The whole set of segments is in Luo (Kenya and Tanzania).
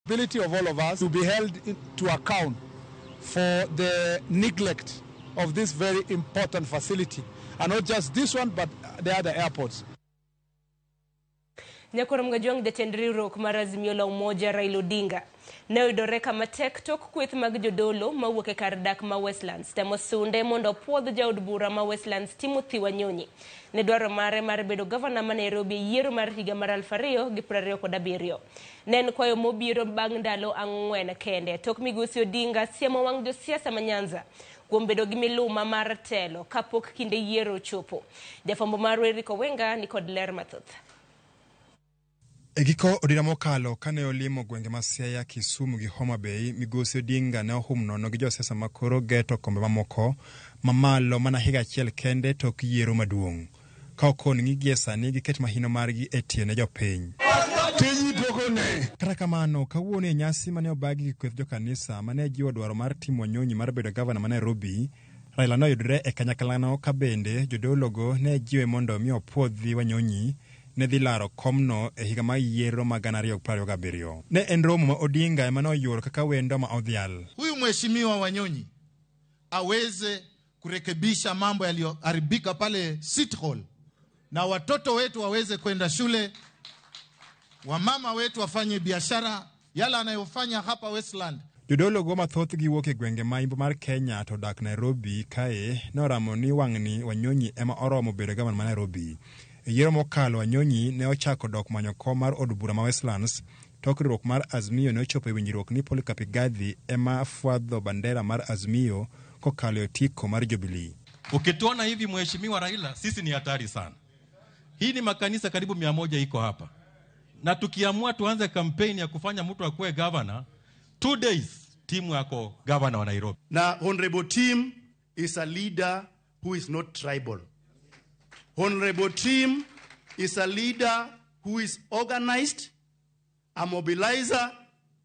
Ability of all of us to be held to account for the neglect of this very important facility, and not just this one but the other airports. Nyakoro mgajong detendri rok marazimio la umoja Raila Odinga ne oyudore kama tek tok kweth mag jodolo mawuok e kar dak ma Westlands temo sunde mondo puodh jaod bura ma Westlands Timothy Wanyonyi ne dwaro mare mar bedo gavana ma Nairobi yiero mar higa mar 2027. Nen kwayo mobiro bang' ndalo ang'wen kende tok migosi Odinga siemo wang' josiasa ma Nyanza kuom bedo gi miluma mar telo kapok kinde yiero chopo. Jafwambo mar Eriko Wenga ni kod ler mathoth. Egiko odira mokalo kane olimo gwenge ma Siaya, Kisumu gi Homa Bay, migosi Odinga ne ohum nono gi josiasa makoro geto kombe mamoko mamalo mana higa achiel kende tok yiero maduong'. Ka okon ng'igie sani giket mahino margi e tiene jopiny. Kata kamano, kawuono e nyasi mane obagi gi kweth jokanisa mane jiwo dwaro mar timo Wanyonyi mar bedo gavana ma Nairobi, Raila noyudre e kanyaklano ka bende jodologo ne jiwe mondo mi opuodhi Wanyonyi ne dhi laro komno e higa ma yiero ma 2027. Ne en romo ma Odinga ema noyuoro kaka wendo ma odhial. Huyu mheshimiwa Wanyonyi aweze kurekebisha mambo yaliyoharibika pale City Hall, na watoto wetu waweze kwenda shule, wamama wetu wafanye biashara yala anayofanya hapa Westland. Jodologo mathoth giwuok e gwenge ma imbo mar Kenya to dak Nairobi kae noramo ni wang'ni Wanyonyi ema oromo bedo gavana ma Nairobi. Yiero mokalo Wanyonyi ne ochako dok manyo kom mar od bura ma Westlands tok riwruok mar Azimio ne ochopo e winjruok ni Polycarp Gadhi ema fwadho bandera mar Azimio kokalo otiko mar Jubilee. Ukituona hivi mheshimiwa Raila, sisi ni hatari sana. Hii ni makanisa karibu 100 iko hapa. Na tukiamua tuanze kampeni ya kufanya mtu akuwe governor, 2 days timu yako governor wa Nairobi. Na Honorable Tim is a leader who is not tribal. Honorable Tim is a leader who is organized, a mobilizer,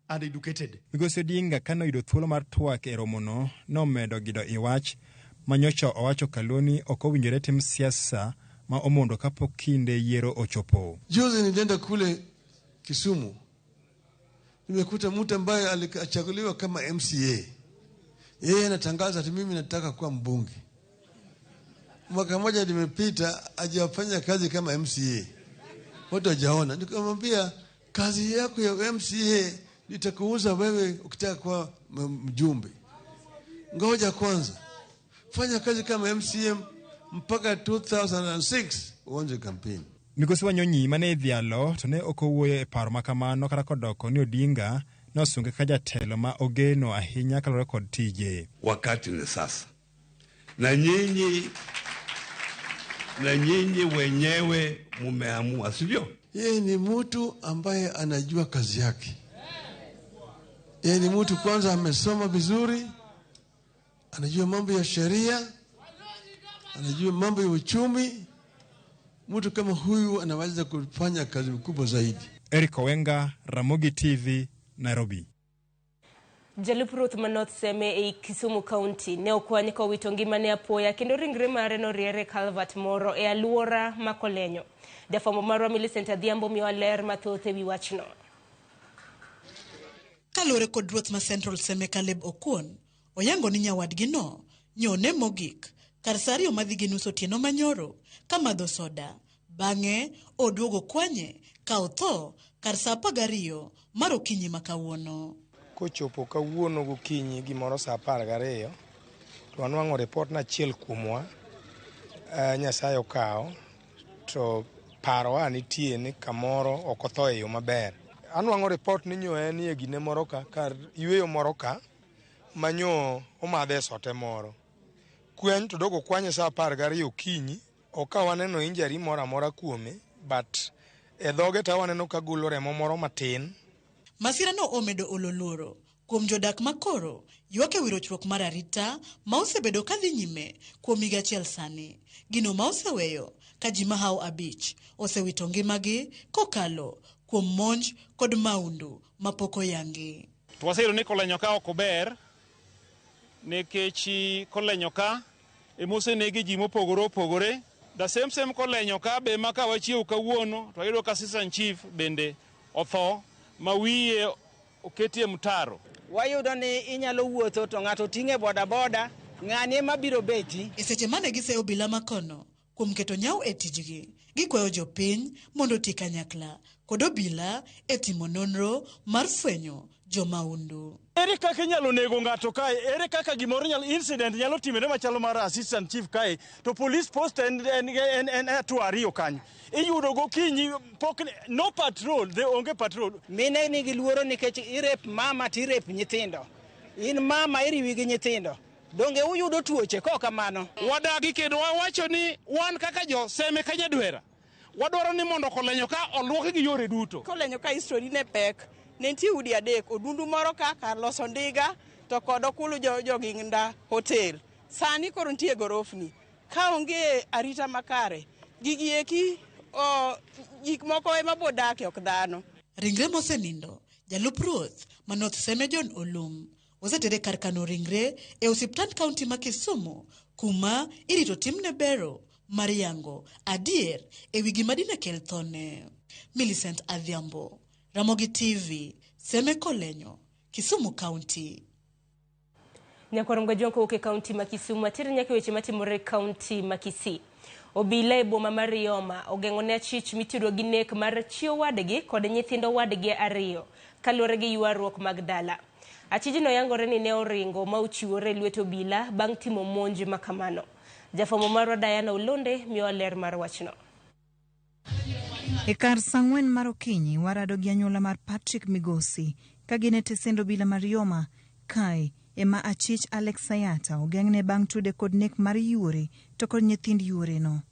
and educated. Migosi Odinga kano yudo thuolo mar twak e romono nomedo gido iwach manyocha owacho kaloni ok owinjore tim siasa ma omondo kapok kinde yiero ochopo. Juzi nilienda kule Kisumu, nimekuta mtu ambaye alichaguliwa kama MCA. Yeye anatangaza ati mimi nataka kuwa mbunge. Mwaka mmoja limepita hajafanya kazi kama MCA. Watu hajaona. Nikamwambia kazi yako ya MCA nitakuuza wewe ukitaka kuwa mjumbe. Ngoja kwanza fanya kazi kama MCA mpaka 2006 uanze kampeni. Migosi Wanyonyi mane dhialo to ne okowuoyo e paro makamano kata kodoko ni Odinga nosunge ka jatelo ma ogeno ahinya kalore kod tije. Wakati ni sasa. Na nyinyi wenyewe mumeamua, sivyo? Yeye ni mtu ambaye anajua kazi yake. Yeye ni mtu kwanza amesoma vizuri, anajua mambo ya sheria, anajua mambo ya uchumi. Mtu kama huyu anaweza kufanya kazi kubwa zaidi. Eriko Wenga, Ramogi TV, Nairobi. Jalupruth Manot seme e Kisumu County ne okwany ko wito ngimane apoya kendo ringre mare no riere Calvert moro e aluora Makolenyo. Jafwambo marwa Millicent Adhiambo miyo ler mathoth ewi wachno. Kalore kod ruoth ma Central seme Caleb Okuon oyango ni nyawadgi no nyone mogik kar sario madhi gi nus otieno manyoro kamadho soda bang'e oduogo kwanye ka otho kar saa 12 mar okinyi makawuono. Kochopo kawuono gokinyi gimoro saa 12 to anwang'o report na achiel kuomwa Nyasaye okawo to paro nitie ni kamoro ok otho e yo maber. Anwang'o report ni nyo en e gine moro ka kar yweyo moro ka manyo omadhe sote moro. Kwen to dogo kwanye saa 12 okinyi ok waneno injury moro amora kuome, but e dhoge ta waneno ka golo remo moro matin. Masira no omedo ololuoro kuom jodak makoro ywak e wirochruok mar arita ma osebedo kadhi nyime kuom higa achiel sani. Gino ma oseweyo ka ji mahao 5 osewito ngimagi kokalo kuom monj kod maundu mapok oyangi. Twaseyudo ni Kolenyo ka ok ber nikech Kolenyo ka emosenegi ji mopogore opogore. The same Kolenyo ka be maka wachiew kawuono to ayudo ka assistant chief bende otho ma wiye oketie mtaro. Wayudo ni inyalo wuotho to ng'ato ting'e boda boda, ng'ani ema biro beti. E seche mane giseyo obila makono kuom keto nyau e tijgi, gikwayo jopiny mondo oti kanyakla kod obila e timo nonro mar fwenyo jomaundu. Ere kaka inyalo nego ng'ato kae? Ere kaka gimoro incident nyalo timore machalo mar assistant chief kae to police post en atu ariyo kanyo. Iyudo gokinyi pok no patrol, they onge patrol. Mine nigi luoro nikech irep mama tirep nyithindo. In mama iriwi gi nyithindo. Donge uyudo tuoche ko kamano. Wadagi kendo wawacho ni wan kaka jo seme kanyadwera. Wadwaro ni mondo kolenyo ka oluoke gi yore duto. Kolenyo ka history ne pek. Nentie udi adek, odundu moro kar loso ndiga to kod okulu joginda hotel. Sani koro nitie gorofni. Ka onge arita makare, gigi eki gik moko ema bodake ok dhano. Ringre mosenindo, jalup ruoth ma North Seme John Olum osetere kar kano ringre e osiptand kaunti ma Kisumu kuma irito timne bero mar yango adier e wi gima dine kel thone. Millicent Adhiambo, Ramogi Tv, Seme Kolenyo, Kisumu County. Nyakwarom jonko uke County ma Kisumu atiri nyake weche matimore County ma Kisii. Obila e boma mar Yoma ogeng'one achich mitido gi nek mar chio wadgi kod nyithindo wadgi ariyo kaluwore gi ywaruok mag dala. Achijno yangore ni ne oringo ma ochiwore lwet obila bang' timo monj makamano. Jafwambo marwa Diana Ulonde miyo ler mar wachno. E kar sang'wen mar okinyi warado gi anyuola mar Patrick Migosi ka gin e tesend obila mar Yoma kae ema achich Alex Sayata ogeng'ne bang' tude kod nek mar yuore to kod nyithind yuore no.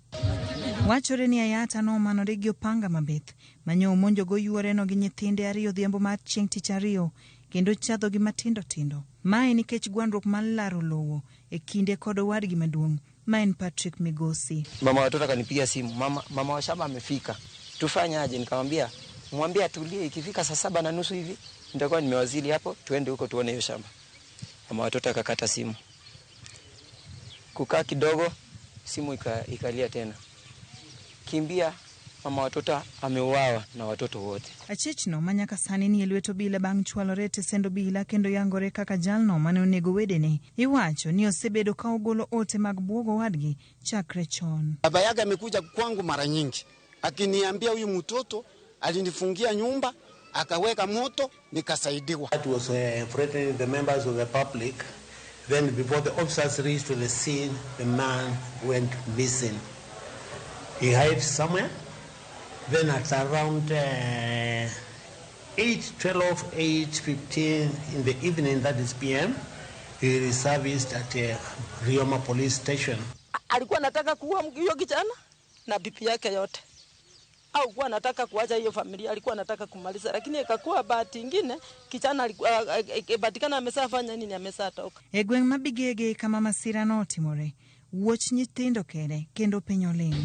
Wachore ni Ayata no manore gi opanga mabith manyo omonjo go yuore no gi nyithinde ariyo dhiambo mar chieng' tich ariyo kendo chadho gi matindo tindo. Mae nikech gwandruok mar laro lowo e kinde kod wadgi maduong' maen Patrick Migosi. Mama watoto akanipigia simu, mama wa shamba amefika. Tufanyaje? Nikamwambia mwambie atulie, ikifika saa 7:30 hivi nitakuwa nimewazili hapo, tuende huko tuone hiyo shamba. Mama watoto akakata simu. Kukaa kidogo simu ikalia tena. Kimbia, mama watoto ameuawa na watoto wote. Achichno manyaka sani ni lweto bila bang' chwalore tesendo bila kendo yangore kaka jalno mane onego wedene. Iwacho ni osebedo ka ogolo ote mag buogo wadgi chakre chon. Baba yake amekuja kwangu mara nyingi akiniambia huyu mtoto alinifungia nyumba akaweka moto nikasaidiwa. That was threatening the members of the public. Then before the officers reached to the scene, the man went missing. He hid somewhere. Then at around 8:15 in the evening, that is PM, he reserviced at Rioma police station. Alikuwa anataka kuua hiyo kijana na bibi yake yote. Au kuwa anataka kuacha hiyo familia, alikuwa anataka kumaliza, lakini ikakuwa bahati nyingine kijana batikana amesafanya nini, amesatoka. E gweng' mabigege kama masira no timore, wuoch nyithindo kendo piny oling'.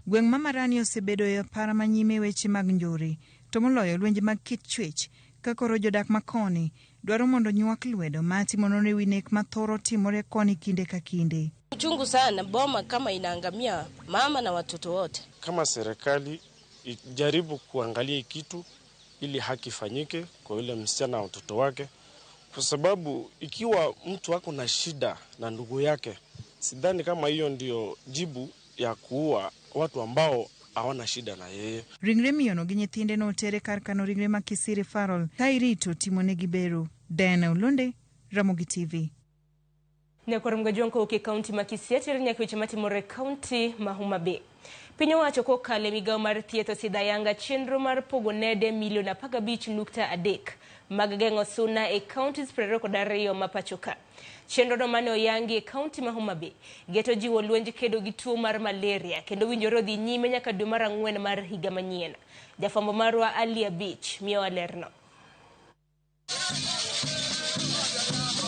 Gweng' mamarani osebedo e para manyime weche mag njore, to moloyo lwenje mag kit chwech, ka koro jodak makoni dwaro mondo nyuak lwedo matimo nonro ewi nek mathoro timore koni kinde ka kinde. Uchungu sana boma kama inaangamia mama na watoto wote. Kama serikali ijaribu kuangalia kitu ili haki fanyike kwa yule msichana na watoto wake, kwa sababu ikiwa mtu wako na shida na ndugu yake, sidhani kama hiyo ndio jibu ya kuua watu ambao hawana shida na yeye. Ringre miyono gi nyithinde no tere kar kano ringre ma Kisii Referral kairito timone gi bero. Diana Ulonde, Ramogi TV. Nyakwarom jonko uke County ma Kisii atiri nyaka weche matimore County ma Homa Bay. Piny owacho kokalo migawo mar thieth osidayanga chenro mar pogo nede milion 15.3 mag geng'o suna e counties 22 ma pachoka. Chenro no mane oyangi e County ma Homa Bay geto jiwo lwenj kedo gi tuo mar malaria kendo winjore dhi nyime nyaka dwe mar 4 mar higa manyien. Jafwambo marwa Alia Beach miyo alerno.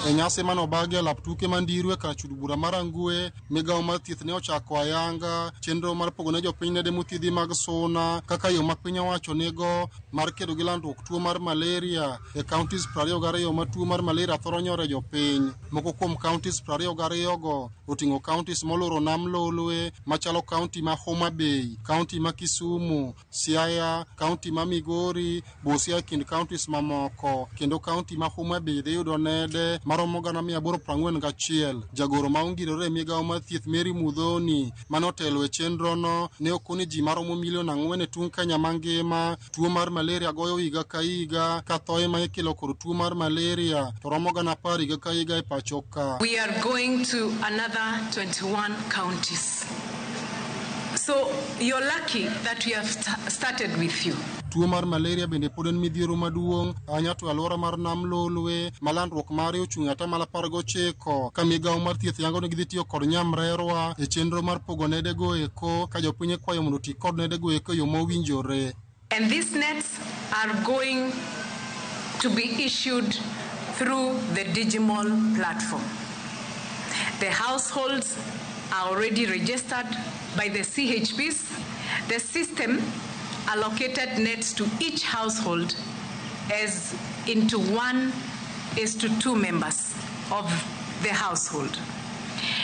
Nyasi mano bage laptuke mandirwe ka chudubura marangue migao mar thieth ne ochako ayanga chenro mar pogo ne jopiny nede mothiedhi mag suna kaka yo ma piny owacho nego mar kedo gi landruok tuo mar malaria e counties 22 ma tuo mar malaria thoro nyore jopiny. Moko kuom counties 22 go oting'o counties moluro nam Lolwe machalo county ma Homa Bay, county ma Kisumu, Siaya, county ma Migori, Busia kind counties mamoko, kendo county ma Homa Bay dhi yudo nede maromo 841. Jagoro ma ongirore e migao mar thieth Mary Mudhoni manotelo e chenro no ne okoni ji maromo 4 million e tung Kenya mangima tuo mar malaria goyo higa ka higa ka thoe ma ikelo kod tuo mar malaria to romo 10 higa ka higa e pacho ka. We are going to another 21 counties. So you're lucky that we have started with you. Tuo mar malaria bende pod en midhiero maduong' anya to alwora mar nam Lolwe malandruok mare ochung' ata mala 19 ka migao mar thieth yango ne gidhi tiyo kod nyamrerwa e chenro mar pogo nede go eko ka jopiny kwayo mondo ti kod nede go eko yo mowinjore. And these nets are going to be issued through the digital platform. The households are already registered by the CHPs. The system allocated nets to each household as into 1:2 members of the household.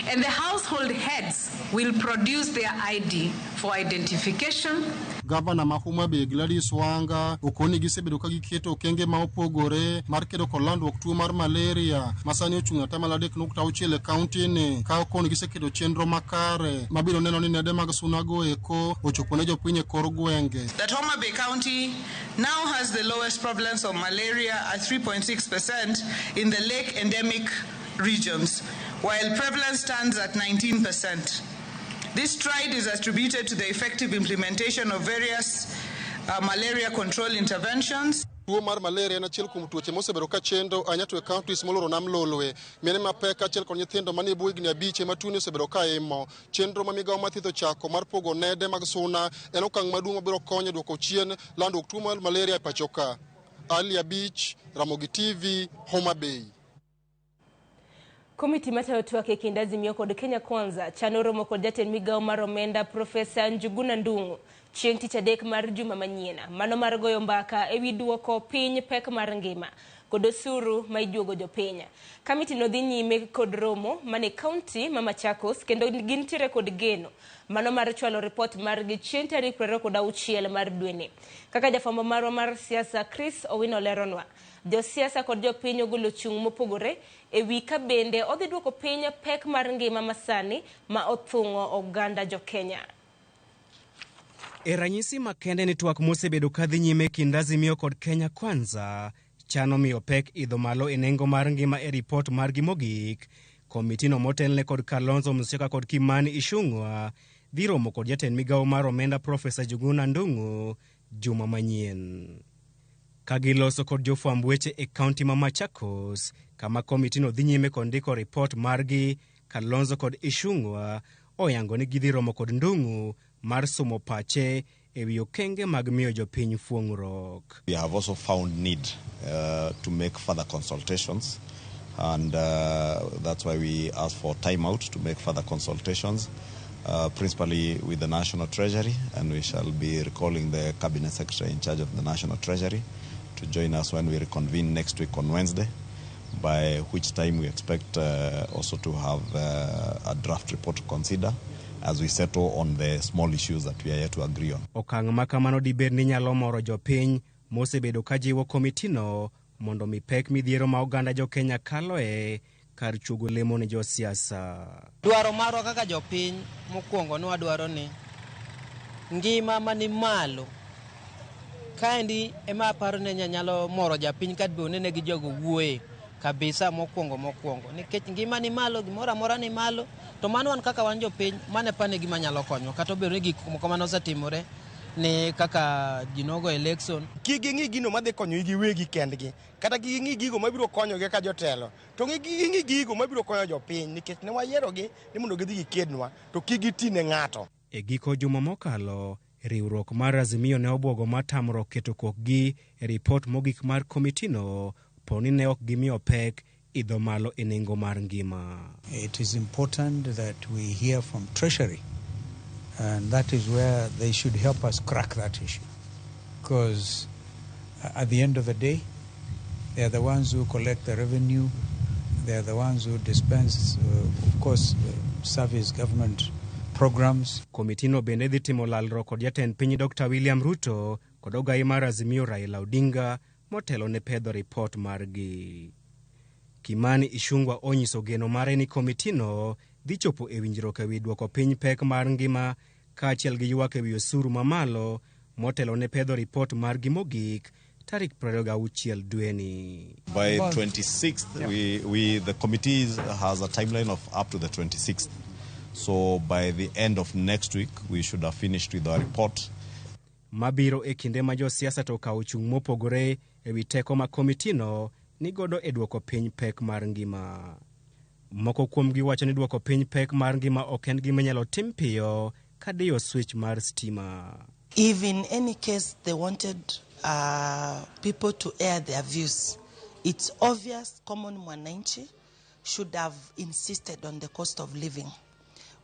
And the household heads will produce their ID for identification. Gavana ma Homa Bay Gladys Wanga okoni gisebedo ka giketo okenge ma opogore mar kedo kod landruok tuo mar malaria masani ochung' ata mala 3.6 e kaunti ne ka okoni giseketo chenro makare mabiro neno ni nede mag sunago eko ochopo ne jopiny e kor gwenge. That Homa Bay County now has the lowest prevalence of malaria at 3.6% in the lake endemic regions, while prevalence stands at 19%. This stride is attributed to the effective implementation of various malaria control interventions. Tuo mar malaria na chiel kuom tuoche mosebedo ka chendo anyato e counties moloro nam Lolwe mene mapek achiel kod nyithindo manie bwo higni 5 ema tuo ni osebedo ka imo. Chenro ma migao mar thieth ochako mar pogo nede mag suna en okang' maduong' mabiro konyo duoko chien landruok tuo mar malaria e pacho ka. Ali Abich, Ramogi TV, Homa Bay. Komiti matayo twak e kind Azimio kod Kenya Kwanza chano romo kod jatend migao mar omenda Profesa Njuguna Ndung'u chieng' tich adek mar juma manyien. Mano mar goyo mbaka ewi duoko piny pek mar ngima kod osuru ma ijuogo jopiny. Komiti no dhi nyime kod romo mane kaunti ma Machakos kendo gintiere kod geno mano mar chwalo report mar gi chieng' tarik 26 mar dweni. Kaka jafwambo marwa mar siasa Chris Owino leronwa, josiasa kod jopiny ogolo chung' mopogore ewi ka bende odhi duoko piny pek mar ngima masani ma othung'o oganda jo Kenya. E ranyisi makende ni twak mosebedo kadhi nyime kind Azimio kod Kenya Kwanza chano miyo pek idho malo e nengo mar ngima e report margi mogik. Komitino motelne kod Kalonzo Musyoka kod Kimani Ichung'wa dhi romo kod jatend migao mar omenda Profesa Njuguna Ndung'u juma manyien. Kagiloso kod jofwamb weche e kaunti ma Machakos kama komitino dhi nyime kod ndiko report margi, Kalonzo kod Ichung'wa oyango ni gidhi romo kod Ndung'u mar somo pache ewi okenge mag miyo jopiny fuong'ruok. We have also found need to make further consultations, and that's why we asked for time out to make further consultations, principally with the National Treasury, and we shall be recalling the Cabinet Secretary in charge of the National Treasury to join us when we reconvene next week on Wednesday, by which time we expect also to have a draft report to consider as we settle on the small issues that we are yet to agree on. Okang' makamano dibed ni nyalo moro jopiny mosebedo kajiwo komitino mondo mi pek midhiero ma oganda jo Kenya kaloe kar chugo lemo ne josiasa. Dwaro marwa kaka jopiny mokwongo ni wadwaro ni ngima mani malo kaendi ema aparo ni nyalo moro japiny kadbe ne gi jogo wuoye kabisa mokwongo nikech ngima ni malo, gimoro amora ni malo, to mano wan kaka wan jopiny mane pane gima nyalo konyo kata obedo ni gik moko mane osetimore ne kaka jinogo election. Kiging'i gino madhi konyo gi wegi kendgi, kata kiging'i gigo mabiro konyogi ka jotelo, to kiging'i gigo mabiro konyo jopiny nikech ne wayierogi ni mondo gidhi gikednwa, to kigitine ng'ato. E giko juma mokalo, riwruok mar Azimio ne obwogo matamruok keto kokgi e ripot mogik mar komitino poni ne ok gimiyo pek idho malo e nengo mar ngima. It is important that we hear from Treasury, and that is where they should help us crack that issue. Because at the end of the day, they are the ones who collect the revenue, they are the ones who dispense, of course, service government programs. Komitino bende dhi timo lalruok kod jatend piny Dr. William Ruto kod ogai mar Azimio Raila Odinga motelo ne pedho ripot margi. Kimani Ichung'wah onyiso geno mare ni komitino dhi chopo e winjruok ewi duoko piny pek mar ngima kaachiel gi ywak ewi osuru mamalo motelo ne pedho ripot margi mogik tarik 26 dweni. By 26th, the committee has a timeline of up to the 26th. So by the end of next week, we should have finished with our report. Mabiro e kinde ma josiasa to okawo chung' mopogore ewi teko ma komitino ni godo e duoko piny pek mar ngima. Moko kuomgi wacho ni duoko piny pek mar ngima ok en gima nyalo tim piyo ka diyo switch mar stima. If in any case they wanted people to air their views, it's obvious common mwananchi should have insisted on the cost of living.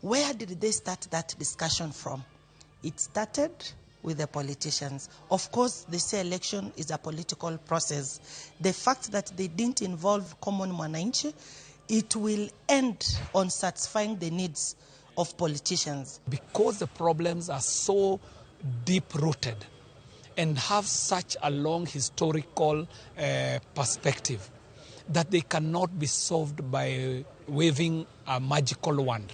Where did they start that discussion from? It started with the politicians. Of course, they say election is a political process. The fact that they didn't involve common mwananchi, it will end on satisfying the needs of politicians. Because the problems are so deep-rooted and have such a long historical perspective that they cannot be solved by waving a magical wand.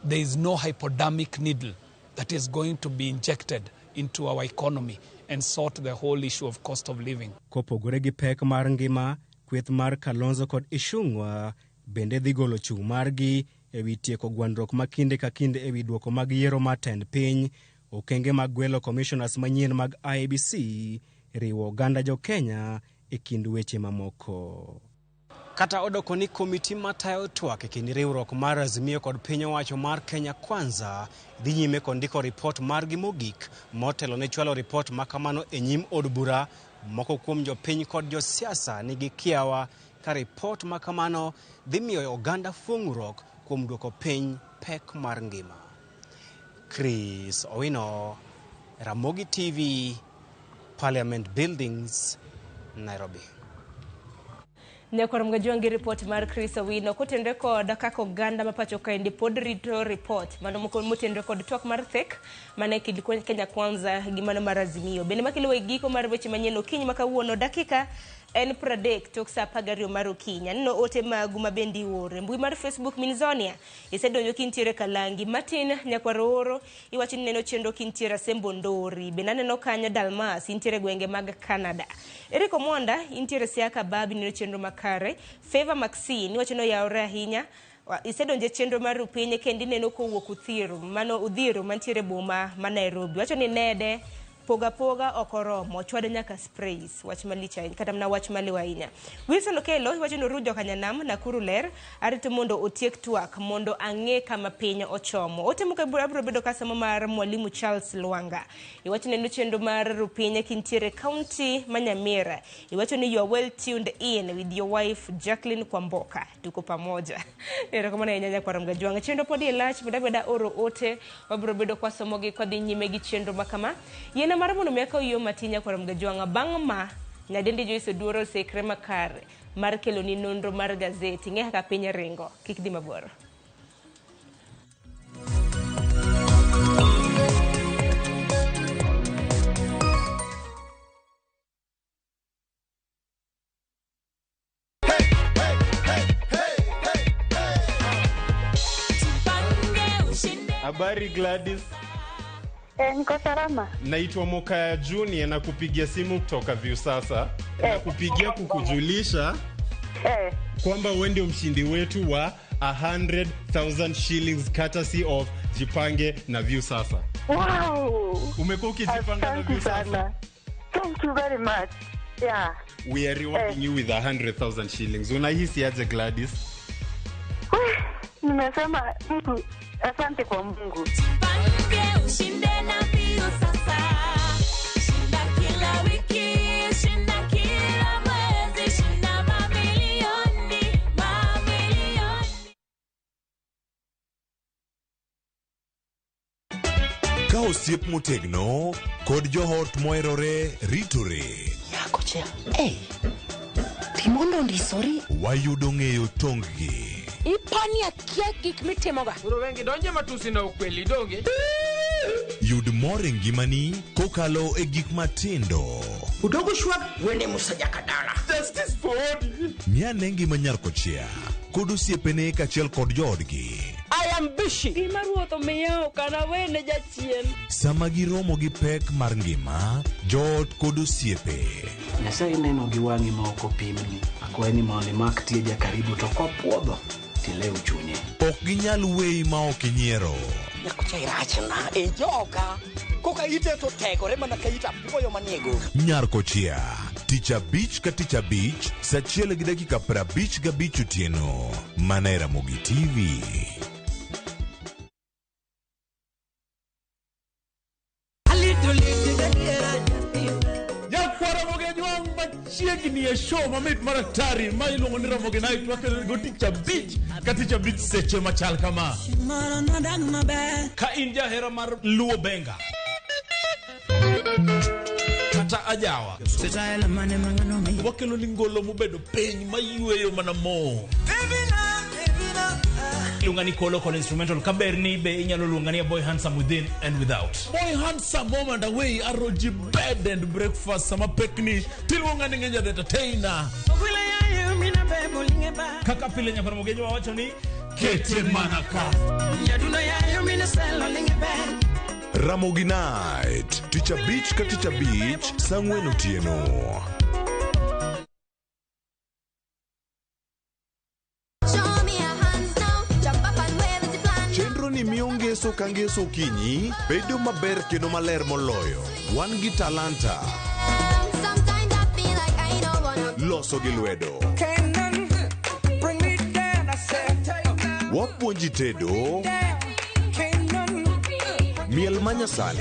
There is no hypodermic needle that is going to be injected into our economy and sort the whole issue of cost of living. Kopogore gi pek mar ngima, kweth mar Kalonzo kod Ichung'wah bende dhi golo chung' margi ewi tieko gwandruok ma kinde ka kinde ewi duoko mag yiero mar tend piny, okenge mag gwelo commissioners manyien mag IEBC, riwo oganda jo Kenya e kind weche mamoko. Kata odoko ni komiti matayo twak e kind riwruok mar Azimio kod piny owacho mar Kenya Kwanza dhi nyime kod ndiko ripot margi mogik motelo ne chwalo ripot makamano e nyim od bura. Moko kuom jopiny kod josiasa nigi kiawa ka ripot makamano dhi miyo oganda fuong'ruok kuom duoko piny pek mar ngima. Chris Owino, Ramogi TV, Parliament Buildings, Nairobi. Nyakwar mgajwangi report mar Chris Owino kotendre kod kaka oganda mapacho kaendi pod rito report mano moko motendre kod twak mar thek mane kid Kenya Kwanza gi mano mar Azimio. Bende makelo e giko mar weche manyien okinyi makawuono dakika en 30 tok saa 12 mar okinyi. Nno ote magu mabendi ore mbui mar Facebook Minzonia isedonjo kintiere Kalangi Martin Nyakwar oro iwacho ni neno chenro kintiere Sembo Ndori bende neno kanyo Dalmas intiere gwenge mag Canada. Eriko Monda intiere Siaka Babi neno chenro makare. Favor Maxine iwacho no yaore ahinya isedonje chenro mar rupinye kendi neno kowuok Uthiru mano Udhiru mantiere boma ma Nairobi. Wacho ni nede poga okoromo chwade nyaka sprays wach malicha kata mna wach maliwa inya. Wilson Okelo wacho no rujo kanyanam na kuru ler arito mondo otiek twak mondo ang'e kama piny ochomo. Otemo ka abro bedo kasama mar mwalimu Charles Lwanga iwacho ne chenro mar rupinye kintiere county Manyamira iwacho ni you are well tuned in with your wife Jacqueline Kwamboka tuko pamoja. Era kama na nyanya kwa mgajwanga chenro podi lach beda oro ote wabro bedo kwa somogi kwa di nyime gi chenro makama yena maramono miaka iyo matinya kwa mgajwanga bangma nyadendi Joyce Duoro sekre makare mar kelo ni nonro mar gazeti nge haka penya ringo kikdi maboro. Habari Gladys. Niko salama. Naitwa Mokaya Junior na kupigia simu kutoka Viusasa. Na kupigia kukujulisha kwamba wewe ndio mshindi wetu wa 100,000 shillings courtesy of Jipange na Viusasa. Wow! Umekuwa ukijipanga na Viusasa? Thank you very much. Yeah. We are rewarding you with 100,000 shillings. Unahisi aje Gladys? Nimesema mtu asante kwa Mungu. Jipange ushinde na Viusasa. Shinda kila wiki, shinda kila mwezi, shinda mamilioni. osiep motegno kod johot moherore ritore. Nyako chia, timondo ndisori. Wayudo ng'eyo tonggi. Ipani akia gik mitimoga. Uro wengi donje matusi na ukweli donge. Yud mor e ngimani kokalo e gik matindo. Udogo shwag wene musajaka dala. Justice for all. Miane ngima Nyarkochia kod osiepene kaachiel kod joodgi. I am busy. Gima ruoth omiyo kana wene jachien. Sama giromo gi pek mar ngima, joot kod osiepe. Nyasaye neno gi wang'i ma ok opimni. Akwaye ni mondo imak tieja karibu to kopuodho tilew chunye. Ok ginyal weyi ma ok inyiero. Nyarkochia irachna e joga. Koka ite to tegore mana ka ita puoyo maniego. Nyarkochia, tich abich ka tich abich, saa 1:55 otieno. Mana e Ramogi TV. Chiegni e show mamit maratari ma iluongo ni Ramogi Night wakelo go tich abich ka tich abich seche machal kama. Ka in jahera mar luo benga kata ajawa wakelo ni ngolo mobedo piny mayueyo mana mo. Lungani kolo kol instrumental kaberni be inyalo lungani Boy Handsome Within and Without. Boy Handsome moment away aroji bed and breakfast sama pekni tilungani ngenja the entertainer. Kaka pile nyakona mogejo wawacho ni kete manaka. Ramogi Night, tich abich ka tich abich, saa 4 otieno. Chenro ni miyo ngeso ka ngeso okinyi bedo maber kendo maler moloyo. Wan gi talanta loso gi lwedo. Wapuonji tedo miel manyasani,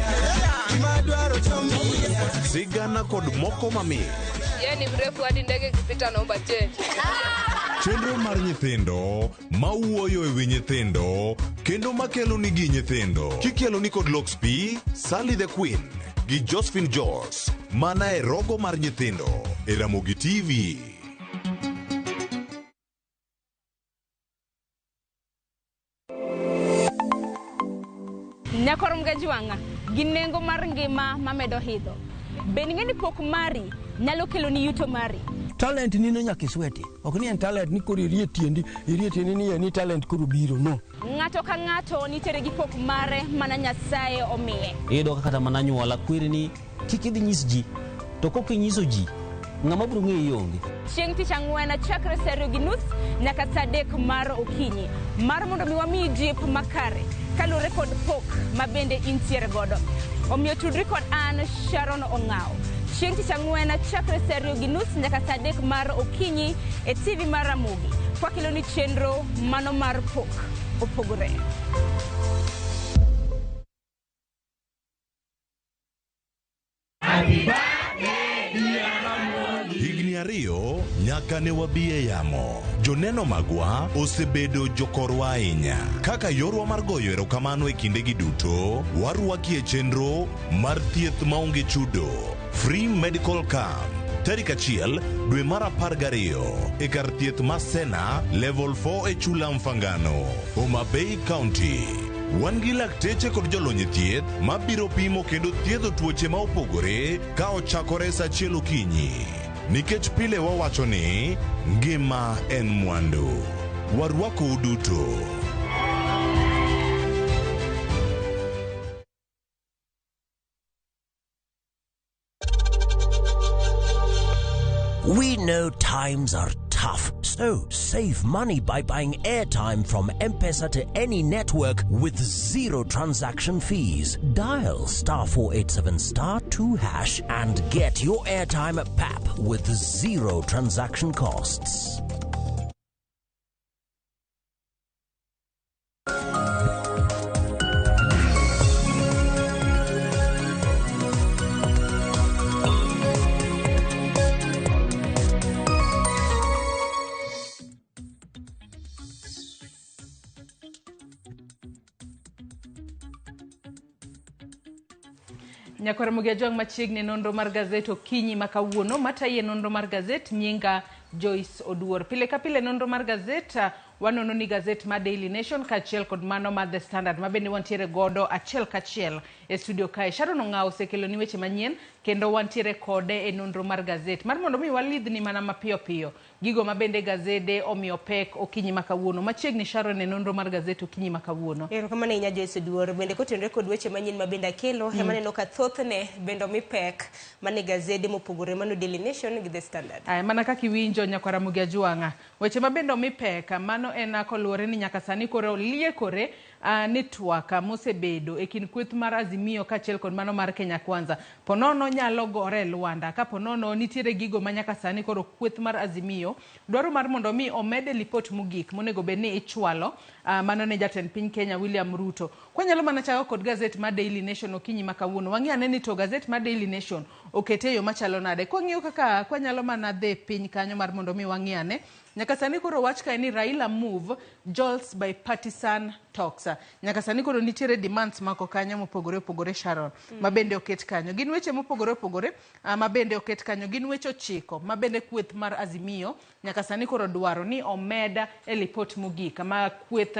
sigana kod moko mamit. Yeye ni mrefu hadi ndege kipita naomba change. Chenro mar nyithindo mawuoyo e wi nyithindo kendo makelo ni gi nyithindo. Kikelo ni kod Loxp, Sally the Queen gi Josephine George. Mana e rogo mar nyithindo e Ramogi TV. Nyakor mgaji wanga ginengo mar ngima mamedo hidho. Beningeni pok mari nyalo kelo ni yuto mari. Talent ni no nyaka isweti. Ok ni en talent ni koro irie tiendi ni ni talent koro biro no. Ng'ato ka ng'ato nitere gi pok mare mana Nyasaye omiye. Iyudo kata mana nyuola kwiri ni kik idhi nyis ji, to kok inyiso ji ng'ama biro ng'eyi onge. Chieng' tich ang'wen chakre saa 2:30 nyaka saa 3 mar okinyi mar mondo mi wami jip makare kalure kod pok mabende intiere godo. Omiyo tudri kod an Sharon Ong'ao. Chieng' tich ang'wen chakre saa 2:30 nyaka saa 3 mar okinyi e TV mar Ramogi. Kwakelo ni chenro mano mar pok opogore. Higni 2 nyaka ne wabiye yamo. Joneno magwa osebedo jokorwa ahinya. Kaka yorwa mar goyo erokamano e kindegi duto, warwaki e chenro mar thieth maonge chudo. Free Medical Camp. Tarik 1 dwe mar 12 e kar thieth ma Sena Level 4 e Chula Mfangano, Homa Bay County. Wan gi lakteche kod jolony thieth ma biro pimo kendo thiedho tuoche ma opogore ka ochakore saa 1 okinyi. Nikech pile wawacho ni ngima en mwandu. Warwako uduto. We know times are tough, so save money by buying airtime from M-Pesa to any network with zero transaction fees. Dial *487*2# and get your airtime PAP with zero transaction costs. Nyakwara Mugiajwang machiegni nonro mar gazet Okinyi makawuono mataye nonro mar gazet nyinga Joyce Oduor. Pile ka pile nonro mar gazet wanono ni gazet ma Daily Nation kachiel kod mano ma The Standard mabende wantiere godo achiel kachiel e studio kae. Sharon Ong'ao osekelo ni weche manyien kendo wantiere kode e nonro mar gazet. Mar mondo mi walidhni mana mapiyo piyo gigo mabende gazede omiyo pek Okinyi makawuono. Machiegni Sharon e nonro mar gazet Okinyi makawuono. Erokamano ahinya Joyce Oduor. Bende kotenore kod weche manyien mabende akelo emaneno ka thothne bende omi pek mane gazede mopogore mano Daily Nation gi The Standard. Mana kaka iwinjo Nyakwara Mugiajwang, weche mabende omi pek mano en koluwore ni nyaka sani koro liekore ni twak mosebedo e kind kweth mar Azimio kachiel kod mano mar Kenya Kwanza. Ponono nyalo gore Luanda ka ponono nitiere gigo ma nyaka sani koro kweth mar Azimio dwaro mar mondo mi omede lipot mogik monego bedni ichwalo mano ne jatend piny Kenya William Ruto. Kwanyalo mana chako kod gazet ma Daily Nation Okinyi makawuono. Wang'i ane ni to gazet ma Daily Nation okete yo machalo nade. Kwang'iyo kaka kwanyalo mana dhi piny kanyo mar mondo mi wang'i ane nyaka sani koro wach kae ni Raila move jolts by partisan talks. Nyaka sani koro nitiere demands mako kanyo mopogore opogore Sharon mabende oket kanyo. Gin weche mopogore opogore mabende oket kanyo. Gin weche 9 mabende kweth mar Azimio nyaka sani koro dwaro ni omeda e lipot mogik ma kweth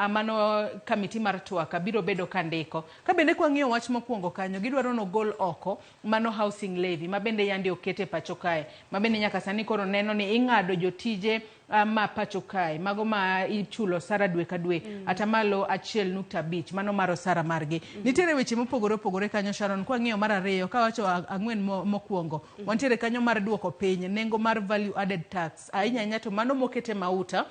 mano kamiti mar twaka biro bedo kandiko. Ka bende kwang'iyo wach mokwongo kanyo gidwaro no gol oko mano housing levy mabende yandi okete pacho kae mabende nyaka sani koro neno ni ing'ado jotije ma pacho kae mago ma ichulo sara dwe ka dwe atamalo 1.5 mano maro sara margi. Nitiere weche mopogore opogore kanyo Sharon. Kwang'iyo mar ariyo ka wacho ang'wen mokwongo wantiere kanyo mar duoko piny nengo mar value added tax ahinya to mano mokete mauta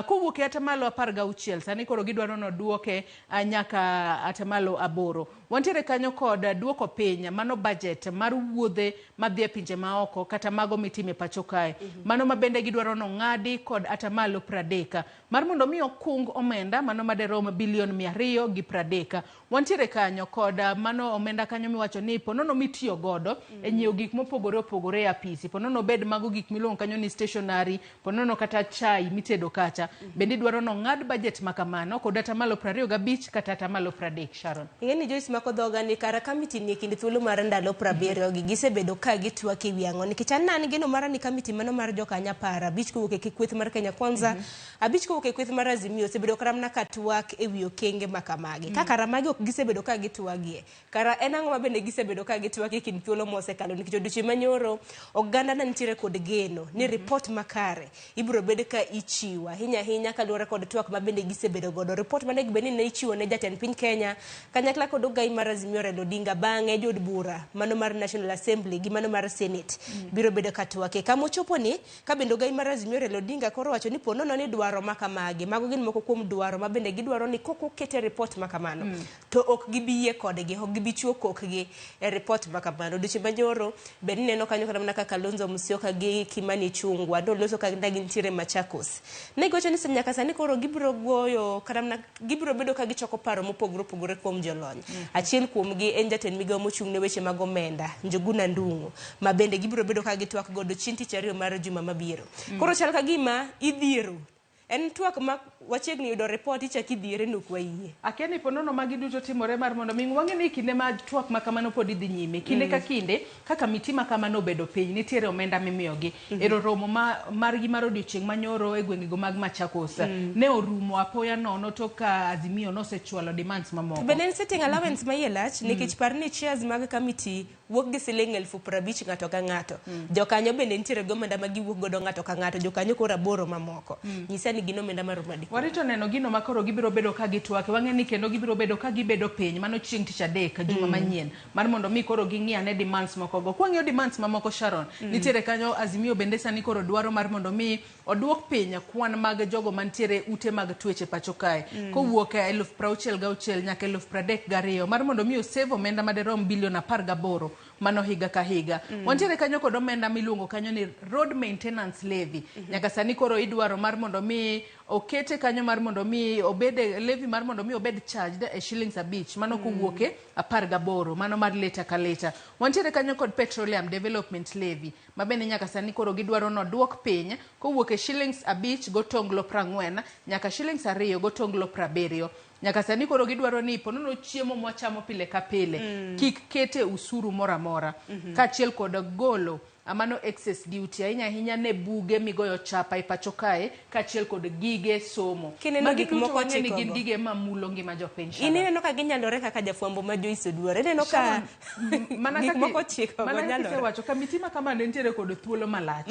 kowuok atamalo 16 sani koro gidwaro no duoke nyaka atamalo 8. Wantiere kanyo kod duoko piny mano budget mar wuodhe madhi e pinje maoko kata mago mitime pacho kae mano mabende gidwaro no ng'adi kod atamalo 30 mar mondo mi okung omenda mano maderom bilion 230. Wantiere kanyo kod mano omenda kanyo miwacho ni ponono mitiyo godo e nyiewo gik mopogore opogore e apisi ponono bed mago gik miluongo kanyo ni stationery ponono kata chai mitedo kacha bende dwaro no ng'ad budget makamano kod atamalo 25 kata atamalo 30 Sharon. Ing'eni Joyce mako dhoga ni kara kamiti ni kind thuolo mar ndalo 70 gi gisebedo ka gitwak e wiang'o nikech an gino mara ni kamiti mano mar jokanya para abich kowuok e kweth mar Kenya Kwanza abich kowuok e kweth mar Azimio osebedo karamna ka twak e wi okenge makamagi ka karamagi ok gisebedo ka gitwagie kara en ang'o mabende gisebedo ka gitwak e kind thuolo mosekalo nikech odiochieng' manyoro oganda na nitiere kod geno ni report makare ibiro bed ka ichiwa hinya kaluwore kod twak mabende gisebedo godo report mane gibeni ne ichiwo ne jatend piny Kenya kanyakla kod ogai mar Azimio Raila Odinga bang'e jod bura mano mar National Assembly gi mano mar Senate biro bedo ka twake kama ochopo ni ka bende ogai mar Azimio Raila Odinga koro wacho ni ponono ni dwaro makamagi mago gin moko kuom dwaro mabende gidwaro ni koko kete report makamano to ok gibiye kodgi ok gibichiwo kokgi e report makamano. Odiochieng' manyoro bende neno kanyo kana kaka Kalonzo Musyoka gi Kimani Ichung'wah noloso ka gintiere Machakos ne gocho ni nyaka sani koro gibiro goyo karamna gibiro bedo ka gichoko paro mopogore opogore kuom jolony achiel kuomgi en jatend migawo mochung' ne weche mag omenda Njuguna Ndung'u mabende gibiro bedo ka gitwak godo chieng' tich ariyo mar juma mabiro koro chal ka gima idhiero en twak ma wachiegni yudo report ichak idhiere nok wayie akeni ponono magi duto timore mar mondo mi wang'e ni kinde ma twak makamano pod idhi nyime kinde ka kinde kaka miti makamano bedo piny nitiere omenda mimiyogi ero romo margi mar odiochieng' manyoro e gwengego mag Machakos ne orumo apoya nono to ka Azimio nosechwalo demands mamoko bende en sitting allowance mayelach nikech parni shares mag kamiti wuok gi siling 50,000 ng'ato ka ng'ato jokanyo bende nitiere go omenda magiwuok godo ng'ato ka ng'ato jokanyo koro 8 mamoko nyisa ni gino omenda maromo adi warito neno gino makoro gibiro bedo ka gitwake wang'e ni kendo gibiro bedo ka gibedo piny mano chieng' tich adek juma manyien mar mondo mi koro ging'iane demands moko go kwang'iyo demands mamoko Sharon nitiere kanyo Azimio bende sani koro dwaro mar mondo mi oduok piny kwan mag jogo mantiere ute mag tueche pacho kae kowuok 66,000 nyaka 32,000 mar mondo mi osave omenda maderom bilion 18 mano higa ka higa wantiere kanyo kod omenda miluongo kanyo ni road maintenance levy nyaka sani koro idwaro mar mondo mi okete kanyo mar mondo mi obede levy mar mondo mi obed charged e shillings 5 mano kowuoke 18 mano mar leta ka leta. Wantiere kanyo kod petroleum development levy mabende nyaka sani koro gidwaro no duok piny kowuoke shillings 5 gotonglo 40 nyaka shillings 2 gotonglo 70. Nyaka sani koro gidwaro ni ponono chiemo mwachamo pile ka pile kik kete usuru mora mora kaachiel kod golo amano excess duty ahinya ne buge migoyo chapa e pacho kae kaachiel kod gige somo. Magi duto ni gin gige mamulo ngima jopiny. Ineno ka ginyalore kaka jafwambo ma Joyce Oduor. Ineno ka gik moko chiko go nyalore. Mana wacho kamitima kama ne nitiere kod thuolo malach.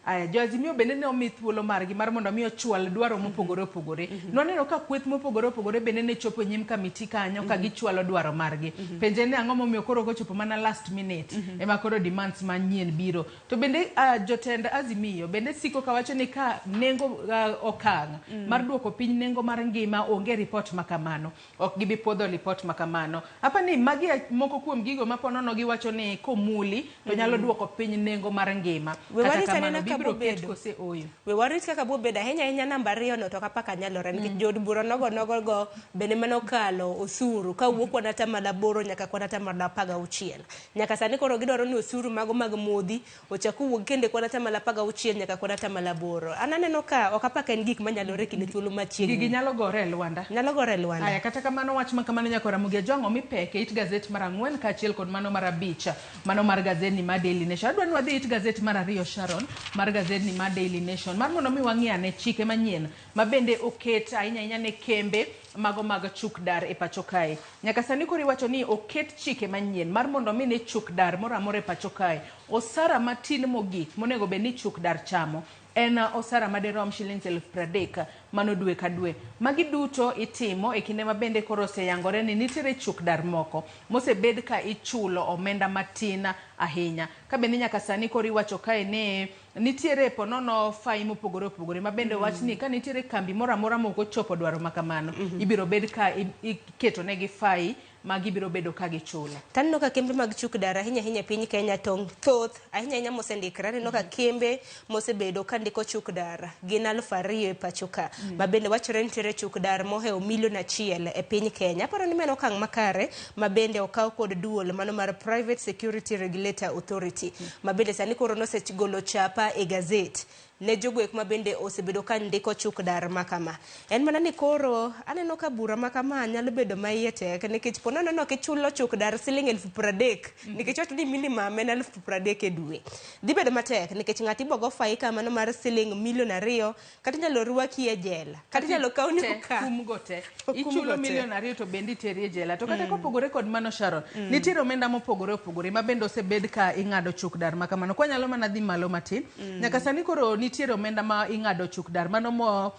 Aya Jo-Azimio bende ne omi thuolo margi mar mondo mi ochwal dwaro mopogore opogore. Noneno ka kweth mopogore opogore bende ne chopo nyim kamiti kanyo ka gichwalo dwaro margi. Penje ne ang'o momiyo koro gochopo mana last minute ema koro demands manyien biro. To bende jotend Azimio bende siko kawacho ni ka nengo okang' mar duoko piny nengo mar ngima onge report makamano. Ok gibi podho report makamano. Apani magi moko kuom gigo maponono giwacho ni komuli to nyalo duoko piny nengo mar ngima. Kata kamano bibiro ket kose oyo. We warit kaka bo beda ahinya namba 2 no to kapaka nyalore nikech jod bura nogo go bende manokalo osuru ka wuok kuon atamalo 8 nyaka kuon atamalo 16. Nyaka sani koro gidwaro ni osuru mago mag modhi ochako wuok kende kuon atamalo 16 nyaka kuon atamalo 8. Ananeno ka okapaka en gik manyalore kinde thuolo machiegni. Gigi nyalo gore Lwanda. Nyalo gore Lwanda. Aya kata kamano wach makamano nyaka Ramogi Tv mipeke it gazet mar 4 kaachiel kod mano mar 5 mano mar gazet ni mar Daily Nation. Adwa ni wadhi it gazet mar 2 Sharon mar gazet ni mar Daily Nation mar mondo mi wang'iane chike manyien mabende oket ahinya ne kembe mago mag chuk dar e pacho kae. Nyaka sani koro iwacho ni oket chike manyien mar mondo mi ne chuk dar moro amora e pacho kae osara matin mogik monego be ni chuk dar chamo en osara madirom shillings 30,000 mano dwe ka dwe. Magi duto itimo e kinde mabende koro oseyangore ni nitiere chuk dar moko mosebed ka ichulo omenda matin ahinya. Ka bende nyaka sani koro iwacho kae ni nitiere ponono fai mopogore opogore mabende wach ni ka nitiere kambi moro amora moko chopo dwaro makamano ibiro bed ka iketo negi fai magi biro bedo ka gichulo. Tanno ka kembe mag chuk dar ahinya piny Kenya tong thoth ahinya mosendikra neno ka kembe mosebedo ka ndiko chuk dar gin 2,000 e pacho ka mabende wachore nitiere chuk dar moheo milion 1 e piny Kenya. Paro ni meno okang' makare mabende okaw kod duol mano mar Private Security Regulator Authority mabende sani koro nosegolo chapa e gazet ne jogwek mabende osebedo ka ndiko chuk dar makama. En mana ni koro aneno ka bura makama nyalo bedo maiye tek nikech ponono no kichulo chuk dar siling 30,000 nikech wacho ni minimum en 30,000 e dwe. Dhi bedo matek nikech ng'ati bogo fai kamano mar siling milion 2 kata nyalo ruaki e jela kata nyalo kawni ka kumgote ichulo milion 2 to bende iteri e jela. To kata kopogore kod mano Sharon nitiere omenda mopogore opogore mabende osebed ka ing'ado chuk dar makamano. Kwa nyalo mana dhi malo matin nyaka sani koro nitiere omenda ma ing'ado chuk dar mano mo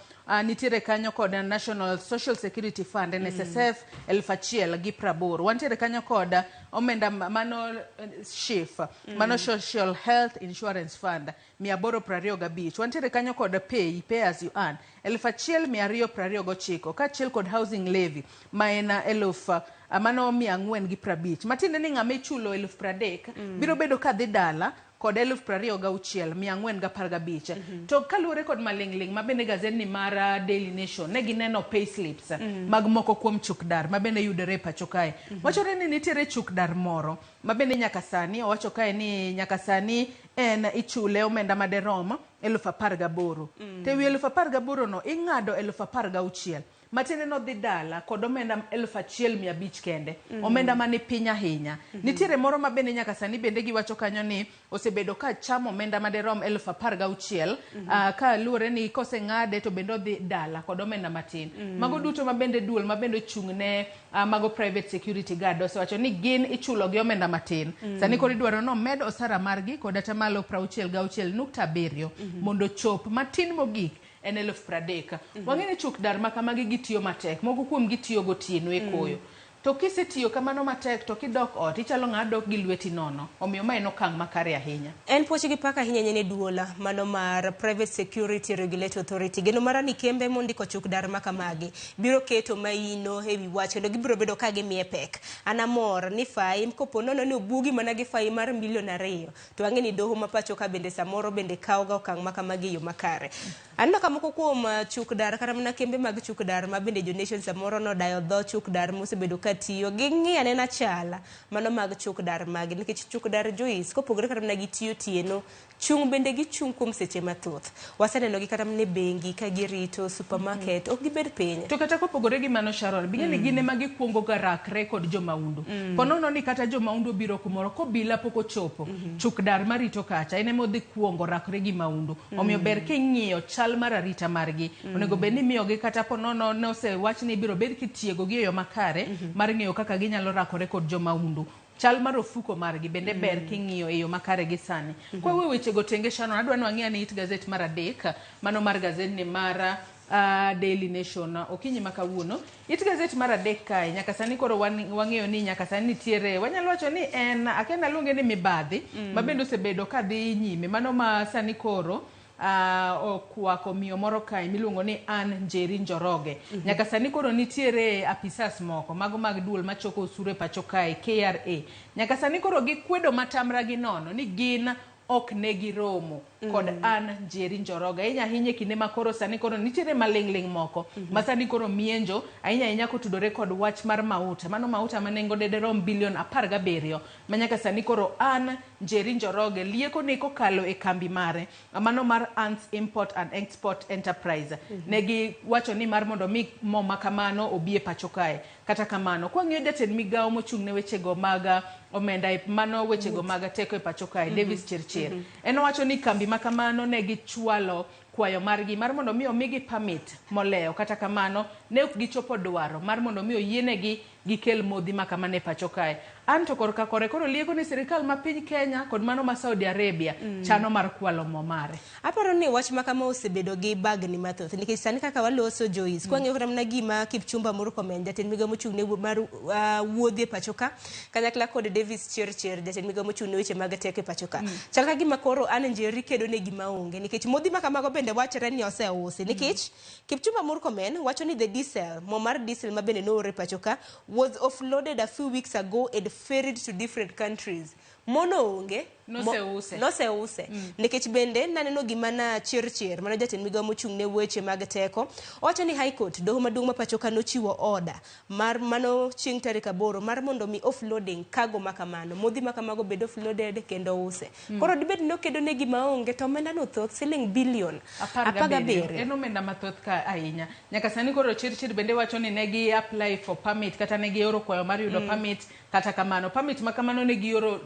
nitiere kanyo kod National Social Security Fund NSSF 1,080. Wantiere kanyo kod omenda mano SHIF mano Social Health Insurance Fund 825. Wantiere kanyo kod pay as you earn 1,229 kaachiel kod housing levy ma en 1,000 mano 450. Matiende ni ng'ama ichulo 30,000 biro bedo ka dhi dala kod 26,415. To kaluwore kod malingling mabende gazet ni mar Daily Nation ne gineno pay slips mag moko kuom chuk dar mabende yudore e pacho kae. Wachore ni nitiere chuk dar moro mabende nyaka sani owacho kae ni nyaka sani en ichule omenda maderom 18,000. Te wi 18,000 no ing'ado 16,000 matene no dhi dala kod omenda 1,500 kende omenda mani piny ahinya. Nitiere moro mabende nyaka sani bende giwacho kanyo ni osebedo ka chamo omenda maderom 16,000 ka luwore ni kose ng'ade to bende odhi dala kod omenda matin. Mago duto mabende duol mabende chung'ne mago private security guard osewacho ni gin ichulo gi omenda matin. Sani koro idwaro no med osara margi kod atamalo 66.7 mondo chop matin mogik en 30,000. Wang'eni chuk dar makamagi gitiyo matek. Moko kuom gitiyo gotieno e koyo. To kisetiyo kamano matek to kidok ot ichalo ng'ado gi lweti nono. Omiyo ma en okang' makare ahinya. En pochi gi paka ahinya nyene duola mano mar Private Security Regulatory Authority. Geno mara ni kembe mondiko chuk dar makamagi biro keto maino ewi wach kendo gibiro bedo ka gimiye pek. Anamor ni fai kopo nono ni obugi mana gi fai mar milion 2 to ang'eni doho ma pacho ka bende samoro bende kaoga okang' makamagi yo makare. Anno kamoko kuom chuk dar kata mana kembe mag chuk dar ma bende jo nation samoro no dayo dho chuk dar mosebedo ka katiyo gingi anena chala mano mag chuk dar magi nikech chuk dar Joyce kopogore kata gi tiyo tieno chung bende gi chung kuom seche mathoth waseneno gi kata ne bengi ka girito supermarket ok gibed piny to kata kopogore gi mano Sharon bingeni gine magi kuongo garakre kod jomaundu ponono ni kata jomaundu biro kumoro kobila poko chopo chuk dar marito kacha ene modhi kuongo rakre gi maundu omiyo ber king'iyo chal mar arita margi onego bed ni miyo gi kata ponono ne osewach ni biro bed kitiego gi yo makare mar ng'iyo kaka ginyalo rakore kod jomaundu chal mar ofuko margi bende ber king'iyo e yo makare gi sani kwa weche go tenge Sharon adwa wang'ia ni It Gazette mar adek mano mar gazet ni mar Daily Nation okinyi makawuono It Gazette mar adek kae nyaka sani koro wang'eyo ni nyaka sani nitiere wanyalo wacho ni en akenda luonge ni mibadhi mabende osebedo ka dhi nyime mano ma sani koro okwako miyo moro kae miluongo ni Ann Njeri Njoroge nyaka sani koro nitiere apisas moko mago mag duol machoko osuru e pacho kae KRA nyaka sani koro gikwedo matamra gi nono ni gin ok negi romo kod Ann Njeri Njoroge ahinya kinde makoro sani koro nitiere malingling moko masani koro mienjo ahinya kotudore kod wach mar mauta mano mauta manengo rom bilion 17 manyaka sani koro Ann Njeri Njoroge lieko ne kokalo e kambi mare mano mar Ann's Import and Export Enterprise negi wacho ni mar mondo mi mo makamano obie pacho kae kata kamano kwa ng'iyo jatend migawo mochung' ne wechego mag omenda mano wechego mag teko e pacho kae Davis Chirchir en wacho ni kambi makamano ne gichwalo kwayo margi mar mondo mi omigi permit moleo kata kamano ne ok gichopo dwaro mar mondo mi oyienegi gikel modhi makamane pacho kae anto korka koro lieko ni sirikal ma piny Kenya kod mano ma Saudi Arabia chano mar kwalo mo mare aparo ni wach makama osebedo gi bagni mathoth nikech sani kaka waloso Joyce kwa ng'iyo kata mana gima Kipchumba Murkomen jatend migawo mochung' ne mar wuodhi e pacho ka kanyakla kod Davis Chirchir jatend migawo mochung' ne weche mag teko e pacho ka chal ka gima koro Ann Njeri kedo ne gima onge nikech modhi makamago bende wachre ni oseusi nikech Kipchumba Murkomen wacho ni the diesel mo mar diesel ma bende noore pacho ka was offloaded a few weeks ago and ferried to different countries mono onge noseuse nikech bende naneno gima na Chirchir mano jatend migawo mochung' ne weche mag teko wacho ni High Court doho maduong' ma pacho ka nochiwo order mar mano chieng' tarik 8 mar mondo mi offloading cargo makamano modhi makamago bed offloaded kendo use koro dibed no kedo ne gima onge to omenda no thoth siling bilion 17 en omenda mathoth ka ahinya nyaka sani koro Chirchir bende wacho ni negi apply for permit kata negi oro kwayo mar yudo permit kata kamano permit makamano negi oro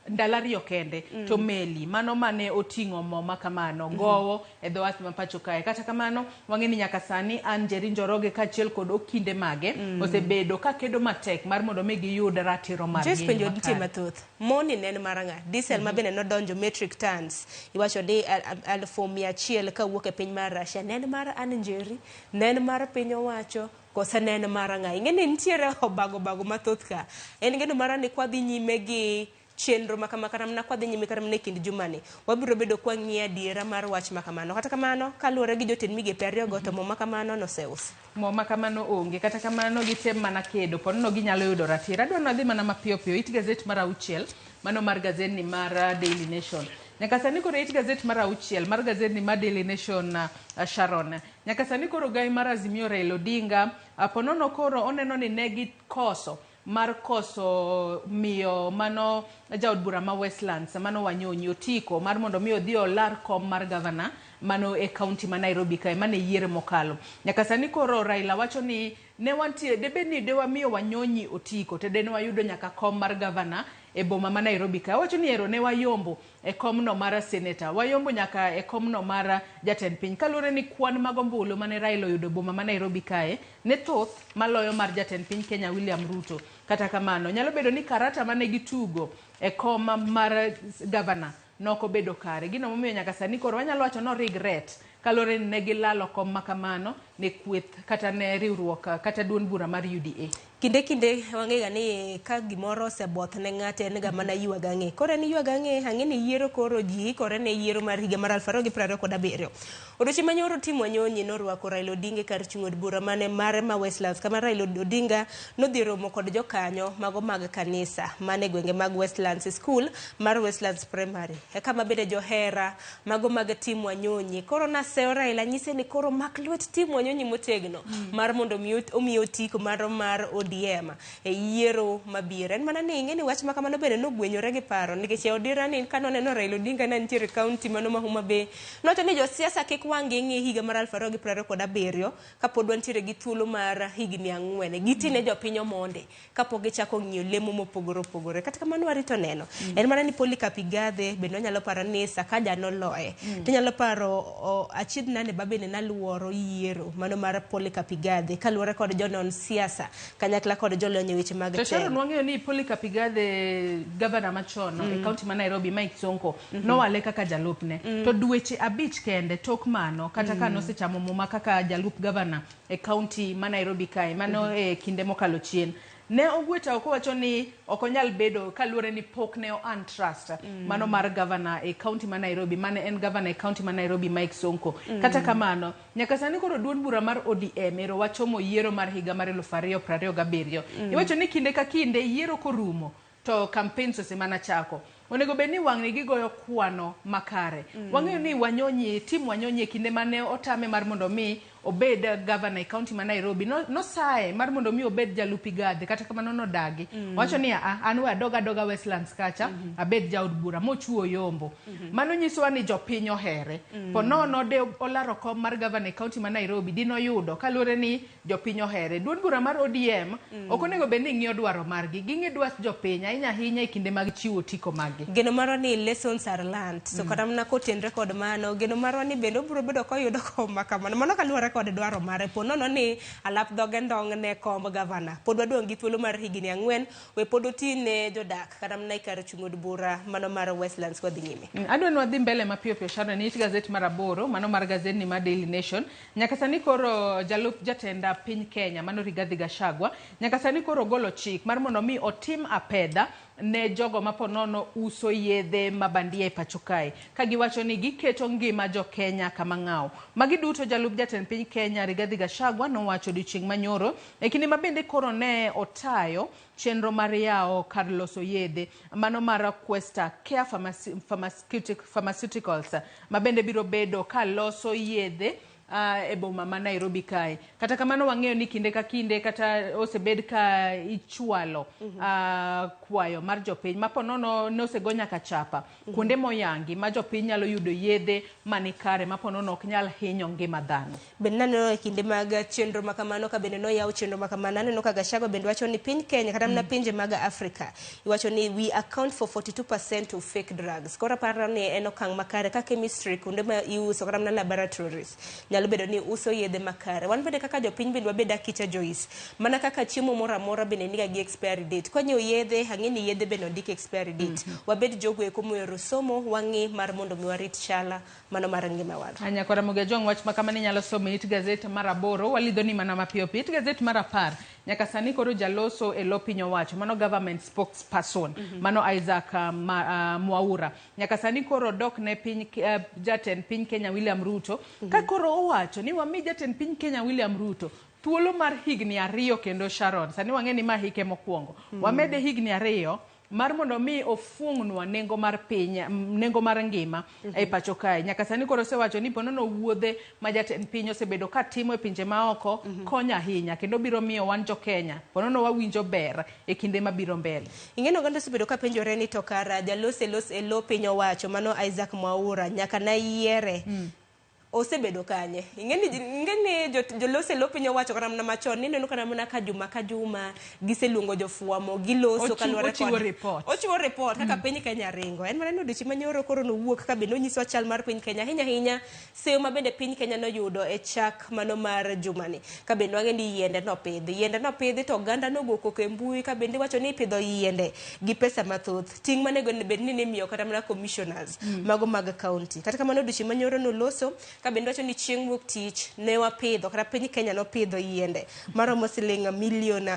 ndalario kende to meli mano mane oting'o mo makamano gowo e dhowath ma pacho kae kata kamano wang'eni nyaka sani Ann Njeri Njoroge kachiel kod okinde mage osebedo ka kedo matek mar mondo mi giyud ratiro margi just penjo nitie mathoth moni nen maranga diesel ma bende nodonjo metric tons iwacho ni 1,100 kawuok e piny mar Russia nen mar Ann Njeri nen mar piny owacho kose nen maranga ing'eni nitiere obago mathoth ka en geno mara ni kwadhi nyime gi chenro makamakaram na kwadhi nyime karam ne kind jumani wabiro bedo kwa ng'ia diera mar wach makamano kata kamano kaluwore gi jotend migepe ariyogo to mo makamano noseus mo makamano onge kata kamano gitem mana kedo ponono ginyalo yudo ratiro adwa nadhi mana mapiyo It Gazette mar 6 mano mar gazet ni mar Daily Nation nyaka sani koro It Gazette mar 6 mar gazet ni mar Daily Nation Sharon nyaka sani koro gai mar Azimio Raila Odinga ponono koro oneno ni negi koso miyo mano jaod bura ma Westlands mano Wanyonyi otiko mar mondo mi odhi olar kom mar governor mano e county ma Nairobi kae mane yiere mokalo nyaka sani koro Raila wacho ni ne wantie debe ni dewa miyo Wanyonyi otiko te dene wayudo nyaka kom mar governor e boma ma Nairobi kae wacho ni ero ne wayombo e komno mar senator wayombo nyaka e komno mar jatend piny kalure ni kwan mag ombulu mane Raila oyudo boma ma Nairobi kae ne thoth maloyo mar jatend piny Kenya William Ruto kata kamano nyalo bedo ni karata mane gitugo e kom mar governor noko bedo kare gino momiyo nyaka sani koro wanyalo wacho no regret kalore ne gilalo kom makamano ne kweth kata ne riwruok kata duond bura mar UDA kinde wang'ega ni ka gimoro oseboth ne ng'ate en ga mana yuaga ng'e kore ni yuaga ng'e ang'e ni yiero koro ji kore ne yiero mar higa mar 2027 odiochieng' manyoro Tim Wanyonyi norwako Raila Odinga kar chung' od bura mane mare ma Westlands kama Raila Odinga nodhi romo kod jokanyo mago mag kanisa mane gwenge mag Westlands School mar Westlands Primary kama bende johera mago mag Tim Wanyonyi koro noseyo Raila nyise ni koro mak lwet tim Wanyonyi motegno mar mondo omiyo tiko mar ODM e yiero mabiro. En mana ni ing'e ni wach ma kamano bende nogwenyore gi paro nikech odira ni kanoneno Raila Odinga ne nitiere kaunti mano ma Homa Bay. Nowacho ni josiasa kik wang'gi ng'i higa mar 2027 kapod wantiere gi thuolo mar higni 4 gitine jopiny omonde kapok gichako ng'iyo lemo mopogore opogore. Kata kamano warito neno. En mana ni Polycarp Igathe bende onyalo paro ni Sakaja noloye. Tinyalo paro achiedh nane babene naluoro yiero mano mar Polycarp Igathe kaluwore kod jonon siasa kanyakla kod jolony e weche mag telo. Tesharo nwang'eyo ni Polycarp Igathe governor machon e kaunti ma Nairobi Mike Sonko nowale kaka jalupne. To dweche 5 kende tok mano kata ka nosechamo muma kaka jalup governor e kaunti ma Nairobi kae mano e kinde mokalo chien. Ne ogweta okowacho ni okonyal bedo kaluwore ni pok ne on trust mano mar governor e county ma Nairobi mane en governor e county ma Nairobi Mike Sonko. Kata kamano nyaka sani koro duond bura mar ODM ero wachomo yiero mar higa mar 2027. Iwacho ni kinde ka kinde yiero korumo to campaigns osemana chako. Onego beni wang'ni gigoyo kwano makare. Wang'eyo ni Wanyonyi tim Wanyonyi kinde mane otame mar mondo mi obed governor e county ma Nairobi no sae mar mondo mi obed jalup Igathe kata kamano nodagi. Wacho ni an we adoga Westlands kacha abed jaod bura mochuo yombo. Mano nyiso ni jopiny ohere. Po nono de olaro kom mar governor e county ma Nairobi dino yudo kaluwore ni jopiny ohere. Duond bura mar ODM okonego beni ng'iyo dwaro margi. Ging'i dwach jopiny ahinya e kinde mag chiwo tiko magi. Geno maro ni lessons are learned. So kata mna kotenre kod mano geno maro ni bende obiro bedo koyudo kom makamano. Mano kaluwore kod dwaro mare. Po nono ni alap dhoge ndong ne komb governor. Pod wadong gi thuolo mar higni 4 we pod otine jodak kata mna ikar chung'od bura mano mar Westlands kwa dhi nyime. Adwa ni wadhi mbele mapiyo piyo Sharon ni gazet mar 8 mano mar gazet ni ma Daily Nation. Nyaka sani koro jalup jatenda piny Kenya mano Rigathi Gachagua nyaka sani koro golo chik mar mondo mi otim apedha ne jogo maponono uso yedhe mabandia e pachokai kagiwacho ni giketo ngima jo Kenya kama ng'aw. Magi duto jalup jatend piny Kenya Rigathi Gachagua nowacho dichieng' manyoro e kinde mabende koro ne otayo chenro mar yawo kar loso yedhe mano mar Questa Care Pharmaceuticals mabende biro bedo ka loso yedhe e boma ma Nairobi kae. Kata kamano wang'eyo ni kinde ka kinde kata osebed ka ichwalo kwayo mar jopiny maponono ne osego nyaka chapa kuonde moyangi ma jopiny nyalo yudo yedhe manikare maponono ok nyal hinyo ngima dhano. Bende nano e kinde mag chenro makamano ka bende no yaw chenro makamano neno ka Gachagua bende wacho ni piny Kenya kata mna pinje mag Afrika iwacho ni we account for 42% of fake drugs. Kora paro ni en okang' makare ka chemistry kuonde ma iuso kata mna laboratories nyalo bedo ni uso yedhe makare. Wan bende kaka jopiny bende wabeda kicha Joyce mana kaka chiemo moro amora bende niga gi expiry date. Konyo yedhe hang'eni yedhe bende ondik expiry date. Wabed jogo eko moyero somo wang'i mar mondo mi warit chala mano mar ngima wan. Anya kora muge jong wach makamani nyalo somo it gazet mar 8 walidho ni mana mapiyo piyo. It gazet mar 10 nyaka sani koro jaloso e lo piny owacho mano government spokesperson mano Isaac Mwaura nyaka sani koro dok ne piny jatend piny Kenya William Ruto ka koro owacho ni wami jatend piny Kenya William Ruto thuolo mar higni 2 kendo Sharon sani wang'eni ma hike mokwongo wamede higni 2 mar mondo mi ofung'nwa nengo mar piny nengo mar ngima e pacho kae. Nyaka sani koro sewacho ni ponono wuodhe ma jatend piny osebedo ka timo e pinje maoko konya ahinya kendo biro miyo wan jo Kenya ponono wawinjo ber e kinde mabiro mbele. Ing'eno gando osebedo ka penjore ni to kara jalos e lo piny owacho mano Isaac Mwaura nyaka na yiere osebedo kanye. Ingeni jolose lo piny owacho kata mna machon ni neno kana mna ka juma giseluongo jofuamo giloso kalore kod ochiwo report kaka piny Kenya ringo. En mana ni odichi manyoro koro no wuok ka bende onyiso chal mar piny Kenya hinya seyo mabende piny Kenya no yudo e chak mano mar jumani ka bende wang'eni yiende no pidhi to ganda no go koko e mbui ka bende wacho ni pidho yiende gi pesa mathoth ting manego bende ni miyo kata mna commissioners mago mag county. Kata kamano odichi manyoro no loso ka bende wacho ni chieng' wuok tich ne wapidho kata piny Kenya no pidho yiende maromo siling milion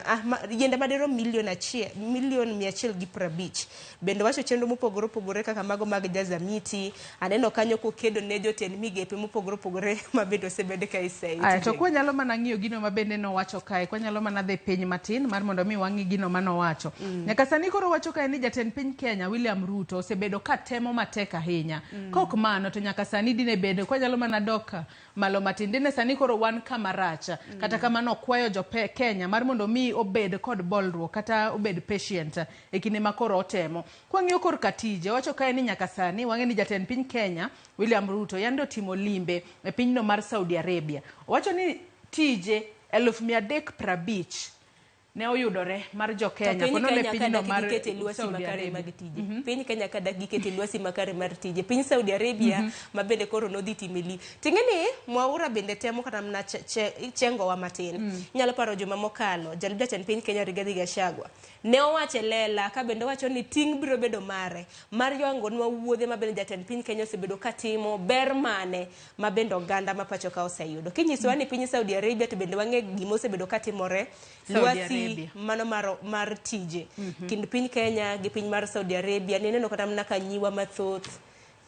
yiende madero milion 150 bende wacho chenro mopogore kaka mago mag jaza miti aneno kanyo kokedo ne jotend migepe mopogore mabende osebed ka isei. To kwa nyalo mana ng'iyo gino mabende no wacho kae kwa nyalo mana dhi piny matin mar mondo mi wang'i gino mano wacho. Nyaka sani koro wacho kae ni jatend piny Kenya William Ruto osebedo ka temo matek ahinya. Kok mano to nyaka sani dine bende kwa nyalo mana mana doka malo matindine sani koro wan kamaracha kata kamano kwayo jo Kenya mar mondo mi obed kod bolruok kata obed patient e kinde makoro otemo kwang'iyo kor katije wacho kae ni nyaka sani wang'eni jatend piny Kenya William Ruto yando timo limbe e pinyno mar Saudi Arabia wacho ni tije 350 ne oyudore mar jo Kenya kono le pinyno mar Saudi Arabia piny Kenya kada gikete lwasi makare mar tije piny Saudi Arabia mabende koro nodhi timili tingeni Mwaura bende temo kata mna chengo wa matin nyalo paro juma mokalo jalib jatend piny Kenya Rigathi Gachagua ne owacho lela ka bende wacho ni ting biro bedo mare mar yango nwa wuodhe mabende jatend piny Kenya osebedo katimo ber mane mabende oganda mapacho ka oseyudo kinyiso ni piny Saudi Arabia to bende wang'e gimo osebedo katimore lwasi mano mar tije kind piny Kenya gi piny mar Saudi Arabia neno kata mna kanyiwa mathoth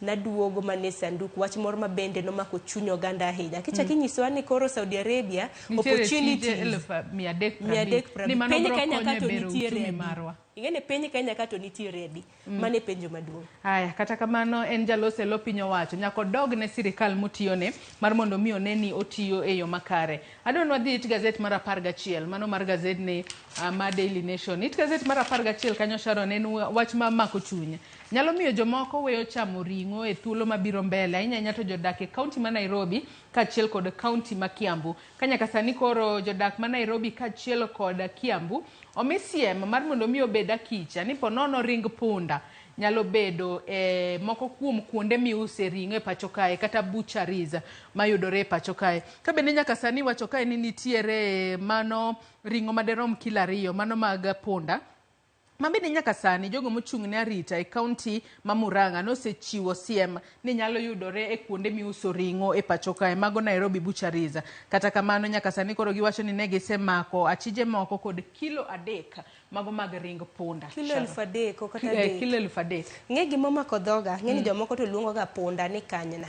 na duogo mane sanduku wach moro mabende no mako chunyo ganda ahinya kichaki nyiso ni koro Saudi Arabia opportunity 300 ni mano piny Kenya konyo kato bero nitiere uchumi marwa ingene piny Kenya kato nitiere ready mane penjo maduong haya kata kamano en jalose lo piny owacho nyako dog ne sirikal mutiyone mar mondo mi oneni otiyo e yo makare adon wadhi it gazet mar 11 mano mar gazet ne ma Daily Nation it gazet mar 11 kanyo Sharon en wach ma mako chunya nyalo miyo jomoko weyo chamo ringo e thuolo mabiro mbele ahinya to jodak e kaunti ma Nairobi kachiel kod kaunti ma Kiambu kanyaka sani koro jodak ma Nairobi kachiel kod Kiambu omisiem mar mondo mi obeda kicha ni ponono ring punda nyalo bedo moko kuom kuonde miuse ringo e pacho kae kata butcheries mayudore e pacho kae ka bende nyaka sani wacho kae ni nitiere mano ringo maderom kilo 2 mano mag punda mabende nyaka sani jogo mochung' ne arita e kaunti ma Murang'a nosechiwo siem ni nyalo yudore e kuonde miuso ringo e pacho kae mago Nairobi butcheries kata kamano nyaka sani koro giwacho ni ne gisemako achije moko kod kilo 3 mago mag ring punda kilo 3,000 kata kilo 3,000 ng'e gima mako dhoga ng'e ni jomoko to luongo ga punda ni kanyna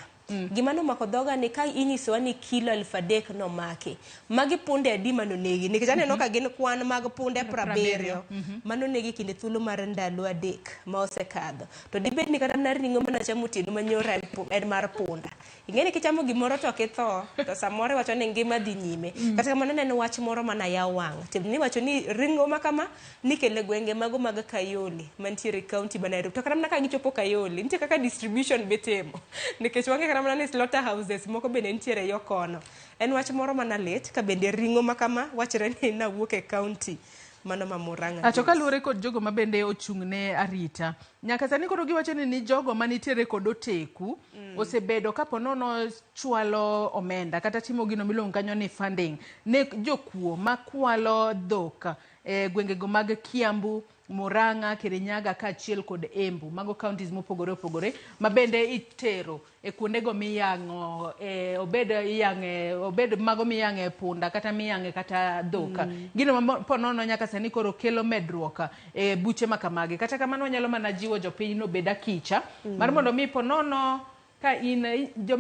gima no mako dhoga ni ka inyiso ni kilo 3,000 no make magi punde adi mano negi nikech aneno ka gin kwan mag punde 70 mano negi kinde thuolo mar ndalo 3 ma osekadho to dibed ni kata na ringo mana chamo tieno manyora en mar punda ing'eni kichamo gimoro to kitho to samoro wacho ni ngima dhi nyime kata kamano neno wach moro mana ya wang' tibni wacho ni ringo makama nikele gwenge mago mag Kayoli mantiere kaunti ma Nairobi to kata mana ka gichopo Kayoli nitie kaka distribution betemo nikech wange kata mana ni slaughter houses moko bende nitiere yo kono en wach moro mana lit ka bende ringo makama wachre ni na wuok e kaunti mano ma Murang'a acho kaluore kod jogo mabende ochung' ne arita nyaka sani koro giwacho ni jogo manitiere kod oteku osebedo kaponono chwalo omenda kata timo gino miluongo kanyo ni funding ne jokuo makwalo dhok gwengego mag Kiambu Murang'a, Kirinyaga kachiel kod Embu mago counties mopogore opogore mabende itero e kuondego miyang'o obed mago miyang'e punda kata miyang'e kata dhok gino ponono nyaka sani koro kelo medruok e buche makamagi kata kamano nyalo mana jiwo jopiny no beda kicha mar mondo mi ponono ka in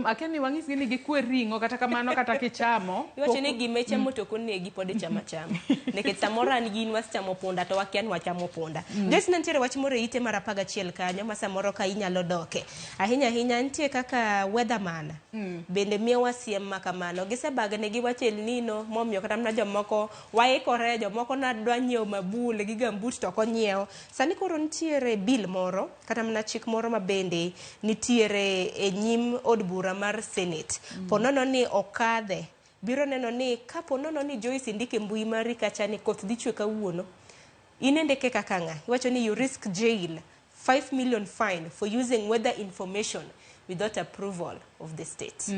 akeni wang'is ni gikwe ringo kata kamano kata kichamo iwacho ni gimeche motoko negi pod chama chama nikech samoro an gin was chamo punda to wakian wachamo punda jesna ntiere wach moro ite mar 11 kanyo ma samoro ka inyalo doke ahinya ntie kaka weatherman bende miyo wasiem makamano gisebagne gi wach El Nino momiyo kata mna jomoko waikore jomoko na dwa nyiew mabule gi gambut to konyiew sani koro ntiere bill moro kata mna chik moro mabende nitiere nyim od bura mar Senate ponono ni okadhe biro neno ni kaponono ni Joyce ndike mbui mari kacha ni koth dhi chwe kawuono inendeke kaka ng'a iwacho ni you risk jail 5 million fine for using weather information without approval of the state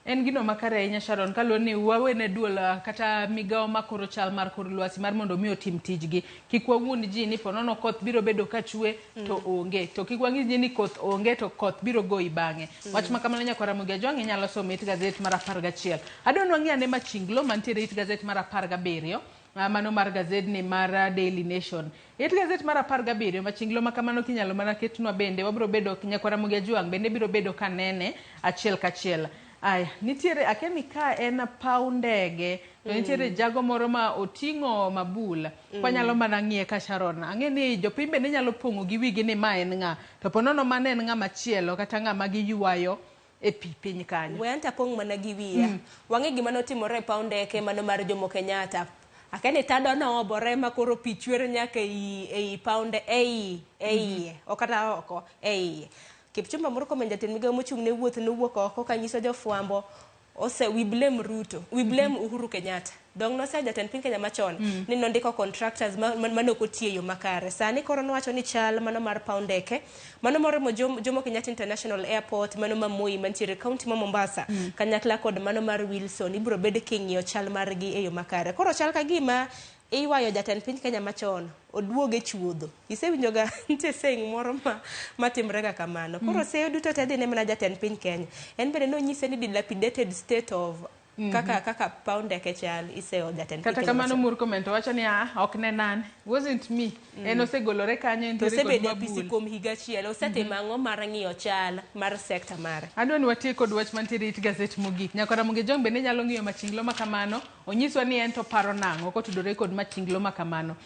en gino makare ahinya Sharon kaluwore ni wawene duol kata migawo makoro chal mar kor lwasi mar mondo mi otim tijgi kik wawuond ji ni ponono koth biro bedo kachwe to onge to kik wang'is ji ni koth onge to koth biro goyi bang'e wach makamano nyaka Ramogi Ajwang' inyalo somo it gazet mar 11 adon wang'i ane machinglo mantiere it gazet mar 17 mano mar gazet ni mar Daily Nation it gazet mar 17 machinglo makamano kinyalo mana ketnwa bende wabiro bedo nyaka Ramogi Ajwang' bende biro bedo kanene achiel kachiel aya nitiere akeni ka en paw ndege to nitiere jago moro ma oting'o mabula kwanyalo mana ng'iye ka Sharon ang'eni jopiny bende nyalo pong'o gi wigi ni ma en ng'a to ponono mane en ng'a machielo kata ng'a ma giywayo e pi piny kanyo. We anta pong mana gi wiya. Wang'e gima notimore e paw ndeke mano mar Jomo Kenyatta. Akene tado no obore ma koro pi chwer nyaka ei paunde okata oko Kipchumba Murkomen jatend migawo mochung' ne wuoth nowuok oko kanyiso jofwambo we blame Ruto, we blame Uhuru Kenyatta. Dong no sa jatend piny Kenya machon ni nondiko contractors manoko tiyo makare. Sani koro nowacho ni chal mano mar paw ndeke mano moromo Jomo Kenyatta International Airport mano ma Moi mantiere kaunti ma Mombasa kanyakla kod mano mar Wilson ibro bed king'iyo chal margi e yo makare. Koro chal ka gima iwayo jatend piny Kenya machon oduoge chuodho. Isewinjo ga nitie saying moro matimre ga kamano. Koro seyo duto te dhi ne mana jatend piny Kenya. En bende no nyise ni dilapidated state of kaka paw ndeke chal iseyo jatend piny Kenya. Kata kamano Murkomen to wacho ni ok ne nan. Wasn't me. En osegolore kanyo entiere kod mabul. Osebede apisi kuom higa achiel. Osetimo ang'o mar ng'iyo chal mar sekta mare. Adwa ni watie kod wach mantiere it gazet mogik. Nyaka Ramogi Jong bende nyalo ng'iyo machinglo makamano. Onyiswa ni en to paro nang'o kotudore kod machinglo makamano.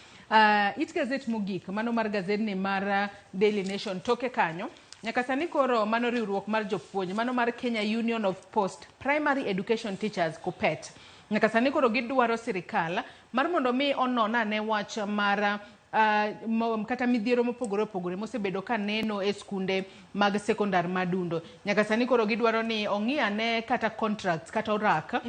It gazet mogik mano mar gazedni mar Daily Nation toke kanyo. Nyaka sani koro mano riwruok mar jopuonj mano mar Kenya Union of Post Primary Education Teachers KUPPET. Nyaka sani koro gidwaro sirikal mar mondo mi onona ne wach mar kata midhiero mopogore opogore mosebedo ka neno e skunde mag sekondar madundo. Nyaka sani koro gidwaro ni ong'iane kata contracts kata orak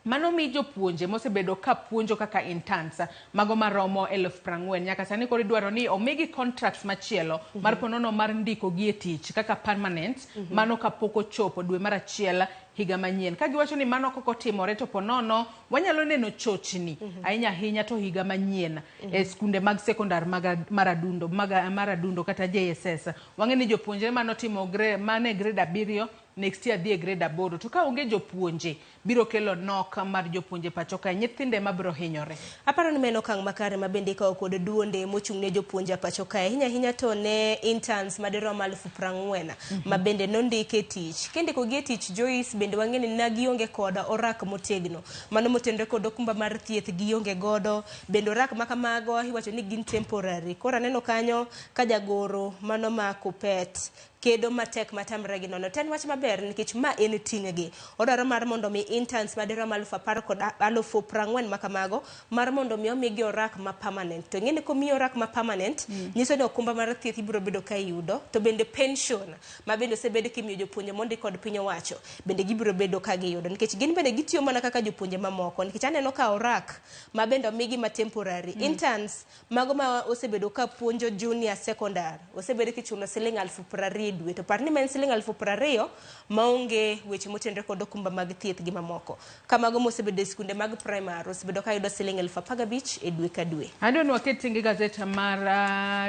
mano mi jopuonje mosebedo ka puonjo kaka interns mago maromo 40,000. Nyaka sani koro idwaro ni omigi contracts machielo mar ponono mar ndiko gi e tich kaka permanent mano kapok ochopo dwe mar achiel higa manyien. Ka giwacho ni mano koko timore to ponono wanyalo neno chochni ahinya to higa manyien e skunde mag sekondar maradundo kata JSS. Wang'e ni jopuonje mano timo mane grade 7 next year dhi grade 8 to ka onge jopuonje biro kelo nok mar jopuonje pacho ka nyithinde mabiro hinyore. Aparo ni meno kang makare mabende ikawo kod duonde mochung' ne jopuonje pacho ka hinya to ne interns madirom 40,000 mabende nondike tich. Kendiko gi tich Joyce bende wang'eni nagionge koda orak motegno mano motenre kod okumba mar thieth gionge godo bende orak makamago iwacho ni gin temporary. Kora neno kanyo ka jagoro mano ma KUPPET kedo matek matamre gi nono. Ten wach maber nikech ma en ting'gi. Odwaro mar mondo mi interns madirom 10,040 makamago mar mondo mi omigi orak ma permanent. To ng'eni komiyo orak ma permanent nyiso ni okumba mar thieth ibiro bedo ka yudo to bende pension ma bende osebed kimiyo jopuonje mondi kod piny owacho bende gibiro bedo ka giyudo nikech gin bende gitiyo mana kaka jopuonje mamoko nikech aneno ka orak ma bende omigi ma temporary. Interns mago ma osebedo ka puonjo junior secondary osebedo kichulo Sh20,000 dwe to parni men Sh20,000 maonge weche motenre kod okumba mag thieth gi mamoko. Kamago mosebedo skunde mag primary osebedo ka yudo Sh15,000 e dwe ka dwe. Ando ni waket tingi gazet mar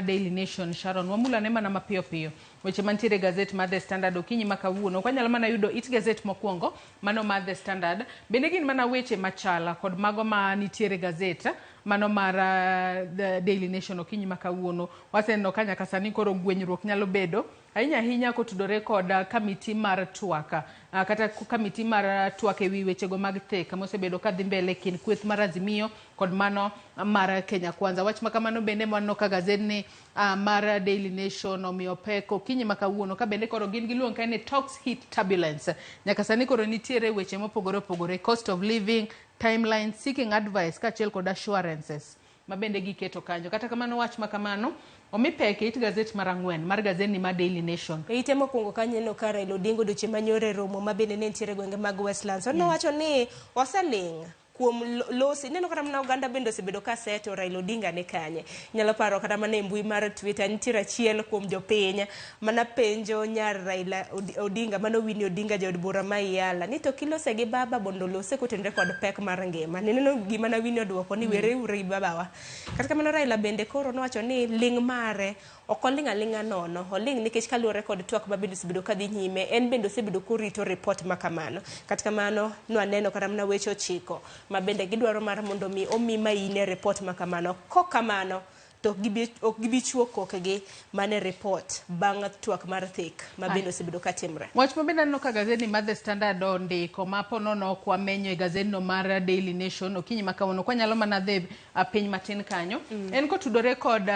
Daily Nation Sharon wamula ne mana mapiyo weche mantiere gazet mar The Standard okinyi makawuono kwanyalo mana yudo it gazet mokwongo mano mar The Standard bende gin mana weche machala kod mago ma nitiere gazet mano mar The Daily Nation okinyi makawuono waseneno kanya kasani koro gwenyruok nyalo bedo ahinya kotudore kod kamiti mar twaka kata kamiti mar twaka ewi wechego mag theka mosebedo ka dhi mbele kin kweth mar Azimio kod mano mar Kenya Kwanza. Wach makamano bende mwanno ka gazedni mar Daily Nation omiyo pek okinyi makawuono ka bende koro gin giluong ka ni talks hit turbulence. Nyaka sani koro nitiere weche mopogore opogore cost of living, timeline, seeking advice kachiel kod assurances mabende giketo kanyo. Kata kamano wach makamano omipeke it gazet mar 4 mar gazedni mar Daily Nation. Ite mokwongo kanyeno ka Raila Odinga doche manyore romo mabende ne ntiere gwenge mag Westlands. Ono wacho ni oseling kuom losi neno kata mana Uganda bende osebedo ka seto Raila Odinga ne kanye. Nyalo paro kata mana e mbui mar Twitter nitiere achiel kuom jopiny mana penjo nyar Raila Odinga mano Winnie Odinga jaod bura ma Iyala ni to kilose gi baba bondo lose kotenre kod pek mar ngima. Neno gima na Winnie odwoko ni were uri babawa. Kata kamano Raila bende koro nowacho ni ling mare okolinga nono oling nikech kaluore kod twak mabende osebedo kadhi nyime en bende osebedo kurito report makamano. Kata kamano nwaneno kata mana weche 9 mabende gidwaro mar mondo mi omi maine report makamano kokamano to ok gibichuo kokegi mane report bang' twak mar thik mabende osebedo katimre. Wach mabende no ka gazedni mar The Standard ondiko maponono kwa menyo e gazedno mar Daily Nation okinyi makawuono kwanyalo mana dhi piny matin kanyo en kotudore kod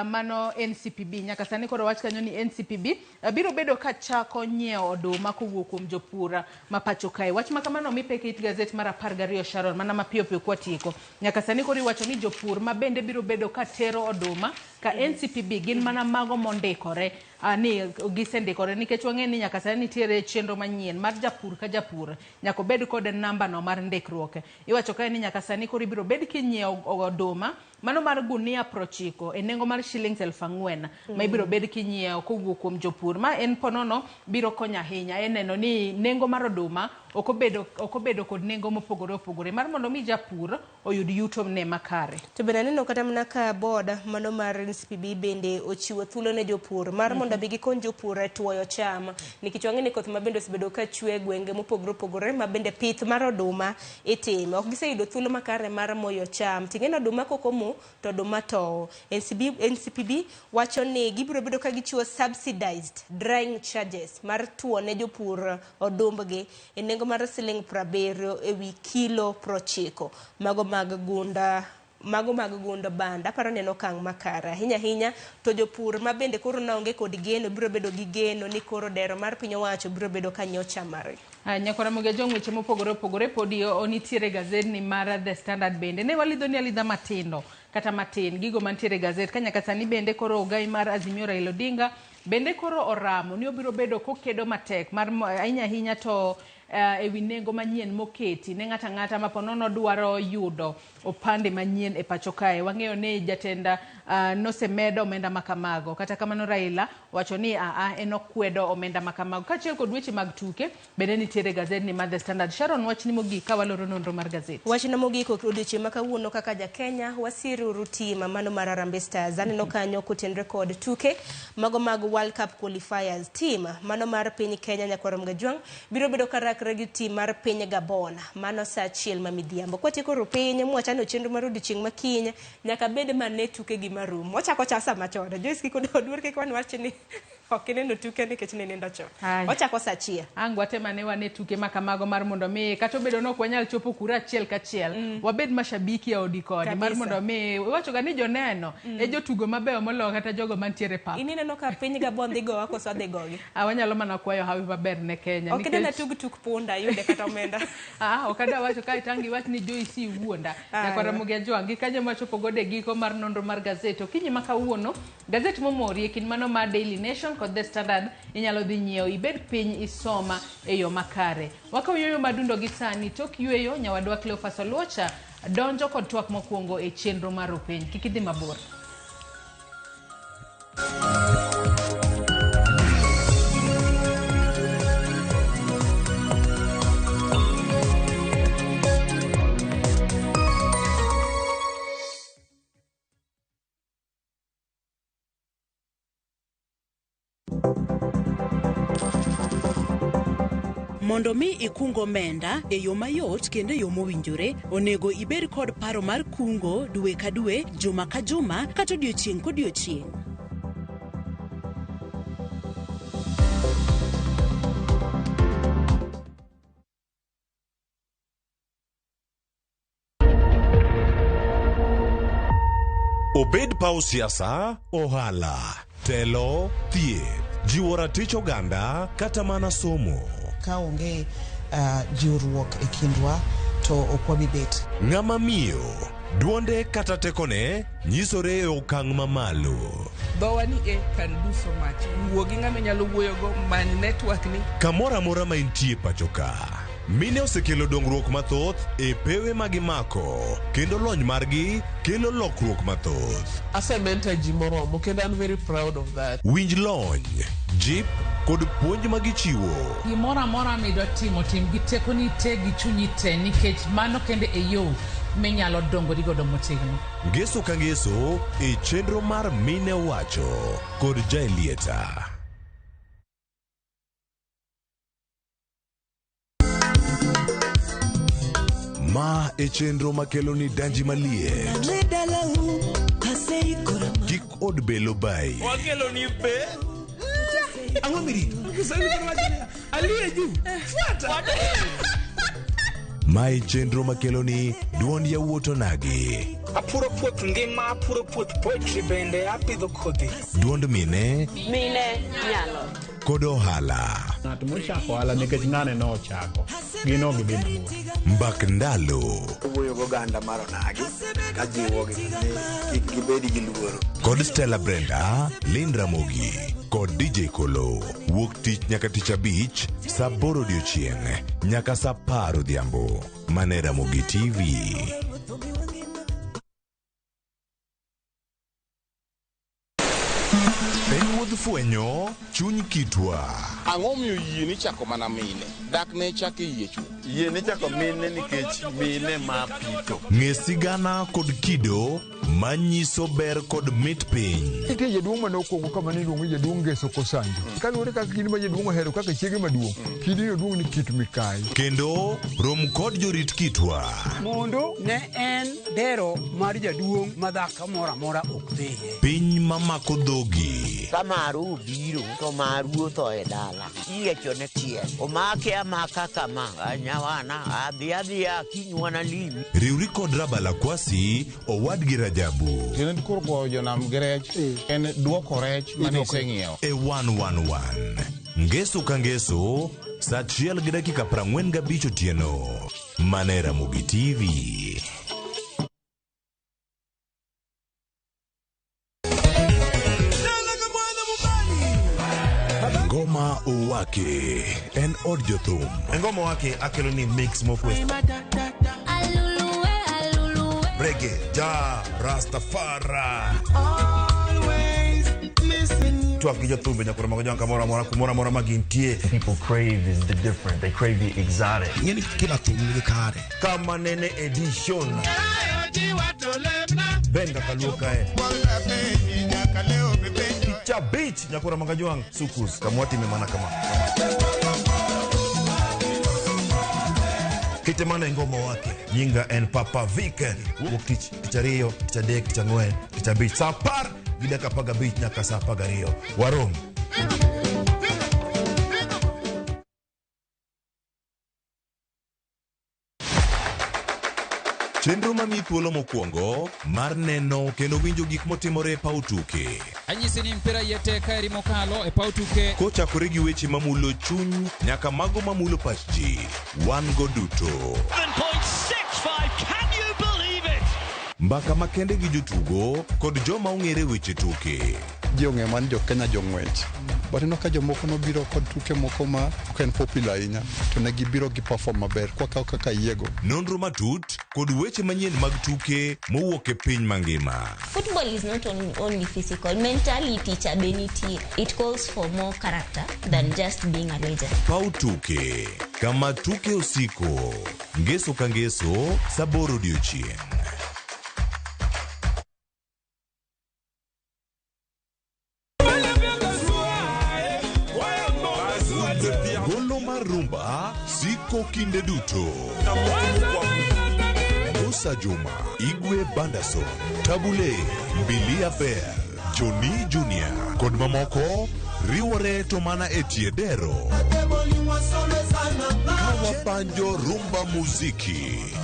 mano NCPB nyaka sani koro wach kanyo ni NCPB biro bedo ka chako nyiewo oduma kowuok kuom jopur ma pacho kae. Wach ma kamano mi peke it gazet mar 12 Sharon mana mapiyo piyo kwatieko. Nyaka sani koro iwacho ni jopur ma bende biro bedo ka tero oduma ka NCPB gin mana mago mondikore ni gisendikore nikech wang'e ni nyaka sani nitiere chenro manyien mar japur ka japur nyaka bed kod namba no mar ndikruok. Iwacho kae ni nyaka sani koro biro bed kinyiewo oduma mano mar gunia 90 e nengo mar shillings 4,000 ma ibiro bed kinyiewo kowuok kuom jopur ma en ponono biro konya ahinya eneno ni nengo mar oduma okobedo kod nengo mopogore opogore mar mondo mi japur oyud yuto ne makare. To bende neno kata mana ka boda mano mar NCPB bende ochiwo thuolo ne jopur mar mondo bi gikon jopur e tuoyo cham nikech wang'e ni koth ma bende osebedo ka chwe gwenge mopogore opogore ma bende pith mar oduma itimo ok giseyudo thuolo makare mar moyo cham ting'e oduma kokomo to oduma to NCPB wacho ni gibiro bedo ka gichiwo subsidized drying charges mar tuo ne jopur odumbgi e nengo mar siling 70 ewi kilo 90 mago mag gunda banda paro neno kang makara hinya to jopur ma bende koro naonge kod geno biro bedo gi geno ni koro dero mar piny owacho biro bedo ka nyocha mare. Nyakora moge jong'weche mopogore opogore podi onitiere gazet ni mar The Standard bende ne walidho ni alidha matindo kata matin gigo mantiere gazet ka nyaka sani bende koro ogai mar Azimio Raila Odinga bende koro oramo ni obiro bedo kokedo matek mar ahinya to ewi nengo manyien moketi ne ng'ata ma ponono dwaro yudo opande manyien e pacho kae. Wang'eyo ni jatenda nosemedo omenda makamago kata kamano Raila wacho ni enokwedo omenda makamago kachiel kod weche mag tuke bende nitiere gazet ni mar The Standard. Sharon wach ni mogik ka waloro nonro mar gazet. Wach na mogik odiochieng' ma kawuono kaka ja Kenya Wasiru Rutima mano mar Harambee Stars aneno kanyo kotenre kod tuke mago mag World Cup qualifiers team mano mar piny Kenya nyakwa Ramogi biro bedo karakre gi team mar piny Gabon mano saa 1 mamidhiambo kwatieko ro piny mwachano chenro mar odiochieng' makiny nyaka bende mane tuke gi marum ochako chasa machon Joyce kiko odwar ke kwan wach ni okineno tuke nikech ne nindo chon ochako saa 1 angwate mane wane tuke makamago mar mondo mi kata bedo no kwanyal chopo kura achiel kachiel wabed mashabiki ya odikodi mar mondo mi wacho ga ni joneno e jotugo mabeyo molo kata jogo mantiere pa ineno ka piny Gabon dhigo wako so dhigogi wanyalo mana kwayo hawi maber ne Kenya nikech okidena tuk punda yude kata omenda okada wacho kai tangi wach ni Joyce wuonda nyakwa Ramogi Ajwangi kanyo machopo gode giko mar nonro mar gazet okinyi makawuono gazet momori e kin mano mar Daily Nation kod The Standard inyalo dhi nyiewo ibed piny isoma e yo makare. Wakawiyo madundo gi sani tok yueyo nyawadwa Cleophas Oluocha donjo kod twak mokwongo e chenro mar openy kikidhi mabor. Mondo mi ikungo omenda e yo mayot kendo e yo mowinjore, onego ibed kod paro mar kungo dwe ka dwe, juma ka juma, kata odiochieng' kodiochieng'. Obed paw siasa, ohala, telo, thieth, jiwo ratich oganda, kata mana somo. Ka onge jiwruok e kindwa to okwabi bet. Ng'ama miyo, duonde kata tekone nyisore e okang' mamalo. Dhowa ni can do so much. Wuo gi ng'ama nyalo wuoyo go man network ni. Kamoro amora ma intie pacho ka. Mine osekelo dongruok mathoth e pewe magimako kendo lony margi kelo lokruok mathoth. Asementa ji moromo kendo I'm very proud of that. Winj lony, jip kod puonj magichiwo. Gimoro amora midwa timo tim gi tekoni te gi chunyi te nikech mano kende e yo minyalo dongo godo motegno. Ngeso ka ngeso e chenro mar Mine Wacho kod Jaelieta. Ma e chenro makelo ni danji malie. Kik od belo bai. Wakelo ni be. Ang'o mirito? Aliye juu. Fuata. Mai chenro makeloni duond yawuoto nagi. Apuro puoth ngima, apuro puoth poetry bende, apidho kodhi. Duond mine nyalo. kod ohala. Ng'at mochako ohala nikech ng'ane no ochako. Gino gi bimo. Mbak ndalo. Wuoyo go ganda mar onagi ka jiwogi ni kik gibedi gi luoro. Kod Stella Brenda, Lynn Ramogi kod DJ Kolo. Wuok tich nyaka tich abich, saa 8 odiechieng' nyaka saa 10 odhiambo. Mane Ramogi TV. Fwenyo chuny kitwa. Ang'o miyo yie ni chako mana mine? Dak ne chako yie chuo. Yie ni chako mine nikech mine ma pito. Ng'e sigana kod kido manyiso ber kod mit piny. Nitie jaduong' mane okwongo kama ne iluongo jaduong' Ngeso Kosanjo. Kaluwore kaka kidi ma jaduong' ohero kaka chiege maduong'. Kidi no duong' ni Kit Mikai. Kendo rom kod jorit kitwa. Mondo ne en dero mar jaduong' madhako moro amora ok dhiye. Piny mamako dhogi. Kamaru biro to maru otho e dala. Iyiecho ne tie. Omake amaka kama nyawana adhiya kinywana limi. Riwri kod Rabala Kwasi owad gi Rajabu. Kendo koro go jonam grech en duoko rech mane iseng'iewo. E 111. Ngeso ka ngeso, saa 1:45 otieno. Mane Ramogi TV. Ngoma Owake en od jothum. Ngoma Owake akelo ni mix mokwe. Reggae, ja, Rastafari. Always listen. Tuak gi jothumbe nyakoro mago janka mora magintie. People crave is the different. They crave the exotic. Ngeni kila thum ni kare. Kama nene edition. Benga kaluka e. Cha beach nyakora magajuang sukus kamwati memana kama. Kitemana ngoma wake nyinga en Papa Vic wuok tich ariyo tich adek tich ang'wen tich abich saa 10 gi dakika 15 nyaka saa 12 warom. Chenro mami thuolo mokwongo mar neno kendo winjo gik motimore e paw tuke. Anyisi ni mpira yeteka eri mokalo e paw tuke. Kochakore gi weche mamulo chuny nyaka mago mamulo pach ji. Wan go duto. 7.65, can you believe it? Mbaka makende gi jotugo kod joma ong'ere weche tuke. Jong'e man jo Kenya jong'wech. But ino ka jomoko nobiro kod tuke moko ma ok en popular ahinya to ne gibiro gi perform maber kaka yiego. Nonro matut kod weche manyien mag tuke mowuok e piny mangima. Football is not only physical, mentally teacher beniti. It calls for more character than just being a legend. Pau tuke kama tuke osiko. Ngeso ka ngeso saa 8 odiechieng'. Rumba siko kinde duto. Musa Juma, Igwe Banderson, Tabule, Bilia Bear, Johnny Junior, kod mamoko riwore to mana e tiedero. Kawa banjo rumba muziki.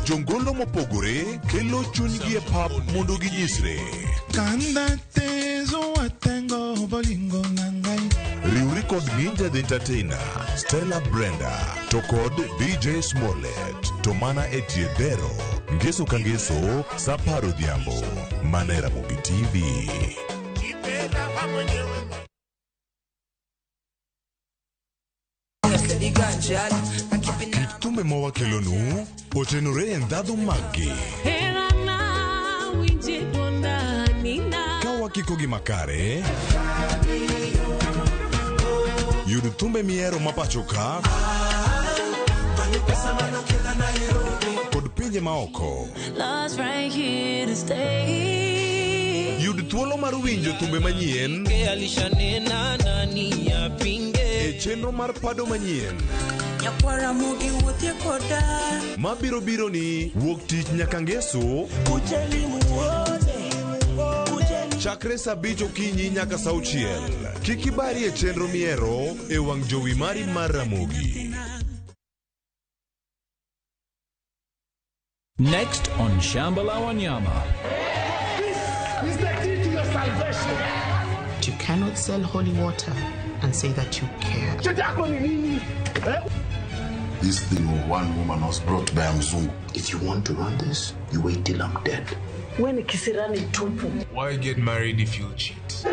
Jongolo mopogore kelo chunygi e pap mondo ginyisre. Kanda tezo atengo bolingo nangai. Riwri kod Ninja the Entertainer, Stella Brenda, to kod DJ Smollett, to mana e tiedero. Ngeso ka ngeso, saa 10 odhiambo. Mane Ramogi TV. Kit thumbe mawakelonu otenore e ndhadhu maggi. Ka wakiko gi makare, yud thumbe miero mapacho ka kod pinje maoko. Yud thuolo mar winjo thumbe manyien e chenro mar pado manyien mabiro biro ni wuok tich nyaka ngeso chakre saa 5 okinyi nyaka saa 6. Kik ibari e chenro miero e wang' jowi mari mar Ramogi. Next on Shambhala Wanyama. This is the key to your salvation. You cannot sell holy water and say that you care. This thing of one woman was brought by Mzungu. If you want to run this, you wait till I'm dead. When kisirani tupu. Why get married if you cheat?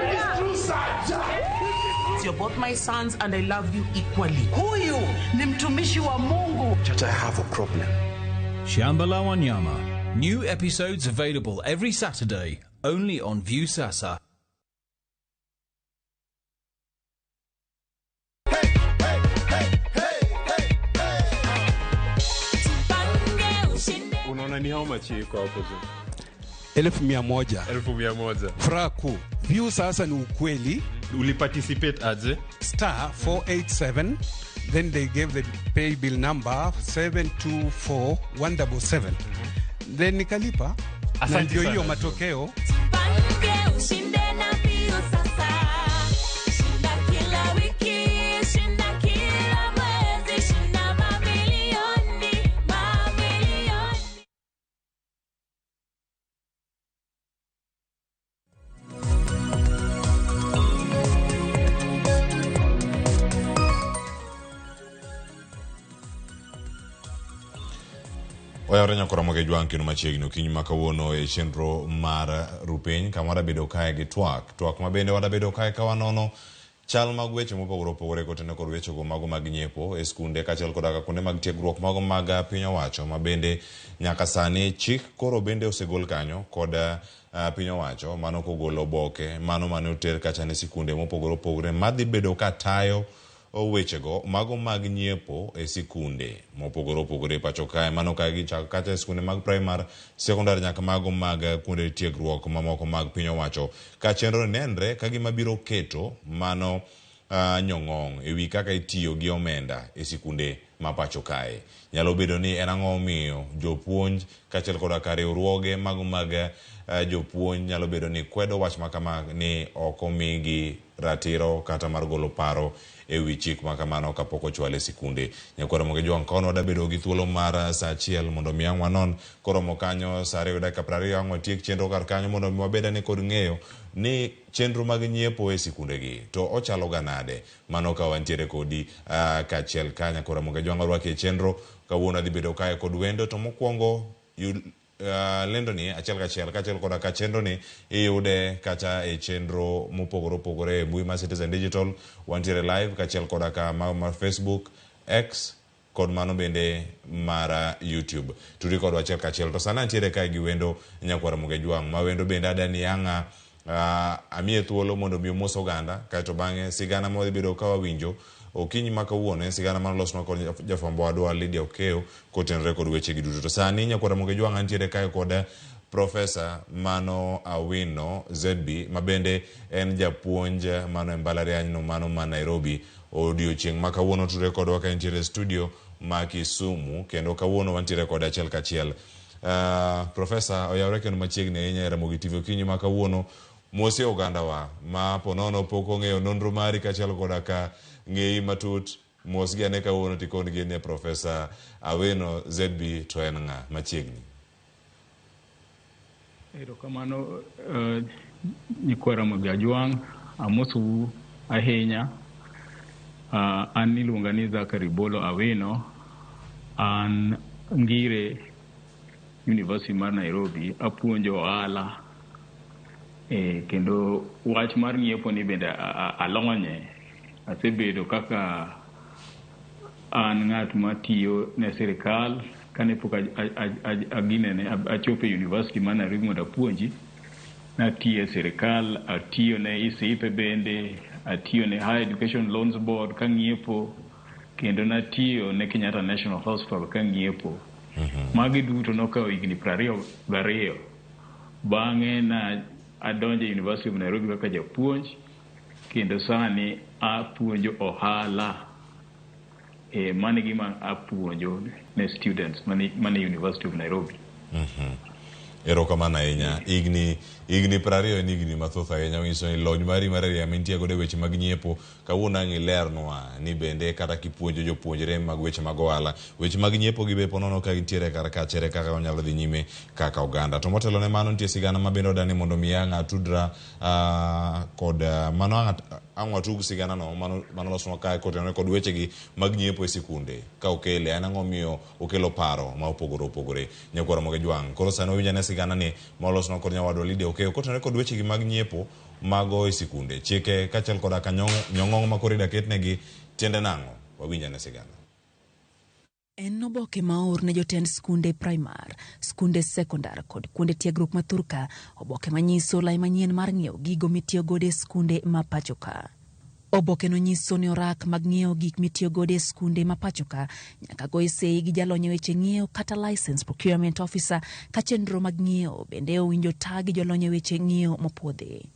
You're both my sons and I love you equally. Huyu ni mtumishi wa Mungu. But I have a problem. Shambhala Wanyama. New episodes available every Saturday, only on Viusasa. Unaona ni how much iko hapo? 1,100. Furaha kuu. Viusasa ni ukweli. Uliparticipate aje? *487. Then they gave the pay bill number 724-177. Then nikalipa. Na ndio hiyo matokeo. Oyarenya Ramogi Jwang kino machiegni okinyi makawuono e chenro mar rupeny kama wadabedo kae gi twak mabende wadabedo kae kawanono chal mag weche mopogore opogore kotene kod wechego mago mag nyiepo e skunde kaachiel koda kuonde mag tiegruok mago mag piny owacho mabende nyaka sani chik koro bende osegol kanyo kod piny owacho mano kogolo oboke mano mane oter kacha ne sikunde mopogore opogore madhi bedo ka tayo wechego mago mag nyiepo e sikunde mopogore opogore pacho kae mano ka gichako kata sikunde mag primary secondary nyaka mago mag kuonde tiegruok mamoko mag piny owacho ka chenro nenre ka gima biro keto mano nyong'ong ewi kaka itiyo gi omenda e sikunde ma pacho kae. Nyalo bedo ni en ang'o miyo jopuonj kaachiel koda ka riwruoge mago mag jopuonj nyalo bedo ni kwedo wach makama ni ok omigi ratiro kata mar golo paro ewi chik makamano kapok ochwale sikunde. Nyakwa Ramogi Jwang kono dabedo gi thuolo mar saa achiel mondo mi wanon koromo kanyo saa 2:20 watiek chenro kar kanyo mondo mi wabeda ni kod ng'eyo ni chenro mag nyiepo e sikunde gi to ochalo ganade mano ka wantiere kodi kaachiel ka Nyakwa Ramogi Jwang orwake chenro kawuono dhi bedo kae kod wendo to mokwongo lendo ni achiel kaachiel koda ka chenro ni iyude kacha e chenro mopogore opogore e mbui mar Citizen Digital wantiere live kaachiel koda ka mar Facebook, X kod mano bende mar YouTube. Turi kod achiel kaachiel to sana ntiere kae gi wendo Nyakwa Ramogi Jwang ma wendo bende adani yanga amie thuolo mondo mi mos oganda kaito bang'e sigana modhi bedo ka wawinjo okinyi makawuono en sigana mar losno kod jafwambo wadwa Lydia Okeo kotenre kod weche gi duto to sani Nyakwa Ramogi Jwang antiere kae kod Profesa Mano Awino ZB mabende en japuonj mano e mbalariany no mano ma Nairobi. Odiochieng' makawuono tudre kodwa ka entiere studio ma Kisumu kendo kawuono wantiere kod achiel kachiel. Profesa oyawre kendo machiegni ahinya e Ramogi TV okinyi makawuono mosi oganda wa ma ponono pok ong'eyo nonro mari kaachiel koda ka ng'eyi matut mos gi ane kawuono tikon gi ne Profesa Awino ZB to en ng'a machiegni. Erokamano Nyakwa Ramogi Jwang amosu ahinya. An iluonga ni Zachary Bolo Awino an ngire University mar Nairobi apuonjo ohala kendo wach mar ng'iepo ni bende alonye. Asebedo kaka an ng'at matiyo ne sirikal kane pok achopo e University mar Nairobi mondo apuonji. Natiyo e sirikal, atiyo ne ISIPE bende, atiyo ne Higher Education Loans Board ka ng'iepo, kendo natiyo ne Kenyatta National Hospital ka ng'iepo. Magi duto nokawo higni 22. Bang'e na adonjo e University of Nairobi kaka japuonj kendo sani apuonjo ohala mane gima apuonjo ne students mane University of Nairobi. Erokamana ahinya. Igni 20 en igni mathoth ahinya, nyiso ni lony mari mar riembo intie godo e weche mag nyiepo. Kawuono ang' ilernwa ni bende kata kipuonjo jopuonjre mag weche mag ohala, weche mag nyiepo gi be ponono ka gintiere kar kachere kaka onyalo dhi nyime kaka oganda. To motelo ne mano nitie sigana ma bende odani mondo mi ang' atudra kod mano ang' watug sigana no mano losnwa kae kotenore kod weche gi mag nyiepo e sikunde ka okele en ang'o miyo okelo paro ma opogore nyakwara Ramogi Jwang. Koro sani winjane sigana ni molosnwa kod nyawadwa Lydia Okeyo kotenore kod weche gi mag nyiepo mago e sikunde, chike kachel koda ka nyong'ong ma koro idaketnegi tiende nang'o. Wawinjane sigana. En oboke maor ne jotend skunde primar, skunde sekondar kod kuonde tiegruok ma Thurka, oboke manyiso lai manyien mar ng'iewo gigo mitiyo godo e skunde ma pachoka. Oboke no nyiso ni orak mag ng'iewo gik mitiyo godo e skunde ma pachoka nyaka go sei gi jalony weche ng'iewo kata license procurement officer ka chenro mag ng'iewo bende owinjo tagi jolony weche ng'iewo mopuodhi.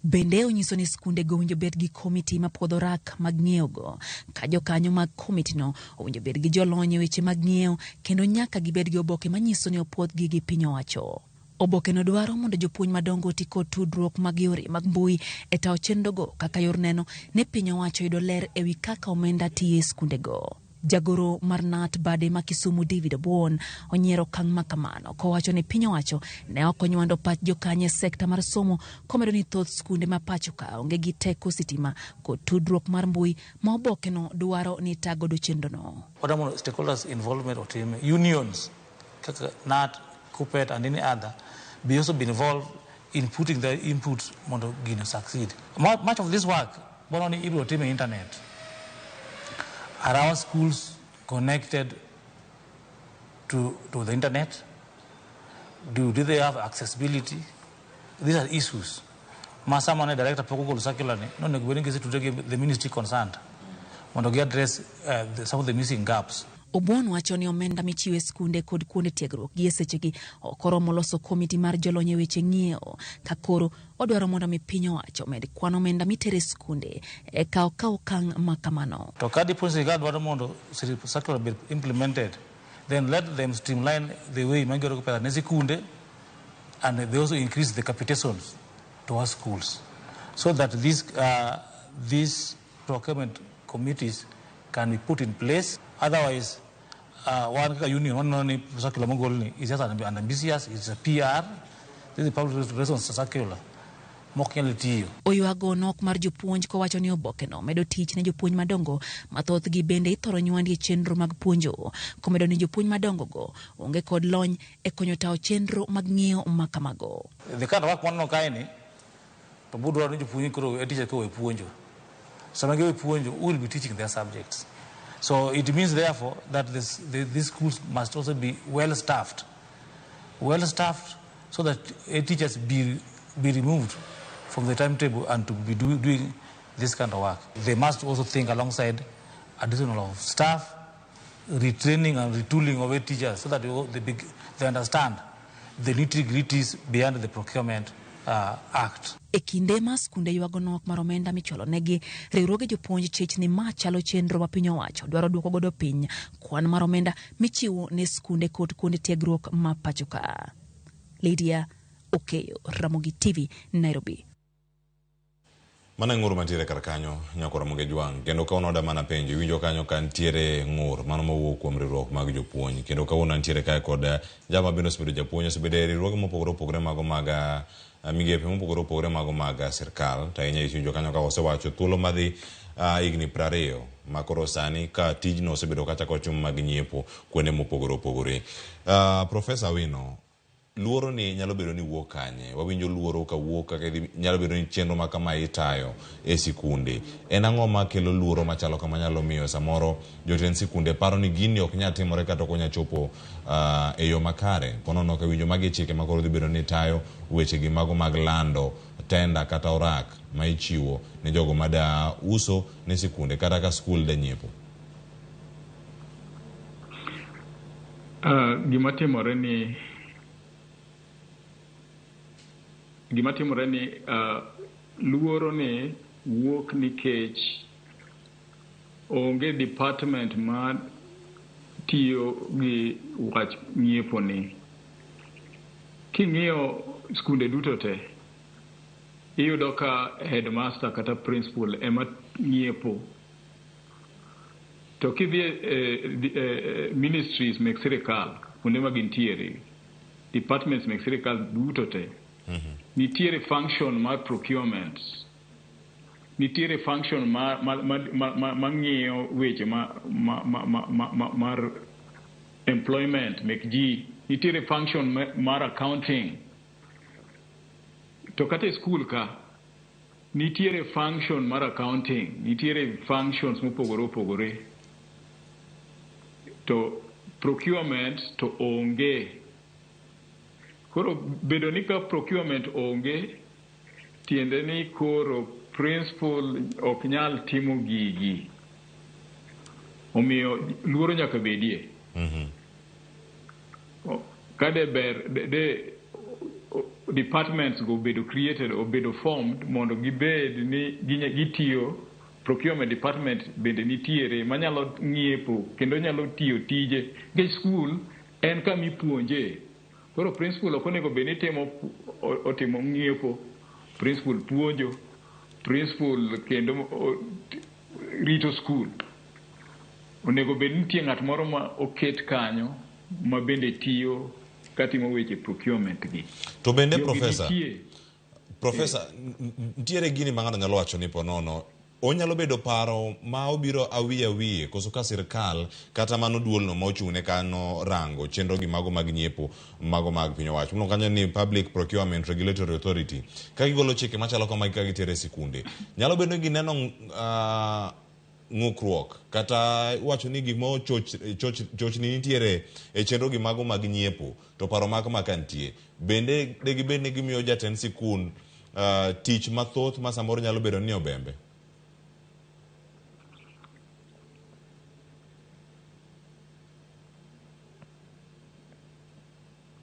Bende onyiso ni skunde go owinjo bed gi komiti ma puodho rak mag ng'iewo go, ka jokanyo mag komiti no owinjo bed gi jolony weche mag ng'iewo kendo nyaka gibed gi oboke manyiso ni opuodhgi gi piny owacho. Oboke no dwaro mondo jopuonj madongo oti kod tudruok mag yore mag mbui e tawo chenro go kaka yor neno ne piny owacho yudo ler ewi kaka omenda tiyo e skunde go. Jagoro mar Nat Bade ma Kisumu David Obwon onyiero kang' makamano kowacho ni piny owacho ne ok onywando pach jokanye sekta mar somo komedo ni thoth skunde ma pachoka onge gi teko sitima kod tudruok mar mbui ma oboke no dwaro ni tagodo chenro no. Whatever stakeholders involvement of team unions, Nat, Kupet and any other be also be involved in putting their input mondo gino succeed. Much of this work bononi ibro team internet. Are our schools connected to the internet? Do they have accessibility? These are issues. Masamane director Pokogol circular no negwering to the ministry concerned. Want to address some of the missing gaps. Obwon wacho ni omenda michiwe skunde kod kuonde tiegruok gi sechegi okoromo loso komiti mar jolony weche ng'iewo ka koro odwaro mondo mi piny owacho med kwan omenda mitere skunde e ka okang' makamano. To kadi policy guard dwaro mondo circular be implemented, then let them streamline the way magero ko pesa sikunde, and they also increase the capitations to our schools so that these procurement committees can be put in place. Otherwise, one union, one circular Mongol is just ambitious, it's a PR, this is public relations circular. Oyuago nok mar jopuonj kowacho ni oboke no medo tich ne jopuonj madongo mathoth gi bende ithoro nywandi e chenro mag puonjo komedo ni jopuonj madongo go onge kod lony e konyo tawo chenro mag ng'iewo makamago. The kind of work one no kaini to budwa ni jopuonj koro e teacher ko e puonjo. Sama ge puonjo will be teaching their subjects. So it means therefore that these schools must also be well staffed so that teachers be removed from the timetable and to be doing this kind of work. They must also think alongside additional of staff, retraining and retooling of teachers so that they understand the nitty-gritties beyond the procurement act. E kinde ma skunde yuago nok mar omenda micholo negi, riwruoge jopuonj chich ni ma chalo chenro ma piny owacho dwaro duoko godo piny kwan mar omenda michiwo ne skunde kod kuonde tiegruok ma pachoka. Lydia Okeyo, Ramogi TV, Nairobi. Mana ng'ur mantiere kar kanyo nyakwara Ramogi Jwang, kendo ka unoda mana penjo winjo kanyo kan tiere ng'ur mano mawuok kuom riwruok mag jopuonj, kendo ka uno ntiere kae kod jama bendo osebedo japuonj, osebedo riwruoge mopogore mago mag migepe mopogore mago mag sirkal. Ta inya winjo kanyo ka osewacho thuolo madhi higni 20 ma koro sani ka tijno osebedo kachako chum mag nyiepo kuonde mopogore. Profesa Wino, luoro ni nyalo bedo ni wuok kanye? Wawinjo luoro ka wuok kaka nyalo bedo ni chenro ma kama itayo e sikunde. En ang'o ma kelo luoro machalo kama nyalo miyo samoro jotend sikunde paro ni gini ok nyal timore kata ok onya chopo e yo makare? Ponono ka winjo magi chike ma koro dhi bedo ni tayo weche gi mago mag lando tenda kata orak ma ichiwo ne jogo mada uso ne sikunde kata ka skul da nyiepo. Gima timore ni luoro ni wuok nikech onge department ma tiyo gi wach nyiepo ni. King'iyo skunde duto te, iyudo ka headmaster kata principal ema ng'iepo. To kidhi ministries mek sirikal, kuonde ma gintiere, departments mek sirikal duto te, nitiere function mar procurement, nitiere function ma ng'iyo weche mar employment mek ji, nitiere function mar accounting. To kata school ka, nitiere function mar accounting, nitiere functions mopogore opogore. To procurement to onge. Koro bedo ni ka procurement onge, tiende ni koro principal ok nyal timo gigi. Omiyo luoro nyaka bedie. Kade ber departments go bedo created or bedo formed mondo gibed ni gitiyo. Procurement department bende nitiere manyalo ng'iepo kendo nyalo tiyo tije. Nikech school en kama ipuonje. Koro principal ok onego bed ni otimo ng'iepo. Principal puonjo. Principal kendo rito school. Onego bed nitie ng'at moro ma oket kanyo ma bende tiyo katimo weche procurement gi. To bende professor nitiere gini ma ng'ato nyalo wacho ni ponono. Onyalo bedo paro ma obiro awiye koso ka sirkal kata mano duolno ma ochung'ne kano rango chenro gi mago mag nyiepo mago mag piny owacho. Mno kanyo ni Public Procurement Regulatory Authority. Ka gigolo chike machalo kama ka gitere sikunde. Nyalo bedo ni gineno ng'ukruok kata wacho ni gik ma chochni nitiere e chenro gi mago mag nyiepo to paro mago makantie. Bende gibed ni gimiyo jatend sikun tich mathoth ma samoro nyalo bedo ni obembe.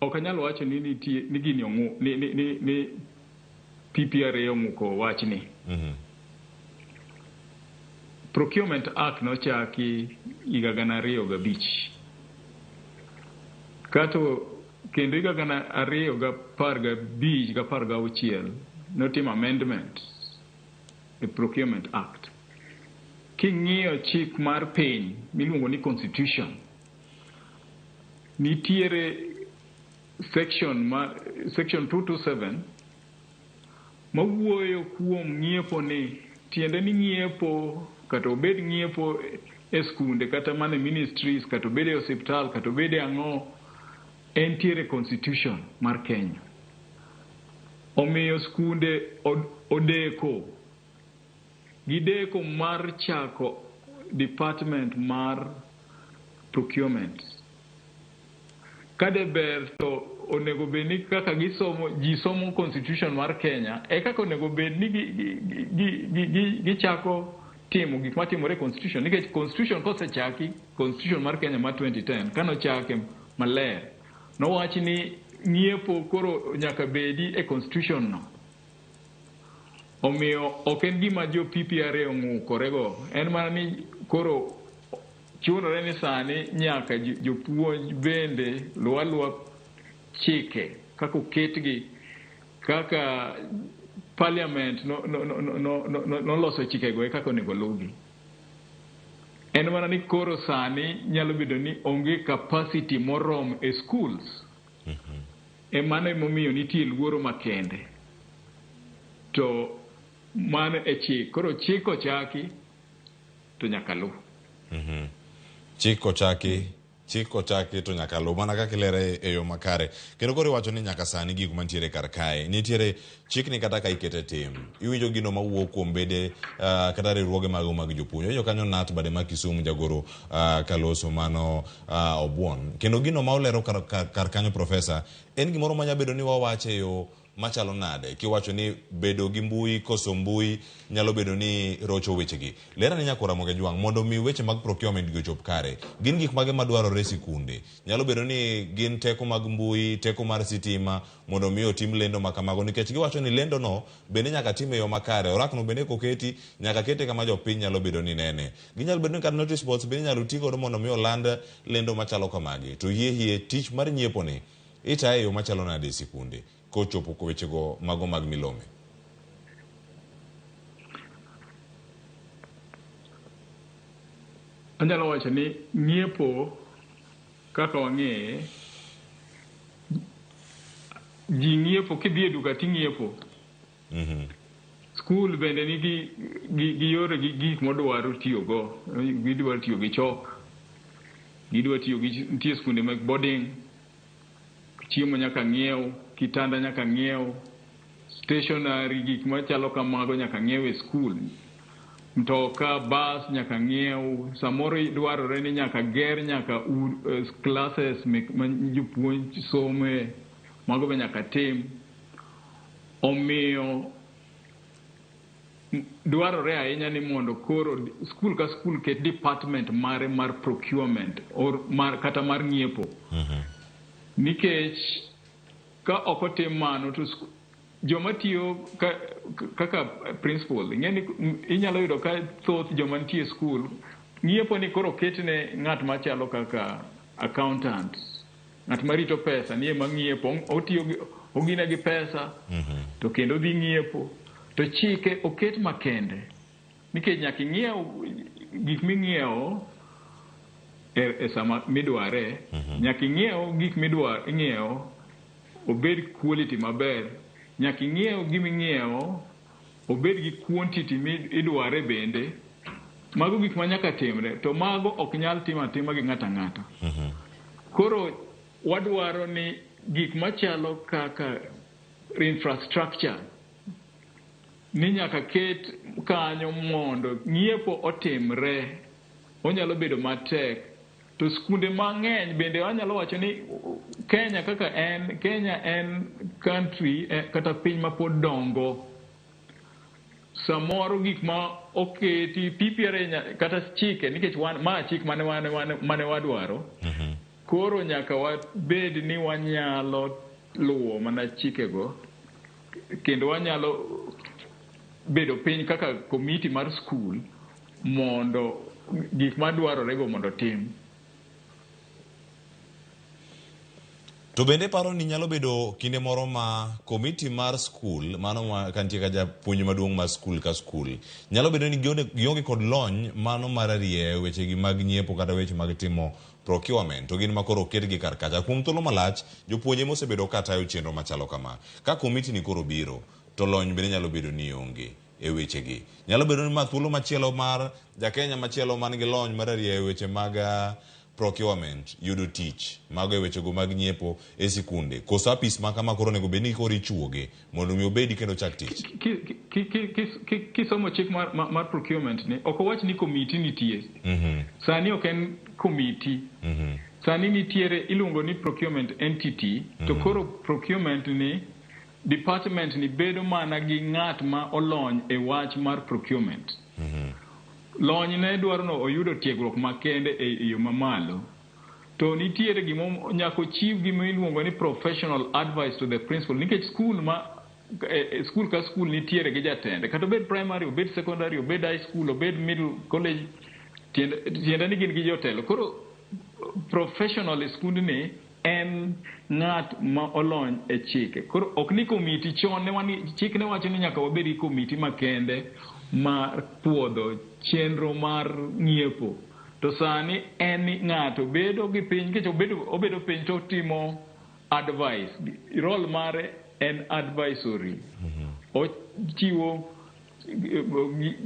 Ok anyalo wacho ni gini ni PPRA ong'uko wachni. Procurement Act nochaki higa 2005. Kato kendo higa 2015 ga 16 notim amendment e Procurement Act. King'iyo chik mar piny miluongo ni Constitution, nitiere section 227 mawuoyo kuom ng'iepo ni, tiende ni ng'iepo kata obed ng'iepo e skunde kata mana ministries kata obed e osiptal kata obed ang'o, entiere Constitution mar Kenya. Omiyo skunde gideko mar chako department mar procurement. Kade ber to onego bed ni kaka ji somo Constitution mar Kenya, kaka onego bed ni gichako timo gik matimore Constitution. Nikech Constitution kosechaki, Constitution mar Kenya mar 2010, kanochake maler, nowach ni ng'iepo koro nyaka bedi e Constitution no. Omiyo ok en gima jo PPRA ong'ukorego, en mana ni koro chunore ni sani nyaka jopuonj bende luwa chike kaka oketgi, kaka parliament noloso chikego kaka onego lugi. En mana ni koro sani nyalo bedo ni onge capacity morom e schools. Mano emomiyo nitie luoro makende. To mano e chik. Koro chik ochaki to nyaka lu. Chik ochaki to nyaka lu mana kaka ilere e yo makare. Kendo koro iwacho ni nyaka sani gik mantiere kar kae nitiere chikni kata ka ikete tim. Iwinjo gino mawuok kuom bede kata riwruoge mago mag jopuonj. Yo kanyo Nat bade ma Kisumu jagoro Kaloso mano Obuon. Kendo gino ma olero kar kanyo professor en gimoro manya bedo ni wawache yo machalo nade kiwacho ni bedo gi mbui koso mbui nyalo bedo ni rocho wechegi. Lera ni nyako Ramogi Jwang mondo mi weche mag procurement go chop kare. Gin gik mage madwarore sikunde. Nyalo bedo ni gin teko mag mbui, teko mar sitima mondo mi otim lendo makamago nikech giwacho ni lendo no bende nyaka time yo makare. Orakno bende koketi nyaka kete kama jopiny nyalo bedo ni nene. Ginyalo bedo ni kar notice boards bende nyalo tigo mondo mi oland lendo machalo kamagi. To hie tich mar nyiepo ni itaye yo machalo nade sikunde kochopo ko wechego mago mag milome? Anyalo wacho ni ng'iepo kaka wang'eye, ji ng'iepo, kidhi e duka ting'iepo. Skul bende nigi yore gi gik modwaro tiyogo. Gidwaro tiyo gi chok, gidwaro tiyo gi, nitie skunde mag boarding, chiemo nyaka ng'iew, kitanda nyaka ng'iew, stationary gik machalo kamago nyaka ng'iew e skul. Mtoka, bus nyaka ng'iew, samoro dwarore ni nyaka ger nyaka classes ma jopuonj some, mago be nyaka tim. Omiyo dwarore ahinya ni mondo koro skul ka skul ket department mare mar procurement or kata mar ng'iepo. Nikech ka ok otim mano to joma tiyo kaka principal, inyalo yudo ka thoth joma nitie skul ng'iepo ni koro ketne ng'at machalo kaka accountant, ng'at marito pesa ni ema ng'iepo, ogine gi pesa to kendo dhi ng'iepo, to chike oket makende nikech nyaka ing'iew gik ming'iewo e sama midware, nyaka ing'iew gik ing'iewo obed quality maber, nyaka ing'iew giming'iewo obed gi quantity midware bende. Mago gik ma nyaka timre, to mago ok nyal timo atima gi ng'ata ng'ata. Koro wadwaro ni gik machalo kaka infrastructure ni nyaka ket kanyo mondo ng'iepo otimre. Onyalo bedo matek, to skunde mang'eny bende anyalo wacho ni Kenya en country kata piny ma pod dongo. Samoro gik ma oketi PPRA kata chike, nikech ma chik mane wadwaro. Koro nyaka wabed ni wanyalo luwo mana chikego, kendo wanyalo bedo piny kaka komiti mar skul mondo gik madwarorego mondo tim. To bende paro ni nyalo bedo kinde moro ma komiti mar skul, mano kantie ka japuonj maduong' mar skul ka skul, nyalo bedo ni gionge kod lony mano mar rie wechegi mag nyiepo kata weche mag timo procurement, to gin makoro oketgi kar kacha. Kuom thuolo malach, jopuonje mosebedo ka tayo chenro machalo kama. Ka komiti ni koro biro, to lony bende nyalo bedo ni onge e wechegi. Nyalo bedo ni thuolo machielo mar jakenya machielo man gi lony mar rie weche mag procurement yudo tich mago e wechego mag nyiepo e sikunde. Koso apis ma kama koro nego bedni koro ichuoge mondo mi obedi kendo chak tich. Kisomo chik mar procurement ni ok owach ni komiti nitie. Sani ok en komiti. Sani nitiere iluongo ni procurement entity, to koro procurement ni department ni bedo mana gi ng'at ma olony e wach mar procurement. Lony ne dwaro no oyudo tiegruok makende e yo mamalo. To nitiere gimo nyako chief gimo iluongo ni professional advice to the principal, nikech skul ka skul nitiere gi jatende, kata obed primary, obed secondary, obed high school, obed middle college, tiende ni gin gi jotelo. Koro professional e skund ni en ng'at ma olony e chike. Koro ok ni komiti chon chik ne wacho ni nyaka wabed gi komiti makende mar puodho chenro mar ng'iepo. To sani en ng'ato bedo gi piny, nikech obedo piny to timo advice. Role mare en advisory. Ochiwo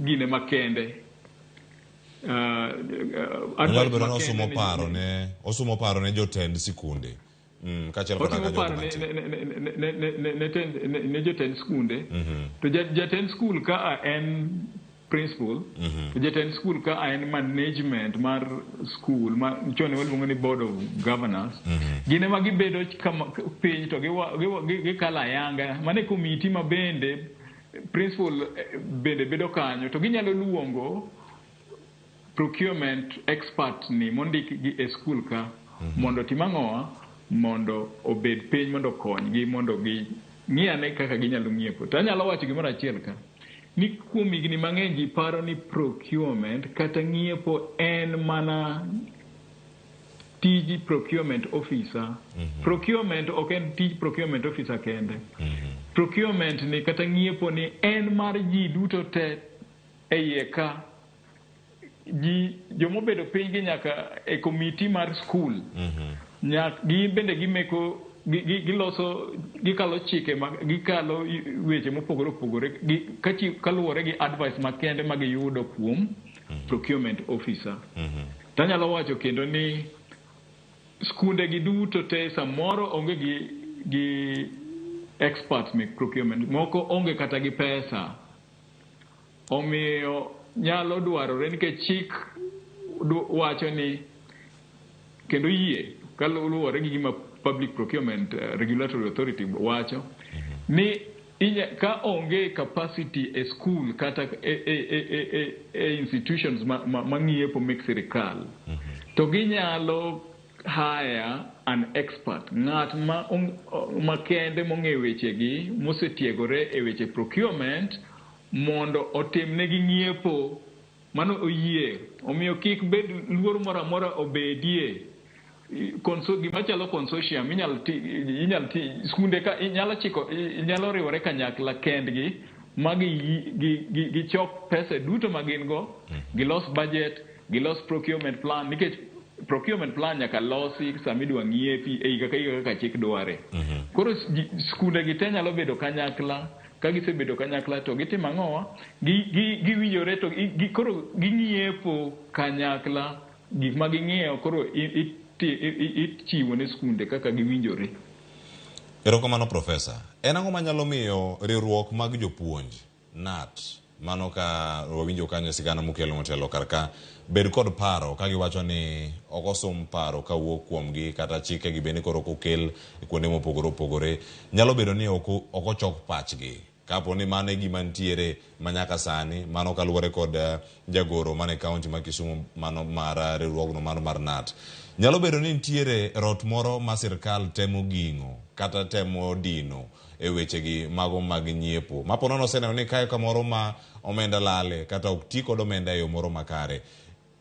gine makende. Nyalo bedo ni osomo paro ne jotend sikunde. Otimo paro ne jotend skunde. To jatend skul ka en principal, to jatend skul ka en management mar skul, ma chone waluongo ni board of governors. Gine ma gibedo piny to gikalo ayanga, mane komiti ma bende principal bende bedo kanyo, to ginyalo luongo procurement expert ni mondik gi e skul ka mondo timang'owa, mondo obed piny, mondo konygi, mondo ng'iyane kaka ginyalo ng'iepo. To anyalo wacho gimoro achiel ka, ni kuom higni mang'eny ji paro ni procurement kata ng'iepo en mana tij procurement officer. Procurement ok en tij procurement officer kende. Procurement ni kata ng'iepo ni en mar ji duto te e iye ka. Ji jomobedo piny gi nyaka e komiti mar school. Gi bende gimeko giloso gikalo chike gikalo weche mopogore opogore kaluwore gi advice makende ma giyudo kuom procurement officer. Tanyalo wacho kendo ni skunde gi duto te samoro onge gi experts me procurement, moko onge kata gi pesa. Omiyo nyalo dwarore nikech chik wacho ni kendo yie kaluwore gi gima Public Procurement Regulatory Authority wacho ni ka onge capacity e school kata institutions mang'iepo mek sirikal, to ginyalo hire an expert, ng'at makende mong'e wechegi mosetiegore e weche procurement mondo otimnegi ng'iepo mano oyie. Omiyo kik bed luoro moro amora obedie. Gima chalo consortium inyalo ti skunde ka inyalo riwore kanyakla kendgi ma gichok pesa duto ma gin go, gilos budget, gilos procurement plan, nikech procurement plan nyaka losi sami dwa ng'iepi e higa kaka chik dware. Koro skunde gi te nyalo bedo kanyakla, ka gisebedo kanyakla to gitimo ang'owa, giwinjore to koro ging'iepo kanyakla, gik ma ging'iewo koro ichiwo ne skunde kaka giwinjore. Erokamano Profesa. En ang'o manyalo miyo riwruok mag jopuonj NAT mano ka wawinjo kanyo sigana mokelo motelo karka bed kod paro ka giwacho ni okosom paro kawuok kuomgi kata chike gi bende koro kokel kuonde mopogore opogore, nyalo bedo ni okochok pachgi kapo ni mane gima ntiere manyaka sani mano kaluwore kod jagoro mane kaunti ma Kisumu mano mar riwruogno mano mar NAT. Nyalo bedo ni ntiere rot moro ma sirkal temo ging'o kata temo dino e wechegi mago mag nyiepo. Mapo nono seneno ni kayo kamoro ma omenda lale kata ok ti kod omenda e yo moro makare.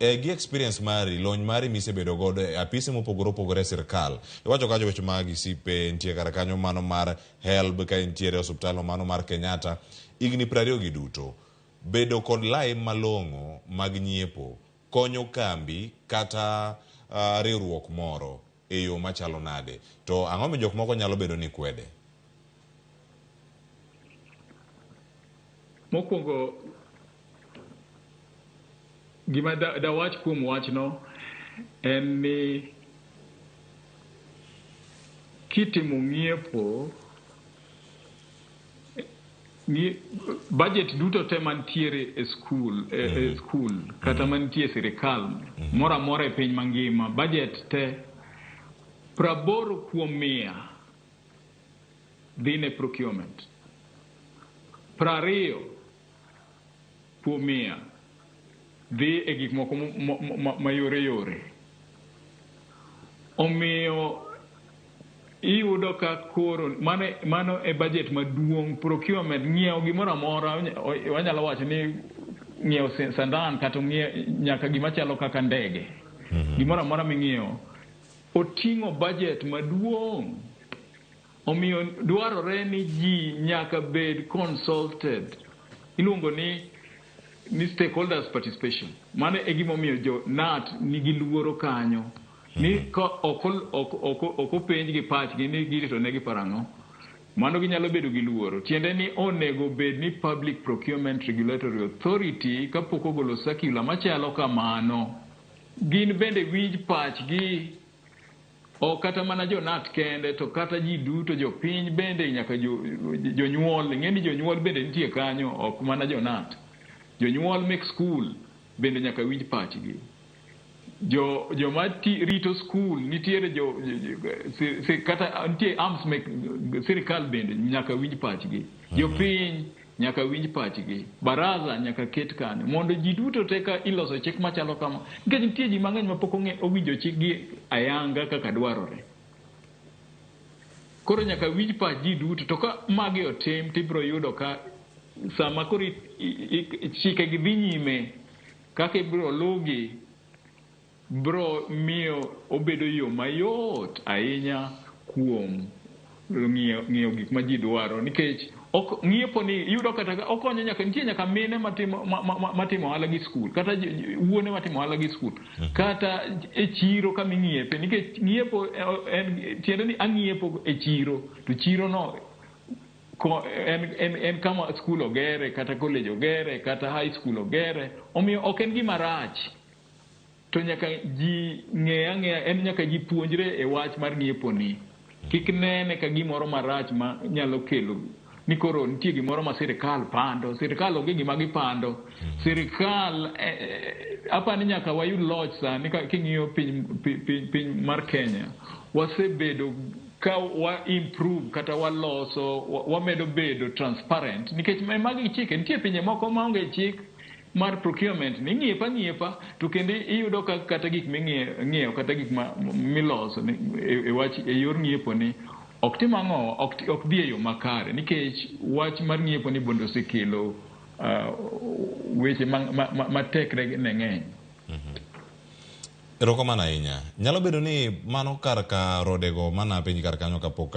Gi experience mari, lony mari misebedo godo e apise mopogore opogore sirkal. Iwacho kajo weche mag isipe, ntie kara kanyo mano mar HELB, ka ntiere osuptal mano mar Kenyatta, igni 20 gi duto. Bedo kod lai malong'o mag nyiepo konyo kambi kata riwruok moro e yo machalo nade. To ang'o mi jok moko nyalo bedo ni kwede? Mokwongo gima da wach kuom wachno en ni kitimo ng'iepo budget duto te mantiere e school kata mantie sirikal mora mora e piny mangima, budget te 80% dhi ne procurement, 20% dhi e gik moko mayore yore. Omiyo iyudo ka koro mano e budget maduong'. Procurement ng'iewo gimoro amora, wanyalo wacho ni ng'iewo sandan kata nyaka gima chalo kaka ndege, gimoro amora ming'iewo oting'o budget maduong'. Omiyo dwarore ni ji nyaka bed consulted, iluongo ni stakeholders participation. Mano e gima omiyo jo NAT nigi luoro kanyo, ni ka oko penj gi pachgi ni girito negi parang'o, mano ginyalo bedo gi luoro. Tiende ni onego bed ni Public Procurement Regulatory Authority kapok ogolo circular machalo kamano, gin bende winj pachgi, o kata mana jo NAT kende, to kata ji duto jo piny bende, nyaka jonyuol, ng'eni jonyuol bende nitie kanyo, ok mana jo NAT. Jonyuol mek school bende nyaka winj pachgi. Joma rito school nitiere kata nitie arms mek sirikal bende nyaka winj pachgi. Jopiny nyaka winj pachgi. Baraza nyaka ket kanyo mondo ji duto te ka iloso chik machalo kama, nikech nitie ji mang'eny mapok owinjo chik gi ayanga kaka dwarore. Koro nyaka winj pach ji duto, to ka magi otim tibro yudo ka sama koro chike gi dhi nyime kaka ibro lugi, bro miyo obedo yo mayot ahinya kuom ng'iyo gik ma ji dwaro, nikech ng'iepo ni yudo kata okonyo nitie nyaka mine matimo ohala gi skul, kata wuone matimo ohala gi skul, kata e chiro kama ing'iepe, nikech ng'iepo tiende ni ang'iepo e chiro, to chiro no en kama skul ogere, kata college ogere, kata high school ogere, omiyo ok en gima rach. To nyaka ji ng'eya en nyaka ji puonjre e wach mar ng'iepo ni. Kik nene ka gimoro marach ma nyalo kelo ni koro nitie gimoro ma sirikal pando. Sirikal onge gima gipando. Sirikal apani nyaka wayud loch sani king'iyo piny mar Kenya, wasebedo ka wa improve kata waloso, wamedo bedo transparent, nikech magi chike. Nitie pinje moko maonge chik mar procurement ni ng'iepa to kendo iyudo kata gik ming'iewo kata gik miloso e yor ng'iepo ni ok tim ang'o, ok dhi e yo makare, nikech wach mar ng'iepo ni bondo osekelo weche matekre ne ng'eny. Erokamano ahinya. Nyalo bedo ni mano kar ka rodego mana piny kar kanyo kapok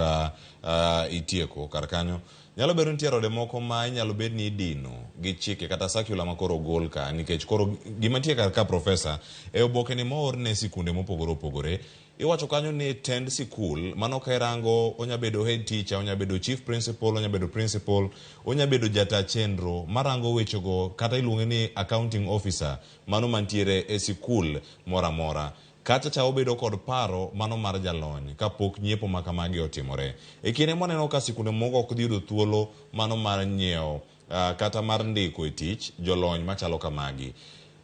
itieko kar kanyo. Nyalo bedo nitie rode moko ma inyalo bed ni idino gi chike kata circular ma koro gol ka, nikech koro gima nitie kar ka profesa e oboke ni moor ne sikunde mopogore opogore. Iwacho kanyo ni tend sikul mano ka irango onya bedo head teacher, onya bedo chief principal, onya bedo principal, onya bedo jata chenro marango wechego, kata iluonge ni accounting officer mano mantiere e sikul mora mora. Kata cha obedo kod paro mano mar jalony kapok nyiepo makamagi otimore. E kinde mwaneno ka sikunde moko ok dhi yudo thuolo mano mar nyiewo kata mar ndiko e tich jolony machalo kamagi.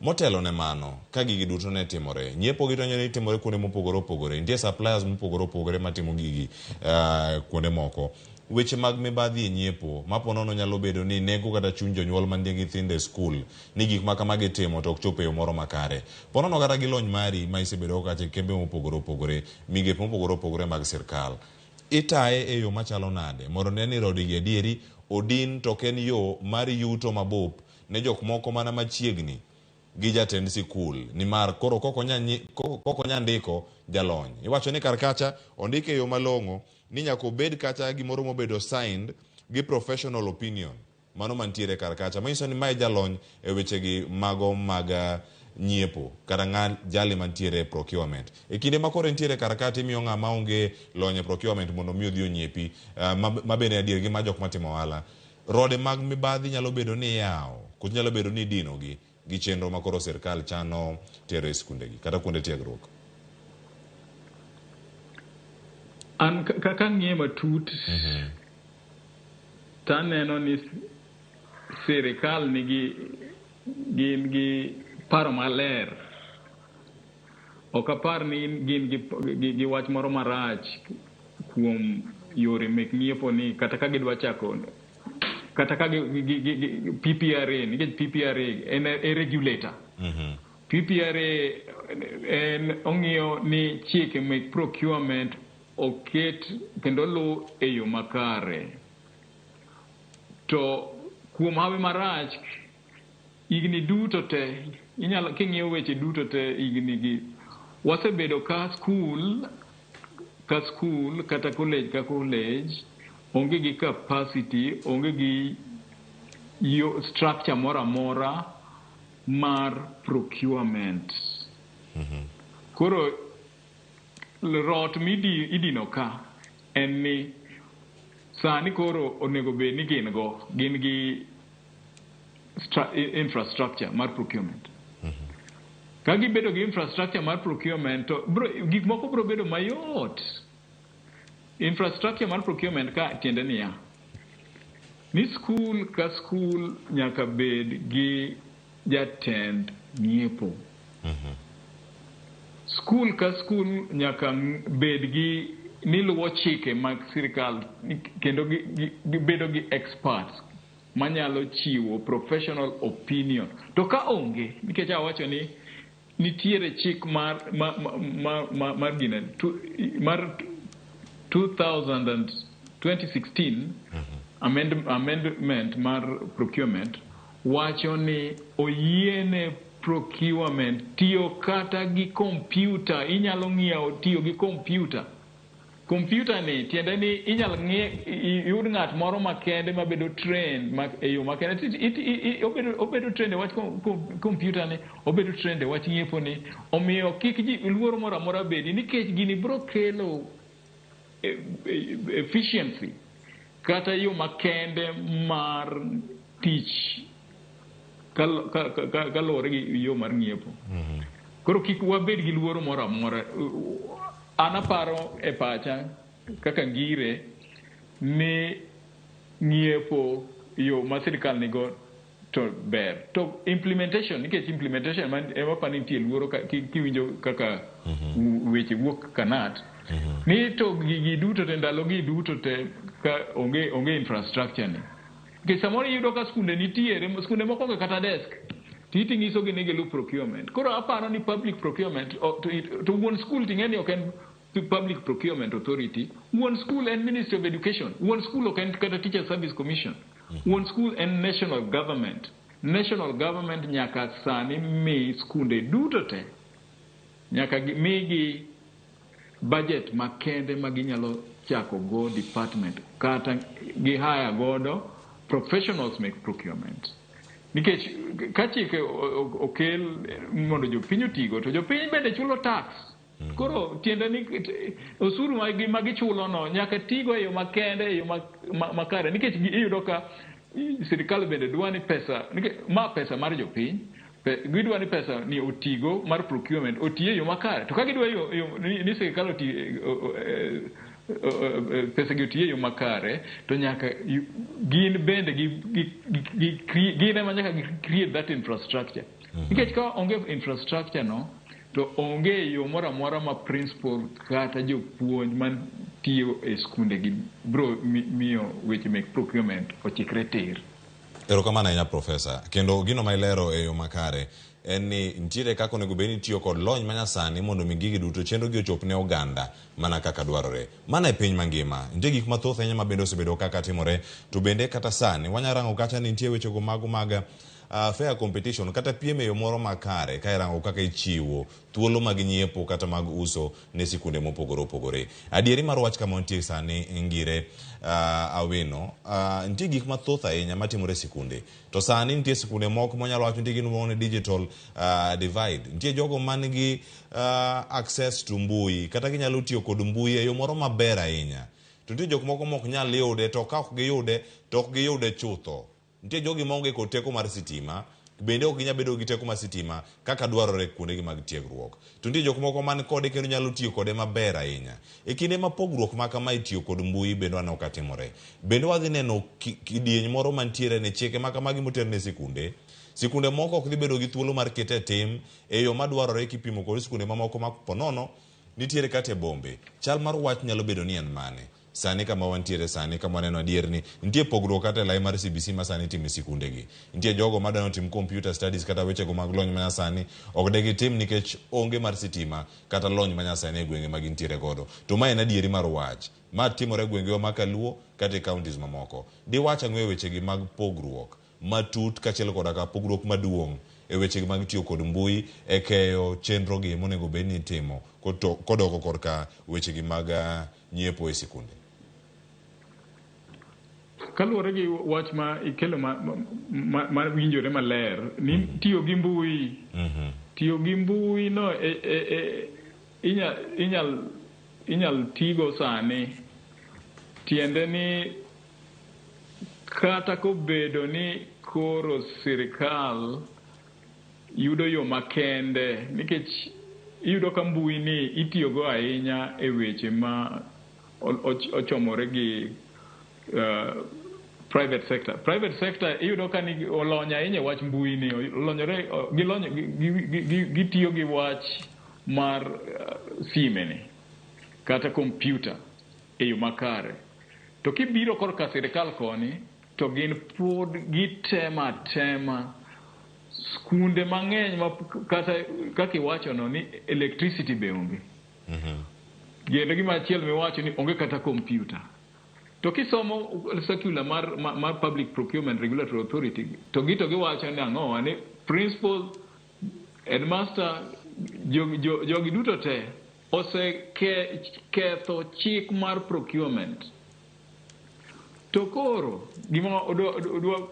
Motelo ne mano, ka gigi duto ne timore, nyiepo gi to ne timore kuonde mopogore opogore, nitie suppliers mopogore opogore matimo gigi kuonde moko. Weche mag mibadhi e nyiepo, maponono nyalo bedo ni nego kata chuny jonyuol mantie gi nyithindo e skul, ni gik ma kamagi timo to ok chop e yo moro makare. Ponono kata gi lony mari ma isebedo kata kembe mopogore opogore, migepe mopogore opogore mag sirkal. Itaye e yo machalo nade, mondo ne ni rodi gi adieri, odin to ken yo mar yuto mabup ne jok moko mana machiegni gi jatend sikul, ni mar koro koko nya ndiko jalony. Iwacho ni kar kacha ondike yo malong'o ni nyaka obed kata gimoro mobedo signed gi professional opinion mano mantiere kar kacha, manyiso ni mae jalony e wechegi mago mag nyiepo kata jali mantiere procurement. E kinde ma koro ntiere kar kacha imiyo ng'ama onge lony e procurement mondo mi odhi onyiepi mabende adier gi ma jok matimo ohala. Rode mag mibadhi nyalo bedo ni yawo, kut nyalo bedo ni dino gi chenro ma koro sirkal chano tero e skundegi kata kuonde tiegruok. An kaka ng'iye matut, taneno ni sirikal gin gi paro maler. Ok apar ni gin gi wach moro marach kuom yore mek ng'iepo ni, kata ka gidwa chako, kata ka PPRA, nikech PPRA en a regulator. PPRA en ong'iyo ni chike mek procurement oket kendo lu e yo makare. To kuom hawi marach, igni duto te, king'iyo weche duto te igni gi, wasebedo ka skul kata college ka college onge gi capacity, onge gi structure mora mora mar procurement. Koro rot idino ka en ni sani koro onego bed ni gin gi infrastructure mar procurement. Ka gibedo gi infrastructure mar procurement, to gik moko bro bedo mayot. Infrastructure mar procurement ka tiende niya, ni skul ka skul nyaka bed gi jatend ng'iepo. Skul ka skul nyaka bed gi niluwo chike mag sirkal, kendo gibedo gi experts manyalo chiwo professional opinion. To ka onge, nikech awacho ni nitiere chik mar 2016 amendment mar procurement wacho ni oyiene procurement tiyo kata gi computer, inyalo ng'iewo tiyo gi computer. Computer ni tiende ni inyalo yud ng'at moro makende mabedo trained e yo makende. Obedo trained e wach computer ni, obedo trained e wach ng'iepo ni. Omiyo kik ji luoro moro amora bedi nikech gini biro kelo efficiency kata yo makende mar tich kaluwore gi yo mar ng'iepo. Koro kik wabed gi luoro moro amora. An aparo e pacha kaka ngire ni ng'iepo yo ma sirikal nigo to ber. To implementation, nikech implementation ema pani nitie luoro kiwinjo kaka weche wuok kanat. Ni to gigi duto te ndalo gi duto te ka onge infrastructure ni. Nikech samoro iyudo ka skunde nitiere, skunde moko onge kata desk. Titi ngiso gi ni gilu procurement. Koro aparo ni public procurement to one school tingeni ok en Public Procurement Authority. One school and Ministry of Education. One school ok en kata Teacher Service Commission. One school and national government. National government nyaka sani mi skunde duto te nyaka migi budget makende maginyalo chako go department kata gi hire godo professionals make procurement. Nikech ka chike okel mondo jopiny otigo to jopiny bende chulo tax. Koro tiende ni osuru ma gichulo no nyaka tigo e yo makende, e yo makare. Nikech iyudo ka sirikal bende dwani pesa, ma pesa mar jopiny, gidwa ni pesa ni otigo mar procurement otiye yo makare. To ka gidwa ni sirikal pesa gi otiye yo makare, to nyaka gin bende gin ema nyaka create that infrastructure. Nikech ka onge infrastructure no, to onge yo moro amora ma principal kata jopuonj man tiyo e skunde gi bro miyo weche mek procurement ochikre tir. Erokamano ahinya Profesa. Kendo gino ma ilero e yo makare en ni ntiere kaka onego bed ni tiyo kod lony manyasani mondo mi gigi duto chenro gi ochop ne oganda mana kaka dwarore. Mana e piny mangima. Nitie gik mathoth ahinya ma bende osebedo kaka timore, to bende kata sani wanyarango kata ni nitie wechego mago mag fair competition kata piem e yo moro makare ka irango kaka ichiwo thuolo mag nyiepo kata mag uso ne sikunde mopogore opogore. Adieri mar wach kama nitie sani ngire Awino, nitie gik mathoth ahinya matimore sikunde. To sani nitie sikunde moko monyalo wacho nitie gino ne digital divide. Nitie jogo man gi access to mbui kata ginyalo tiyo kod mbui e yo moro maber ahinya. To nitie jok moko mok nyal yude, to ka ok giyude to ok giyude chutho. Nitie jogi maonge kod teko mar sitima, bende ok ginyal bedo gi teko mar sitima kaka dwarore kuonde gi mag tiegruok. To nitie jok moko man kode kendo nyalo tiyo kode maber ahinya. E kinde ma pogruok ma kama itiyo kod mbui bende waneno ka timore. Bende wadhi neno kidieny moro mantiere ne chike ma kamagi moter ne sikunde. Sikunde moko ok dhi bedo gi thuolo mar kete tim e yo madwarore kipimo kod sikunde mamoko ma ponono nitiere kate bombe. Chal mar wach nyalo bedo ni en mane. Sani kama wantiere sani kama waneno adier ni nitie pogruok kata lai mar CBC ma sani timo sikunde gi. Nitie jogo madwaro timo computer studies kata weche go mag lony manyasani ok de gitim nikech onge mar sitima kata lony manyasani e gwenge mag ntiere godo. To ma en adieri mar wach ma timore gwenge ma Kaluo kata counties mamoko. Di wacha ng'we weche gi mag pogruok matut kachiel koda ka pogruok maduong' e weche mag tiyo kod mbui e keyo chenro gi monego bed ni timo kodoko korka weche gi mag nyiepo e sikunde. Kaluwore gi wach ma ikelo ma winjore maler ni tiyo gi mbui, tiyo gi mbui no inyal tigo sani, tiende ni kata kobedo ni koro sirikal yudo yo makende, nikech iyudo ka mbui ni itiyogo ahinya e weche ma ochomore gi private sector. Private sector iyudo ka ni olonya ahinya e wach mbui ni, olonyore gitiyo gi wach mar sime ni kata computer e yo makare. To kibiro korka sirikal koni to gin pod gitema skunde mang'eny kaka iwacho no ni electricity be onge. Gendo gima achiel miwacho ni onge kata computer. To kisomo circular mar Public Procurement Regulatory Authority to giwacho ni ang'owa ni principal Headmaster jogi duto te oseketho chik mar procurement. To koro gima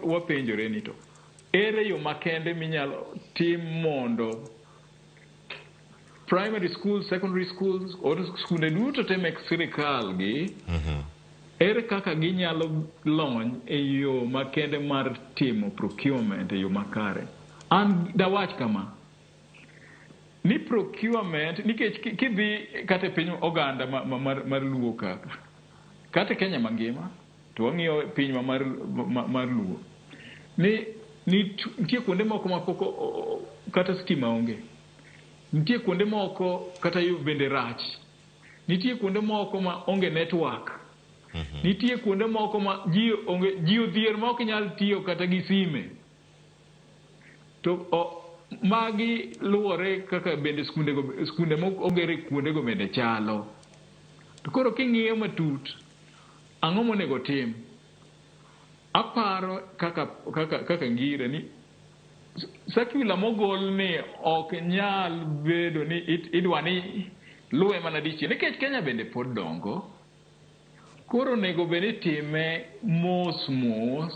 wapenjore ni to ere yo makende minyalo tim mondo primary schools, secondary schools, or skunde duto te mek sirikal gi ere kaka ginyalo lony e yo makende mar timo procurement e yo makare. An dawach kama ni procurement nikech kidhi kata piny oganda mar Luo kata Kenya mangima to wang'iyo piny mar Luo ni nitie kuonde moko ma poko kata stima onge, nitie kuonde moko kata yo bende rach, nitie kuonde moko ma onge network, nitie kuonde moko ma ji odhier ma ok nyal tiyo kata gi sime. To magi luwore kaka bende skunde mogere kuonde go bende chalo. To koro king'iyo matut ang'o monego tim? Aparo kaka ngire ni circular mogol ni ok nyal bedo ni idwa ni luwe mana dichiel nikech Kenya bende pod dongo. Koro nego bende time mos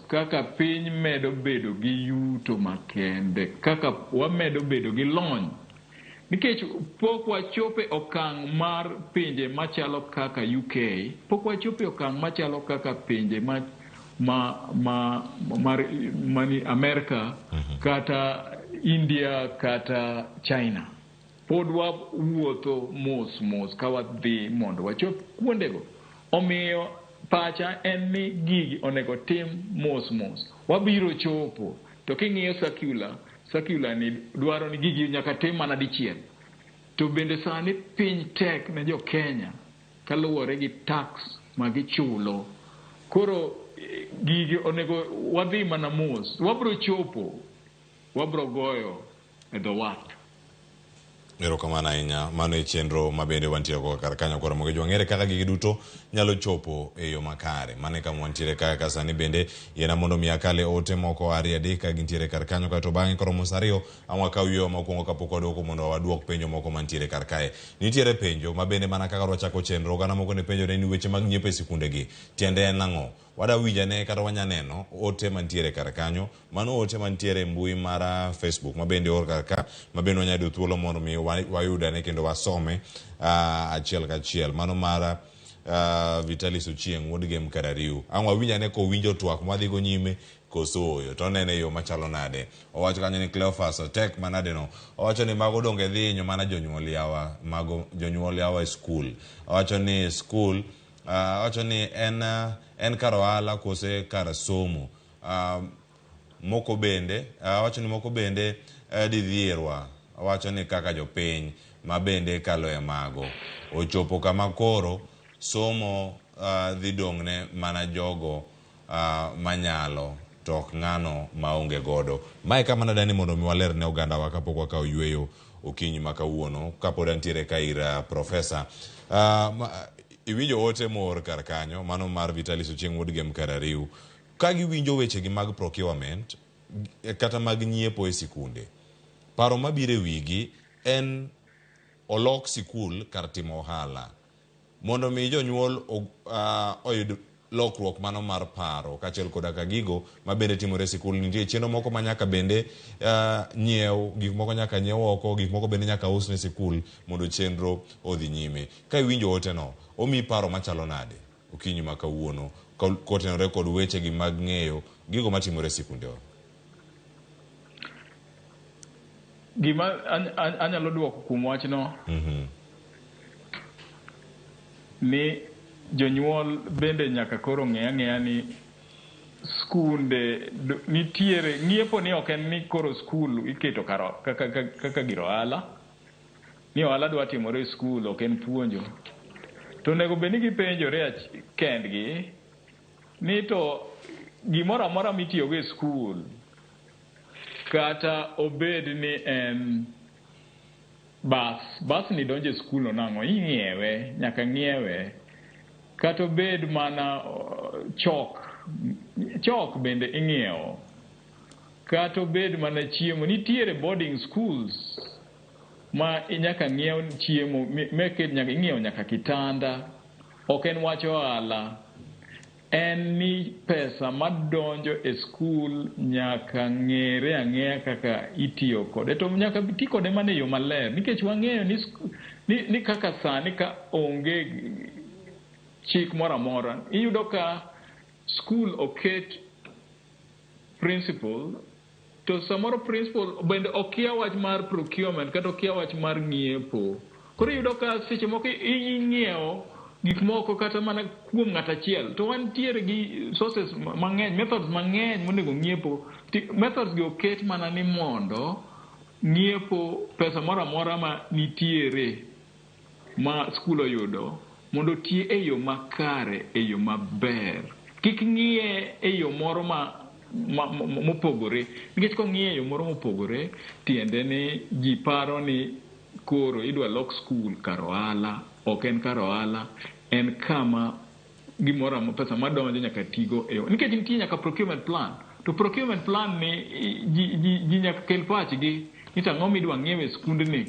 kaka piny medo bedo gi yuto makende, kaka wamedo bedo gi lony. Nikech pok wachope okang' mar pinje machalo kaka UK, pok wachope okang' machalo kaka pinje mani Amerika kata India kata China. Pod wawuotho mos ka wadhi mondo wachop kuondego. Omiyo pacha en ni gigi onego tim mos. Wabiro chopo. To king'iyo circular ni dwaro ni gigi nyaka tim mana dichiel. To bende sani piny tek ne jo Kenya kaluwore gi tax ma gichulo. Koro gigi onego wadhi mana mos. Wabiro chopo. Wabiro goyo e dho wath. Erokamano ahinya. Mano e chenro mabende wantiere go kar kanyo koro moge jwang'ere kaka gigi duto nyalo chopo e yo makare. Mane kama wantiere kaka sani bende yena mondo mi akale ote moko ari adek ka gintiere kar kanyo kato bang'e koro mos ariyo amwa kaw yo mokwongo kapok waduoko mondo waduok penjo moko mantiere kar kae. Nitiere penjo mabende mana kaka wachako chenro gana moko ne penjo ne ni weche mag nyiepo e sikunde gi. Tiende en ang'o? Wada winjane kata wanyaneno ote mantiere kar kanyo. Mano ote mantiere mbui mara Facebook mabende or kar ka mabende wanyado thuolo mondo mi wayudane kendo wasome achiel kachiel. Mano mara Vitalis Ochieng wuod Game Karariu. Ang'wa winjane ko winjo twak madhigo nyime kosoyo to nene yo machalo nade. Owacho kanyo ni Cleophas Otek manade no. Owacho ni mago donge dhinyo mana jonyuol yawa mago jonyuol yawa e school. Owacho ni school owacho ni en kar ohala kose kar somo. Moko bende owacho ni moko bende didhierwa. Owacho ni kaka jopiny mabende kalo e mago. Ochopo kama koro somo dhi dong'ne mana jogo manyalo to ok ng'ano maonge godo. Mae kama nadani mondo mi waler ne oganda wa kapok wakaw yweyo okinyi makawuono kapod antiere ka ir profesa. Iwinjo ote mor kar kanyo mano mar Vitalis Ochieng wuod Game Karariu ka giwinjo weche gi mag procurement kata mag nyiepo e sikunde. Paro mabire wigi en olok sikul kar timo ohala. Mondo mi jonyuol oyud lokruok mano mar paro kachiel koda ka gigo mabende timore sikul. Nitie chenro moko manyaka bende nyiew, gik moko nyaka nyiew oko, gik moko bende nyaka us ne sikul mondo chenro odhi nyime. Ka iwinjo ote no, omi paro machalo nade okinyi makawuono kotenore kod weche gi mag ng'eyo gigo matimore sikunde. Gima anyalo duoko kuom wachno ni jonyuol bende nyaka koro ng'eya ni skunde nitiere ng'iepo ni ok en ni koro skul iketo kaka gir ohala ni ohala dwa timore e skul ok en puonjo. To nego bed ni gipenjore kendgi ni to gimoro amora mitiyogo e skul kata obed ni en bas ni donje skul no nang'o ing'iewe nyaka ng'iewe kata obed mana chok bende ing'iewo kata obed mana chiemo. Nitiere boarding schools ma nyaka ng'iew chiemo meke nyaka ing'iew nyaka kitanda ok en wacho ala en ni pesa madonjo e skul nyaka ng'ere ang'eya kaka itiyo kode to nyaka ti kode mana e yo maler nikech wang'eyo ni kaka sani ka onge chik moro amora iyudo ka skul oket principal to samoro principal bende okia wach mar procurement kata okia wach mar ng'iepo koro iyudo ka seche moko ing'iewo gik moko kata mana kuom ng'at achiel to wantiere gi sources mang'eny methods mang'eny monego ng'iepo methods gi oket mana ni mondo ng'iepo pesa moro amora ma nitiere ma skul oyudo mondo tie e yo makare e yo maber kik ng'iye e yo moro mopogore nikech kong'iye e yo moro mopogore tiende ni ji paro ni koro idwa lok skul kar ohala ok en kar ohala en kama gimoro pesa madonjo nyaka tigo e nikech nitie nyaka procurement plan to procurement plan ni ji nyaka kel pachgi ni tang'o midwa ng'iew e skundni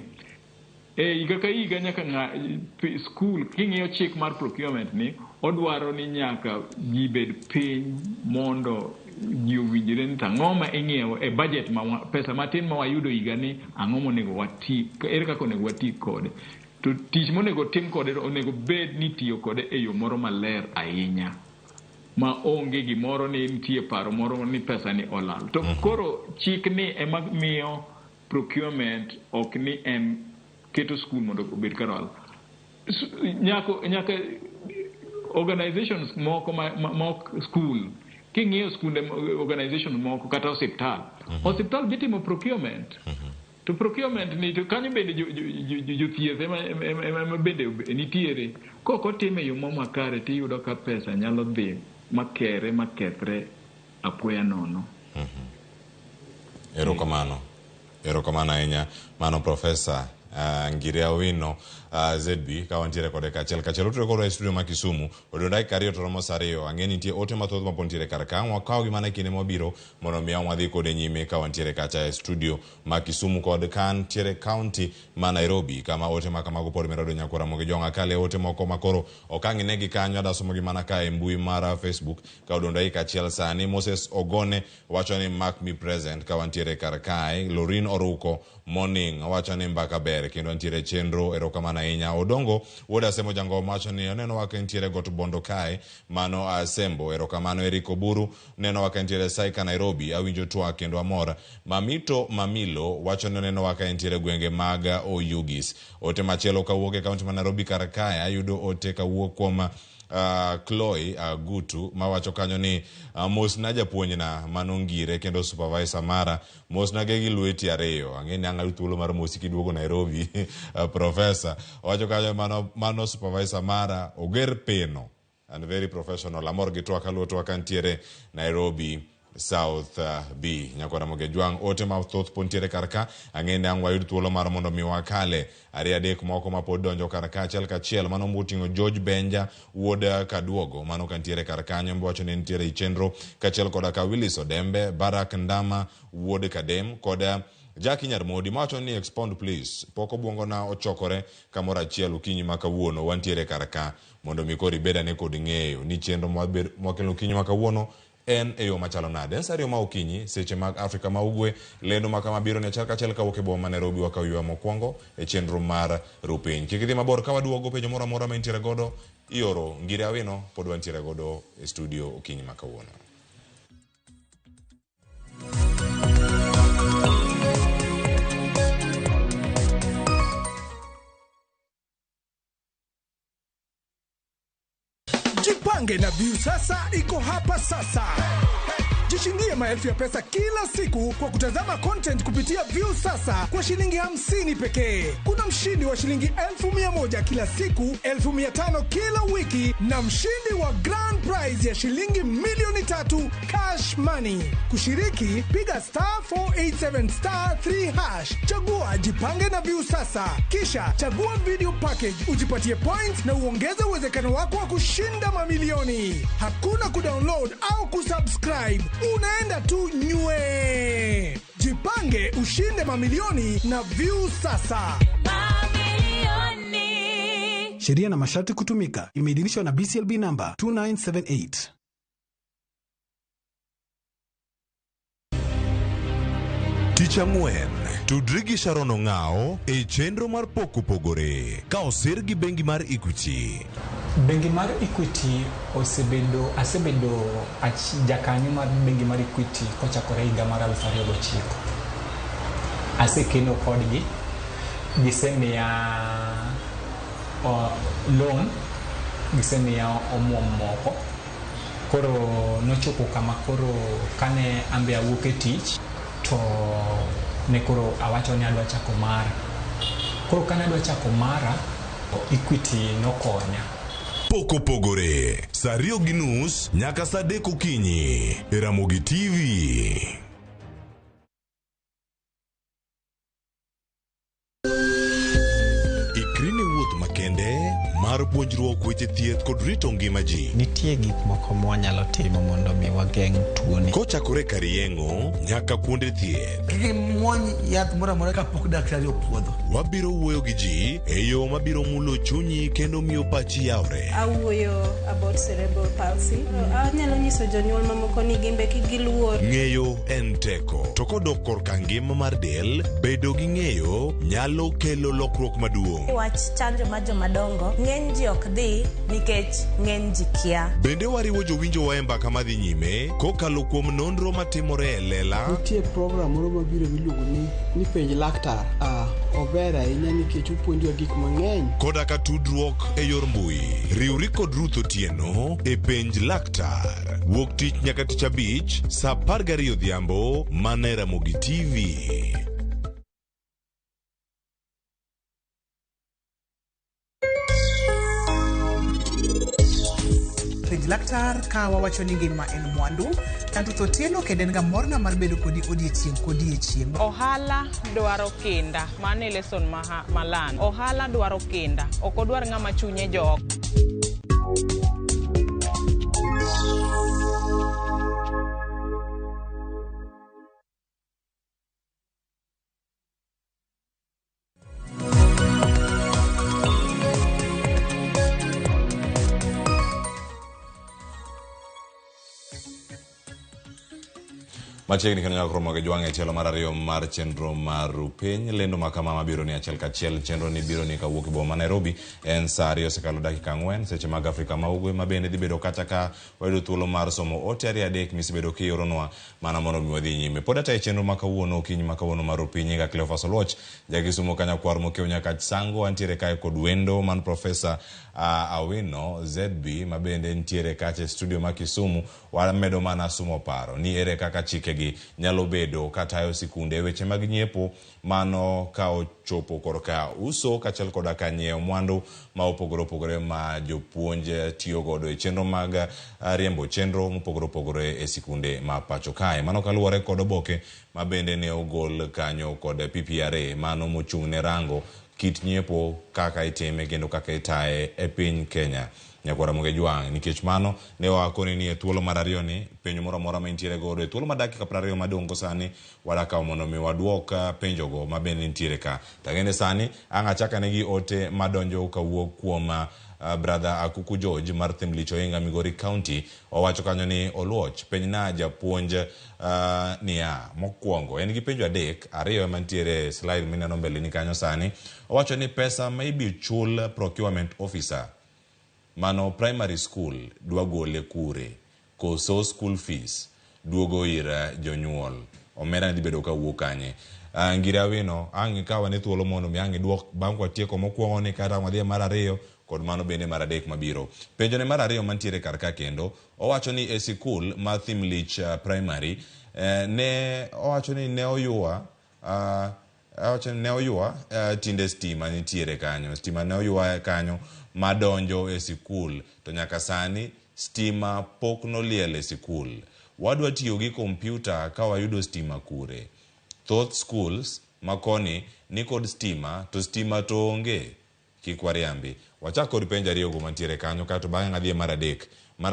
higa ka higa nyaka skul king'iyo chik mar procurement ni odwaro ni nyaka ji bed piny mondo ji owinjre ni tang'o ma ing'iewo e budget pesa matin ma wayudo higa ni ang'o monego wati ere kaka onego wati kode to tich monego tim kode onego bed ni tiyo kode e yo moro maler ahinya ma onge gimoro ni nitie paro moro ni pesa ni olal to koro chik ni ema miyo procurement ok ni en keto skul mondo obed kar ohala nyaka organizations moko ma skul king'iyo skunde organizations moko kata osiptal bitimo procurement to procurement ni to kanyo bende jothieth ema bende nitiere koko time yo makare tiyudo ka pesa nyalo dhi makethre apoya nono. Erokamano ahinya mano Profesa Ngire Awino ZB ka wantiere kode kachiel utire kode e studio ma Kisumu odonda kariyo to romo sariyo ang'e nitie ote mathoth ma pontiere kar ka wakaw gi mana kinde mabiro mondo miya wadhi kode nyime ka wantiere kacha e studio ma Kisumu kod kan tiere county ma Nairobi kama ote ma kamago pod merodo nyakora mogi jonga kale ote moko makoro okang'ine gi kanyo adasomo gi mana ka e mbui mara Facebook ka odonda kachiel sani Moses Ogone wacho ni mark me present ka wantiere kar kae Lorin Oruko morning wacho ni mbaka ber kendo antiere chenro erokamana ahinya Odongo woda semo jango macho ni neno wake ntiere got bondo kae mano asembo erokamano Eriko Buru neno wake ntiere Saika Nairobi awinjo twa kendo amora Mamito Mamilo wacho ni neno wake ntiere gwenge maga Oyugis ote machielo kawuok e kaunti ma Nairobi kar kae ayudo ote kawuok kuom Chloe Gutu mawacho kanyo ni mosna japuonjna manongire kendo supervisor mara mosna ge gi lweti ariyo ang'eni ang'alu thuolo mar mosi kiduogo Nairobi Professor wacho kanyo mano supervisor mara oger peno and very professional amor gi twaka luto kantiere Nairobi South B nyakora moge jwang ote ma thoth pontiere karka ang'ende ang wayud thuolo mar mondo mi wakale ari adek moko ma pod donjo karka achiel kachiel mano mutingo George Benja wuod Kaduogo mano kantiere karka nyombo wacho ni ntiere chenro kachiel koda ka Willis Odembe Barak Ndama wuod Kadem koda Jackie Nyarmodi macho ni expound please poko buongo na ochokore kamora achiel ukinyi makawuono wantiere karka mondo mikori beda ne kod ng'eyo ni chenro mwakelo ukinyi makawuono en eyo machalo nade sario ma okinyi seche mag Afrika ma ugwe lendo makama biro ne chaka chel kawuok e boma Nairobi wakawiywa mokwongo e chenro mar rupiny kikidhi mabor ka waduogo penjo moro amora ma intiere godo ioro Ngire Awino pod wantiere godo e studio okinyi makawuono. Jipange na View sasa iko hapa sasa. Jishindie maelfu ya pesa kila siku kwa kutazama content kupitia View sasa kwa shilingi 50 pekee. Kuna mshindi wa shilingi 1,100 kila siku, 1,500 kila wiki na mshindi wa grand prize ya shilingi milioni 3 cash money. Kushiriki piga *487*3#. Chagua Jipange na View sasa. Kisha chagua video package ujipatie points na uongeze uwezekano wako wa kushinda mamilioni. Hakuna kudownload au kusubscribe. unaenda tu nywe. Jipange ushinde mamilioni na View Sasa. Sheria na masharti kutumika. Imeidhinishwa na BCLB namba 2978. Ticha Ngwen, tudrigi Sharon Ngao e chenro mar poko pogore. Ka osir gi bengi mar Equity. Bengi mar Equity asebedo jakanyo mar bengi mar Equity kochakore higa mar 2009. Asekeno kodgi gisemiya loan, gisemiya omuom moko. Koro nochopo kama koro kane ambe awuok e tich to ne koro awacho ni adwa chako mara. Koro kane adwa chako mara, Equity nokonya. Poko pogore, saa 2:30 nyaka saa 3 okinyi. Ramogi TV. Ikrine wuoth makende mar puonjruok weche thieth kod rito ngima ji. Nitie gik moko mwanyalo timo mondo mi wageng' tuoni. Kochakore karieng'o nyaka kuonde thieth. Kiki mwony yath mora kapok daktari opuodho. Wabiro wuoyo gi ji e yo mabiro mulo chunyi kendo miyo pachi yawre. Awuoyo about cerebral palsy. Anyalo nyiso jonyuol mamoko ni gimbe kigiluor. Ng'eyo en teko. To kodok korka ngima mar del, bedo gi ng'eyo nyalo kelo lokruok maduong'. Wach chanjo ma jomadongo ng'eny ji ok dhi nikech ng'eny ji kia. Bende wariwo jowinjo wa e mbaka madhi nyime kokalo kuom nonro matimore e lela. Nitie program moro mabiro miluongo ni penj laktar. Ober ahinya nikech opuonjowa gik mang'eny. Koda ka tudruok e yor mbui. Riwri kod Ruth Otieno e penj laktar. Wuok tich nyaka tich abich saa 12 odhiambo mana Ramogi TV. Penj laktar ka wawacho ni ngima en mwandu. Ruth Otieno kendo en ga morna mar bedo kodi odiechieng' kodiechieng'. Ohala dwaro kinda, mane lesson malan. Ohala dwaro kinda, ok odwar ng'ama chunye jok. Machiegni kendo nyalo kromo gi jwang'e tielo mar ariyo mar chenro mar piny. Lendo makama mabiro ni achiel kachiel. Chenro ni biro ni kawuok boma Nairobi en saa 2 sekalo dakika 4 seche mag Afrika ma ugwe, mabende dhi bedo kacha ka wayudo thuolo mar somo ote ari adek misebedo kioronwa mana mondo mi wadhi nyime. Pod ata e chenro makawuono okinyi makawuono mar piny ga Cleophas Oluoch jagisumo kanyakwar mokiew nyaka sango antiere kae kod wendo man Profesa Awino ZB mabende ntiere kache studio ma Kisumu. Wamedo mana sumo paro ni ere kaka chike gi nyalo bedo katayo sikunde weche mag nyiepo mano ka ochopo korka uso kachel koda ka nyiewo mwandu ma opogore ma jopuonje tiyo godo e chenro mag riembo chenro mopogore e sikunde ma pacho kae. Mano kaluwore kod oboke mabende ne ogol kanyo kod PPRA mano mochung' ne rango kit nyiepo kaka itime kendo kaka itaye e piny Kenya. Nyakwara Ramogi Jwang' nikech mano ne wakoni ni e thuolo mar ariyo ni penjo moro amora ma intiere godo e thuolo mar dakika 20 madongo sani wadaka mondo mi waduoka penjogo mabende ntiere ka. Tagende sani ang'achaka negi ote madonjo kawuok kuom brother Akuku George mar Thimlicho Inga Migori County. Owacho kanyo ni Oluoch penj na japuonj niya mokwongo en gi penjo adek, ariyo mantiere slide mineno mbele ni kanyo sani. Owacho ni pesa ma ibichul procurement officer mano primary school dwagole kure koso school fees duogo ira jonyuol omera ndi bedo ka wuok kanye. Ngira wino angi kawa ne thuolo mondo mi angi duok bang' kwa tieko mokwongo ni kata wadhi mar ariyo kod mano bende mar adek mabiro. Penjo ne mar ariyo mantiere karka kendo owacho ni e sikul ma Thimlich primary ne owacho ni ne oyua tinde stima nitiere kanyo, stima ne oyua kanyo madonjo e sikul to nyaka sani stima pok noliel e sikul. Wadwa tiyo gi kompyuta ka wayudo stima kure. Thoth schools makoni ni kod stima to stima to onge. Kikwariambi wachak kod penjo ariyo go mantiere kanyo kato bang'e adhi mar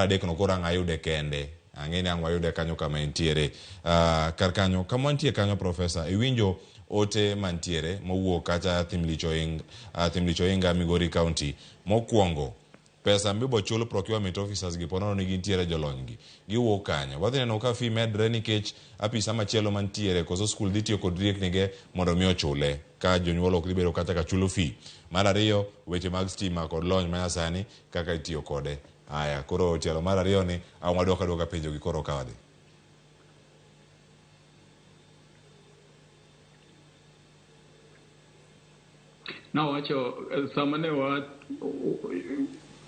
adek no koro ang'ayude kende ang'eni ang' wayude kanyo kama entiere. Kar kanyo kama wantie kanyo profesa iwinjo ote mantiere mowuok kacha Thimlicho Inga Migori County. Mokwongo pesa mibo chulo procurement officers gi ponono ni gintiere jolony gi giwuok kanyo. Wadhi neno ka fee medre nikech apisa machielo mantiere koso skul dhi tiyo kod rieknige mondo mi ochule ka jonyuol ok dhi bedo kata ka chulo fee. Mar ariyo weche mag stima kod lony manyasani kaka itiyo kode. Aya koro tielo mar ariyo ni ang' waduoka penjo gi koro ka wadhi. Nawacho sama ne wa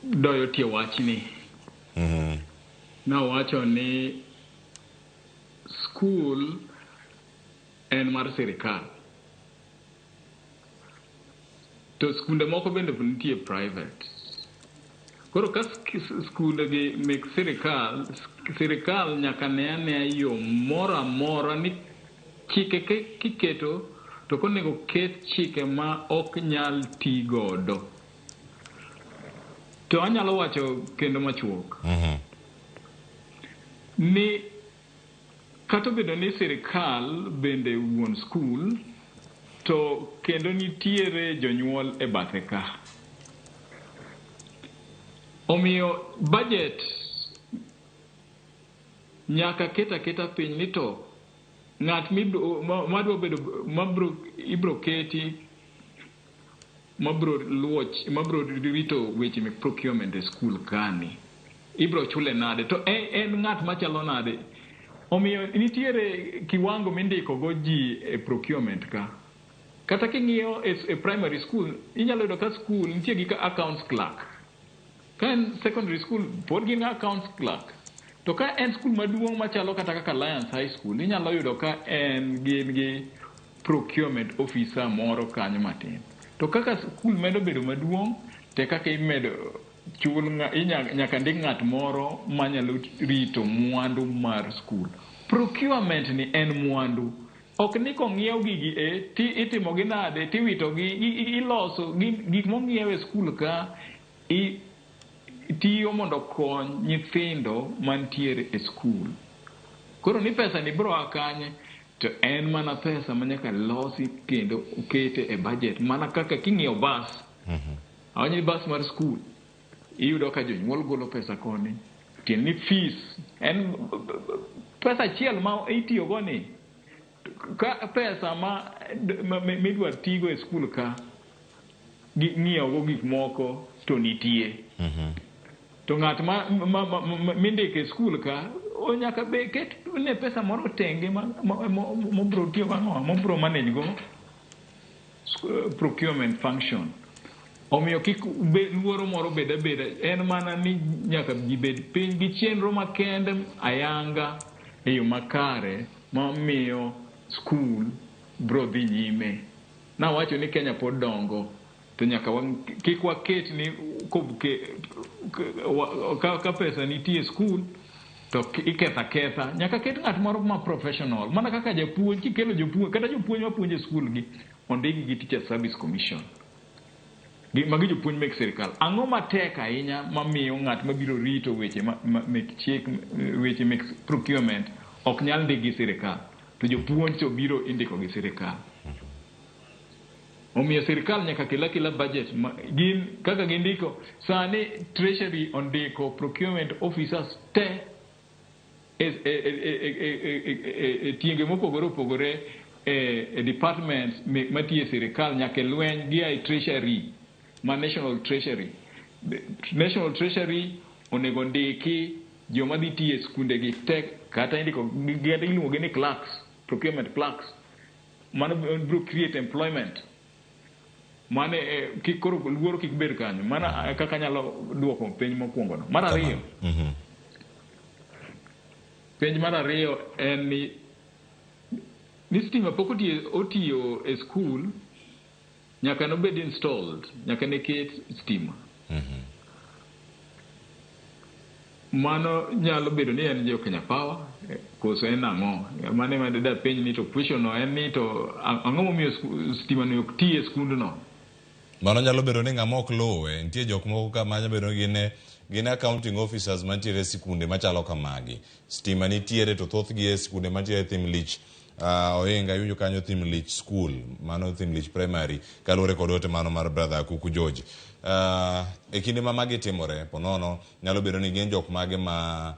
doyo tie wachni. Nawacho ni skul en mar sirikal. To skunde moko bende nitie private. Koro ka skunde gi mek sirikal nyaka ne yo moro amora ni chike kiketo to konego ket chike ma ok nyal ti godo. To anyalo wacho kendo machuok. Ni kata bedo ni sirikal bende wuon skul to kendo nitiere jonyuol e bathe ka. Omiyo budget nyaka keta piny ni to ng'at madwa bedo ibro keti mabro rito weche mek procurement e skul kani ibro chule nade to en ng'at machalo nade. Omiyo nitiere kiwango mindiko go ji e procurement ka. Kata king'iyo e primary school inyalo yudo ka skul nitie gi accounts clerk. Ka en secondary school pod gin accounts clerk. To ka en skul maduong' machalo kata kaka Alliance High School inyalo yudo ka en gi procurement officer moro kanyo matin. To kaka skul medo bedo maduong' te kaka imedo chul nyaka ndik ng'at moro manyalo rito mwandu mar skul. Procurement ni en mwandu. Ok ni kong'iew gigi itimo gi nade tiwito gi iloso gik mong'iew e skul ka tiyo mondo kony nyithindo mantiere e skul. Koro ni pesa ni bro akanye to en mana pesa manyaka losi kendo okete e budget mana kaka king'iew bus. Awani bus mar skul iyudo ka jonyuol golo pesa koni tieni fees en pesa chiel ma itiyo go ni ka pesa ma midwa tigo e skul ka ng'iewo go gik moko to nitie. To ng'at mindike e skul ka o nyaka be ket ne pesa moro tenge mobro tiyo mobro manage go procurement function. Omiyo kik luoro moro beda en mana ni nyaka gibed piny gi chenro makende ayanga e yo makare mamiyo skul bro dhi nyime. Nawacho ni Kenya pod dongo to nyaka kik waket ni ka pesa nitie e skul to iketha nyaka ket ng'at moro ma professional mana kaka japuonj kikelo jopuonj kata jopuonj mapuonjo e skul gi ondiki gi Teacher Service Commission. Magi jopuonj mek sirikal. Ang'o matek ahinya mamiyo ng'at mabiro rito weche mek chik weche mek procurement ok nyal ndiki gi sirikal to jopuonj to biro indiko gi sirikal. Omiyo sirikal nyaka kila budget gin kaka gindiko sani treasury ondiko procurement officers te tienge mopogore opogore e departments matiye sirikal nyaka lweny gi ai treasury ma national treasury onego ndiki joma dhi tiye skunde gi tek kata indiko iluongo ni clerks, procurement clerks. Mano biro create employment. Mane kikoro luoro kik bed kanyo. Mana kaka nyalo duoko penj mokwongo no. Mar ariyo. Penj mar ariyo en ni stima pok otiyo e skul nyaka no bed installed, nyaka ne ket stima. Mano nyalo bedo ni en jo Kenya Power koso en ang'o. Mane ma da penj ni to question no en ni to ang'o momiyo stima no ok tiyo e skund no. Mano nyalo bedo ni ng'ama ok luwe, nitie jok moko kama nyalo bedo gin accounting officers mantiere e sikunde machalo kamagi. Stima nitiere to thothgi e sikunde mantiere Thimlich Oinga, iwinjo kanyo Thimlich School, mano Thimlich Primary, kaluwore kod ote mano mar brother Kuku George. E kinde ma magi timore, ponono nyalo bedo ni gin jok mage ma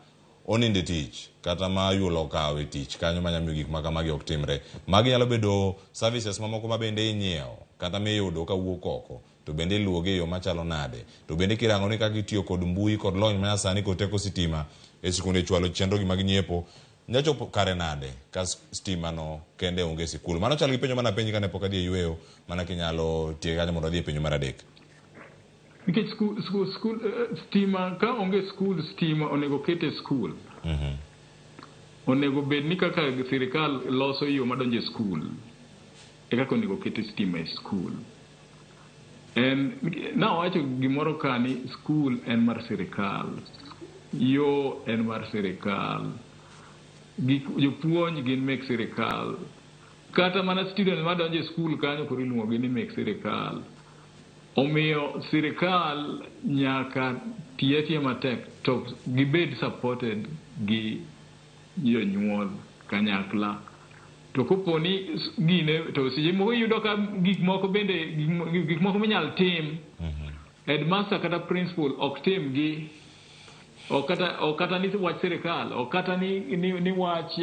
oninde tich kata ma yulo kawe tich kanyo manyamiyo gik ma kamagi ok timre. Magi nyalo bedo services mamoko ma bende inyiewo kata miyudo kawuok oko, to bende iluwogi e yo machalo nade, to bende kirango ni kaka itiyo kod mbui kod lony manyasani kod teko sitima e sikunde chwalo chenro gi mag nyiepo, nyachopo kare nade ka stima no kende onge e sikul. Mano chalo gi penjo mana penji kane pok adhi e yweyo, mana kinyalo tie kanyo mondo adhi e penjo mar adek. Nikech stima ka onge skul, stima onego kete skul. Onego bed ni kaka sirikal loso yo madonje skul, e kaka onego kete stima e skul. Na wacho gimoro kani, skul en mar sirikal, yo en mar sirikal, jopuonj gin mek sirikal, kata mana student madonje skul kanyo koro iluongogi ni mek sirikal. Omiyo sirikal nyaka tiye matek to gibed supported gi jonyuol kanyakla. To koponi gine to seche moko yudo ka gik moko minyal tim, headmaster kata principal ok tim gi, ok kata ni wach sirikal, ok kata ni wach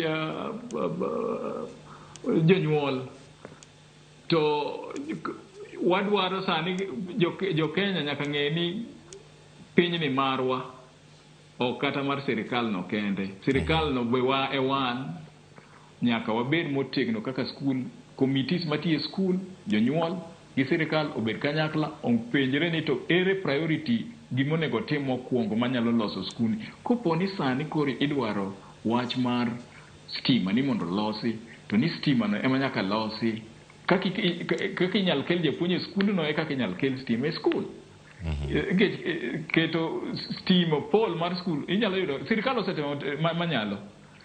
jonyuol. To wadwaro sani jo Kenya nyaka ng'e ni piny ni marwa, ok kata mar sirikal no kende. Sirikal no be wan nyaka wabed motegno kaka skul, committees matiye skul, jonyuol gi sirikal obed kanyakla, openjre ni to ere priority gimonego tim mokwongo manyalo loso skul. Koponi sani koro idwaro wach mar stima ni mondo losi, to ni stima no ema nyaka losi. Kaka inyal kel japuonj e skul no e kaka inyal kel stima e skul. Keto stima pole mar skul inyalo yudo, sirikal osetemo manyalo.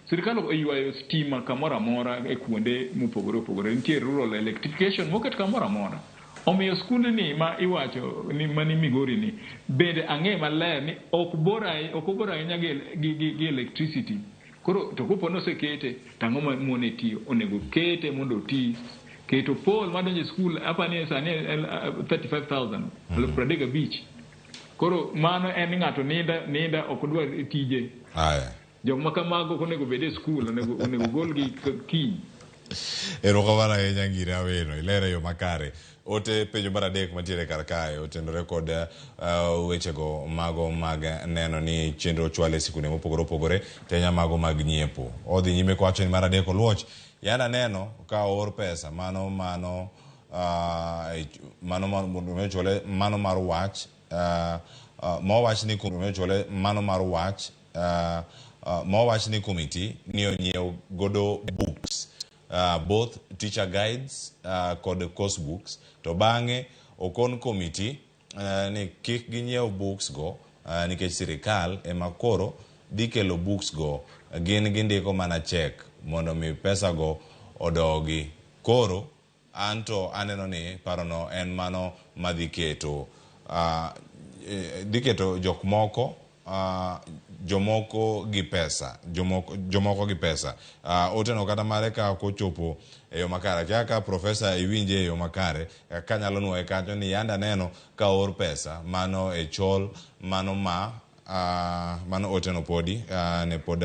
Sirikal oywayo stima kamoro amora e kuonde mopogore opogore. Nitie rural electrification moket kamoro amora. Omiyo skundni ma iwacho ni mani Migori ni bende ang'e maler ni ok bor ahinya gi electricity. Koro to kopo nosekete, tang'o ma muone tiyo, onego kete mondo oti. Keto pole madonje skul apani sani 35,000 35. Koro mano en ng'ato ninda ok dwar tije. Jok ma kamago onego bed e skul, onego golgi kiny. Erokamano ahinya Ngire Awino, ilero yo makare. Ote penjo mar adek mantiere kar kae otendore kod wechego mago mag neno ni chenro chwal e sikunde mopogore opogore, tenya mago mag nyiepo. Odhi nyime kwacho ni mar adek oluoch, yana neno ka or pesa mano mar wach, mowach ni chole mano mar wach, mowach ni committee ni onyiew godo books, both teacher guides kod course books, to bang'e okon committee ni kik ginyiew books go nikech sirikal ema koro dhi kelo books go, gin gindiko mana check mondo mi pesa go odogi. Koro anto aneno ni parono en mano madhi keto jok moko jomoko gi pesa, oteno kata mare ka kochopo e yo makare kaka profesa iwinje e yo makare kanyalo nuoye kanyo ni yanda neno ka or pesa mano e chol mano mano oteno podi ne pod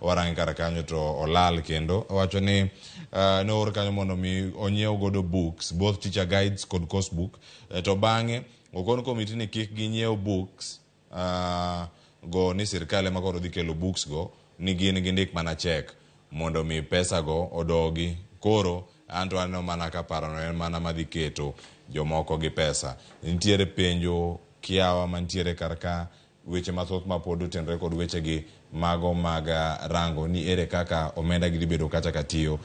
warangi kar kanyo to olal, kendo wacho ni ne or kanyo mondo mi onyiew godo books, both teacher guides kod course book, to bang'e okon committee ni kik ginyiew books go ni sirikal ema koro dhi kelo books go, ni gin gindik mana check mondo mi pesa go odogi. Koro anto aneno mana ka parono en mana madhi keto jomoko gi pesa. Nitiere penjo kiawa mantiere kar ka, weche mathoth ma pod otenre kod weche gi mago mag rango ni ere kaka omenda gi bedo kata katiyo.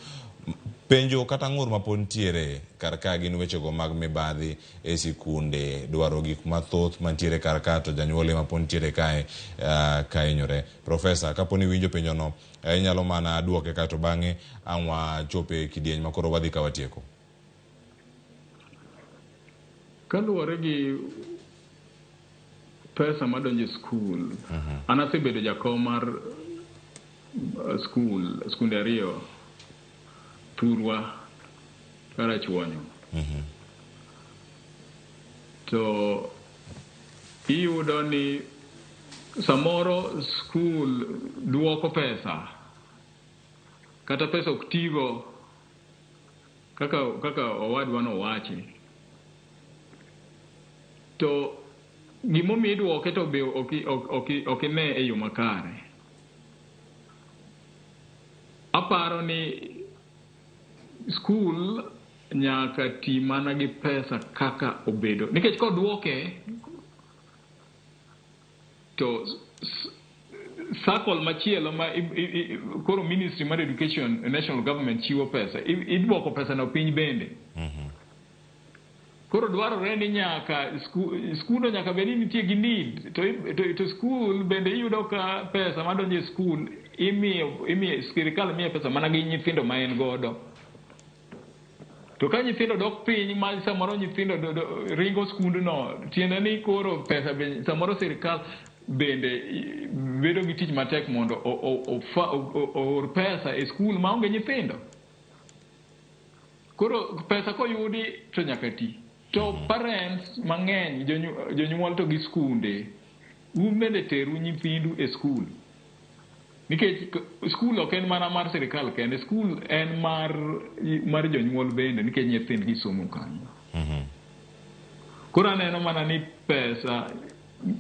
Penjo kata ng'ur ma pod ntiere kar ka gin weche go mag mibadhi e sikunde, dwaro gik mathoth mantiere kar ka, to janyuol ma pod ntiere kae kainyore. Profesa, kaponi winjo penjo no inyalo mana duoke ka, to bang'e anwa chope kidieny ma koro wadhi ka watieko. kaluwore gi pesa madonjo e skul, an asebedo jakom mar skunde ariyo, Thurwa Karachuonyo. To iyudo ni samoro skul duoko pesa kata pesa ok tigo kaka owadwa nowachi. To gimomiyo iduoke to be ok ine e yo makare. Aparo ni skul nyaka ti mana gi pesa kaka obedo, nikech koduoke to circle machielo ma koro Ministry mar Education, National Government chiwo pesa, iduoko pesa no piny bende. Koro dwarore ni nyaka skuno nyaka bed ni nitie gi need, to skul bende iyudo ka pesa madonjo e skul imiyo sirikal miyo pesa mana gi nyithindo ma en godo. To ka nyithindo dok piny ma samoro nyithindo ringo skundno, tiende ni koro pesa bende samoro sirikal bende bedo gi tich matek mondo or pesa e skul ma onge nyithindo. Koro pesa koyudi to nyaka ti. To parents mang'eny, jonyuol to gi skunde, bende teru nyithindu e skul. Nikech skul ok en mana mar sirikal kende, skul en mar jonyuol bende, nikech nyithindgi somo kanyo. Koro aneno mana ni pesa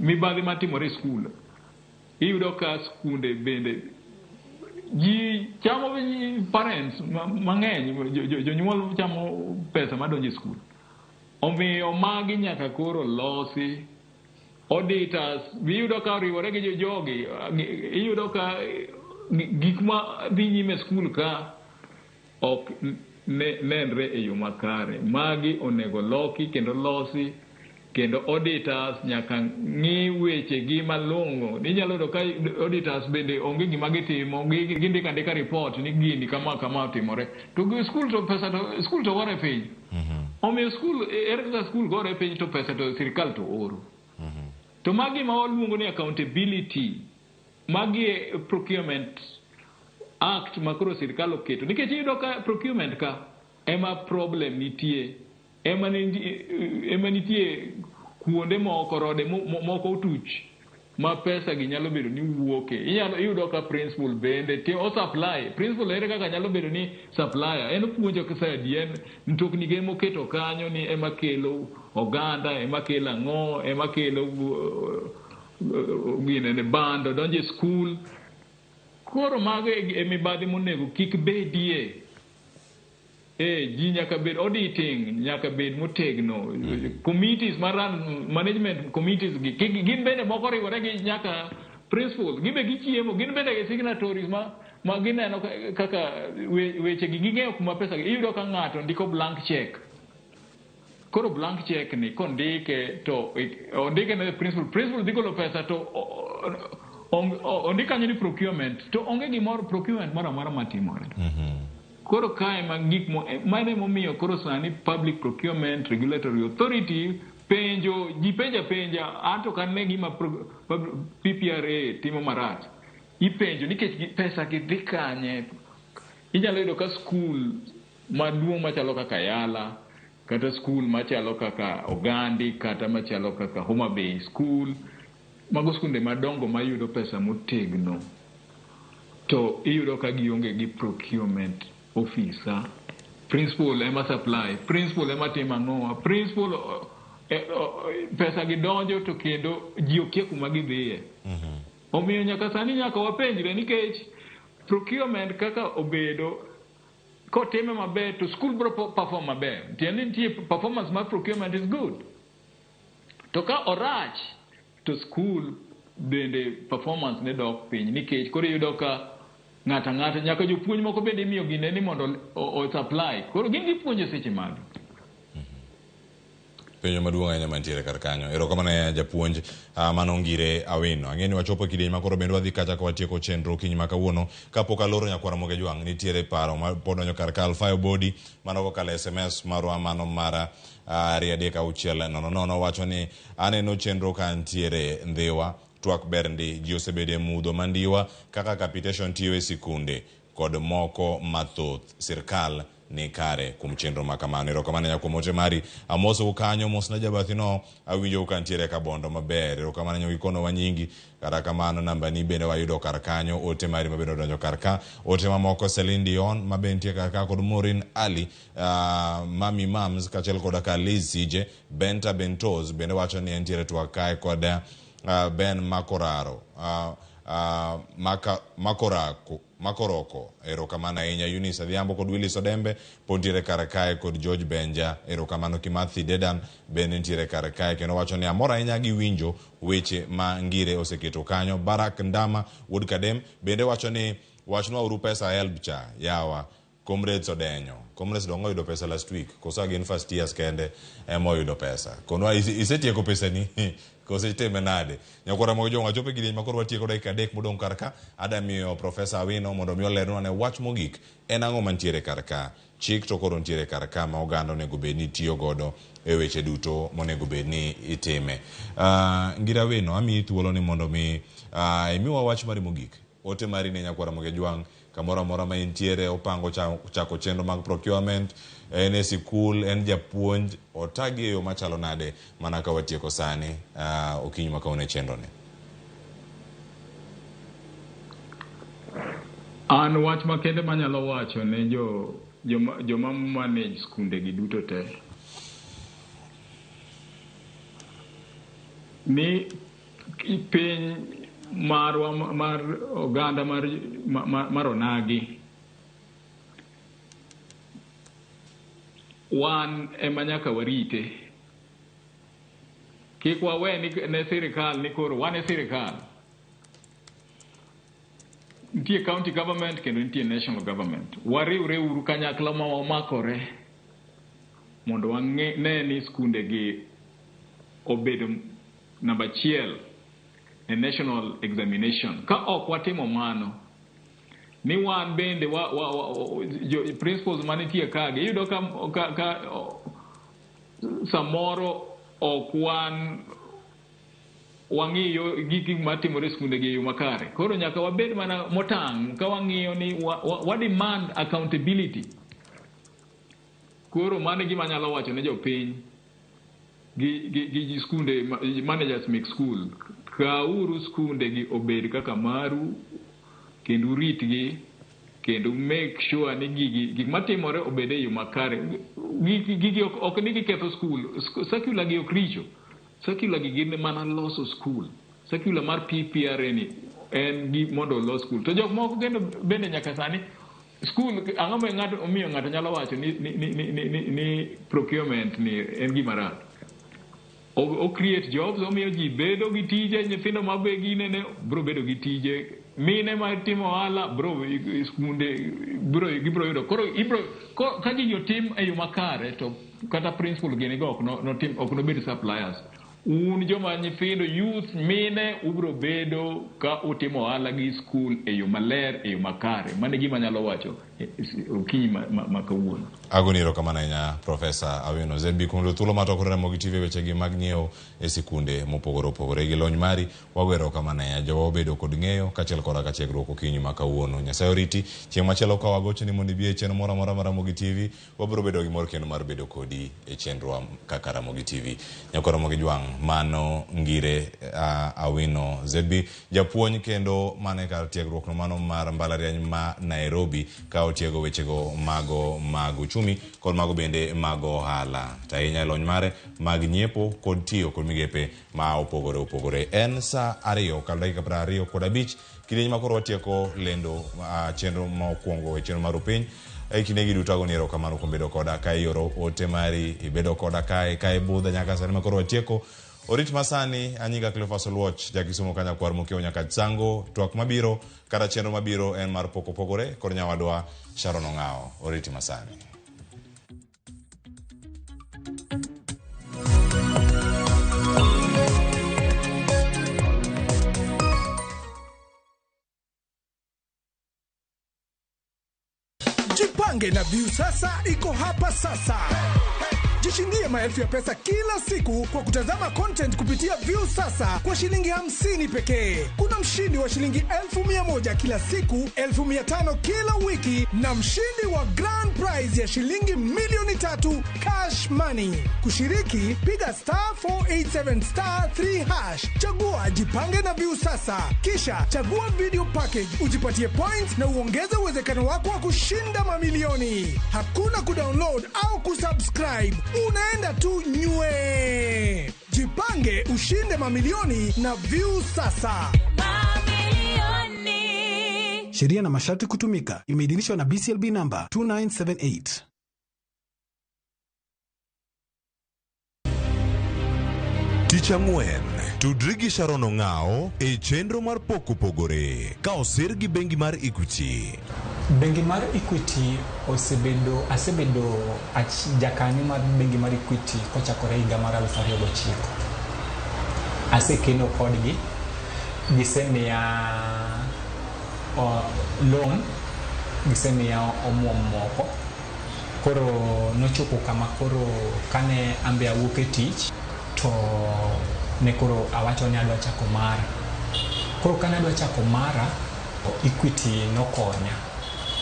mibadhi matimore e skul, iyudo ka skunde bende ji chamo, parents mang'eny, jonyuol chamo pesa madonjo e skul. Omiyo magi nyaka koro losi. Auditors, iyudo ka oriwore gi jogi, iyudo ka gik ma dhi nyime skul ka ok nenre e yo makare. Magi onego loki kendo losi, kendo auditors nyaka ng'i weche gi malong'o. Inyalo yudo ka auditors bende onge gima gitimo, gindiko andika report ni gini kama otimore. To skul to pesa to skul to gore piny. Omiyo skul, kaka skul gore piny to pesa to sirikal to oro. To magi ma waluongo ni accountability, magi e procurement act ma koro sirikal oketo. Nikech iyudo ka procurement ka ema problem nitie, ema nitie kuonde moko, rode moko otuch ma pesa gi nyalo bedo ni wuoke. Iyudo ka principal bende o supply. Principal ere kaka nyalo bedo ni supplier, en puonjo kisadi, en mtokni ge moketo kanyo ni ema kelo oganda, ema kelo ang'o, ema kelo ne bando donje skul. Koro mago e mibadhi monego kik bedie. Ji nyaka bed auditing, nyaka bed motegno. Committees management committees gin bende moko riwore gi nyaka principal, gibe gichiemo, gin bende signatories ma gineno kaka weche gi ging'eyo kuma pesa gi. Iyudo ka ng'ato ndiko blank check. Koro blank check ni kondike to ondike ne principal dhi golo pesa to ondika ni procurement to onge gimoro procurement moro amora matimore. Koro kae mane momiyo koro sani Public Procurement Regulatory Authority ji penja anto kan ne gima PPRA timo marach. Ipenjo nikech pesa gi dhi kanye. Inyalo yudo ka skul maduong' machalo kaka Yala, kata skul machalo kaka Ogandi, kata machalo kaka Homa Bay skul, mago skunde madongo mayudo pesa motegno, to iyudo ka gionge gi procurement officer. Principal ema supply, principal ema timo ang'o, principal pesa gi donjo to kendo ji okia kuma gidhiye. Omiyo nyaka sani nyaka wapenjre, nikech procurement kaka obedo kotime maber to school bro perform maber. Tiende nitie performance mar procurement is good. To ka orach to school bende performance ne dok piny, nikech koro iyudo ka ng'ata nyaka jopuonj moko bende imiyo gine ni mondo o supply. Koro gin gipuonjo seche mag. penjo maduong' ahinya mantiere kar kanyo. Erokamano japuonj Manongire Awino. Ang'eni wachopo kidieny makoro bende wadhi kacha ka watieko chenro kiny ma kawuono kapok aloro nyakwara Ramogi Jwang' nitiere paro ma podonjo kar ka Alfayo Bodi mano kokalo SMS marwa mano mara 336 wacho ni aneno chenro ka ntiere Ndhiwa twak berndi ji osebede mudho mandiwa kaka capitation tiyo e sikunde kod moko mathoth sirkal ni kare kum chenro makamano. Erokamano nyakuomote mari amoso kanyo mosna jabathino awinjo kantiere ka bondo maber. Erokamano nyawikono wanyingi kata kamano namba ni bende wayudo kar kanyo ote mari mabende donjo kar ka ote mamoko Celine Dion mabentie kar ka kod Maureen Ali Mami Mams kachel kod ka Liz CJ Benta Bentos bende wacho ni entiere twak kae kod Ben Makoraro Makoroko. Erokamano ahinya Eunice Adhiambo kod Willis Odembe pontiere kar kae kod George Benja. Erokamano Kimathi Dedan bende ntiere kar kae kendo wacho ni amora ahinya gi winjo weche ma Ngire oseketo kanyo. Barak Ndama Wood Kadem bende wacho ni wachnwa uru pesa help cha yawa Comrades Odenyo. Comrades dongo yudo pesa last week. Kosa again first years kende emo yudo pesa. Konwa isetieko pesa ni kose teme nade. Nyakwara Ramogi Jwang' achope kidieny makoro watieko dakika 3 modong kar ka. Adamiyo Professor Awino mondo mi olernwa ne wach mogik en ang'o mantiere kar ka. Chik to koro ntiere kar ka ma oganda onego bed ni tiyo godo e weche duto monego bed ni itime. Ngira Awino amiyi thuolo ni mondo mi imiwa wach mari mogik. Ote mari ne Nyakwara Ramogi Jwang' kamoro amora ma intiere opango chako chenro mag procurement en e sikul en japuonj otagi e yo machalo nade mana ka watieko sani okinyi makaone chenro ne. An wach makende manyalo wacho ne joma manage skunde gi duto te ni piny mar oganda mar onagi wan ema nyaka warite. Kik wawe ne sirikal ni koro wan e sirikal. Nitie county government kendo nitie national government. Wariwre uru kanyakla ma wamakore mondo ne ni skunde gi obedo namba 1 e national examination. Ka ok watimo mano ni wan bende principles manitie kage iyudo ka samoro ok wang'iyo gik matimore skunde gi yo makare. Koro nyaka wabed mana motang' ka wang'iyo ni wa demand accountability. Koro mano gima nyalo wacho ne jopiny gi skunde managers make school kauru skunde gi obed kaka maru kendo ritgi kendo make sure ni gigi matimore obed e yo makare. Gigi ok ni giketho school. Secular gi ok richo. Secular gi gin mana loso school. Secular mar PPR ni en gi mondo los school. To jok moko bende nyaka sani school ang'o ma ng'ato omiyo ng'ato nyalo wacho ni procurement ni en gima rach. O create jobs, omiyo ji bedo gi tije, nyithindo mabe ginene bro bedo gi tije, mine ma timo ohala bro skunde gibro yudo. Koro ka gigi otim e yo makare to kata principal gini go ok no bed suppliers. Un joma nyithindo youth mine ubro bedo ka utimo ohala gi school e yo maler e yo makare. Mano gima nyalo wacho okinyi makawuono. Agoni erokamano ahinya Professor Awino ZB kuom thuolo matokore Ramogi TV wechegi mag nyiewo e sikunde mopogore opogore gi lony mari. Wagwero erokamano ahinya jowa obedo kod ng'eyo kaachiel koda ka tiegruok okinyi makawuono. Nyasaye oriti chieng' machielo ka wagochoni mondo ibi e chenro moro amora mar Ramogi TV. Wabiro bedo gi mor kendo mar bedo kodi e chenro kaka Ramogi TV. Nyakwara Ramogi Jwang' mano Ngire Awino ZB japuonj kendo mane kar tiegruok no mano mar mbalariany ma Nairobi ka otiego wechego mag uchumi kod mago bende mag ohala. Tahinya lony mare mag nyiepo kod tiyo kod migepe ma opogore opogore. En sa 2 kal dakika 25 kidieny makoro watieko lendo chenro ma okwongo e chenro mar piny. Kinde gi duto agoni erokamano kuom bedo koda ka ioro ote mari ibedo koda ka e budha nyaka sani makoro watieko. Orit masani anyinga Cleophas Oluoch jakisumo kanya kwar mokiewo nyaka sango twak mabiro kata chenro mabiro en mar poko pogore kod nyawadwa Sharon Ong'ao. Orit masani. Jipange na View Sasa iko hapa sasa. Jishindie maelfu ya pesa kila siku kwa kutazama content kupitia View Sasa kwa shilingi 50 pekee. Kuna mshindi wa shilingi 1,100 kila siku, 1,500 kila wiki na mshindi wa grand prize ya shilingi milioni 3 cash money. Kushiriki, piga *487*3#. Chagua Jipange na View Sasa. Kisha chagua video package, ujipatie points na uongeze uwezekano wako wa kushinda mamilioni. Hakuna kudownload au kusubscribe. Unaenda tu nywe. Jipange ushinde mamilioni na View Sasa. Sheria na masharti kutumika. Imeidhinishwa na BCLB number 2978. Ticha Ngwen, tudrigi Sharon Ngao, e chenro mar poko pogore, ka osir gi bengi mar Equity. Bengi mar Equity asebedo jakanyo mar bengi mar Equity kochakore higa mar 2009. Asekeno kodgi, gisemiya loan, gisemiya omuom moko. Koro nochopo kama koro kane ambe awuok e tich, to ne koro awacho ni adwa chako mara. Koro kane adwa chako mara, Equity nokonya.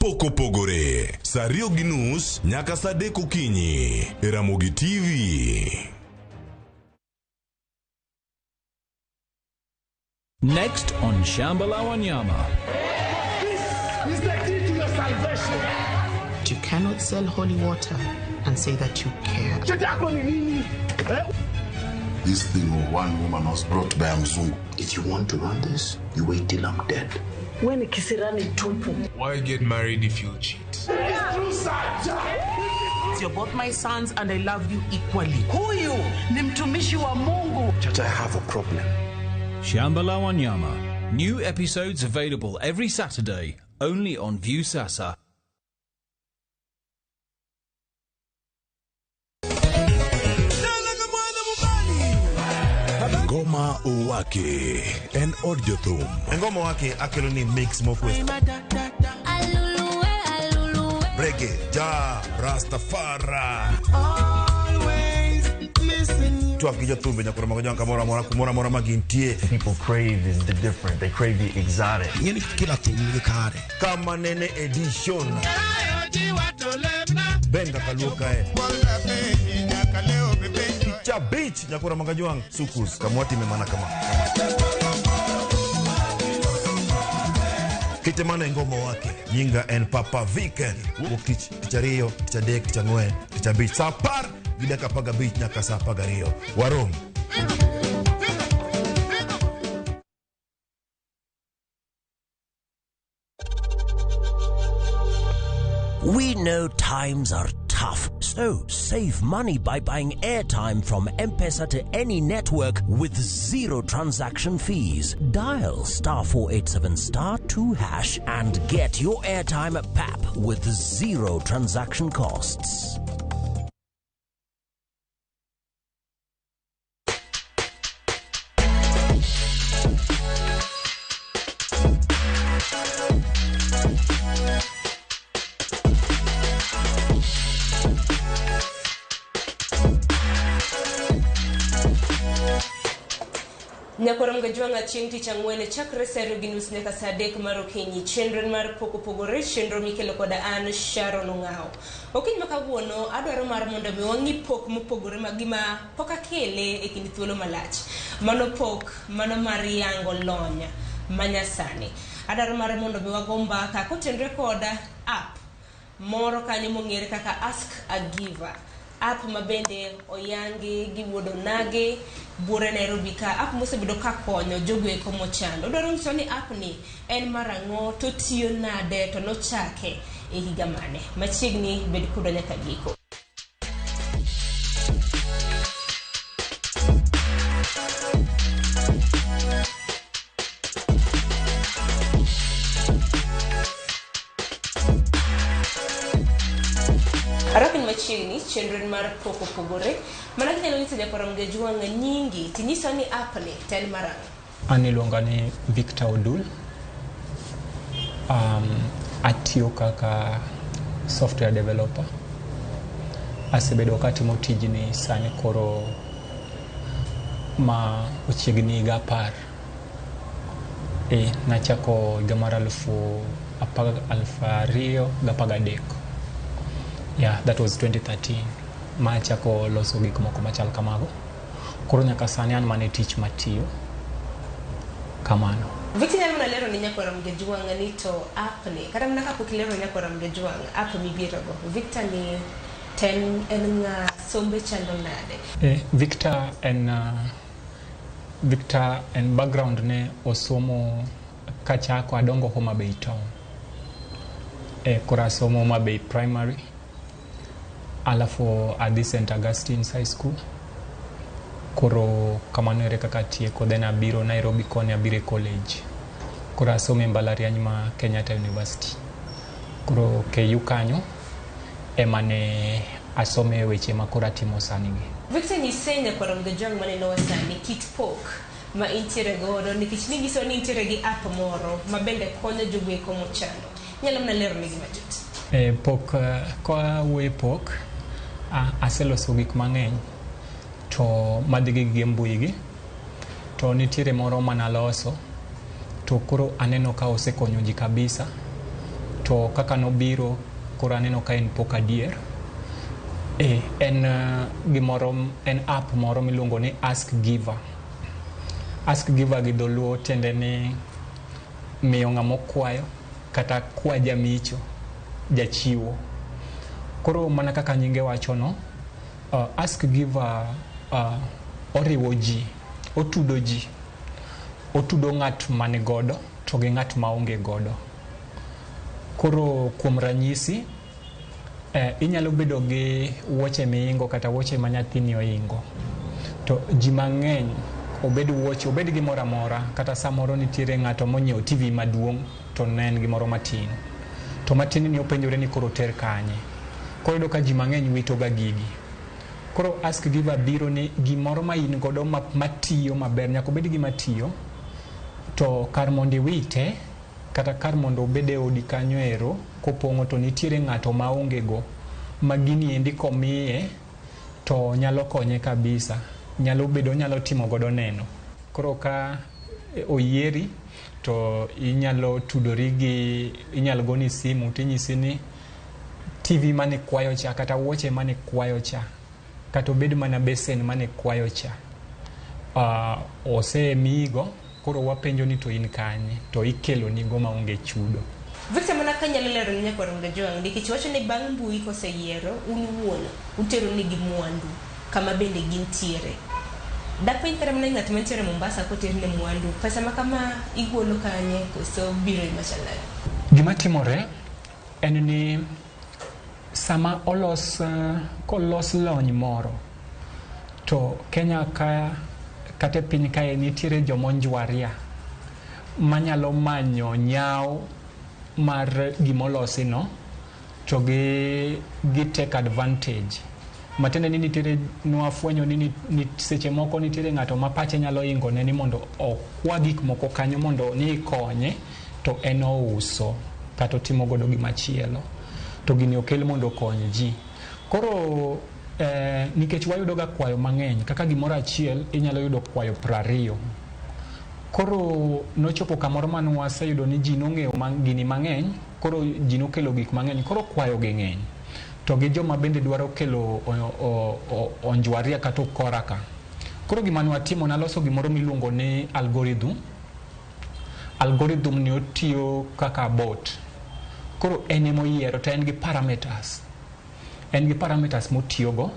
Poko pogore, saa 2:30 nyaka saa 3 okinyi. Ramogi TV. Next on Shambala Wanyama. This is the key to your salvation. You cannot sell holy water and say that you care. This thing of one woman was brought by Mzungu. If you want to run this, you wait till I'm dead. When kisirani tupu. Why get married if you cheat? It's true, sir. You're both my sons and I love you equally. Huyu ni mtumishi wa Mungu. But I have a problem. Shambala Wanyama. New episodes available every Saturday, only on View Sasa. Ngoma Uwake and Odjothum. Ngoma Uwake akelo ni mix mokwe. Reggae, Ja, Rastafari. Always listen. Tuakijo tumbe nyakura magonjwa kamora magintie. People crave is the different. They crave the exotic. Yeni kila tingi kare. Kama nene edition. Benga kaluka Cha beach nyakura magajwang sukus kamwati memana kama Kitemana Ngoma Wake Yinga and Papa Weekend Wukich Kichario Kichadek Kichangwe Kichabich Sapar Gidaka Paga Beach nyaka Sapaga Rio Warom. We know times are tough, so save money by buying airtime from M-Pesa to any network with 0 transaction fees. Dial *487*2# and get your airtime PAP with 0 transaction costs. Nyakoram gajwanga chieng' tich ang'wen chakre saa 2:30 nyaka saa 3 mar okinyi. Chenro mar poko pogore, chenro mikelo koda an Sharon Ngao. Okinyi ma kawuono adwaro mar mondo mi wang'i pok mopogore magima pok akele e kind thuolo malach. Mano pok, mano mar yango lonya manyasani. Adwaro mar mondo mi wago mbaka kotenre koda app moro kanyo mong'ere kaka Ask a Giver. App mabende oyangi gi wuodo nage bure Nairobi ka app mosebedo ka konyo jogo eko mochando. Odwaro nyiso ni app ni en marang'o to tiyo nade to nochake e higa mane. Machiegni bed kudo nyaka giko. Arakin machiegni chenro mar poko pogore mana kinyalo nyiso Nyakoram gajwanga nyingi tinyiso ni app ni ten marang'o. Aniluonga ni Victor Odul. Atiyo kaka software developer. Asebedo katimo tijni sani koro ma ochiegni higa 10. Nachako higa mar 2013. Yeah, that was 2013. Ma chako loso gik moko machal kamago. Koro nyaka sani an mane tich matiyo kamano. Victor nyalo mana lero ni nyakora mgejuang ni to app ni. Kata mnaka kukilero ni nyakora mgejuang app mibiro go. Victor ni ten en nga sombe chando nade. Victor en background ne osomo kachako adongo Homa Bay town. Kora somo Homa Bay primary. Alafu at St. Augustine's High School. Koro kamano ere kaka tieko, then abiro Nairobi koni abire college. Koro asome mbalariany ma Kenyatta University. Koro KU kanyo emane asome weche makora timo sani gi. Victor nyisenya kwa mgejuang mane no sani kit pok ma intiere godo nikech ningiso ni intiere gi app moro ma bende konyo jogweko mochando. Nyalo mna lero ni gimatut. Pok kwa we pok aseloso gik mang'eny to madhigi gi mbui gi to nitiere moro manaloso to koro aneno ka osekonyo ji kabisa to kaka nobiro koro aneno ka en pok adier. En app moro miluongo ni Ask Giver. Ask Giver gi dholuo tiende ni miyo ng'amo kwayo kata kwa jamicho jachiwo. Koro mana kaka nyinge wachono, Ask Giver oriwo ji, otudo ji, otudo ng'at mane godo to gi ng'at maonge godo. Koro kuom ranyisi, inyalo bedo gi wuoche miingo kata wuoche ma nyathini oingo. To ji mang'eny obed wuoche, obed gimoro amora, kata samoro nitiere ng'ato monyiewo TV maduong' to ne en gimoro matin. To matin ni openjore ni koro ter kanye. Koro do ka ji mang'eny wito ga gigi. Koro Ask Giver biro ni gimoro ma in godo matiyo maber, nyaka obed gima tiyo, to kar mondo iwite kata kar mondo obede odi kanyo ero kopong'o to nitiere ng'ato maonge go ma gini endi komiye to nyalo konye kabisa, nyalo timo godo neno. Koro ka oyieri to inyalo tudori gi, inyalo goni simu tinyisi ni TV mane kwayo cha kata wuoche mane kwayo cha kata obed mana besen mane kwayo cha osemigo. Koro wapenjo ni to in kanye to ikelo ni go maonge chudo. Victor mana kanyalo lero ni nyakora mgejuang nikech wacho ni bang' mbui koseyiero unuono utero ni gi mwandu kama bende gintiere. Dapen kata mana ng'at mantiere Mombasa koter ne mwandu pesa ma kama igolo kanye koso biro machalani. Gima timore en ni sama kolos lony moro to Kenya kata piny kae nitiere jomonjwaria manyalo manyo nyao mar gimolosi no to gi take advantage. Matende ni nitiere nwafwenyo ni seche moko nitiere ng'ato ma pache nyalo ingo ne ni mondo okwa gik moko kanyo mondo ni konye to en ouso kata timo godo gimachielo to gini okel mondo kony ji. Koro nikech wayudo ga kwayo mang'eny kaka gimoro achiel inyalo yudo kwayo 20. Koro nochopo kamoro manu waseyudo ni ji nong'eyo gini mang'eny, koro ji nokelo gik mang'eny, koro kwayo gi ng'eny. To gi joma bende dwaro kelo onjwaria kata koraka. Koro gima nwatimo naloso gimoro miluongo ni algorithm ni otiyo kaka bot. Koro en emoyiero to en gi parameters. En gi parameters motiyogo.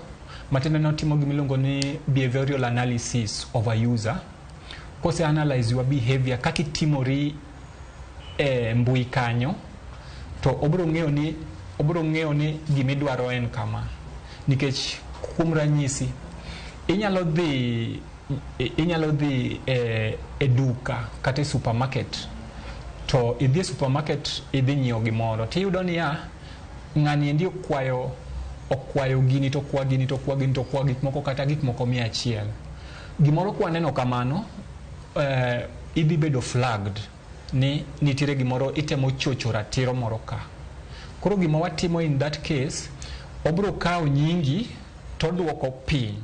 Matende notimo gimiluongo ni behavioral analysis of a user. Kose analyze your behavior kaki timori mbui kanyo to obro ng'eyo ni gimidwaro en kama. Nikech kuom ranyisi inyalo dhi e duka kata supermarket to idhi supermarket idhi nyiewo gimoro tiyudo ni ng'ani endi okwayo gini to kwa gik moko kata gik moko 100. Gimoro kwa neno kamano idhi bedo flagged ni nitiere gimoro itemo chocho ratiro moro ka. Koro gima watimo in that case, obro kawo nyingi to duoko piny.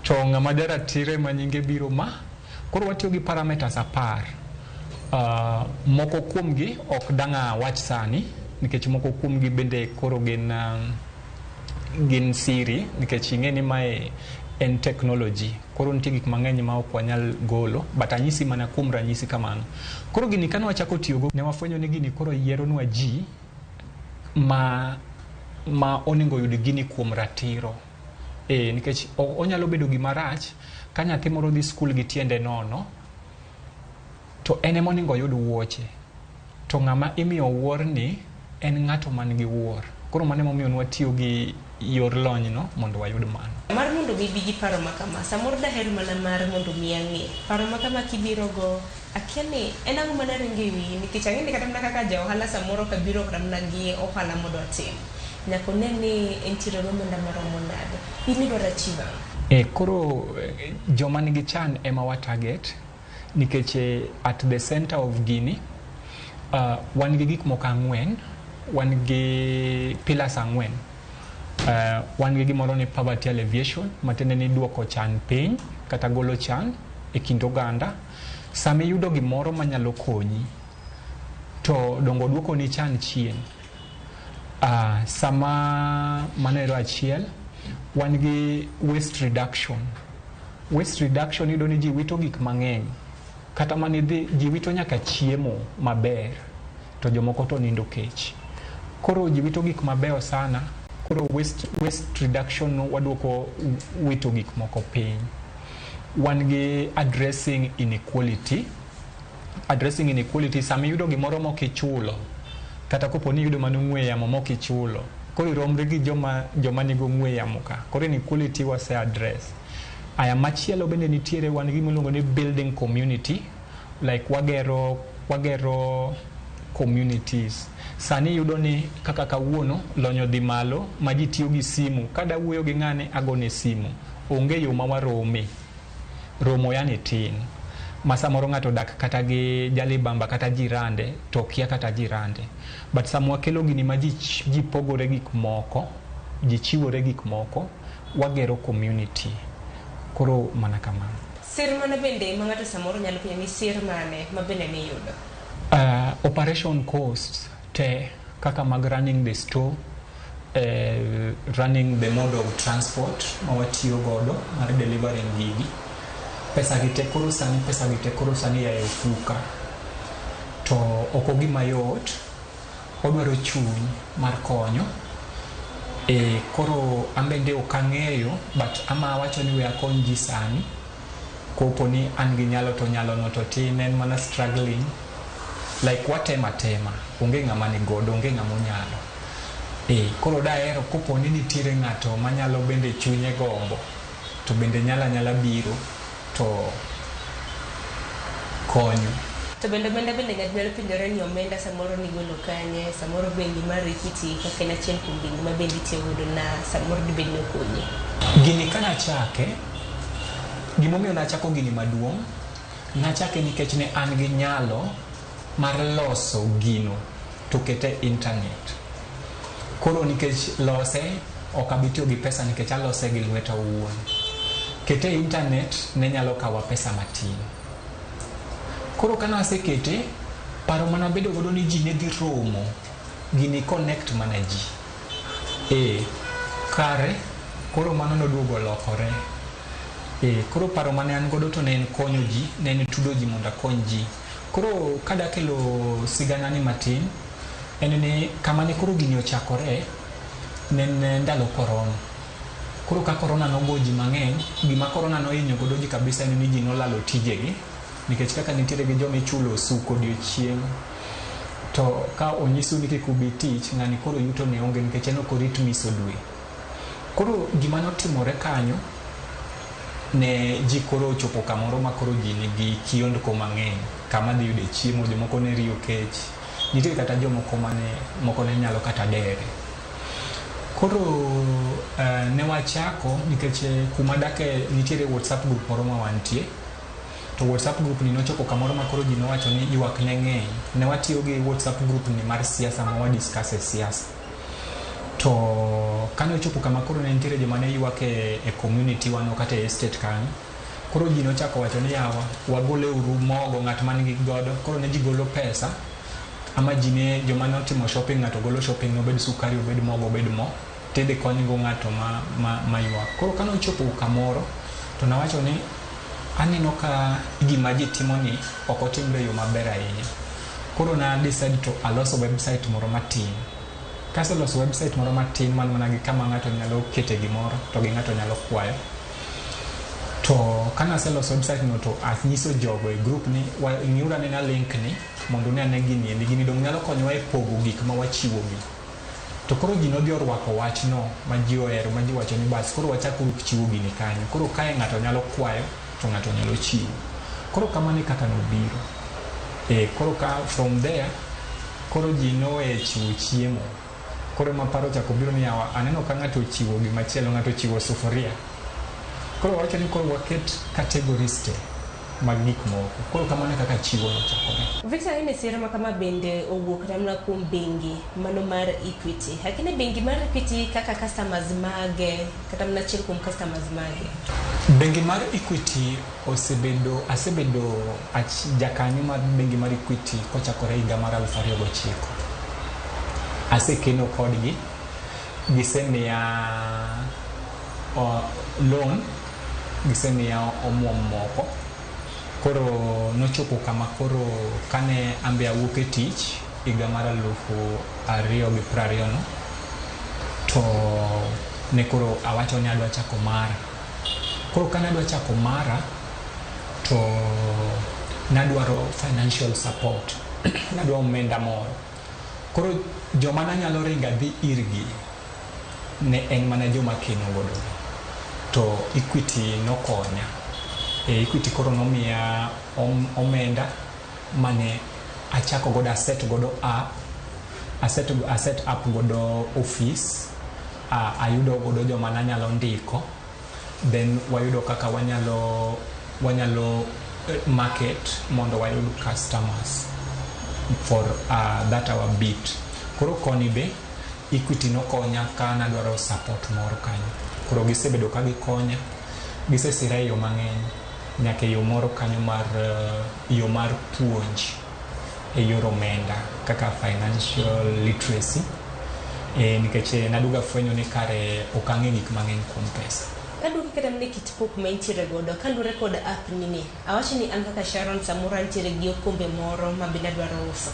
To ng'ama jaratire ma nyinge biro ma. Koro watiyo gi parameters 10. Moko kuomgi ok danga wach sani, nikech moko kuomgi bende koro gin siri, nikech ing'e ni mae en technology. Koro nitie gik mang'eny ma ok wanyal golo, but anyisi mana kuom ranyisi kamano. Koro gini kane wachako tiyogo, ne wafwenyo ni gini koro yieronwa ji ma onego yud gini kuom ratiro. Nikech onyalo bedo gima rach ka nyathi moro dhi skul gi tiende nono, to en ema onego yud wuoche. To ng'ama imiyo wuor ni en ng'ato man gi wuor. Koro mano emomiyo nwatiyo gi yor lony no mondo wayud mano. Mar mondo mi biji paro makama, samoro daher mana mar mondo mi ang'e. Paro makama kibiro go, akia ni en ang'o mana ringe wiyi, nikech ang'e ni kata mana kaka ja ohala samoro kabiro kata mana gi ohala mondo atim. Nyako ne ni entiere gomenda maromo nade. In idwaro achieve ang'o? Koro joma nigi chan ema wa target, nikech at the center of gini, wan gi gik moko 4, wan gi pillars 4. Wan gi gimoro ni poverty alleviation, matende ni duoko chan piny kata golo chan e kind oganda. Sami yudo gimoro manyalo konyi, to dongo duoko ni chan chien. Sama manero achiel, wan gi waste reduction. Waste reduction yudo ni ji wito gik mang'eny. Kata manidhi ji wito nyaka chiemo maber, to jomoko to nindo kech. Koro ji wito gik mabeyo sana. Koro waste reduction no waduoko wito gik moko piny. Wan gi addressing inequality. Addressing inequality, sami yudo gimoro mokichulo, kata kopo ni yudo manu ng'we yamo mokichulo, koro iromre gi joma nigo ng'we yamo ka. Koro inequality wase address. Aya machielo bende nitiere wan gi miluongo ni building community, like wagero communities. Sani yudo ni kaka kawuono lonyo dhi malo ma ji tiyo gi simu. Kada wuoyo gi ng'ane agone simu. Onge yo ma warome. Romo yani tin. Masa moro ng'ato dak kata gi jalibamba kata jirande, to kia kata jirande. But samwa kelo gini ma ji pogore gik moko, ji chiwore gik moko, wagero community. Koro mana kamano. Sir mana bende ma ng'ato samoro nyalo penjo ni sir mane ma bende ni yudo? Operation costs te kaka mag running the store, running the mode of transport ma watiyo godo mar delivering gigi. Pesa gite koro sani ya ofuka. To oko gima yot, odwaro chuny mar konyo. Koro ambende okang'eyo, but ama wacho ni we akony ji sani. Kopo ni an gi nyalo to nyalo no to tin en mana struggling. Like watema, onge ng'ama ni godo, onge ng'ama onyalo. Koro daero kopo ni nitiere ng'ato manyalo bende chunye gombo, to bende nyala biro to konyo. To bende nyalo pinjore ni omenda samoro ni golo kanye, samoro bendi mar Equity kaka en achiel kuom gini ma bendi tiyo godo na samoro di bendi okonyi. Gini kana chake, gimomiyo nachako gini maduong', nachake nikech ne an gi nyalo mar loso gino to kete internet. Koro nikech lose ok abitiyo gi pesa, nikech alose gi lweta owuon. Kete internet ne nyalo kawa pesa matin. Koro kana asekete, paro mana bedo godo ni ji ne dhi romo, gini connect mana ji. Kare, koro mano noduogo lokore. Koro paro mane an godo to ne en konyo ji, ne en tudo ji mondo akony ji. Koro kada kelo sigana ni matin, en ni kama ne koro gini ochakore, ne ndalo korona. Koro ka korona nogo ji mang'eny, gima korona nohinyo godo ji kabisa en ni ji nolalo tijegi, nikech kaka nitiere gi joma ichulo osuko odiechieng', to ka onyisu ni kik ubi tich, ng'ani koro yuto ne onge nikech en ok orit miso dwe. Koro gima notimore kanyo, ne ji koro ochopo kamoro ma koro ji nigi kiondko mang'eny, kama dhi yude chiemo, jomoko ne riyo kech, nitie kata jomoko moko ne nyalo kata dere. Koro ne wachako nikech kuma dake nitiere WhatsApp group moro ma wantie, to WhatsApp group ni nochopo kamoro makoro ji nowacho ni ywak ne ng'eny. Ne watiyo gi WhatsApp group ni mar siasa ma wadiscuss siasa. To kane ochopo kama koro ne nitiere joma ne ywak e community wano kata e estate kanyo. Koro ji nochako wacho ni yawa wagole uru mogo ng'at man gi godo. Koro ne ji golo pesa ama ji ne joma ne otimo shopping ng'ato golo shopping obed sukari obed mogo obed mo tede kony go ng'ato ma ywak. Koro kane ochopo kamoro to nawacho ni aneno ka gima ji timo ni ok otimre yo maber ahinya. Koro na decide to aloso website moro matin. Kase loso website moro matin man mana gi kama ng'ato nyalo kete gimoro to gi ng'ato nyalo kwayo. To kana se loso website no to anyiso jogo e group ni ngiura ne na link ni mondo ne ane gini dong nyalo konyowa e pogo gik ma wachiwo gi. To koro ji nodhi orwako wach no ma ji ohero ma ji wacho ni bas koro wachako chiwo gini kanyo. Koro kae ng'ato nyalo kwayo to ng'ato nyalo chiwo. Koro kamano kaka nobiro. Koro ka from there koro ji nowe chiwo chiemo. Koro ma paro chako biro ni yawa aneno ka ng'ato chiwo gima chielo ng'ato chiwo sufuria. Koro wacho ni koro waket categories te mag gik moko. Koro kamano kaka chiwo nochakore. Victor ine sira makama bende owuok ramna kuom bengi mano mar Equity. Hakine bengi mar Equity kaka customers mage kata mna chiel kuom customers mage. Bengi mar Equity asebedo jakanyo mar bengi mar Equity kochakore higa mar 2009. Asekeno kodgi gisemiya loan gisemiya omuom moko. Koro nochopo kama koro kane ambe awuok e tich higa mar 2020 no to ne koro awacho ni adwa chako mara. Koro kane adwa chako mara to nadwaro financial support nadwa omenda moro. Koro joma nanyalo ringa dhi irgi ne en mana joma keno godo. To Equity nokonya. Equity koro nomiya omenda mane achako godo aset godo app. Aset app godo office. Ayudo godo joma nanyalo ndiko. Then wayudo kaka wanyalo market mondo wayud customers for that our bit. Koro koni be Equity nokonya ka nadwaro support moro kanyo. Koro gisebedo ka gikonya gisesira yo mang'eny nyaka yo moro kanyo mar yo mar puonj e yor omenda kaka financial literacy nikech naduga fwenyo ni kare okang'e gik mang'eny kuom pesa. Aduki kata mne kit pok ma intiere godo kalure kod app nini awachi ni an kaka Sharon samura intiere gi okombe moro ma bende adwaro uso.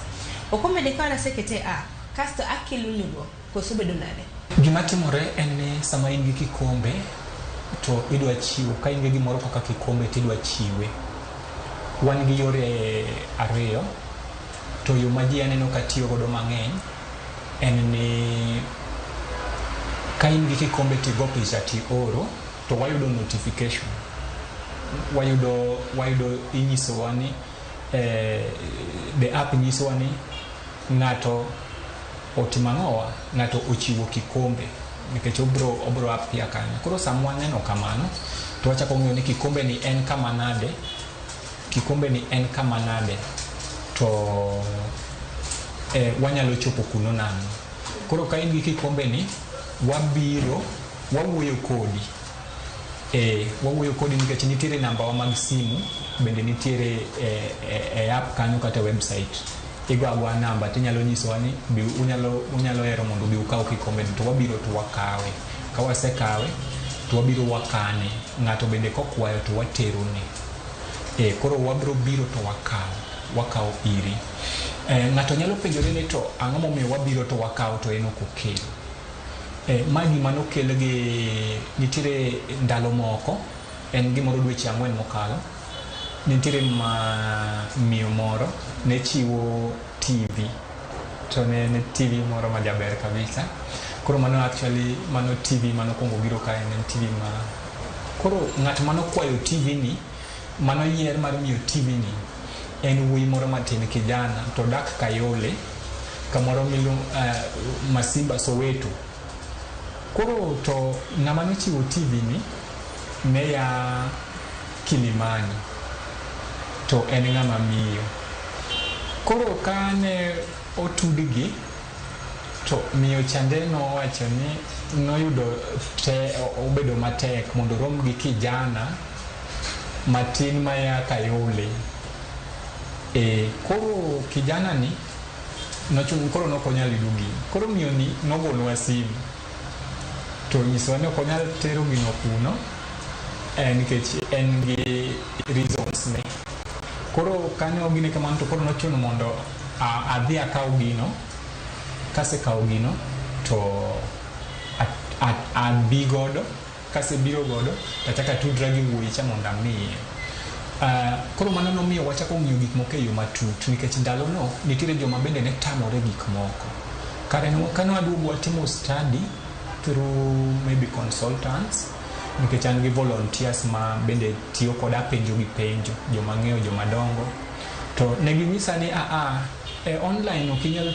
Okombe de kana sekete app kasto akilunigo koso bedo nade. Gima timore en ni sama in gi kikombe to idwa chiwo ka in gi gimoro kaka kikombe tidwa chiwe. Wan gi yore ariyo to yo ma ji aneno ka tiyo godo mang'eny en ni ka in gi kikombe tigo picha ti oro to wayudo notification. Wayudo inyisowa ni the app nyisowa ni ng'ato otimang'owa ng'ato ochiwo kikombe nikech obro app ya kanyo. Koro samwa neno kamano to wachako ng'eyo ni kikombe ni en kama nade to wanyalo chopo kuno nano. Koro ka in gi kikombe ni wawuoyo kodi nikech nitiere namba wa mag simu bende nitiere e app kanyo kata website. Igwa namba tinyalo nyisowa ni unyalo hero mondo bi ukaw kikombe to wabiro to wakawe. Ka wasekawe to wabiro wakane. Ng'ato bende kokwayo to watero ne. Koro wabiro biro to wakaw iri. Ng'ato nyalo penjore ni to ang'o momiyo wabiro to wakaw to en ok okelo. Magi mano kel gi nitiere ndalo moko en gimoro dweche 4 mokalo. Nitiere miyo moro ne chiwo TV to ne TV moro ma jaber kabisa. Koro mano actually mano TV mano kongo biro ka en TV ma koro ng'at mano kwayo TV ni mano yier mar miyo TV ni en wuoyi moro matin kijana to dak Kayole kamoro Masimba Soweto. Koro to ng'ama ne chiwo TV ni ne ya Kilimani. to en ng'ama miyo. Koro ka ne otudgi to miyo chande nowacho ni noyudo obedo matek mondo rom gi kijana matin maya Kayole. Koro kijana ni koro nokonyal yudo gino. Koro miyo ni nogolwa simu to nyisowa ni ok onyal tero gino kuno nikech en gi reasons ne. Koro kane ogine kamano to koro nochuno mondo adhi akaw gino. Kase kaw gino to abi godo. Kase biro godo tachaka tudra gi wuoyi cha mondo amiye. Koro mano nomiyo wachako ng'iyo gik moko e yo matut nikech ndalono nitiere joma bende ne tamore gik moko. Kane waduogo watimo study through maybe consultants nikech an gi volunteers ma bende tiyo koda penjo gi penjo, joma ng'eyo, joma dongo, to ne ginyisa ni online ok inyal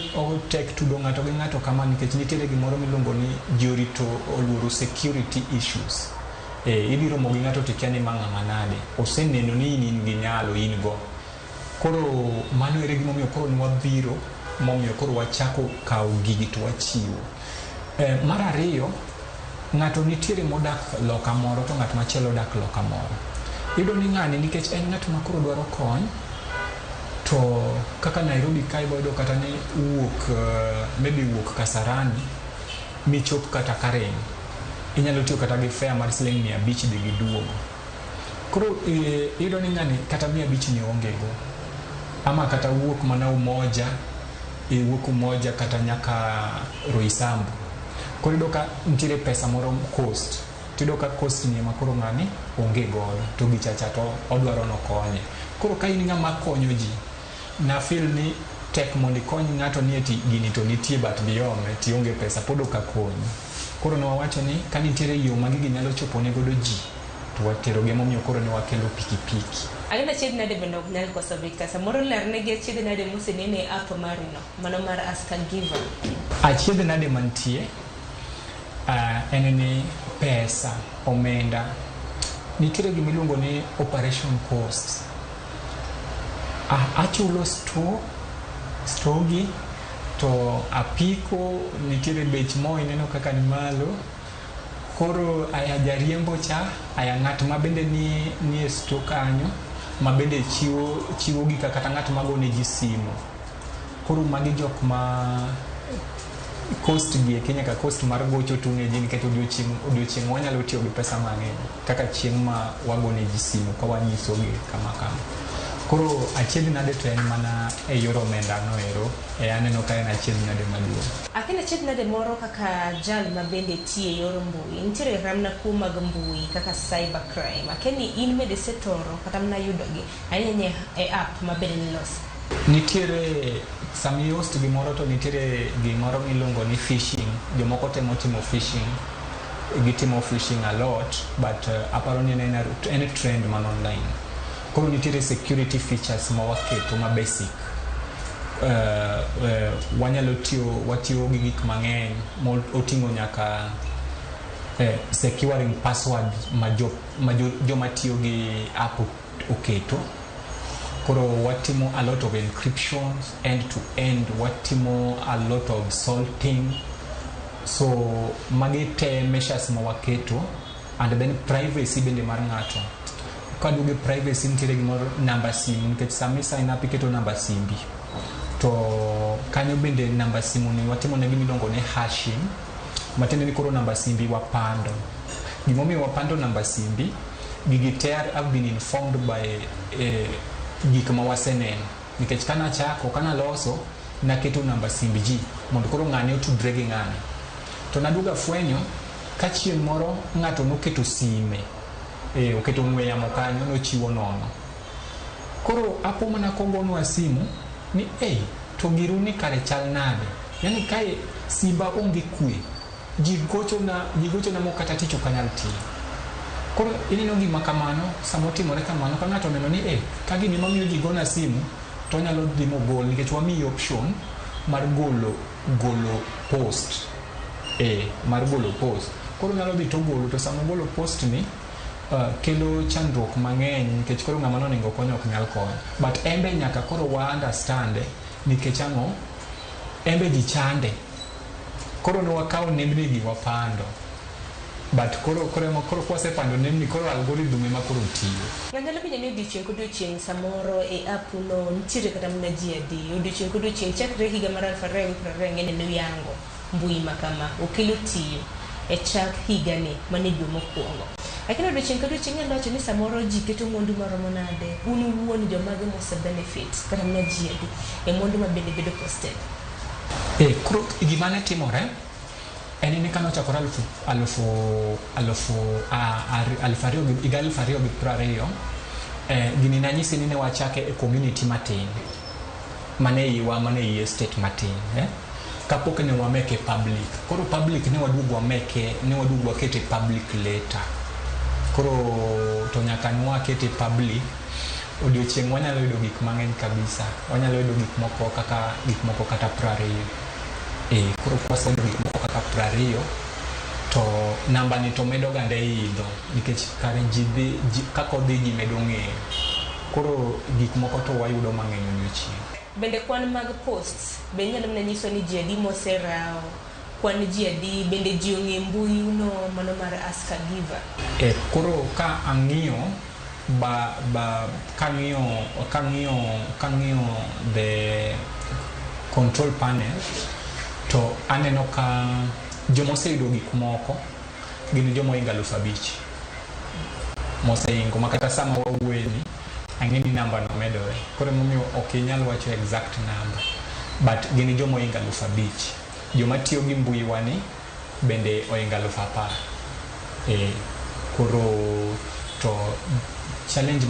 tek tudo ng'ato gi ng'ato kama nikech nitiere gimoro miluongo ni jorito oluoro security issues. Idhi romo gi ng'ato tikia ni ma ng'ama nade, oseneno ni in gi nyalo in go. Koro mano ere gimomiyo koro nwabiro momiyo koro wachako kawo gigi to wachiwo. Mar ariyo, ng'ato nitiere modak loka moro to ng'at machielo dak loka moro. Iyudo ni ng'ani nikech en ng'at ma koro dwaro kony, to kaka Nairobi kae bodo kata ni maybe wuok Kasarani michop kata Karen, inyalo tiyo kata gi fare mar siling 500 dhi gi duogo. Koro iyudo ni ng'ani kata 500 ni ongego, ama kata wuok mana Umoja, wuok Umoja kata nyaka Roysambu. Koro iyudo ka nitiere pesa moro cost, tido ka cost ni ema koro ng'ani onge godo, to gichacha to odwaro nokonye. Koro ka in ng'ama konyo ji, na feel ni tek mondo ikony ng'ato ni eti gini to nitie but biome ti onge pesa pod ok akonyi. Koro ne wawacho ni ka nitiere yo ma gigi nyalo chopo ne godo ji to watero gi, momiyo koro ne wakelo pikipiki. Agenda chied nade bende ok nyal koso vika. Samoro lerne gi chied nade mosenene app marino, mano mar Ask a Giver. Chied nade mantie en ni pesa, omenda. Nitiere gimiluongo ni operation cost. Achulo stogi to apiko nitiere bech mo ineno kaka ni malo. Koro aya jariembo cha, aya ng'at ma bende ni e sto kanyo ma bende chiwo gi kata ng'at ma gone ji simu. Koro magi jok ma cost gi Kenya ka cost mar gocho tung'e ji nikech odiochieng' wanyalo tiyo gi pesa mang'eny kaka chieng' ma wagone ji simu ka wanyiso gi kama. Koro achiedh nade to en mana e yor omenda no ero, aneno ka en achiedh nade maduong'. Akin achiedh nade moro kaka jal ma bende tie yor mbui, nitiere ramna kuo mag mbui kaka cyber crime. Akeni in bende setoro kata mna yudo gi ahinya e app ma bende niloso. Nitiere sami host gimoro to nitiere gimoro miluongo ni phishing. Jomoko timo phishing, gitimo phishing a lot, but aparo ni en trend man online. Koro nitiere security features ma waketo ma basic. Wanyalo watiyo gi gik mang'eny oting'o nyaka securing password ma joma tiyo gi app oketo. Koro watimo a lot of encryptions end to end, watimo a lot of salting. So magi te measures ma waketo, and then privacy bende mar ng'ato. Kaduge privacy nitiere gimoro namba simu, nikech sami sign up iketo namba simbi. To kanyo bende namba simu ni watimo ne gimiluongo ni hashing. Matende ni koro namba simbi wapando. Gimomiyo wapando namba simbi, gigi te have been informed by gik ma waseneno. Nikech kana loso naketo namba simbi ji mondo koro ng'ane otudre gi ng'ane. To naduga fwenyo ka chieng' moro ng'ato noketo sime, oketo ng'we yamo kanyo nochiwo nono. Koro apo mana kogonwa simu ni to giru ni kare chal nade. Yani kae simba onge kwe, ji gocho na mokata tich ok anyal tiyo. Koro ineno gima kamano, samotimore kamano ka ng'ato neno ni ka gini mamiyo ji gona simu to nyalo dhi mogol, nikech wamiyi option mar golo post. Mar golo post. Koro nyalo dhi to golo, to sama golo post ni kelo chandruok mang'eny nikech koro ng'ama nonego konyo ok nyal konyo. But embe nyaka koro wa understand nikech ang'o embe ji chande. Koro ne wakawo nembni gi wapando. But koro kwasepando nembni koro algorithm ema koro tiyo. Ng'anyalo penjo ni odiochieng' kodiochieng' samoro e app no nitiere kata mana ji adi odiochieng' kodiochieng' chakre higa mar 2020 ng'ene nuyango mbui makama okelo tiyo e chak higa ni mane dwe mokwongo. Lakini odiochieng' kodiochieng' nyalo wacho ni samoro ji keto mwandu maromo nade un uwuon jomage mose benefit kata mana ji adi e mwandu ma bende bedo posted. Koro gima ne timore en ni kano chakora 2020 gini nanyisi ni ne wachake e community matin mane iye state matin kapok ne wameke public. Koro public ne waduog wakete public later. Koro to nyaka ne wakete public odiochieng' wanyalo yudo gik mang'eny kabisa. Wanyalo yudo gik moko kata 20. Koro kwaseyudo gik moko kaka 20 to namba ni to medo gande idho nikech kare ji kako dhi ji medo ng'eyo. Koro gik moko to wayudo mang'eny odiochieng'. Bende kwan mag posts be nyalo mana nyiso ni ji adi moserao kwan ji adi bende ji ong'e mbui uno mano mar Ask a Giver. Koro ka ang'iyo kang'iyo the control panel to aneno ka jomoseyudo gik moko gin jomoingo 5,000 moseingo makata sama wawuoyeni ang'eni namba no medore. Koro momiyo ok inyal wacho exact number but gin jomoingo 5,000. Joma tiyo gi mbui wani bende oingo 10,000. Koro to challenge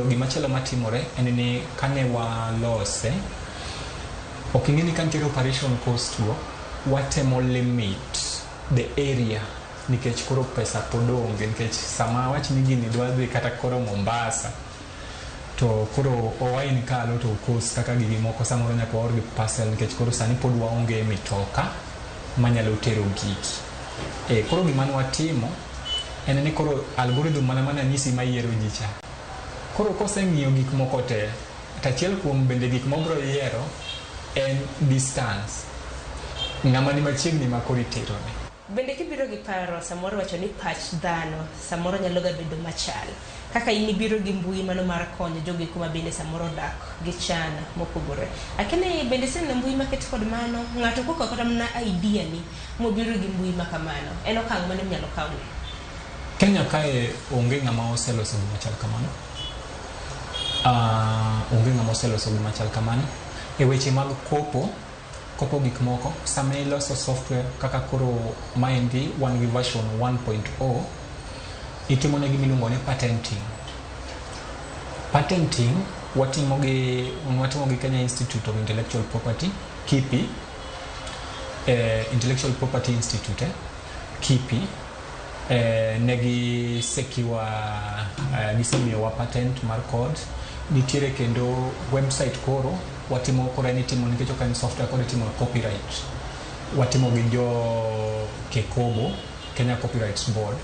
gimachielo matimore en ni kane walose ok ing'eni ka nitiere operation cost watemo limit the area nikech koro pesa pod onge nikech sama wach ni gini dwa dhi kata koro Mombasa to koro owain kalo to cost kaka gigi moko samoro nyaka waor gi parcel nikech koro sani pod waonge mitoka manyalo tero gigi. Koro gima watimo en ni koro algorithm mana nyisi mayiero ji cha. Koro koseng'iyo gik moko te tachiel kuom bende gik mobro yiero en distance. Ng'ama ni machiegni ma koro itero ne. Bende kibiro gi paro samoro wacho ni pach dhano samoro nyalo ga bedo machal. Kaka inibiro gi mbui mano mar konyo jogi kuma bende samoro dak gi chana mopogore. Lakini bende sene mbui market kod mano ng'ato koko kata mana idea ni mobiro gi mbui makamano. En okang' mane nyalo kawo. Kenya kae onge ng'ama oseloso gima chal kamano. Onge ng'ama oseloso gima chal kamano. E weche mag kopo gik moko sama iloso software kaka koro maendi wan gi version 1.0 itimo ne gima iluongo ni patenting watimo gi Kenya Institute of Intellectual Property KIPI Intellectual Property Institute KIPI negi sekiwa gisemiyowa patent mar code. Nitiere kendo website koro watimo koro nitimo nikech ok en software koro itimo copyright. Watimo gi jo Kekobo Kenya Copyright Board.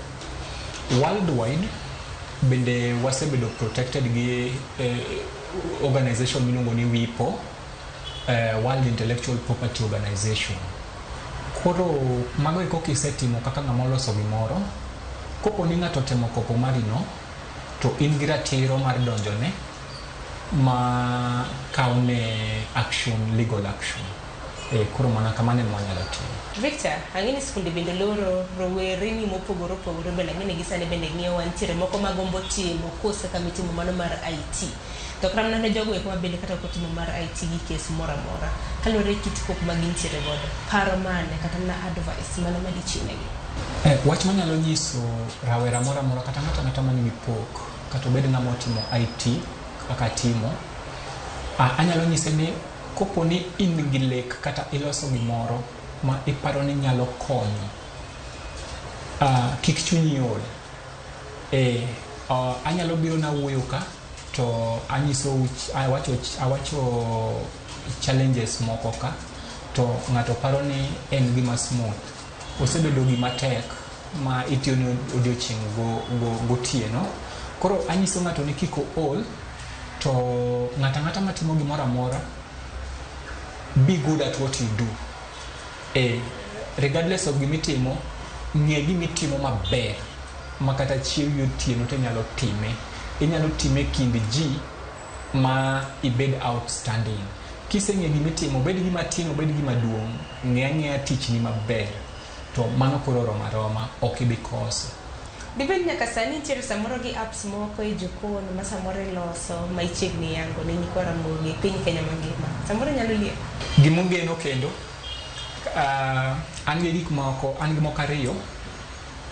Worldwide bende wasebedo protected gi organization miluongo ni WIPO, World Intellectual Property Organization. Koro mago eko kisetimo kaka ng'ama oloso gimoro kopo ni ng'ato temo kopo marino to in gi ratiro mar donjone ma kaune action, legal action. Koro mana kamane mwanyalo timo. Victor, ang'eni skunde bende loro rowere ni mopogore bende ang'eni gisane bende ng'iyo wantiere moko magombo timo kose kama itimo mano mar IT. To kram nane jogo eko mabende kata kotimo mar IT gi kes mora mora. Kalore kit kok magintiere godo. Paro mane kata na advice mana madichiwnegi. Wach manyalo nyiso rawera mora kata ng'ata manigi pok kata obed ng'ama otimo IT kaka timo. Anyalo nyise ni kopo ni in gi lek kata iloso gimoro ma iparo ni nyalo konyo, kik chunyi ol. Anyalo biro na wuoyo ka to anyiso awacho challenges moko ka to ng'ato paro ni en gima smooth. Osebedo gima tek ma itiyo ni odiochieng' gotieno. Koro anyiso ng'ato ni kiko ol, to ng'ata matimo gimoro amora, be good at what you do. Regardless of gimitimo, ng'e gimitimo maber, makata chieng' otieno to inyalo time. Inyalo time kind ji ma ibed outstanding. Kiseng'e gimitimo, bed gima tin, bed gima duong', ng'e tich ni maber, to mano koro roma, ok ibi koso. Dibed nyaka sani nitiere samoro gi apps moko e jokon ma samoro iloso ma ichiegni yango ne nyikwa Ramogi piny Kenya mangima. Samoro nyalo liek. Gimogeno kendo, an gi gik moko, an gi moko ariyo,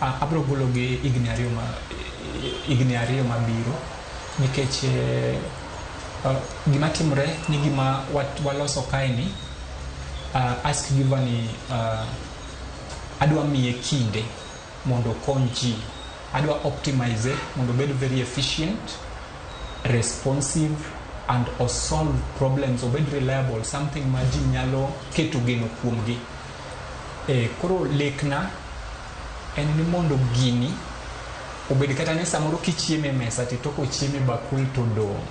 abro golo gi higni ariyo mabiro, nikech gima timre ni gima waloso kaeni, ask giver ni adwa miye kinde mondo okony ji, adwa optimize mondo bed very efficient, responsive and solve problems, obed reliable, something ma ji nyalo keto geno kuomgi. Koro lekna en ni mondo gini obed kata ni samoro kichieme mesa titoko chieme bakul to dong'.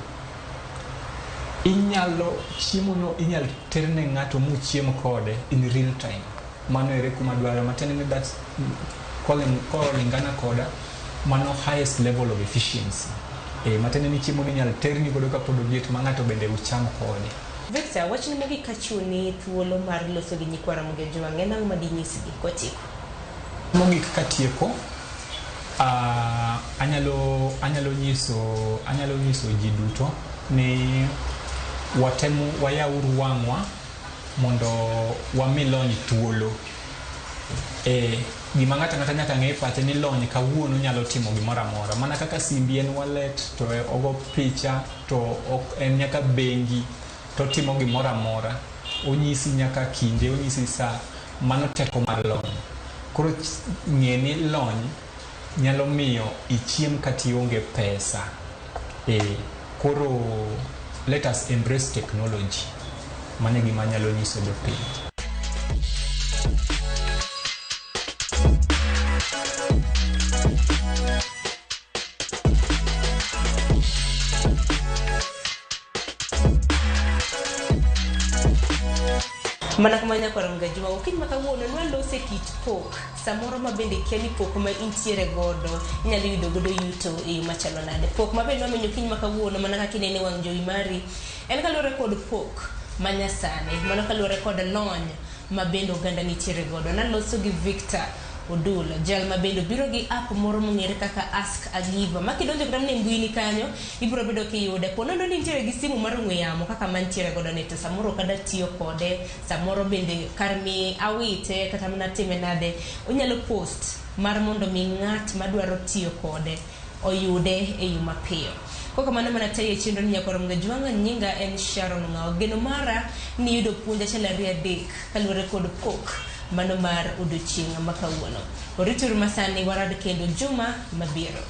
Chiemono inyalo terne ng'ato muchiem kode in real time. Mano ere kuma dwaro matene ni that's kolingana koda mano highest level of efficiency. Matene ni chiemo ni inyalo terni godo kapod obiet ma ng'ato bende ucham kode. Victor, wachni mogik kachuni thuolo mar loso gi nyikwa Ramogi Ojwang' en ang'o ma dinyisgi kotieko? Mogik katieko, anyalo nyiso ji duto ni wayauru wang'wa mondo wami lony thuolo. Gima ng'ata nyaka ng'e pache ni lony kawuono nyalo timo gimoro amora. Mana kaka simbi en wallet to ogo picha to en nyaka bengi to timo gimoro amora. Onyisi nyaka kinde, onyisi sa, mano teko mar lony. Koro ng'e ni lony nyalo miyo ichiem kati onge pesa. Koro let us embrace technology. Mane gima nyalo nyiso jopiny. Mana kama nyakwa Ramogi Ojwang' okiny makawuono nwalose kit pok samoro ma bende kia ni pok ma intiere godo inyalo yudo godo yuto e yo machalo nade. Pok ma bende wamenyo okiny makawuono mana kaka inene wang' jowi mari en kaluwore kod pok manyasani, mano kaluwore kod lony ma bende oganda nitiere godo. Naloso gi Victor Odula, jal ma bende biro gi app moro mong'ere kaka Ask a Giver. Ma kidonjo kata mne mbui ni kanyo, ibiro bedo kiyude. Po nono ni nitiere gi simu mar ong'we yamo kaka mantiere godo ne to samoro kada tiyo kode, samoro bende karmi awite kata mana time nade. Onyalo post mar mondo mi ng'at madwaro tiyo kode oyude e yo mapiyo. Koka mana tayo chenro ni nyakwa Ramogi Ojwang', nyinga en Sharon Ng'ao. Geno mara ni yudo puonja chalari adek kaluwore kod pok mano mar odiochieng' makawuono. Orituru masani warad kendo juma mabiro.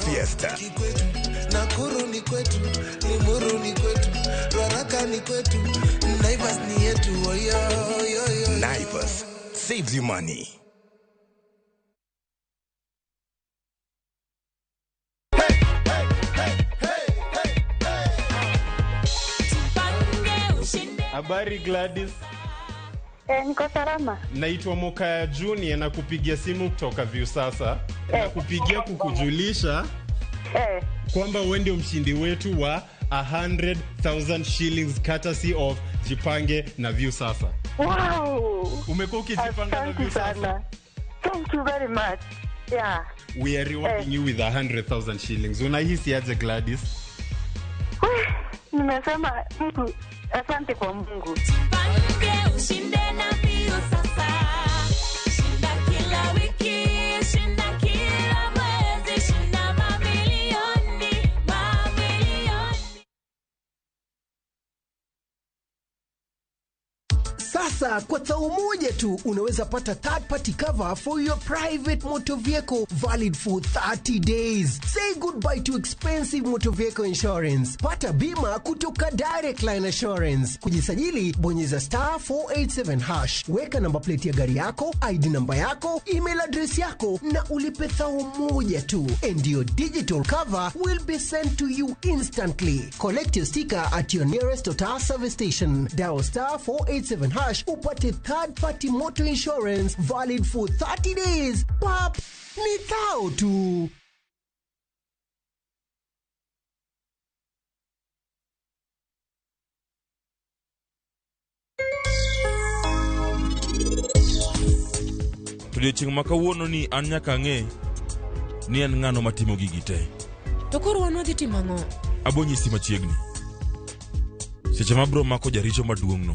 Fiesta. Nakuru ni kwetu, Limuru ni kwetu, Ruaraka ni kwetu, Naivas ni yetu, yo. Naivas saves you money. Habari Gladys. Niko salama. Naitwa Mokaya Junior na kupigia simu kutoka Viusasa. Na kupigia kukujulisha kwamba wewe ndio mshindi wetu wa 100,000 shillings courtesy of Jipange na Viusasa. Wow! Umekuwa ukijipanga na Viusasa? Thank you very much. Yeah. We are rewarding you with 100,000 shillings. Unahisi aje Gladys? Nimesema mtu asante kwa Mungu. Jipange ushinde na Viusasa. Shinda kila wiki, shinda kila mwezi, shinda mamilioni, mamilioni. Sasa kwa tao moja tu unaweza pata third party cover for your private motor vehicle valid for 30 days. Say goodbye to expensive motor vehicle insurance. Pata bima kutoka Direct Line Assurance. Kujisajili bonyeza *487#. Weka namba plate ya gari yako, ID namba yako, email address yako na ulipe thao moja tu. And your digital cover will be sent to you instantly. Collect your sticker at your nearest Total service station. Dial *487# upate third party motor insurance valid for 30 days. Pap, ni thao tu. Odiochieng' ma kawuono ni an nyaka ang'e ni en ng'ano matimo gigi te. To koro wan wadhi timo ang'o? Abonyisi machiegni. Seche mabro mako jaricho maduong'no.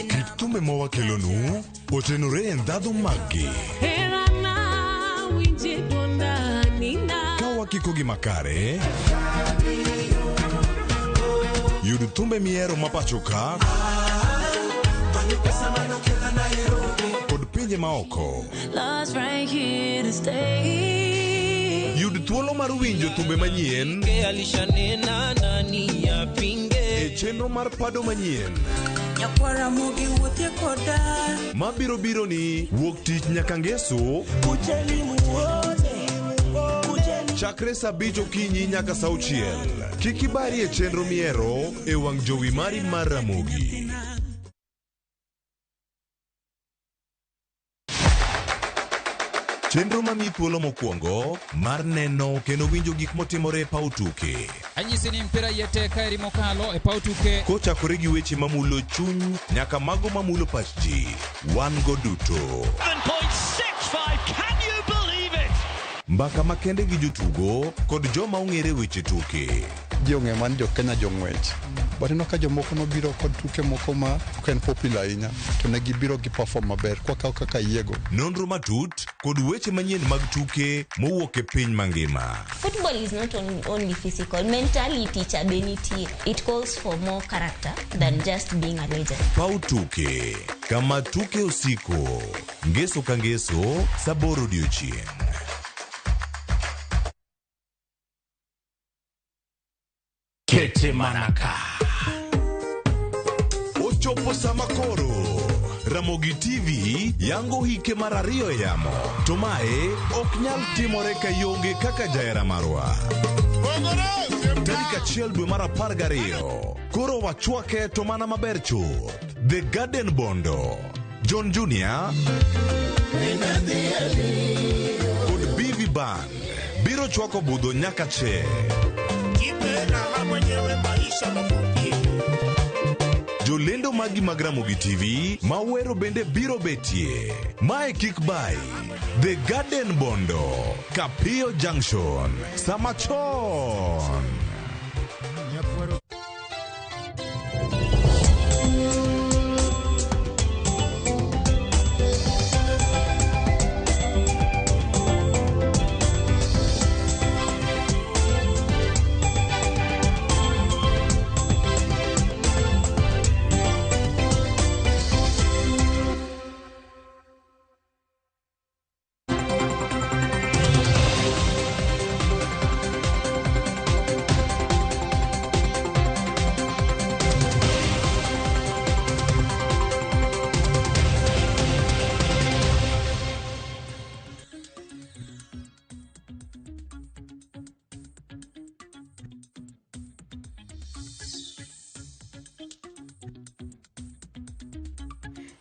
Kitume mawakelonu otenore en dhadho maggi. Ka wakiko gi makare, yud thumbe miero mapacho ka kod pinje maoko. Yud thuolo mar winjo thumbe manyien e chenro mar pado manyien Ramogi wuothe koda mabiro biro ni wuok tich nyaka ngeso chakre saa 5 okinyi nyaka saa 6. Kik ibari e chenro miero e wang' jowi mari mar Ramogi. Chenro mami thuolo mokwongo mar neno kendo winjo gik motimore e paw tuke. Anyisi ni mpira yeteka eri mokalo e paw tuke. Kochakore gi weche mamulo chuny nyaka mago mamulo pach ji. Wan go duto. 7.65, can you believe it? Mbaka makende gi jotugo kod joma ong'ere weche tuke. Jong'e man jo Kenya jong'wech. But ino ka jomoko nobiro kod tuke moko ma ok en popular ahinya to ne gibiro gi perform maber kwa kaka yiego. Nonro matut kod weche manyien mag tuke mowuok e piny mangima. Football is not only physical, mentality cha beniti. It calls for more character than just being a legend. Pau tuke, kama tuke usiko, ngeso ka ngeso, saboro odiochieng'. Kete manaka. Ochopo sama koro. Ramogi TV yango hike mar 2 yamo. To mae ok nyal timore kayonge kaka jaera marwa. Tarik 1 dwe mar 12. Koro wachwake to mana maber chuth. The Garden Bondo, John Junior kod BV Band biro chwako budho nyaka che. Jolendo magi mag Ramogi TV mawero bende biro betie. Mae kik bai. The Garden Bondo, Kapio Junction, Samachon.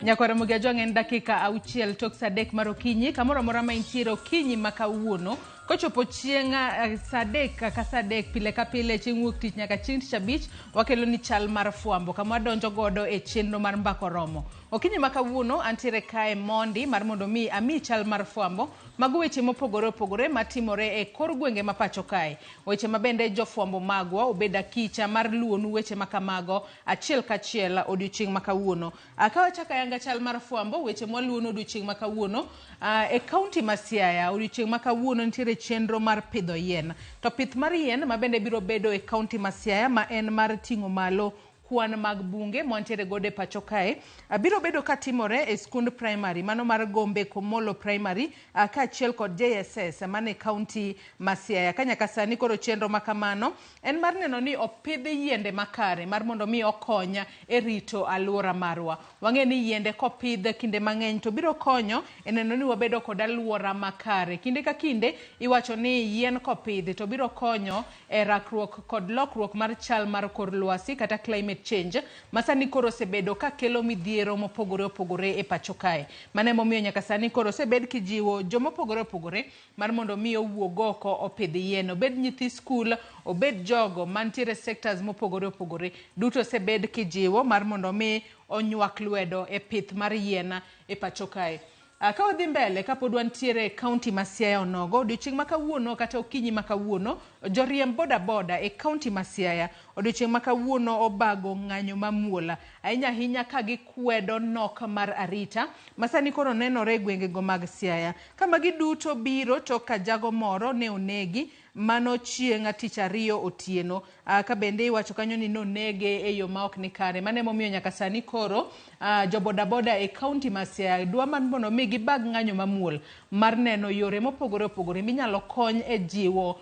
Nyakwa Ramogi Ajwang' en dakika auchiel tok sadek mar okinyi kamoro amora ma intiere okinyi ma kawuono kochopo chieng' sadek ka sadek pile ka pile chieng' wuok tich nyaka chieng' tich abich wakelo ni chal mar fwambo kama donjo godo e chenro mar mbako romo. Okinyi ma kawuono antiere kae mondi mar mondo mi ami chal mar fwambo mago weche mopogore opogore matimore e kor gwenge ma pacho kae. Weche mabende jofwambo magwa obeda kicha mar luonu weche makamago achiel kachiel odiochieng' ma kawuono. Akawa chaka yanga chal mar fwambo weche mwaluonu odiochieng' ma kawuono e kaunti ma Siaya odiochieng' ma kawuono nitiere chenro mar pidho yien. To pith mar yien mabende biro bedo e kaunti ma Siaya ma en mar ting'o malo kwan mag bunge mwantiere gode pacho kae biro bedo katimore e skund primary mano mar Gombe Komolo primary ka achiel kod JSS mane kaunti ma Siaya. Kanyaka sani koro chenro makamano en mar neno ni opidh yiende makare mar mondo mi okonya e rito alwora marwa. Wang'e ni yiende kopidh kinde mang'eny to biro konyo e neno ni wabedo kod alwora makare. Kinde ka kinde iwacho ni yien kopidh to biro konyo e rakruok kod lokruok mar chal mar kor lwasi kata climate change masani koro sebedo ka kelo midhiero mopogore opogore e pacho kae. Mane momiyo nyaka sani koro sebed kijiwo jomopogore opogore mar mondo mi owuog oko opidh yien, obed nyithi skul, obed jogo mantiere sectors mopogore opogore, duto sebed kijiwo mar mondo mi onywak lwedo e pith mar yien e pacho kae. Ka wadhi mbele kapod wantiere kaunti ma Siaya onogo odiochieng' ma kawuono kata okinyi ma kawuono joriemb boda boda e kaunti ma Siaya odiochieng' ma kawuono obago ng'anyo mamuola ahinya ahinya ka gikwedo nok mar arita masani koro nenore e gwengego mag Siaya. Kama giduto biro to ka jago moro ne onegi mano chieng' tich ariyo otieno ka bende iwacho kanyo ni nonege e yo ma ok ni kare. Mane momiyo nyaka sani koro jo boda boda e kaunti ma Siaya dwa man mondo mi gibag ng'anyo mamuol mar neno yore mopogore opogore minyalo kony e jiwo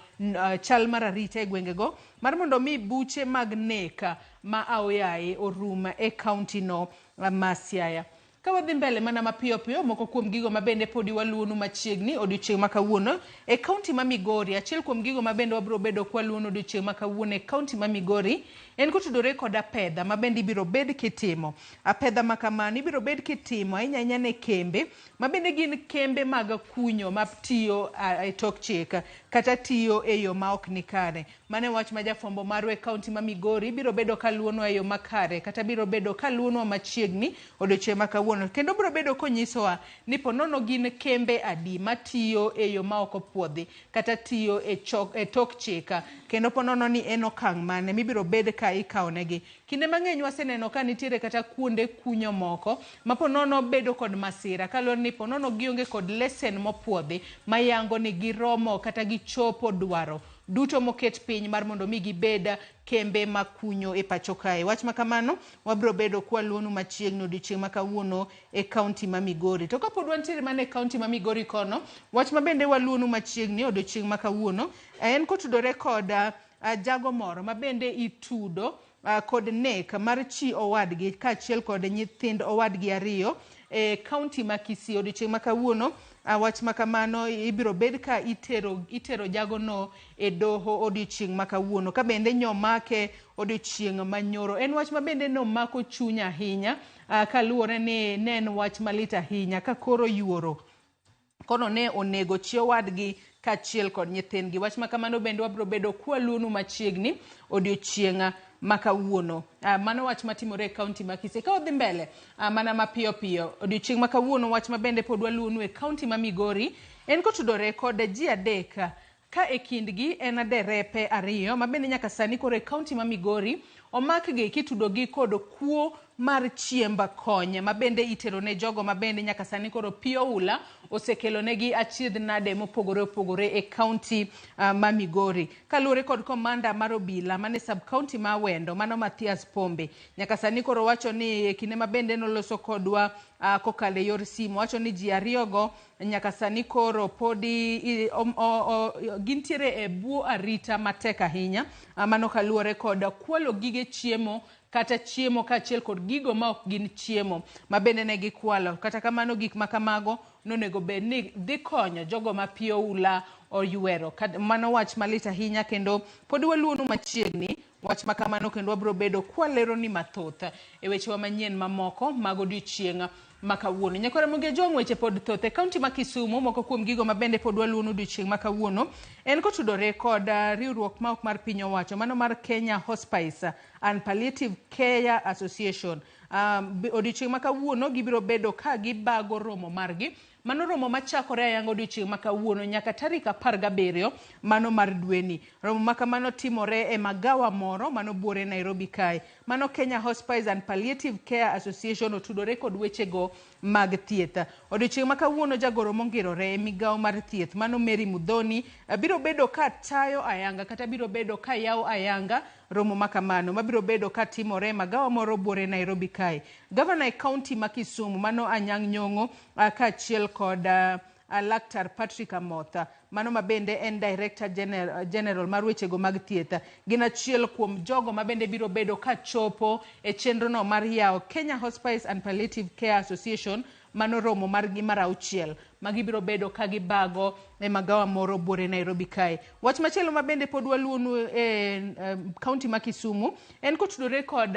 chal mar arita e gwengego mar mondo mi buche mag neka ma aoyaye orum e kaunti no ma Siaya. Ka wadhi mbele mana mapiyo piyo moko kuom gigo mabende podi waluonu machiegni odiochieng' ma kawuono e kaunti ma Migori. Achiel kuom gigo mabende wabiro bedo kwa luonu odiochieng' ma kawuono e kaunti ma Migori en kotudore kod apedha mabende ibiro bed kitimo. Apedha makamani ibiro bed kitimo ahinya ahinya ne kembe mabende gin kembe mag kunyo matiyo e tok chik kata tiyo e yo ma ok ni kare. Mane wach ma jafwambo maru e kaunti ma Migori biro bedo kaluonu e yo makare kata biro bedo kaluonu machiegni odiochieng' ma kawuono kendo biro bedo konyisowa ni ponono gin kembe adi matiyo e yo ma ok opuodhi kata tiyo e tok chik kendo ponono ni en okang' mane mibiro bed ka ikaonegi. Kinde mang'eny waseneno ka nitiere kata kuonde kunyo moko ma ponono bedo kod masira kaluwore ni ponono gionge kod lesen mopuodhi mayango ni giromo kata gichopo dwaro duto moket piny mar mondo mi gibed kembe makunyo e pacho kae. Wach makamano wabiro bedo kwa luonu machiegni odiochieng' ma kawuono e kaunti ma Migori. To kapod wantiere mana e kaunti ma Migori kono wach mabende waluonu machiegni odiochieng' ma kawuono en kotudore kod jago moro mabende itudo kod nek mar chi owadgi kaachiel kod nyithind owadgi ariyo e kaunti ma Kisii odiochieng' ma kawuono. Wach makamano ibiro bed ka itero jago no e doho odiochieng' ma kawuono ka bende nyomake odiochieng' manyoro. En wach mabende nomako chuny ahinya kaluwore ni ne en wach malit ahinya ka koro yuoro kono ne onego chi owadgi kaachiel kod nyithindgi. Wach makamano bende wabiro bedo kwaluonu machiegni odiochieng' ma kawuono. Mano wach matimore e kaunti ma Kisii. Ka odhi mbele mana mapiyo piyo odiochieng' ma kawuono wach mabende pod waluonu e kaunti ma Migori en kotudore kod ji adek ka e kindgi en derepe ariyo mabende nyaka sani koro e kaunti ma Migori omakgi kitudogi kod kuo mar chiemb kony mabende itero ne jogo mabende nyaka sani koro piyo ula osekelo negi achiedh nade mopogore opogore e kaunti ma Migori. Kaluwore kod komanda mar obila mane sub kaunti ma Wendo mano Mathias Pombe nyaka sani koro wacho ni kinde mabende noloso kodwa kokale yor simu wacho ni ji ariyogo nyaka sani koro podi gintiere e buo arita matek ahinya mano kaluwore kod kwalo gige chiemo kata chiemo kaachiel kod gigo ma ok gin chiemo mabende ne gikwalo. Kata kamano gik makamago nonego bed ni dhi konyo jogo ma piyo ula oywero. Mano wach malit ahinya kendo pod waluonu machiegni wach makamano kendo wabiro bedo kwalero ni mathoth e wechewa manyien mamoko mag odiochieng' makawuono. Nyakore muge jong'weche pod thoth e kaunti ma Kisumu, moko kuom gigo mabende pod waluono odiochieng' makawuono en kotudore kod riwruok ma ok mar piny owacho, mano mar Kenya Hospice and Palliative Care Association. Odiochieng' makawuono gibiro bedo ka gibago romo margi. Mano romo machakore ayanga odiochieng' makawuono nyaka tarik 17 mano mar dweni. Romo makamano timore e magawa moro mano buore Nairobi kae. Mano Kenya Hospice and Palliative Care Association otudore kod wechego mag thieth. Odiochieng' makawuono jagoro mongirore e migawo mar thieth mano Mary Mudhoni biro bedo ka tayo ayanga kata biro bedo ka yawo ayanga romo makamano mabiro bedo ka timore magawa moro buore Nairobi kae. Governor e kaunti ma Kisumu mano Anyang' Nyong'o kaachiel kod Laktar Patrick Amotha mano mabende en Director General mar wechego mag thieth gin achiel kuom jogo mabende biro bedo ka chopo e chenrono mar yawo Kenya Hospice and Palliative Care Association mano romo margi mar 6 magibiro bedo ka gibago e magawa moro buore Nairobi kae. Wach machielo mabende pod waluonu e kaunti ma Kisumu en kotudore kod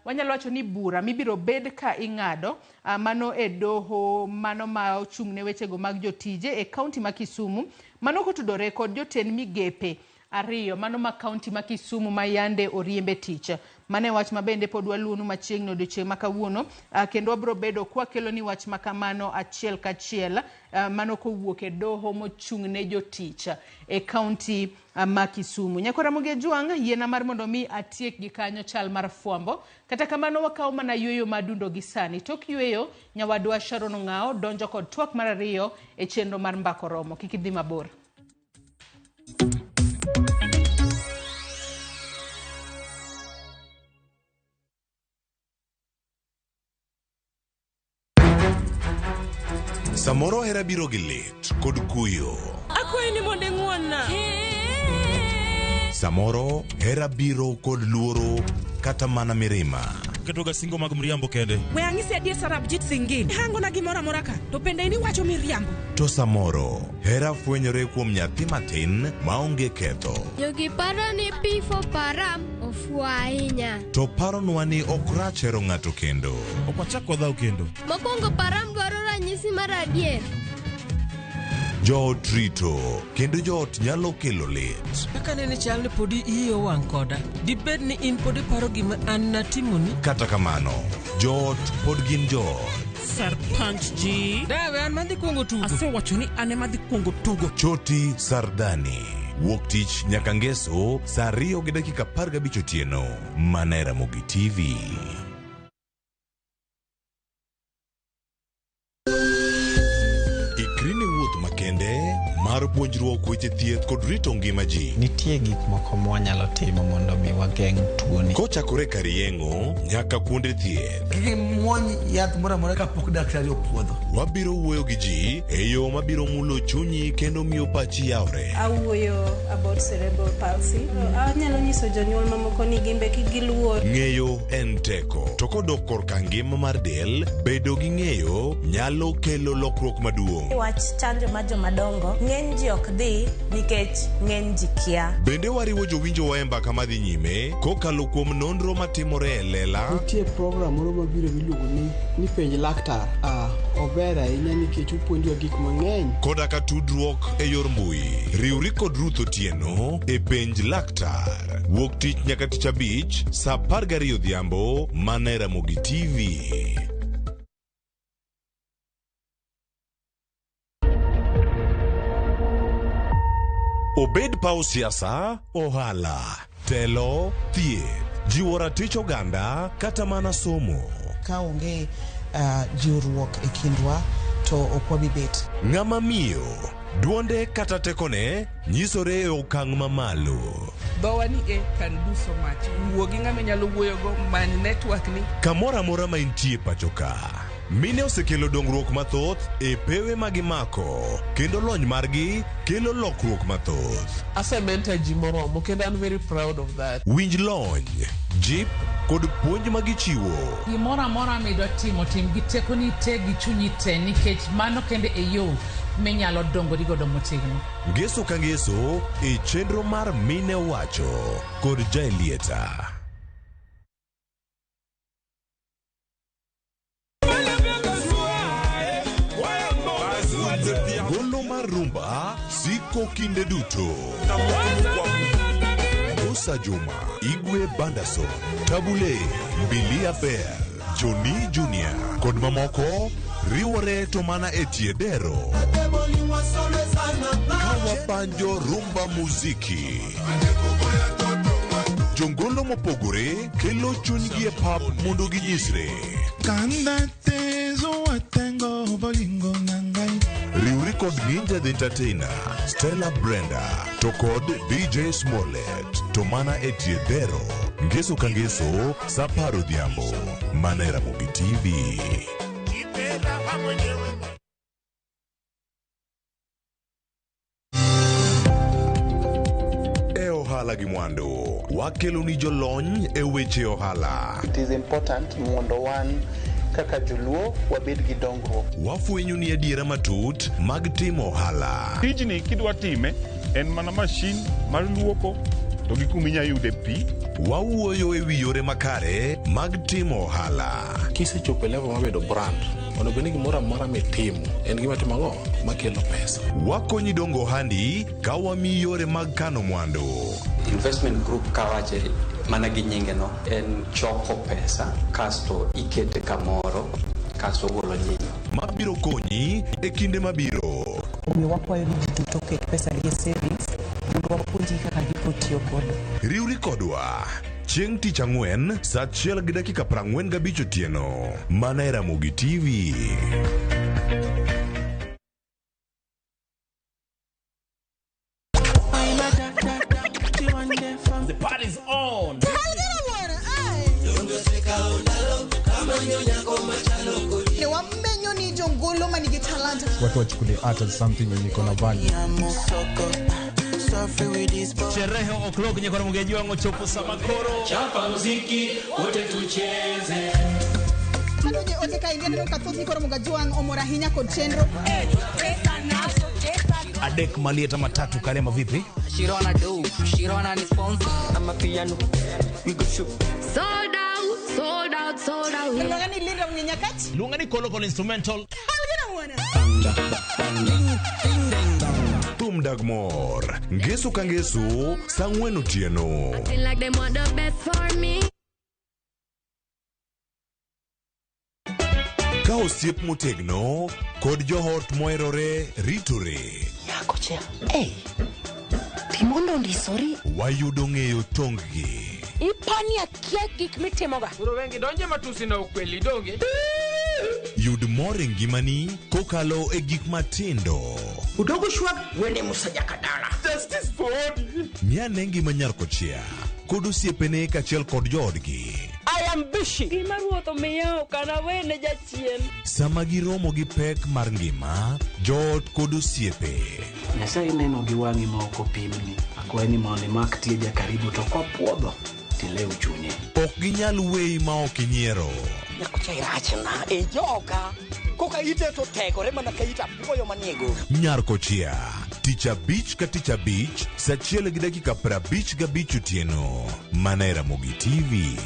wanyalo wacho ni bura mibiro bed ka ing'ado mano e doho mano ma ochung' ne wechego mag jotije e kaunti ma Kisumu mano kotudore kod jotend migepe 2 mano ma kaunti ma Kisumu ma yande oriembe tich. Mane wach mabende pod waluonu machiegni odiochieng' makawuono kendo wabiro bedo kwakelo ni wach makamano achiel kachiel mano kowuok e doho mochung' ne jotich e kaunti ma Kisumu. Nyakora Ramogi Jwang' yiena mar mondo mi atiek gi kanyo chal mar fwambo. Kata kamano wakawo mana yueyo madundo gi sani. Tok yueyo nyawadwa Sharon Ng'ao donjo kod twak mar 2 e chenro mar mbako romo. Kik idhi mabor. Samoro hera biro gi lit kod kuyo. Akwayi ni mondo ing'wonna. Samoro hera biro kod luoro kata mana mirima. Ketoga singo mag mriambo kende. We ang'isi adier Sarabjit Singin. Hango na gimora mora ka. To pende ini wacho miriambo. To samoro hera fwenyore kuom nyathi matin maonge ketho. Jogi paro ni pifo param ofuo ahinya. To paronwa ni ok rach hero ng'ato kendo. Ok wachak wadhaw kendo. Mokwongo param dwaro ranyisi mar adier. Joot rito kendo joot nyalo kelo lit. Kaka nene chal ni podi iyo wang' koda. Dibed ni in podi paro gima an natimoni. Kata kamano, joot pod gin joot. Sarpanch ji. Dawe an madhi kuongo tugo. Ase wacho ni ane madhi kuongo tugo. Choti Sardani. Wuok tich nyaka ngeso saa 2:15 otieno. Mana Ramogi TV. Ikrini wuoth makende mar puonjruok weche thieth kod rito ngima ji. Nitie gik moko mwanyalo timo mondo mi wageng' tuoni. Kochakore kar yeng'o nyaka kuonde thieth. Kiki muony yath mora mora kapok daktari opuodho. Wabiro wuoyo gi ji e yo mabiro mulo chunyi kendo miyo pachi yawre. Awuoyo about cerebral palsy. Anyalo nyiso jonyuol mamoko ni gimbe kigiluor. Ng'eyo en teko. To kodok korka ngima mar del, bedo gi ng'eyo nyalo kelo lokruok maduong'. Wach chanjo ma jomadongo ng'eny ji ok dhi nikech ng'eny ji kia. Bende wariwo jowinjo wa e mbaka madhi nyime kokalo kuom nonro matimore e lela. Nitie program moro mabiro miluongo ni penj laktar. Ober ahinya nikech opuonjo gik mang'eny. Koda ka tudruok e yor mbui. Riwri kod Ruth Otieno e penj laktar. Wuok tich nyaka tich abich saa 12 odhiambo mana Ramogi TV. Obed paw siasa, ohala, telo, thieth, jiwo ratich oganda, kata mana somo. Ka onge jiwruok e kindwa to ok wabibet. Ng'ama miyo, duonde kata tekone nyisore e okang' mamalo. Dhowa ni can do so much. Wuo gi ng'ama nyalo wuoyogo many network ni. Kamoro amora ma intie pachoka. Mine osekelo dongruok mathoth e pewe magimako, kendo lony margi kelo lokruok mathoth. Asementa ji moromo kendo I'm very proud of that. Winj lony, jip kod puonj magichiwo. Gimoro amora midwa timo tim gi tekoni te gi chunyi te nikech mano kende e yo minyalo dongori godo motegno. Ngeso ka ngeso e chenro mar Mine Wacho kod Jaelieta. Iko kinde duto. Musa Juma, Igwe Banderson, Tabule, Bilia Bell, Johnny Junior, kod mamoko riwore to mana etiedero. Kawa panjo rumba muziki. Jongolo mopogore kelo chunygi e pap mondo ginyisre. Kanda tezo watengo bolingo nangai. Riuri kod Ninja the Entertainer, Stella Brenda, to kod DJ Smollett, to mana etiedero. Ngeso kangeso, saparo dhiambo. Mana Ramogi TV. Ohala gi mwandu wakelo ni jolony e weche ohala. It is important mondo wan kaka joluo wabed gi dongruok. Wafwenyo ni adiera matut mag timo ohala. Tijni kidwa time en mana mashin mar luoko to gi kuminya yude pi. Wawuoyo e wi yore makare mag timo ohala. Kisechopo level mabedo brand, onego ni gimoro amora mitimo en gima timo ang'o makelo pesa. Wakonyi dongo ohandi ka wamiyi yore mag kano mwandu. Investment group kawache mana gi nyinge no en choko pesa kasto ikete kamoro kasto golo nyinyo. Mabiro konyi e kinde mabiro. Omiyo wakwayo ni ji duto ket pesa gi savings mondo wapuonji kaka gibiro tiyo godo. Riwri kodwa chieng' tich ang'wen saa 1:45 otieno. Mana Ramogi TV. The party's on. Watu wachukulie art as something yenye iko na value. Sherehe o'clock nye kwa Ramogi wangu chopo samakoro. Chapa muziki wote tucheze. Oje oteka ingia ndo kathothi koro mugajuang omora hinya kod chenro. Adek Malieta matatu Kalema vipi? Shirona do, Shirona ni sponsor. I'm a piano. We go shoot. Sold out. Lungani linda mnyenyakati. Lungani koloko instrumental. Tumdagmor. Ngeso kangeso sang'wen otieno. I feel like them want the best for me. Ka osiep motegno kod johort moherore ritore. Yako chia. Hey. Timondo ndisori. Wayudo ng'eyo tonggi. Ipani akia gik mitimoga. Uro wengi donje matusi na ukweli donge. Yud mor e ngimani kokalo e gik matindo. Udogo shwag wende musajaka dala. Justice for all. Miane ngima nyar kochia kod osiepene kachiel kod joodgi. I am busy. Gima ruoto miyo kana wene jachien. Sama giromo gi pek mar ngima, joot kod osiepe. Nyasaye neno gi wang'i ma ok opimni. Akwaye ni maone mak tieja karibu to kopuodho tilew chunye. Ok ginyal weyi ma ok inyiero. Nyakucha irachna e joga. Koka ite to tegore mana ka ita puoyo maniego. Nyar kochia. Tich abich ka tich abich, saa 1:55 otieno. Mana Ramogi TV.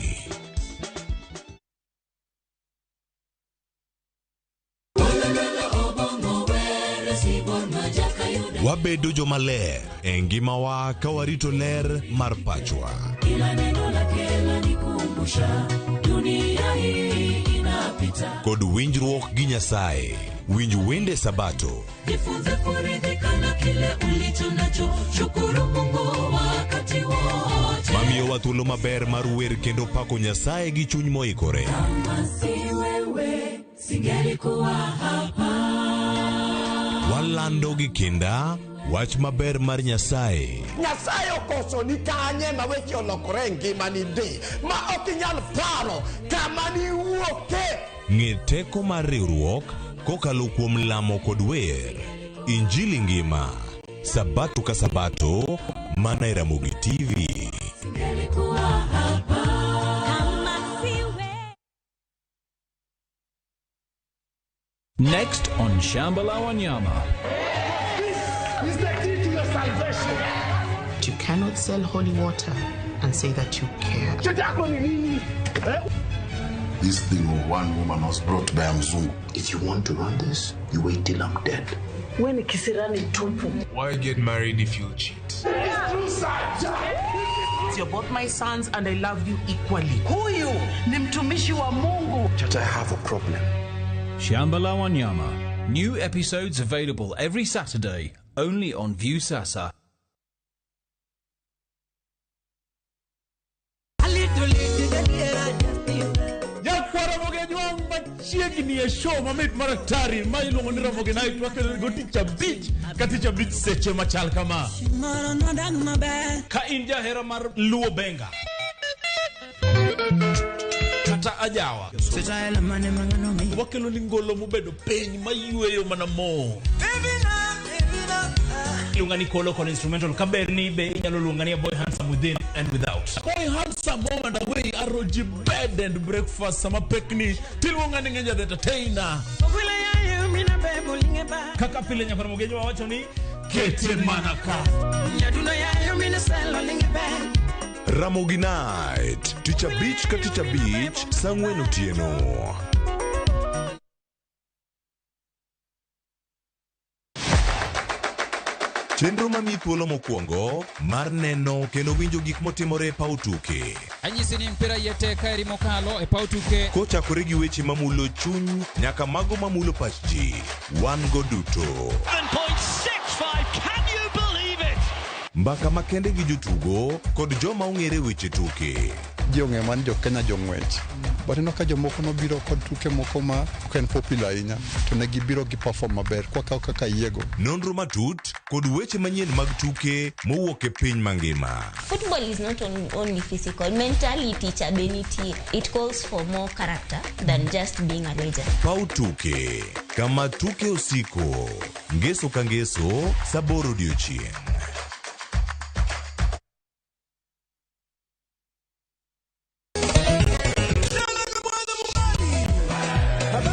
Wabedo jomaler e ngimawa ka warito ler mar pachwa. Kila neno lake lanikumbusha dunia hii inapita. Kod winjruok gi Nyasaye. Winj wende Sabato. Jifunze kuridhika na kile ulicho nacho. Shukuru Mungu wakati wote. Mamiyo wa thuolo maber mar wer kendo pako Nyasaye gi chuny moikore. Kama si wewe singelikuwa hapa. Walando gi kinda wach maber mar Nyasaye. Nyasaye okoso ni kanye ma weche olokore ngimani di ma ok inyal paro kama ni wuoke. Ng'e teko mar riwruok kokalo kuom lamo kod wer. Injili ngima Sabato ka Sabato. Mana Ramogi TV. Singelikuwa hapa. Next on Shambhala Wanyama. This is the key to your salvation. You cannot sell holy water and say that you care. This thing of one woman was brought by Mzungu. If you want to run this, you wait till I'm dead. When kisirani tupu. Why get married if you cheat? You're both my sons and I love you equally. Huyu ni mtumishi wa Mungu. But I have a problem. Shamba la Wanyama. New episodes available every Saturday, only on View Sasa. Chiegni e show mamit maraktari ma iluongo ni Ramogi Night wakelo go Tich Abich ka Tich Abich seche machal kama ka in jahera mar luo benga kata ajawa wakelo ni ngolo mobedo piny mayueyo mana mo luongani kolo kon instrumental kaberni be inyalo luongani Boy Handsome Within and Without. Boy Handsome moment away aroji bed and breakfast sama pekni tiluongani ngeja the entertainer kaka pile nyakoro mogenyo wacho ni kete manaka Ramogi Night Tich Abich ka Tich Abich sang'wen otieno. Chenro mami thuolo mokwongo mar neno kendo winjo gik motimore e paw tuke. Anyisi ni mpira yeteka eri mokalo e paw tuke. Kochakore gi weche mamulo chuny nyaka mago mamulo pach ji. Wan go duto. 7.65, can you believe it? Mbaka makende gi jotugo kod joma ong'ere weche tuke. Jong'e man jo Kenya jong'wech. But ino ka jomoko nobiro kod tuke moko ma ok en popular ahinya to ne gibiro gi perform maber kwa kaka yiego. Nonro matut kod weche manyien mag tuke mowuok e piny mangima. Football is not only physical, mentally teacher benity. It calls for more character than just being a legend. Pau tuke kama tuke osiko ngeso ka ngeso saboro odiochieng'.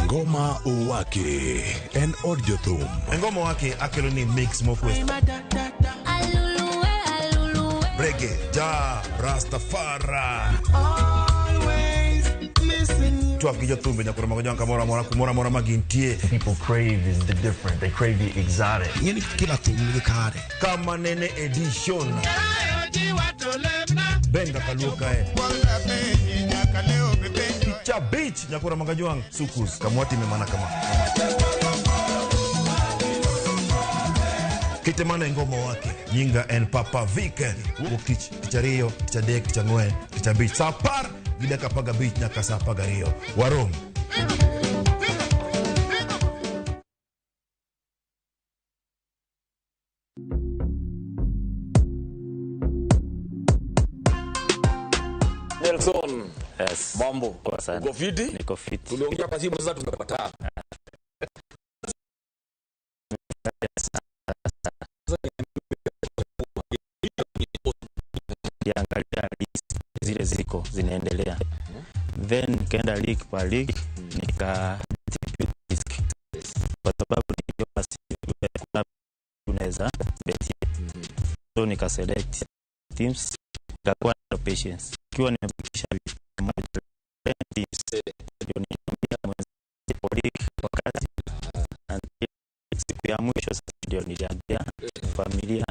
Ngoma Owake en od jothum. Ngoma Owake akelo ni mix mofwes. Reggae, ja, Rastafari. Always missing. Tuaf ki jothum nyakoro mago janka mora magintie. People crave is the different. They crave the exotic. Yeni kila thum ni kare. Kama nene edition. Benga kaluka Cha beach nyakura magajuang sukus kamwati memana kama Kitemana ngoma wake Nyinga en Papa Vike Wukich Tichario Tichadek Tichangwen Tichabich Sapar Gidaka paga beach nyaka sapaga rio Warom Nelson. Yes. Mambo. Uko fiti? Niko fiti. Tuliongea kwa simu sasa tumepata. Angalia zile ziko zinaendelea. Then nikaenda league pa league nika disk. Kwa sababu tunaweza bet. So nika select teams kwa patience. Kiwa nimebakisha siku ya mwisho ndio niliambia familia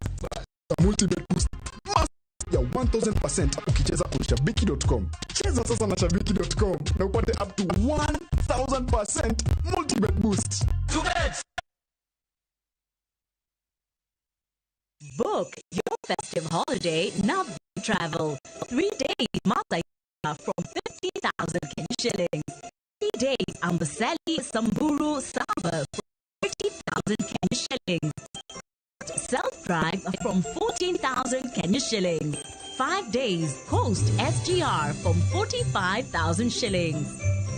Multibet boost ya 1000% ukicheza kwa shabiki.com. Cheza sasa na shabiki.com na upate up to 1000% multibet boost. Book your festive holiday now. Travel 3 days Malta from 50,000 Kenya shillings. 3 days Amboseli Samburu Saba from 50,000 Kenya shillings. Self-drive from 14,000 Kenya shillings. 5 days Coast SGR from 45,000 shillings.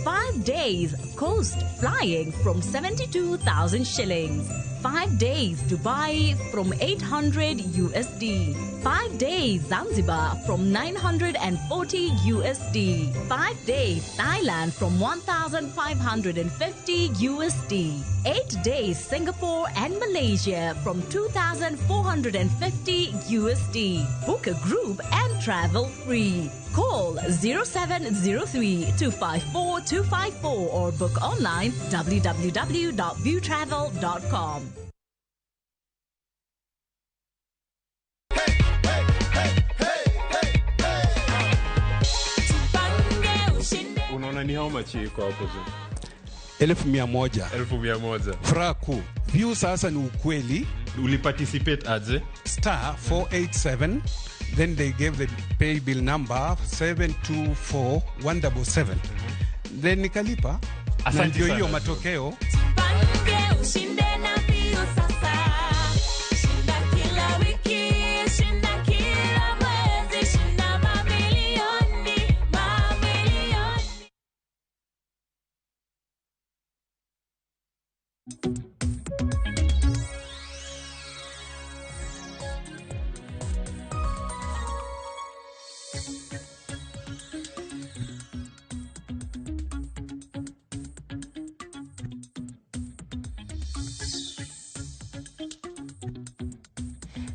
5 days Coast Flying from 72,000 shillings. 5 days Dubai from 800 USD. 5 days Zanzibar from 940 USD. 5 days Thailand from 1,550 USD. 8 days Singapore and Malaysia from 2,450 USD. Book a group and travel free. Call 0703-254-254 or book online www.viewtravel.com. how much iko hapo tu? 1,100. 1,100. Fraku. View sasa ni ukweli. Uliparticipate aje? *487. Then they gave the pay bill number 724,177. Then nikalipa. Na ndio hiyo matokeo.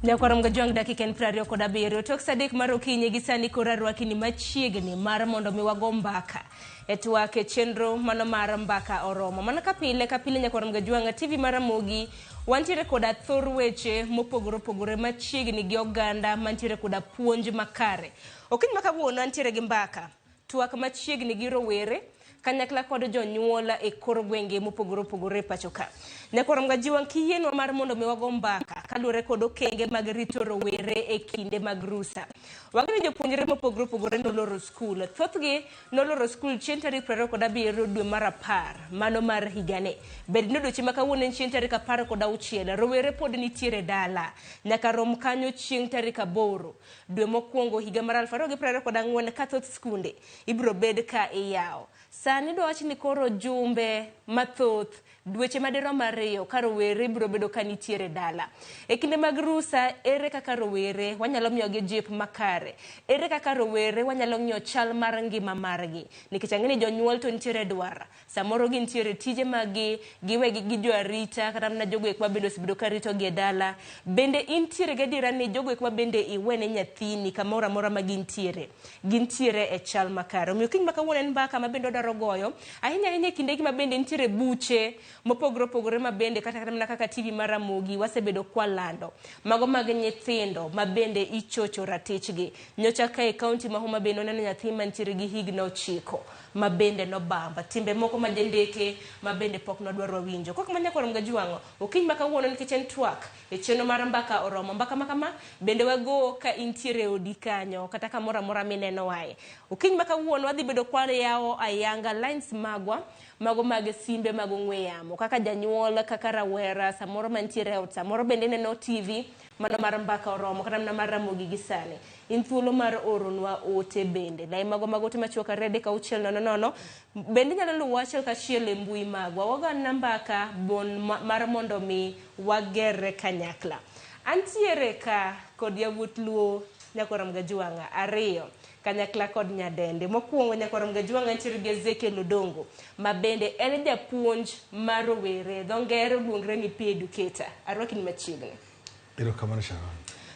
Nyakoram gajwang dakika en 27 tok sadek mar okinyi gi sani kora rwakini machiegni mar mondo mi wago mbaka etwake chenro mano mar mbaka oromo mana kapile nyakoram gajwang TV mar Ramogi wantiere koda thor weche mopogore opogore machiegni gi oganda mantiere koda puonj makare. Okinyi makawuono antiere gi mbaka twak machiegni gi rowere kanyakla kod jonyuola e kor gwenge mopogore opogore pachoka. Nyakoram gajwang kiyenwa mar mondo mi wago mbaka kaluwore kod okenge mag rito rowere e kinde mag rusa. Wang'eyo jopuonjre mopogore opogore noloro skul. Thothgi noloro skul chieng' tarik 27 dwe mar 10 mano mar higane. Bed ni odiochieng' ma kawuono en chieng' tarik 16 rowere pod nitiere dala nyaka rom kanyo chieng' tarik 8 dwe mokwongo higa mar 2024 ka thoth skunde ibiro bed ka iyawo. Sani do wach ni koro jumbe mathoth dweche madirom 2 ka rowere biro bedo ka nitiere dala. E kinde mag rusa ere kaka rowere wanyalo miyogi jip makare. Ere kaka rowere wanyalo ng'iyo chal mar ngima margi. Nikech ang'eni jonyuol to nitiere dwara. Samoro gi nitiere tije magi giwegi gi joarita kata na jogo ekwa bende osibedo ka rito gi dala. Bende intiere gadira ni jogo ekwa bende iwene nyathini kamoro amora ma gintiere. Gintiere e chal makare. Omiyo kiny makawuono en mbaka ma bende odaro goyo. Ahinya kinde gi ma bende nitiere buche mopogore opogore ma bende kata kaka TV mar Ramogi wasebedo kwalando mago mag nyithindo ma bende ichocho ratichgi. Nyocha ka e kaunti ma Homa Bay noneno nyathi mantiere gi higni 9 ma bende no bamba timbe moko ma jendeke ma bende pok nodwaro winjo. Kok manyakoram gajwang okiny makawuono nikech en twak e chenro mar mbaka oromo mbaka makama bende wago ka intiere odi kanyo kata kamoro amora mineno wae. Okiny makawuono wadhi bedo kwale yawo ayanga lines magwa mago mag simbe mag ong'we yamo kaka janyuol kaka rawera samoro mantiere out samoro bende neno TV mano mar mbaka oromo kata mar Ramogi gisani in thuolo mar oronwa ote bende lai mago magote machuoka rede ka uchiel nono bende nyalo luwo achiel ka chiel e mbui magwa waga nambaka bon mar mondo mi wagere kanyakla. Antiere ka kod yawuot luo nyakoram gajwanga 2 kanyakla kod nyadende. Mokwongo nyakoram gajwang antiere gi Ezekiel Odongo ma bende en japuonj mar rowere dho ngere luongre ni P educator. Arwakini machiegni. Erokamano Sharon.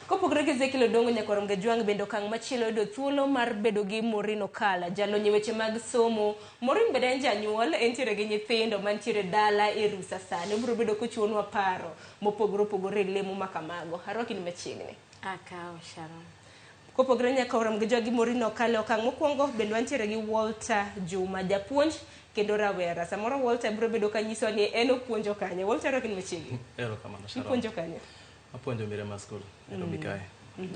Kopogore gi Ezekiel Odongo nyakoram gajwang bende okang' machielo yudo thuolo mar bedo gi Maureen Okala jalony e weche mag somo. Maureen bende en janyuol entiere gi nyithindo mantiere dala e rusa sani obiro bedo kochuonwa paro mopogore opogore lemo makamago. Arwakini machiegni. Akaw Sharon. Kopogore nyakoram gajwang gi Maureen Okala okang' mokwongo bende wantiere gi Walter Juma japuonj kendo rawera. Samoro Walter biro bedo kanyiso ni en opuonjo kanye. Walter arwakini machiegni. Erokamano Sharon. Ipuonjo kanye? Apuonjo Mirema School. Erobikae.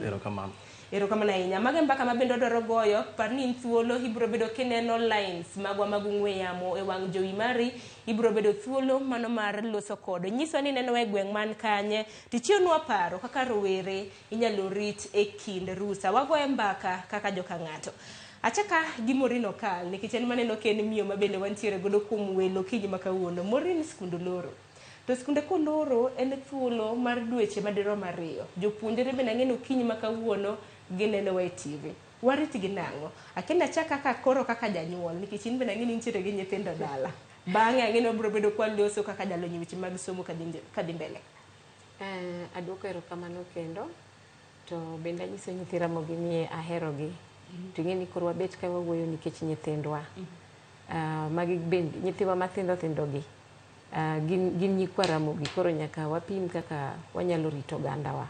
Erokamano. Erokamano ahinya. Mage mbaka ma bende odwaro goyo par ni thuolo ibiro bedo kineno lines magwa mag ong'we yamo e wang' jowi mari ibiro bedo thuolo mano mar loso kod nyiso ni neno e gweng' man kanye tichienwa paro kaka rowere inyalo rit e kind rusa wagoye mbaka kaka joka ng'ato. Achaka gi Maureen Okala nikech en maneno ken miyo ma bende wantiere godo kuom welo kinyi makawuono. Maureen skundu loro. To skunde koloro en thuolo mar dweche madirom 2. Jopuonjre bende ng'eno kinyi makawuono gineno e TV. Warit gi nang'o? Akenda chaka kaka koro kaka janyuol nikech in bende ng'eni nitiere gi nyithindo dala. Bang'e ang'eno biro bedo kwaloso kaka jalony weche mag somo kadhi mbele. Adwoko erokamano kendo to bende anyiso nyithi Ramogi ni aherogi. To ng'eni koro wabet ka wawuoyo nikech nyithindwa. Magi bende nyithiwa mathindo gi. Gin nyikwa Ramogi koro nyaka wapim kaka wanyalo rito gandawa.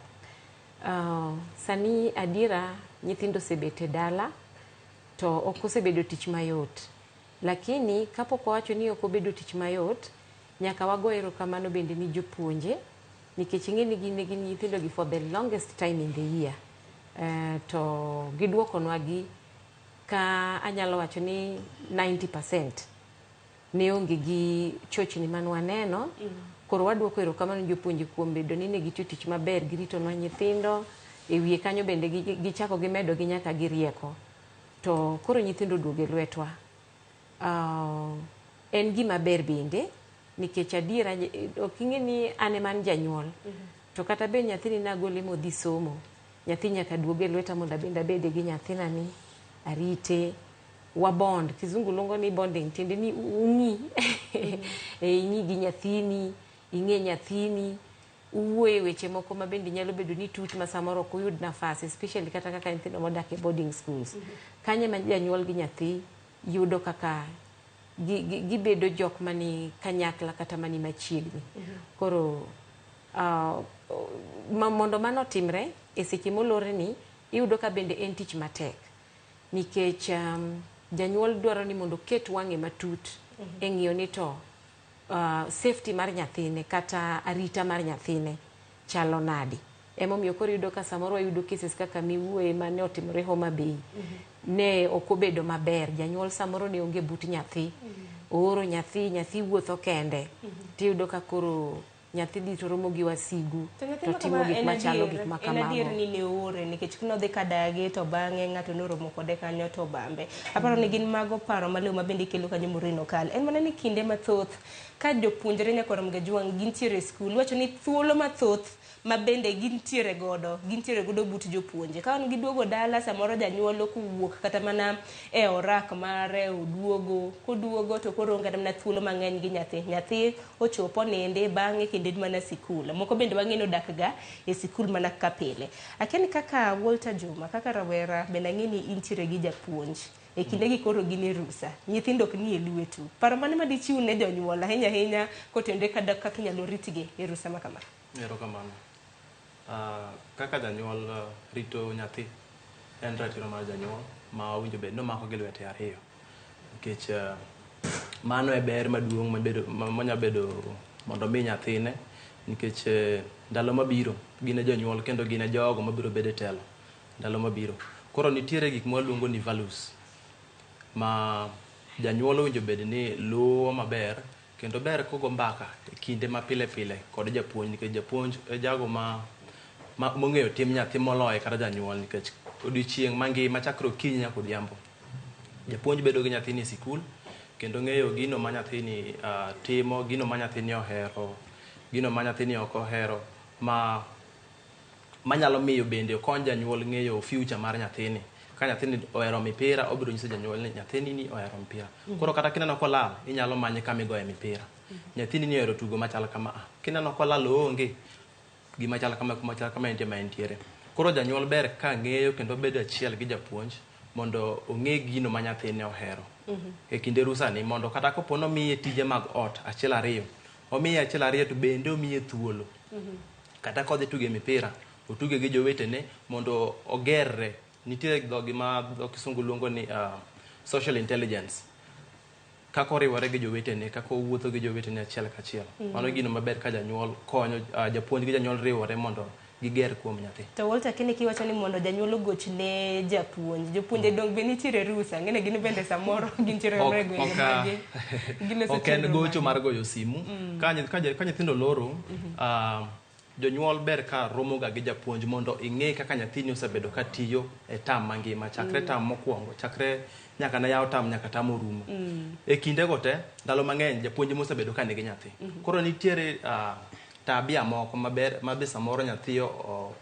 Sani adiera nyithindo osebet e dala to ok osebedo tich mayot lakini kapok wawacho ni ok obedo tich mayot, nyaka wago erokamano bende ni jopuonje, nikech ing'e ni gin nyithindogi for the longest time in the year. To giduokonwa gi ka anyalo wacho ni 90% ne onge gi chochni manwaneno. Koro waduoko erokamano jopuonje kuom bedo ni ne gitiyo tich maber, giritonwa nyithindo, e wiye kanyo bende gichako gimedo gi nyaka girieko. To koro nyithindo duoge lwetwa. En gima ber bende, nikech adiera ok ing'e ni ane man janyuol. To kata be nyathini nagole modhi somo, nyathi nyaka duoge lweta mondo bende abede gi nyathinani, arite, wabond. Kizungu luongo ni bonding, tiende ni ung'i. Ing'i gi nyathini, ing'e nyathini, uwuoye weche moko ma bende nyalo bedo ni tut ma samoro ok uyud nafas, especially kata kaka nyithindo modak e boarding schools. Kanye ma janyuol gi nyathi yudo kaka gibedo jok mani kanyakla kata mani machiegni. Koro mondo mano timre e seche molore ni, iyudo ka bende en tich matek, nikech janyuol dwaro ni mondo ket wang'e matut e ng'iyo ni to safety mar nyathine kata arita mar nyathine chalo nadi. Emomiyo koro iyudo ka samoro wayudo cases kaka miwuoye mane otimore Homa Bay. Ne ok obedo maber, janyuol samoro ne onge but nyathi, ooro nyathi wuotho kende, tiyudo ka koro nyathi dhi to romo gi wasigu, to timo gik machalo gik makamago. En adier ni ne oore, nikech nodhi kadagi to bang'e ng'ato noromo kode kanyo to bambe. Aparo ni gin mago paro maleo ma bende kelo kanyo morino kal. En mana ni kinde mathoth ka jopuonjre nyaka rom gajuang' gintiere e skul, wacho ni thuolo mathoth ma bende gintiere godo but jopuonje. Ka giduogo dala, samoro janyuol kuwuok kata mana e orak mare, koduogo to koro onge mana thuolo mang'eny gi nyathi. Nyathi ochopo nende, bang'e kinde mana sikul. Moko bende bang'e nodak ga e sikul mana ka pile. Akiani kaka Walter Juma, kaka rawera, bende ang'e ni intiere gi japuonj. E kinde gi koro gini rusa, nyithindo ok ni e lwetu. Paro mane ma dichiw ne jonyuol ahinya kotende kaka inyalo ritgi e rusa ma kama? Erokamano. Kaka janyuol rito nyathi en ratiro mar janyuol ma owinjo bed ni omako gi lwete ariyo, nikech mano e ber maduong' manya bedo mondo mi nyathine, nikech ndalo mabiro gin e jonyuol kendo gin e jogo mabiro bedo e telo ndalo mabiro. Koro nitiere gik mwaluongo ni values ma janyuol owinjo bed ni luwo maber, kendo ber kogo mbaka e kinde ma pile pile kod japuonj, nikech japuonj e jago mong'eyo tim nyathi moloyo kata janyuol, nikech odiochieng' mangima chakre okinyi nyaka odhiambo japuonj bedo gi nyathini e sikul, kendo ng'eyo gino ma nyathini timo, gino ma nyathini ohero, gino ma nyathini ok ohero, manyalo miyo bende okony janyuol ng'eyo future mar nyathini. Ka nyathini ohero mipira, obiro nyiso janyuol ni nyathini ni ohero mipira. Koro kata kineno kolal, inyalo manye kama igoye mipira. Nyathini ni ohero tugo machal kama, kineno kolal onge gima chal kama entie ma entiere. Koro janyuol ber ka ng'eyo kendo bedo achiel gi japuonj mondo ong'e gino ma nyathini ohero. E kinde rusani mondo kata kopo ni omiye tije mag ot achiel ariyo, omiye achiel ariyo to bende omiye thuolo. Kata kodhi tuge mipira, otuge gi jowetene mondo ogerre. Nitie gima kisungu luongo ni social intelligence. Kako riwore gi jowetene, kako wuotho gi jowetene achiel kachiel. Mano gino maber ka janyuol konyo japuonj gi janyuol riwore mondo giger kuom nyathi. To Walter, kini kiwacho ni mondo janyuol goch ne japuonj, jopuonje dong be nitiere rusa, ngene gin bende samoro gintiere rego mage. Ok en gocho mar goyo simu. Ka nyithindo loro, jonyuol ber ka romo ga gi japuonj mondo ing'e kaka nyathini osebedo ka tiyo e tam mangima, chakre tam mokwongo, chakre nyaka na yaw tam nyaka tam orumo. E kinde go te, ndalo mang'eny japuonj mosebedo ka nigi nyathi. Koro nitiere tabia moko mabe samoro nyathi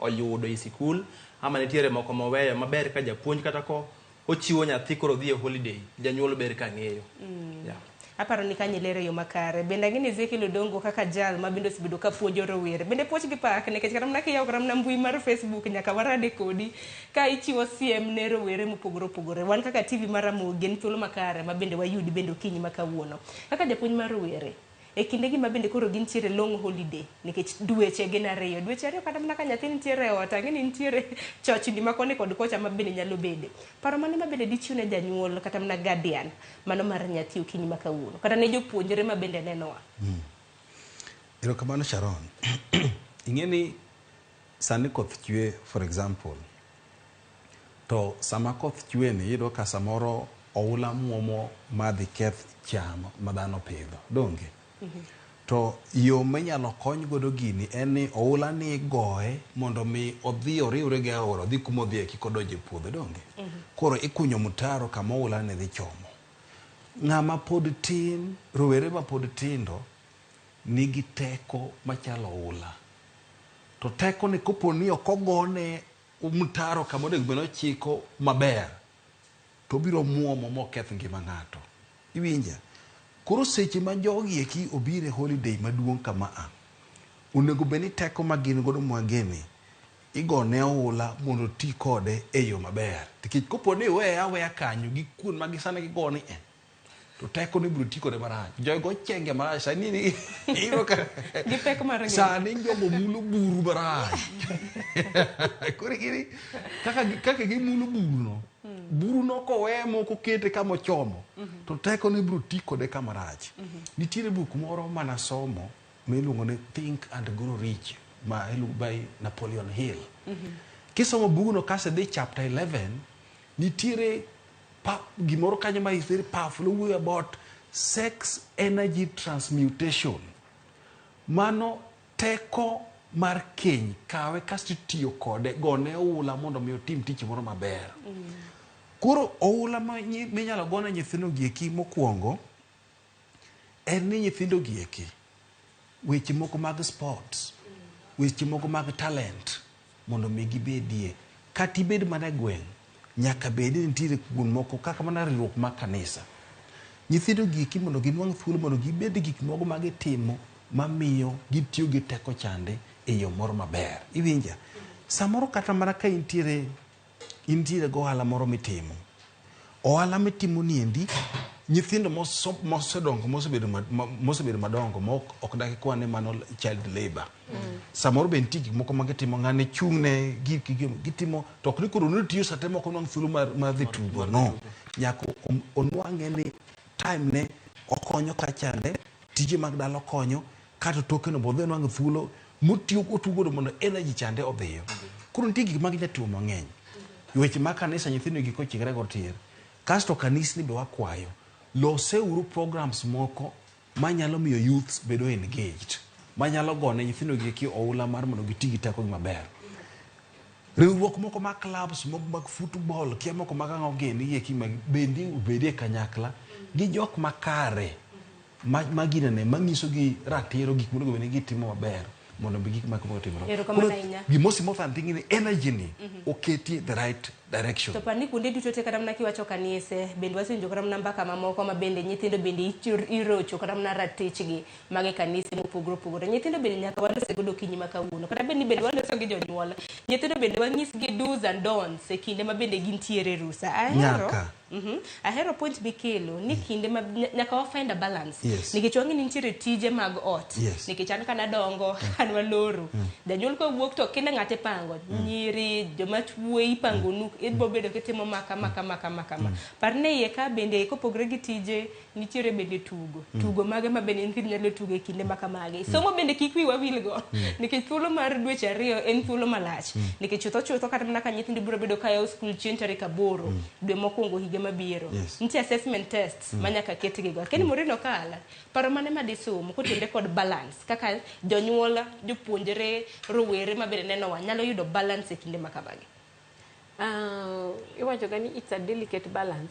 oyudo e sikul, ama nitiere moko moweyo maber ka japuonj kata ko ochiwo nyathi koro dhi e holiday, janyuol ber ka ng'eyo. Aparo ni kanyi lere yo makare. Bende ang'e Ezekiel Odongo kaka jal ma bende osebedo ka puonjo rowere. Bende puonj gi pak, nikech kata mana kiyawo kata mana mbui mar Facebook nyaka warade kodi ka ichiwo siem ne rowere mopogore opogore. Wan kaka TV mar Ramogi en thuolo makare ma bende wayudi bende okinyi ma kawuono. Kaka japuonj mar rowere, e kinde gi mabende koro gintiere long holiday nikech dweche gin ariyo kata mana ka nyathi nitiere ot ang'eni nitiere chochni ma koni kod kocha mabende nyalo bede. Paro mane mabende dichiw ne janyuol kata mana guardian mano mar nyathi okinyi ma kawuono kata ne jopuonjre mabende nenowa? Erokamano Sharon. Ing'eni sani koth chwe for example, to sama koth chwe ni iyudo ka samoro oula muomo madhi keth cham ma dhano pidho donge. To yo minyalo kony godo gini en ni oula ni goye mondo mi odhi oriwre gi aora odhi kuma odhi kik odonj e puodho donge. Koro ikunyo mtaro kama oula ni dhi chomo. Ng'ama pod tin, rowere ma pod tindo nigi teko machalo oula. To teko ni kopo ni ok ogone mtaro kama onego bed ochiko maber, to biro muomo moketh ngima ng'ato. Iwinja? Koro seche ma jogi eki obire holiday maduong' kama a, onego bed ni teko ma gin godo mwageni igone oula mondo ti kode e yo maber. Nikech kopo ni weya aweya kanyo gi kuon ma gisane gigoni to teko ni biro ti kode marach. Jogo chenge marach sani ni iro ka gipek mar sani jogo mulo buru marach. Koro gini kaka gimulo buru no, buru no kowe moko kete kama ochomo, to teko ni biro ti kode kama rach. Nitiere buk moro manasomo miluongo ni Think and Grow Rich by Napoleon Hill. Kisomo buguno kase dhi chapter 11, nitiere gimoro kanyo ma is very powerful way about sex energy transmutation. Mano teko mar keny kawe kasto tiyo kode gone oula mondo mi otim tich moro maber. Koro oula minyalo gone nyithindo gieki mokwongo en ni nyithindo gieki weche moko mag sports, weche moko mag talent mondo mi gibedie. Kati bed mana gweng' nyaka bedi nitiere kuon moko kaka mana riwruok ma kanisa. Nyithindo gieki mondo ginwang' thuolo mondo gibed gik moko ma gitimo mamiyo gitiyo gi teko chande e yo moro maber. Iwinja? Samoro kata mana ka intiere go ohala moro mitimo. Ohala mitimo niendi nyithindo mosedongo mosebedo madongo ma ok daki kwane mano child labor. Samoro be nitie gik moko ma gitimo ng'ane chung'ne gitimo to ok ni koro nitiyo sate moko nwang' thuolo mar dhi tugo no. Nyaka onwang'e ni time ne okonyo kachande, tije mag dalo konyo, kata tokeno bodhe nwang'e thuolo motiyo otugo mondo energy chande odhiyo. Koro nitie gik ma ginyatimo mang'eny. Weche ma kanisa nyithindo giko chikre go tier. Kasto kanisni be wakwayo loseuru programs moko manyalo miyo youths bedo engaged, manyalo gone nyithindo gieki oula mar mondo giti gi teko maber. Riwruok moko mag clubs moko mag football kia moko mag ang'o gini gieki bende ubedie kanyakla gi jok makare maginene manyiso gi ratiro gik monego bed ni gitimo maber mondo be gik moko timre. Gimosi mofan thingi ni energy ni oketi the right direction. To pani kuonde duto te kata mana kiwacho kanise bende wasenjo kata mana mbaka mamoko ma bende nyithindo bende irocho kata mana ratichgi mage kanise mopogore opogore. Nyithindo bende nyaka walose godo kinyi ma kawuono kata bende waloso gi jonyuol. Nyithindo bende wanyisgi do's and don'ts e kinde ma bende gintiere rusa. Ahero point mikelo ni kinde ma nyaka wa find a balance. Nikech wang'eni nitiere tije mag ot. Nikech an kana dongo an waloro. Janyuol ko wuok to kinde ng'ate pango nyiri joma chuo ipangonu idbo bedo kitimo maka. Parne iye ka bende kopogre gi tije nitiere bende tugo mage ma bende nyithindo nyalo tugo e kinde maka mage. Somo bende kik wi wawilgo nikech thuolo mar dweche ariyo en thuolo malach. Nikech chutho kata mana ka nyithindo biro bedo kayawo skul chieng' tarik 8 dwe mokwongo higa mabiro. Nitie assessment tests manyaka ketgi go. Keni morino kala paro mane ma disomo kotenде kod balance kaka jonyuol jopuonjre rowere ma bende neno nyalo yudo balance e kinde maka mage. Iwacho gani it's a delicate balance.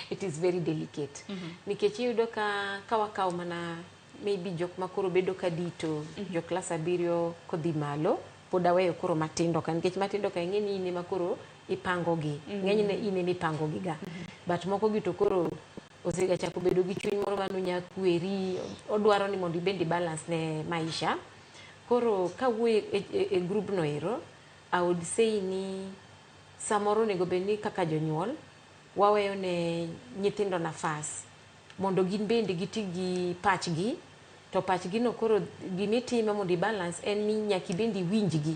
It is very delicate. Nikech yudo ka wakaw mana maybe jok makoro bedo kadito jok class 7 kodhi malo poda weyo koro matindo ka nikech matindo ka ng'eni ine makoro ipango gi ng'enyne ine mipango gi ga but moko gi to koro osega chako bedo gi chuny moro manu nyakweri odwaro ni mondo ibendi balance ne maisha. Koro ka wuoye e group no ero I would say ni samoro nego beni kaka jonyuol waweyo ne nyithindo nafas mondo gin bende giti gi pachgi, to pachgi no koro gimitime mondo balance en ni nyaki bendi winjgi.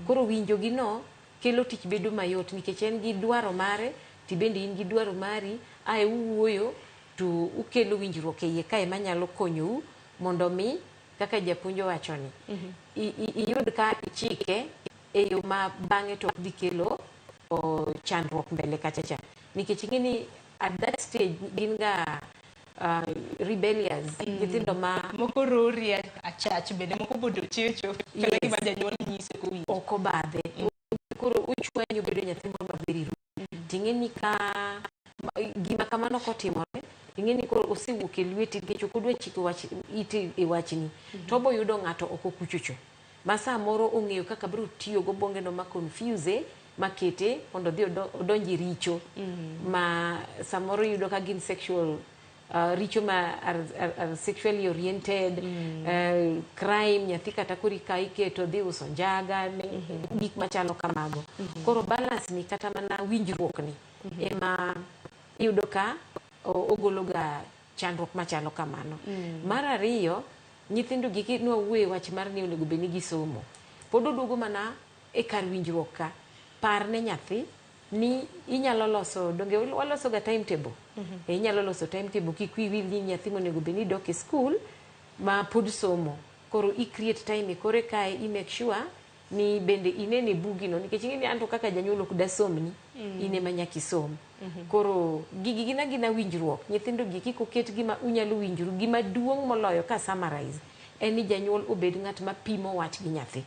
Koro winjogi no kelo tich bedo mayot nikech en gi dwaro mare, ti bendi in gi dwaro mari, ae uwuoyo to ukelo winjruok e iye kae manyalo konyou mondo mi kaka japuonjo wachoni. Iyud ka ichike e yo ma bang'e to dhi kelo chandruok mbele kachacha. Nikech ing'eni at that stage gin ga rebellious, nyithindo ma moko rori achach bende moko bodo checho kata gima janyuol nyise kowinjo. Ok obadhe. Koro uchwanyo bedo nyathi moro maberi ru. Ting'eni ka gima kamano kotimore, ing'eni koro osewuok e lweti nikech ok odwa chiko iti e wachni. To boyudo ng'ato ok okuchocho. Ma samoro ong'eyo kaka biro tiyo go bongeno ma confuse makete mondo dhi odonji richo. Ma samoro yudo ka gin sexual richo ma are sexually oriented, crime, nyathi kata kuri ka iketo dhi uso njaga, gik machalo kamago. Koro balance ni kata mana winjruok ni ema yudo ka ogolo ga chandruok machalo kamano. Mar ariyo, nyithindo giki nwawuoye wach mar ni onego bed ni gisomo. Pod oduogo mana e kar winjruok ka. Par ne nyathi ni inyalo loso, donge waloso ga timetable. Inyalo loso timetable kik wiyi ni nyathi monego bed ni dok e school ma pod somo. Koro i create time kore kae i make sure ni bende inene bugino nikech ing'eni anto kaka janyuol ok da somni, ine ma nyaki som. Koro gigi gina winjruok. Nyithindo giki koket gima unyalo winjru, gima duong' moloyo ka summarize en ni janyuol obed ng'at ma pimo wach gi nyathi.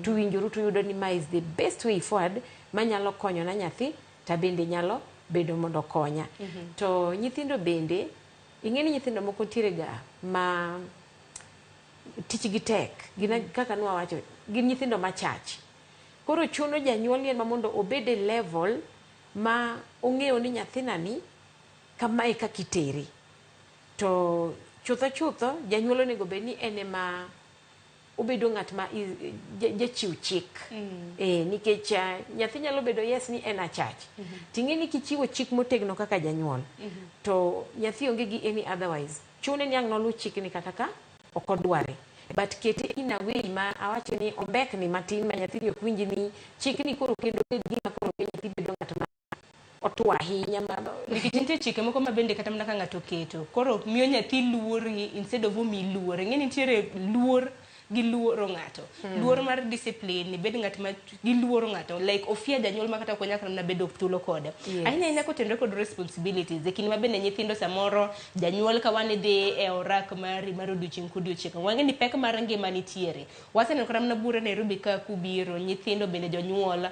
To winjru to yudo ni ma is the best way forward manyalo konyo na nyathi ta bende nyalo bedo mondo konya. To nyithindo bende, ing'eni nyithindo moko tiere ga ma tich gi tek, gina kaka nwa wacho, gin nyithindo machach. Koro chuno janyuol yen ma mondo obede level ma ong'eyo ni nyathina ni kamae kaka itere. To chutho janyuol onego bed ni ene ma obedo ng'at ma jachiw chik. Nikech nyathi nyalo bedo yes ni en achach. Ting'eni kichiwo chik motegno kaka janyuol. To nyathi onge gi any otherwise. Chune ni ang' nolu chik ni kaka ka ok odware. But kete in a way ma awacho ni ombek ni matin ma nyathi ni ok winji ni chik ni koro kendo gima koro nyathi bedo ng'at ma otwa ahinya nikech nitie chike moko ma bende kata mana ka ng'ato keto koro miyo nyathi luori instead of omi luor. Ing'eni nitiere luor gi luoro ng'ato. Luor mar discipline ni bed ng'at ma gi luoro ng'ato like ofia janyuol ma kata ok nyaka na bedo thuolo kode. Ahinya kotenore kod responsibilities e kinde ma bende nyithindo samoro janyuol ka wan dhi e orak mari mar odiochieng' kodiochieng'. Wang'eni pek mar ngima nitiere. Waseneno kata mana bura Nairobi ka kubiro nyithindo bende jonyuol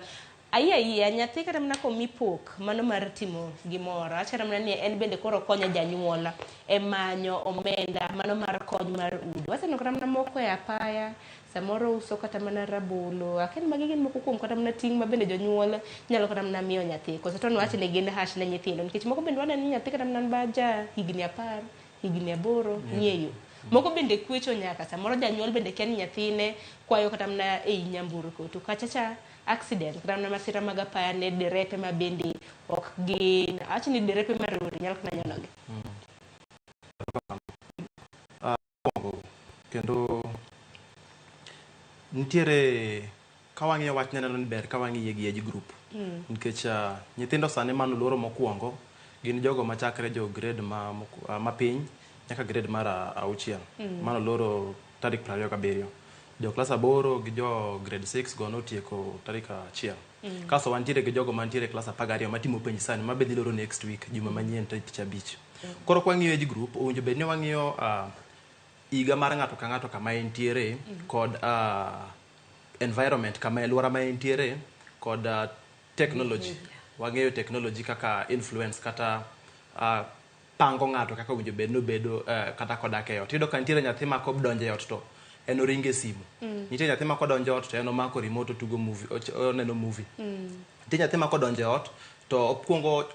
Aya nyathi kata mana komi pok mano mar timo gimoro achara mana ni en bende koro konya janyuola e manyo omenda mano mar kony mar udo. Waseneno kata mana moko e apaya samoro uso kata mana rabolo aken magi gin moko kuom kata mana ting' ma bende jonyuol nyalo kata mana miyo nyathi koso to wach ne gin hash ne nyithindo nikech moko bende waneno ni nyathi kata mana baja higni 10 higni 8 ng'eyo moko bende kwecho nyaka samoro janyuol bende kia ni nyathine kwayo kata mana e nyamburko to kachacha accident kata mana masira mag apaya ne derepe ma bende ok gin acho ni derepe marori nyalo kana nyonogi. Kendo nitiere kawang'iyo wach neno ni ber kawang'iye gi age group nikech nyithindo sani mano luoro mokwongo gin jogo machakre jo grade ma piny nyaka grade mar 6 mano luoro tarik 27 jo klas 8 gi jo grade 6 go notieko tarik 1 kaso wantiere gi jogo mantiere klas 12 matimo penj sani mabedhi loro next week juma manyien tarik 5 koro kwang'iyo age group owinjo bed ni wang'iyo iga mar ng'ato ka ng'ato kama entiere kod environment kama luora ma entiere kod technology wang'eyo technology kaka influence kata pango ng'ato kaka owinjo bed no bedo kata kodak e ot. Iyudo ka nitiere nyathi ma kodonjo e ot to en oringe simu. Nitiere nyathi ma kodonjo e ot to en omako remote tugo movie oneno movie. Nitiere nyathi ma kodonjo e ot to okwongo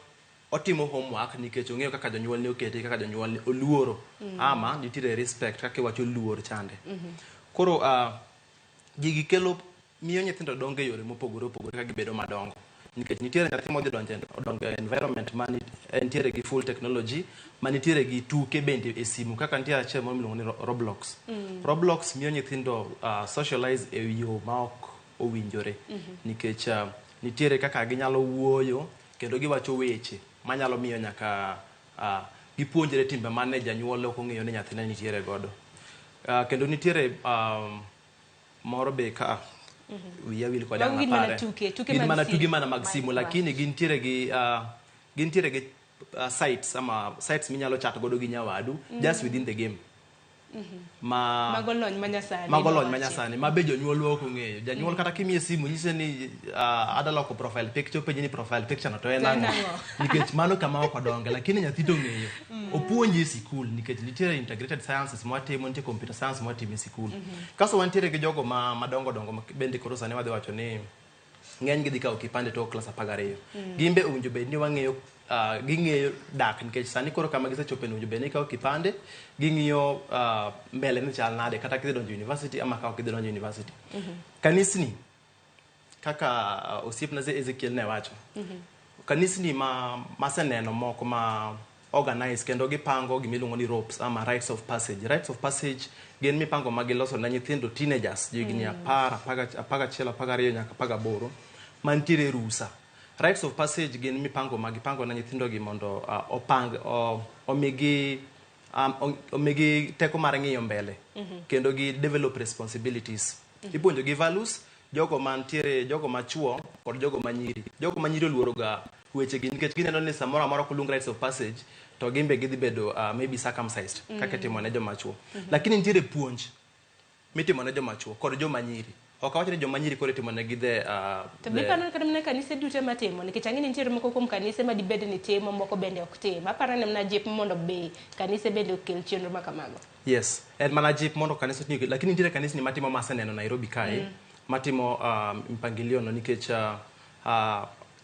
otimo homework nikech ong'eyo kaka jonyuol ne okete kaka jonyuol ne oluoro ama nitiere respect kaka iwacho luor chande. Koro gigi kelo miyo nyithindo dongo e yore mopogore opogore ka gibedo madongo. nikech nitiere nyathi modhi donjo environment man nitiere gi full technology, man nitiere gi tuke bende e simu, kaka nitiere achiel moro miluongo ni Roblox. Roblox miyo nyithindo socialize e yo ma ok owinjore, nikech nitiere kaka ginyalo wuoyo kendo giwacho weche manyalo miyo nyaka gipuonjre timbe mane janyuol ok ong'eyo ni nyathine nitiere godo. Kendo nitiere moro be ka wiya wil kod ang' apare. Gin mana tuke mana mag simu, lakini gintiere gi sites minyalo chat godo gi nyawadu just within the game. Magolony manyasani ma be jonyuol ok ong'eyo. Janyuol kata kimiye simu nyise ni adaloko profile picture, penje ni profile picture no to en ang'o, nikech mano kama ok odonge, lakini nyathi to ong'eyo. Opuonji e sikul nikech nitiere integrated sciences mwatimo, nitie computer science mwatimo e sikul. Kaso wantiere gi jogo madongo dongo bende koro sani wadhi wacho ni ng'eny gi dhi kawo kipande tok klas 12. Gimbe owinjo bed ni wang'eyo ging'eyo dak, nikech sani koro kama gisechopo owinjo bed ni kawo kipande, ging'iyo mbele ni chal nade kata kidhi donjo university ama kaok kidhi donjo university. Kanisni kaka osiepna Ezekiel ne wacho, kanisni maseneno moko ma organize kendo gipango gimiluongo ni ropes ama rites of passage. Rites of passage gin mipango ma giloso na nyithindo teenagers higni 10, 11, 12 nyaka 18 mantiere rusa. Rites of passage gin mipango ma gipango na nyithindo gi mondo omigi teko mar ng'iyo mbele kendo gi develop responsibilities. Ipuonjo gi values, jogo machuo kod jogo manyiri. Jogo manyiri oluoro ga weche gi nikech gineno ni samoro amora kulung rites of passage to gimbe gidhi bedo maybe circumcised kaka timo ne joma chuo. Lakini nitiere puonj mitimo ne joma chuo kod joma nyiri. Ok awacho ni joma nyiri kore timo ne gidhe to bi pano kada mna kanise duto matimo nikech ang'e nitiere moko kuom kanise ma dibed ni timo, moko bende ok tim. Aparo ni mna jip mondo be kanise bende okel chenro ma kamago. Yes, en mana jip mondo kanise ni, lakini nitiere kanise ni matimo maseneno Nairobi kae matimo mpangilio no, nikech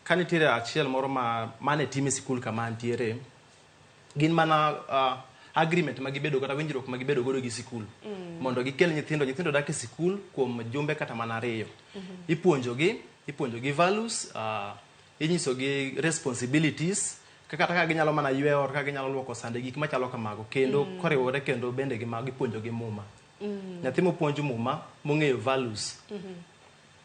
ka nitiere achiel moro mane time sikul kama nitiere gin mana agreement magibedo kata winjruok magibedo godo gi sikul mondo gikel nyithindo dak e sikul kuom jumbe kata mana 2. Ipuonjo gi values, inyiso gi responsibilities kaka ginyalo mana yweyo, kaka ginyalo luoko sande, gik machalo kamago, kendo koriwore kendo bende gipuonjo gi muma. Nyathi mopuonj muma mong'eyo values,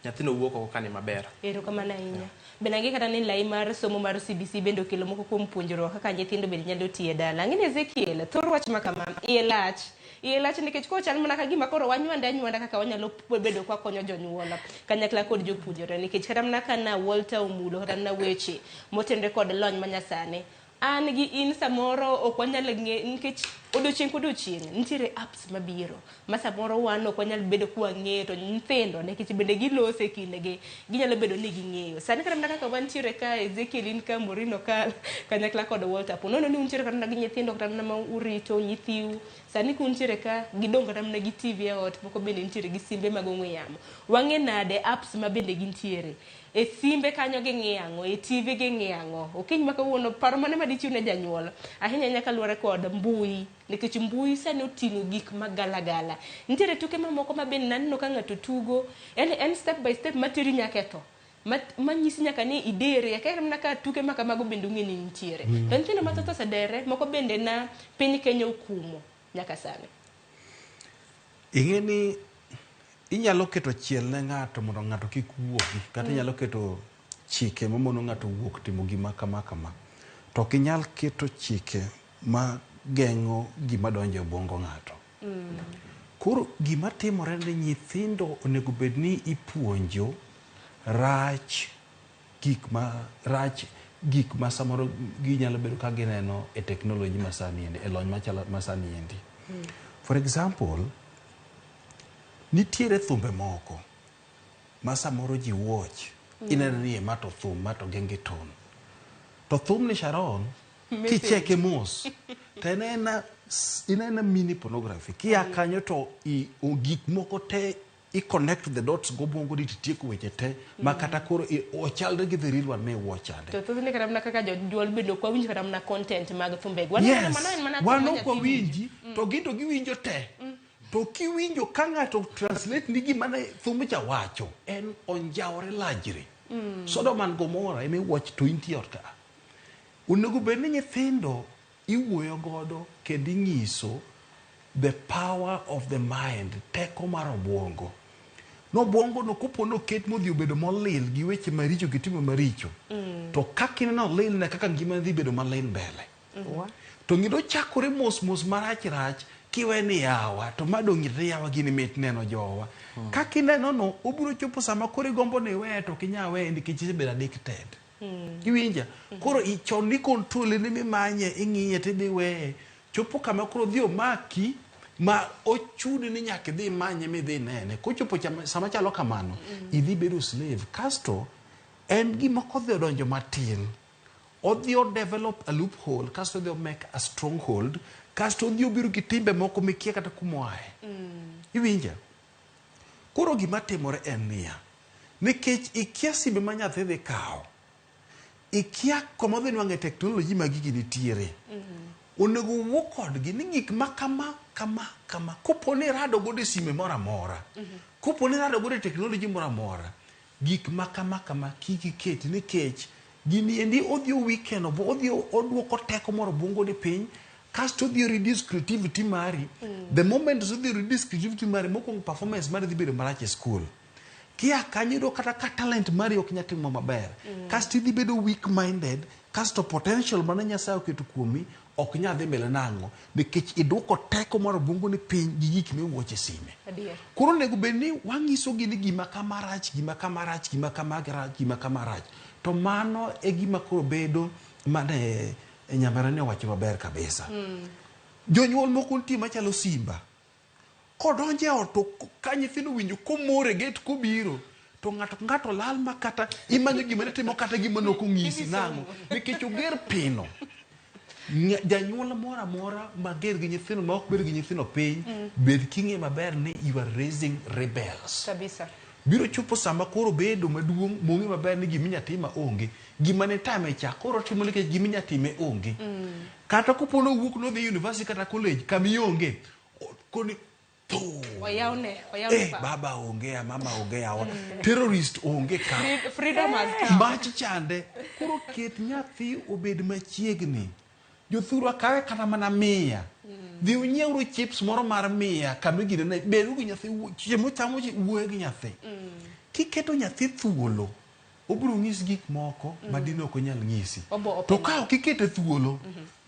nyathino wuok oko kani maber. Erokamano ahinya. Benange kata ni lai mar somo mar CBC bende okelo moko kuom puonjruok kaka nyithindo bende nyalo tiyo dala. Ang'e Ezekiel, thor wach ma kama, iye lach nikech ko chal mana ka gima koro wanywanda kaka wanyalo bedo kwa konyo jonyuol kanyakla kod jopuonjre, nikech kata mana kana Walter omulo kata na weche motenre kod lony manyasani an gi in samoro ok wanyal ng'e nikech odiochieng' nitiere apps mabiro ma samoro wan ok wanyal bedo kwa ng'eyo to nyithindo nikech bende gilose kindegi ginyalo bedo ni ging'eyo. Sani kata kaka wantiere ka Ezekiel in ka Morino ka kanyakla kod Walter ponono ni untiere kata gi nyithindo kata ma urito nyithiu sani kuntiere ka gidong kata gi TV e ot, moko bende nitiere gi simbe mag ong'we yamo. Wang'e nade apps ma bende gintiere e simbe kanyo ging'iang'o, e TV ging'iang'o. Okiny ma kawuono paro mane ma dichiw ne janyuol ahinya nyaka luwore kod mbui, nikech mbui sani oting'o gik magalagala. Nitiere tuke mamoko ma bende naneno ka ng'ato tugo en step by step matiri nyaka e tho manyisi nyaka ni idere kaka mana ka tuke ma kamago bende ung'e ni nitiere. To nyithindo mathoth osedere, moko bende na piny Kenya okumo nyaka sani. Ing'e ni inyalo keto chiel ne ng'ato mondo ng'ato kik wuogi, kata inyalo keto chike mamono ng'ato wuok timo gima kama to ok inyal keto chike ma geng'o gima donjo e obwongo ng'ato. Koro gima timore ne nyithindo onego bed ni ipuonjo rach gik ma samoro ginyalo bedo ka gineno e teknoloji masani endi, e lony masani endi. For example, nitiere thumbe moko ma samoro ji watch ineno ni ema to thum ma to gengi ton. To thum ni Sharon kicheke mos to inena mini pornography kia kanyo to gik moko te connect the dots go bongo di tieko weche te makata koro ochalre gi the real one me watch ande. To thudhi kata mna kaka jonyuol bendo kwa winji kata mna content mag thumbe. Wano kwa winji to ginto giwinjo te. To kiwinjo ka ng'ato translate ni gima ne thumbe cha wacho en onjawre lajri. Sodom and Gomorrah eme watch 20 ot ka. Onego bed ni nyithindo iwuoyo godo kendo inyiso the power of the mind, teko mar obwongo. N'obwongo no kopo noket modhi obedo molil gi weche maricho gi timo maricho, to kaka ineno olil ne kaka ngima dhi bedo malil mbele. To ng'ido chakore mos marach rach kiwe ni yawa to madong' ire yawa gini mit neno jowa. Kaka ineno no obiro chopo sama koro igombo ni we to kinya we nikech isebedo addicted. Iwinja? Koro ichon ni control ni mimanye ing'iye tidhi we. Chopo kama koro dhi omaki ma ochudi ni nyaka dhi manye midhi nene. Kochopo sama chalo kamano, idhi bedo slave. Kasto en gima kodhi odonjo matin. Odhi o develop a loophole, kasto odhi o make a stronghold, kasto odhi obiro gi timbe moko mikia kata kumoae. Iwinja? Koro gima timore en niya, nikech ikia simbe ma nyathi dhi kao, ikia koma dhi nwang'e teknoloji ma gigi nitiere. Onego wuo kodgi ni gik ma kama kopo ni rado godo sime mora mora, kopo ni rado godo teknoloji mora mora, gik ma kama kiki keti nikech gini endi odhi weekend odhi oduoko teko moro bungo ni piny, kasto odhi reduce creativity mari. The moment odhi reduce creativity mari, mokwongo performance mari dhi bedo marach e school. Kia kanyido kata ka talent mari ok nyalo timo maber. Kasto idhi bedo weak minded, kasto potential mane Nyasaye oketo kuomi ok nyal dhi mbele nang'o nikech iduoko teko mar bungu ni piny gi gik miwuoche sime. Koro nego bed ni wang'iso gi ni gima kama rach, gima kama rach, gima kama rach, gima kama rach. To mano e gima koro bedo mane Nyamera ne owacho maber kabisa. Jonyuol moko nitie machalo simba. Kodonje ot to ka nyithindo winjo komore get kobiro to ng'ato lal ma kata imanyo gima ne timo kata gima nok ong'isi nang'o nikech oger pino. Janyuol moro amora mager gi nyithindo ma ok bed gi nyithindo piny, bed king'e maber ni you are raising rebels. Kabisa. Biro chopo sama koro bedo maduong' mong'e maber ni gima nyatima onge, gima ne tame cha koro timo nikech gima nyatime onge. Kata kopo no wuok no dhi university kata college kami onge, koni baba onge, mama onge, terrorist onge ka. Freedom has come. Mach chande, koro ket nyathi obed machiegni. Jothuru akawe kata mana 100. Dhi unyiewro chips moro mar 100 kama gine ne bedo gi nyathi chiemo chamo wuoyo gi nyathi. Kiketo nyathi thuolo, obiro nyis gik moko ma dine ok onyal nyisi. To ka ok ikete thuolo,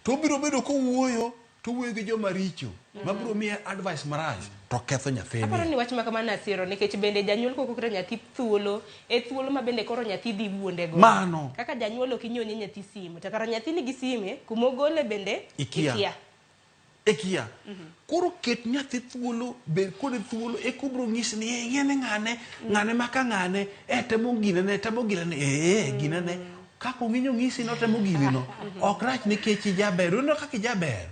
to obiro bedo kowuoyo to wuoyo gi joma richo, mabiro miye advice marach to ketho nyathini. Aparo ni wach ma kamano asiro nikech bende janyuol koko keto nyathi thuolo, thuolo ma bende koro nyathi dhi wuonde go. Mano. Kaka janyuol ok inyoni nyathi simu, to kara nyathi nigi sime, kumogole bende ikia. Koro ket nyathi thuolo, bed kode thuolo kubro nyisi ni ng'ene ng'ane maka ng'ane, temo ginene, ginene. Kako ng'inyo ng'isi no temo gineno, ok rach nikech ijaber, uno kaka ijaber.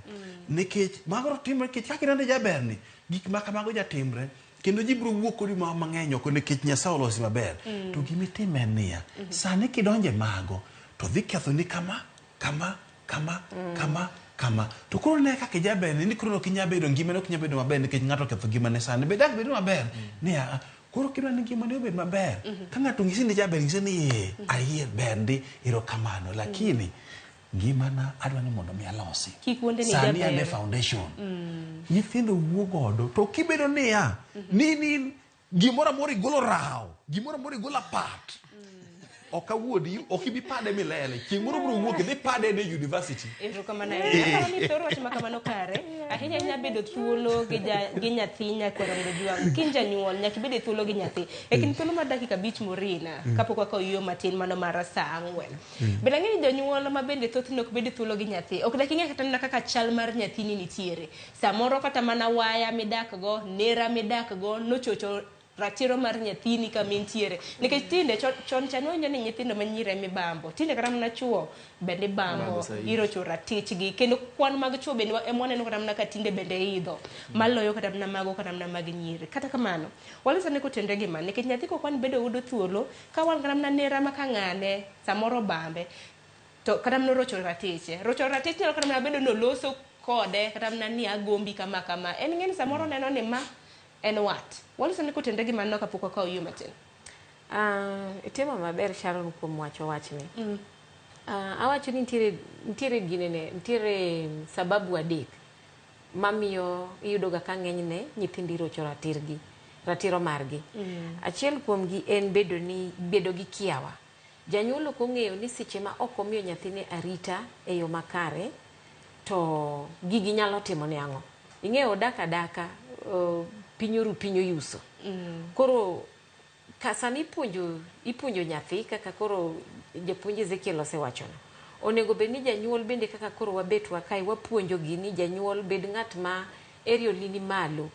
Nikech magro timre nikech kaka inene jaber ni, gik ma kamago jatimre, kendo ji biro wuok kodi mang'eny ok nikech Nyasaye olosi maber. To gimitime niya, sani kidonje mago, to dhi ketho ni kama. To koro ne kaka jaber ni koro ok inya bedo ngima ok inya bedo maber nikech ng'ato ketho ngima ne sani. Bedak bedo maber. Niya, koro kidwa ni ngima ne obed maber. Ka ng'ato ng'isi ni jaber, ng'isi ni ayie ber ndi erokamano, lakini ngimana adwa ni mondo mi alosi. Sani ane foundation. Nyithindo wuo godo to kibedo niya, ni gimoro amora igolo raw, gimoro amora igolo apat. Ok awuodi, ok ibi pade milele. Chieng' moro biro wuok idhi pade ne university. Erokamano. Ni thoro wach ma kamano kare. Ahinya bedo thuolo gi nyathi nyakwero juang. Kin janyuol nyaka bede thuolo gi nyathi. Kin thuolo mar dakika 5 morina kapok wako yo matin mano mar saa 4. Bende ng'eni janyuol ma bende thothne ok bede thuolo gi nyathi. Ok dak ing'e kata kaka chal mar nyathini nitiere. Samoro kata mana waya midak go, nera midak go, nochocho ratiro mar nyathini kama intiere. Nikech tinde chon chanonyo ni nyithindo manyire mibambo. Tinde kata mana chuo bende bambo, irocho ratichgi. Kendo kwan mag chuo bende emwaneno kata mana ka tinde bende idho. Maloyo kata mana mago kata mana mag nyiri. Kata kamano, wale sane kotende gima. Nikech nyathi ko kwan bedo udo thuolo, ka wan kata mana nera maka ng'ane, samoro bambe, to kata mana rocho ratiche. Rocho ratiche nyalo kata mana bedo noloso kode, kata mana ni agombi kama. En ng'eni samoro neno ni ma en what? Wale sane kotende gima no kapok wakaw yo matin. Itimo maber Sharon kuom wacho wachni. Awacho ni nitiere sababu adek mamiyo iyudoga ka ng'enyne nyithindi rocho ratiro margi. Achiel kuomgi en bedo gi kiawa. Janyuol ok ong'eyo ni seche ma ok omiyo nyathine arita e yo makare, to gigi nyalo timo ne ang'o. Ing'eyo daka piny oru piny oyuso. Koro sani ipuonjo nyathi kaka koro japuonj Ezekiel osewachono. Onego bed ni janyuol bende kaka koro wabetwa kae wapuonjogi ni janyuol bed ng'at ma erioli ni malo.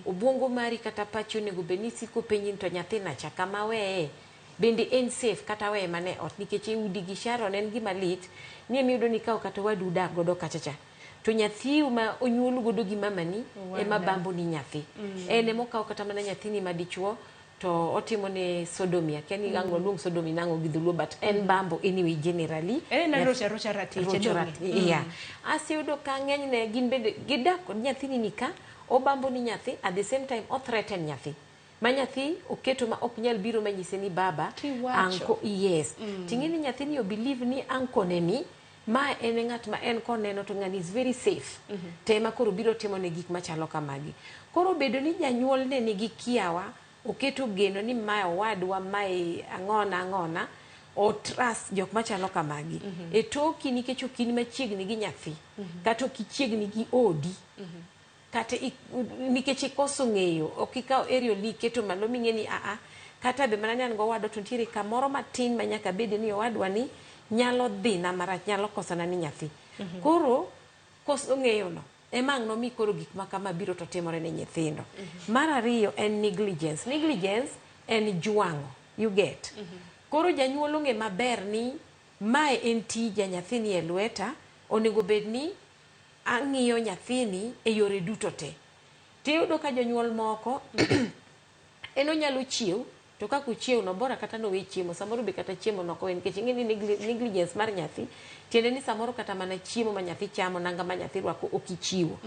Obwongo mari kata pachi onego bed ni siko penji to nyathina cha kama weye bende en safe kata weye mane ot, nikech udi gi Sharon en gima lit ni miyudo ni kao kata wadu dak godo kachacha. To nyathi ma onyuol godo gi mamani ema bambo ni nyathi. En emo kao kata mana nyathini madichuo to otimo ne sodomia. Kiani ang'o luong sodomi nang'o gi dhuluo, but en bambo anyway generally. Na rocha ratiche. Yeah. Asiyudo ka ng'enyne gin bende gidak kod nyathini ni ka obambo ni nyathi, at the same time o threaten nyathi. Ma nyathi oketo ma ok nyal biro manyise ni baba anko yes. Ting'eni nyathini o believe ni anko neni ma en ng'at ma en koneno to ng'ani is very safe. Tema koro biro timo ne gik machalo kamagi. Koro bedo ni janyuol ne nigi kiawa, oketo geno ni mae owadwa, mae ang'ona, o trust jok machalo kamagi. E toki nikech okini machiegni gi nyathi, kata okichiegni gi odi, kata nikech ikoso ng'eyo, ok ikaw erioli keto malo ming'eni kata be mana ni an gowadwa to nitiere kamoro matin ma nyaka bed ni owadwa ni nyalo dhina marach, nyalo kosana ni nyathi. Koro koso ng'eyo no ema ang' nomi koro gik makama biro to timore ne nyithindo. Mar ariyo en negligence. Negligence en jwang'o, you get. Koro janyuol ong'e maber ni mae en tija, nyathini e lweta, onego bed ni ang'iyo nyathini e yore duto te. Tiyudo ka jonyuol moko en onyalo chiew, to kako chiew no bora kata no we chiemo, samoro be kata chiemo no ko en nikech ing'eni negligence mar nyathi tiende ni samoro kata mana chiemo ma nyathi chamo, nanga ma nyathi rwako okichiwo.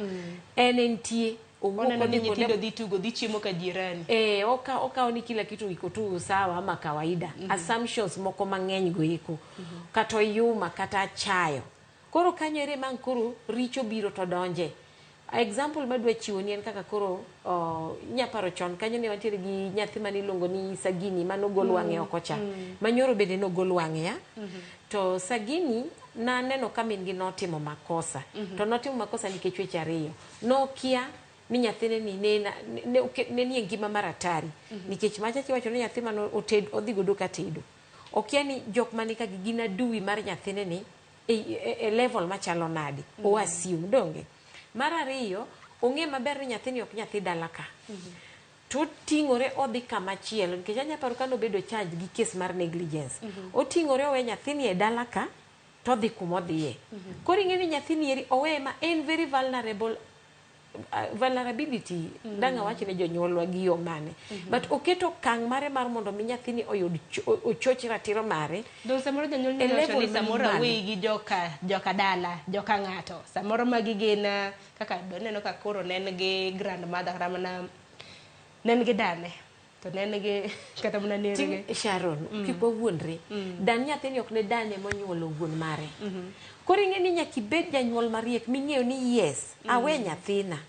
Entie oneno ni nyithindo dhi tugo, dhi chiemo ka jirani. Okao ni kila kitu iko tu sawa ama kawaida. Assumptions moko mang'eny go iko. Kata oyuma kata chayo. Koro kanyere mang koro richo biro to donje. Example madwa chiwo ni en kaka koro nyaparo chon kanyo ne wantiere gi nyathi maniluongo ni Sagini manogol wang'e oko cha. Manyoro bende nogol wang'e ya. To Sagini na neno ka min gi notimo makosa. To notimo makosa nikech weche ariyo. Nokia ni nyathine ni ne nie ngima mar atari. Nikech machachi wacho ni nyathi mano odhi godo ka tedo. Okia ni jok mani ka gina adui mar nyathine ni e level machalo nadi. O assume donge. Mar ariyo, ong'e maber ni nyathini ok nyathi dala ka. To ting'ore odhi kama chielo, nikech anyaparo ka nobedo charge gi case mar negligence. Oting'ore owe nyathini e dala ka, to odhi kumodhiye. Koro ing'e ni nyathini eri owe ma en very vulnerability danga wachi ne jonyuolwa gi yo mane. But oketo kang' mare mar mondo mi nyathini oyud ochoch ratiro mare. Do samoro janyuol ni wacho ni samoro awi gi joka dala, joka ng'ato. Samoro magi gin kaka doneno ka koro nen gi grandmother kata mana nen gi dane. To nen gi kata mana nere gi Sharon, kik wawuondre. Dan nyathini ok ne dane monyuolo wuon mare. Koro ing'e ni nyaki bed janyuol mariek ming'eyo ni yes, awe nyathina.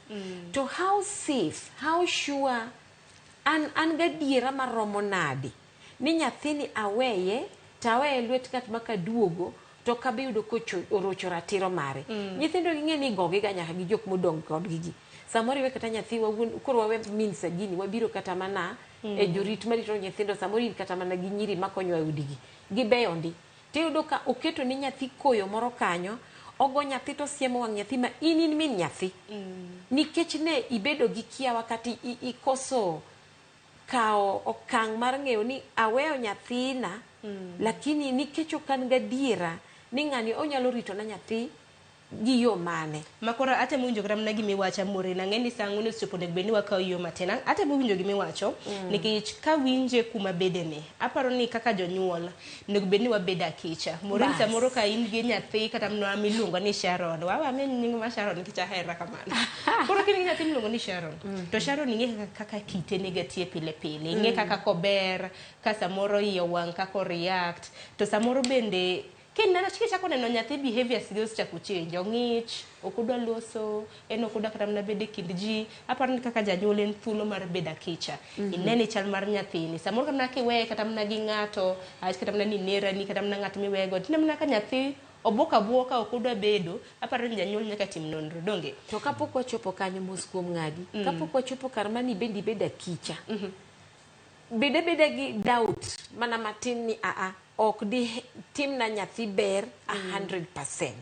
To how safe, how sure an gadiera maromo nadi ni nyathini aweye, ta aweye lwet kat makaduogo to kabe yudo orocho ratiro mare. Nyithindo ging'e ni gogi ga nyaka gi jok modong kod gigi. Samoro iwe kata nyathi koro wawe min Sagini wabiro kata mana e jorit marito nyithindo, samoro kata mana gi nyiri makonyo e udigi. Gibeyo ndi. Tiyudo ka oketo ni nyathi koyo moro kanyo, ogo nyathi to siemo wang' nyathi ma in min nyathi. Nikech ne ibedo gi kiawa kata ikoso kao okang' mar ng'eyo ni aweyo nyathina, lakini nikech okan gadiera ni ng'ani onyalo rito na nyathi gi yo mane makora ate mwinjo kata mna gimi wacha more na ngeni sangu ni supo nek beni waka yo matena ate mwinjo gimi wacho nikech ka winje kuma bedene aparo ni kaka jonyuol nek beni wabeda kicha more ni samoro ka in gi nyathi kata mna milungo ni Sharon wawa men nyingo ma Sharon kicha hera kamano koro kini nyathi milungo ni Sharon to Sharon nge kaka kite negatie pile pile nge kaka kober ka samoro iyo wang kako react to samoro bende Kina na chiki chako neno nyathi behavior skills cha kuchange ngich okudwa loso eno okudwa kata mna bede kindji aparo ni kaka janyuol en thuolo mar beda kicha inene chal mar nyathini samoro kama kiwe kata mna gi ngato kata mna ni nera ni kata mna ngato miwego tina mna ka nyathi oboka okudwa bedo aparo ni janyuol nyaka tim nonro donge to kapok wachopo kanyo mos kuom ngadi kapok wachopo karmani bendi beda kicha beda gi doubt mana matin ni ok di tim na nyathi ber 100%.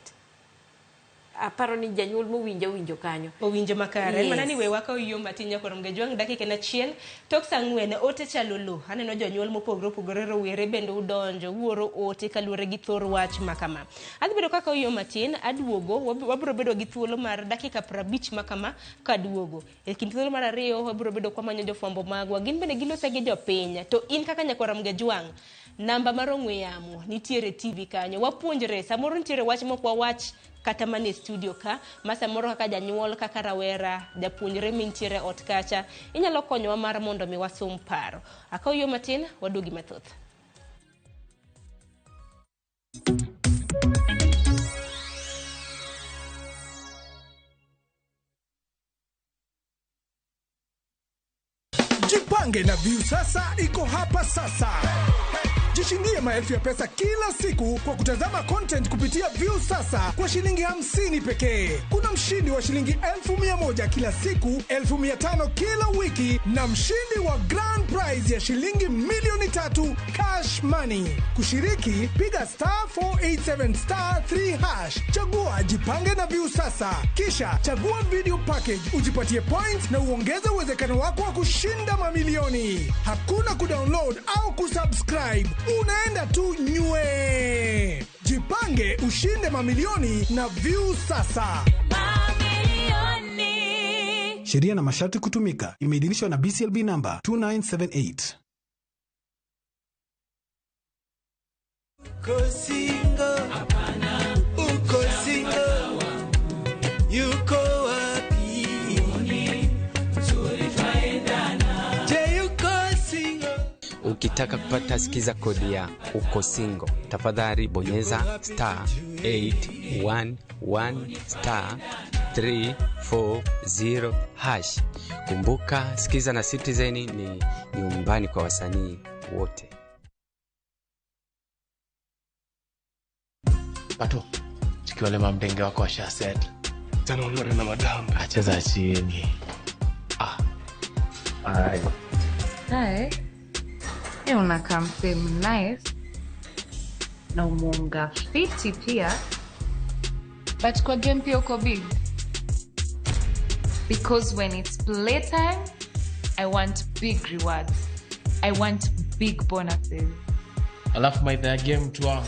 Aparo ni janyuol mo winjo kanyo. Owinjo makare. Mana ni we waka oyo matinya korom gejwang dakika na chiel. Tok sangwene ote chalolo. Aneno janyuol mopogore rowere bende udonjo. Wuoro ote kaluore gi thor wach makama. Adhi bedo kaka oyo matin aduogo wabro bedo gi thuolo mar dakika 50 makama kaduogo. E kind thuolo mar ariyo wabro bedo kwa manyo jofwambo magwa. Gin bende gilose gi jopiny. To in kaka nyakoram gejwang namba mar ong'we yamo nitiere TV kanyo wapuonjre samoro nitiere wach mokwa wach kata mane studio ka masa moro kaka janyuol kaka rawera japuonjre mintiere ot kacha inyalo konyowa mar mondo mi wasum paro akaw yo matin wadugi mathoth Jipange na View sasa iko hapa sasa. Jishindie maelfu ya pesa kila siku kwa kutazama content kupitia View sasa kwa shilingi 50 pekee. Kuna mshindi wa shilingi 1,100 kila siku, 1,500 kila wiki na mshindi wa grand prize ya shilingi milioni 3 cash money. Kushiriki piga *487*3#. Chagua Jipange na View sasa. Kisha chagua video package ujipatie points na uongeze uwezekano wako wa kushinda mamilioni. Hakuna kudownload au kusubscribe. Unaenda tu nywe. Jipange ushinde mamilioni na View sasa. Mamilioni. Sheria na masharti kutumika. Imeidhinishwa na BCLB number 2978. Uko single, hapana. Uko single, yuko wapi? Je, yuko single? Ukitaka kupata sikiza kodi ya Uko Single, tafadhali bonyeza *811*340#. Kumbuka sikiza na Citizen ni nyumbani kwa wasanii wote. Pato, chikiwale mamdenge wako washa set. Tano ulore na madam. Acheza chini. Alright. Hi. Unakaa msemu nice na umunga fiti pia, but kwa game pia uko big, because when it's playtime I want big rewards, I want big bonuses. Alafu by the game tuwa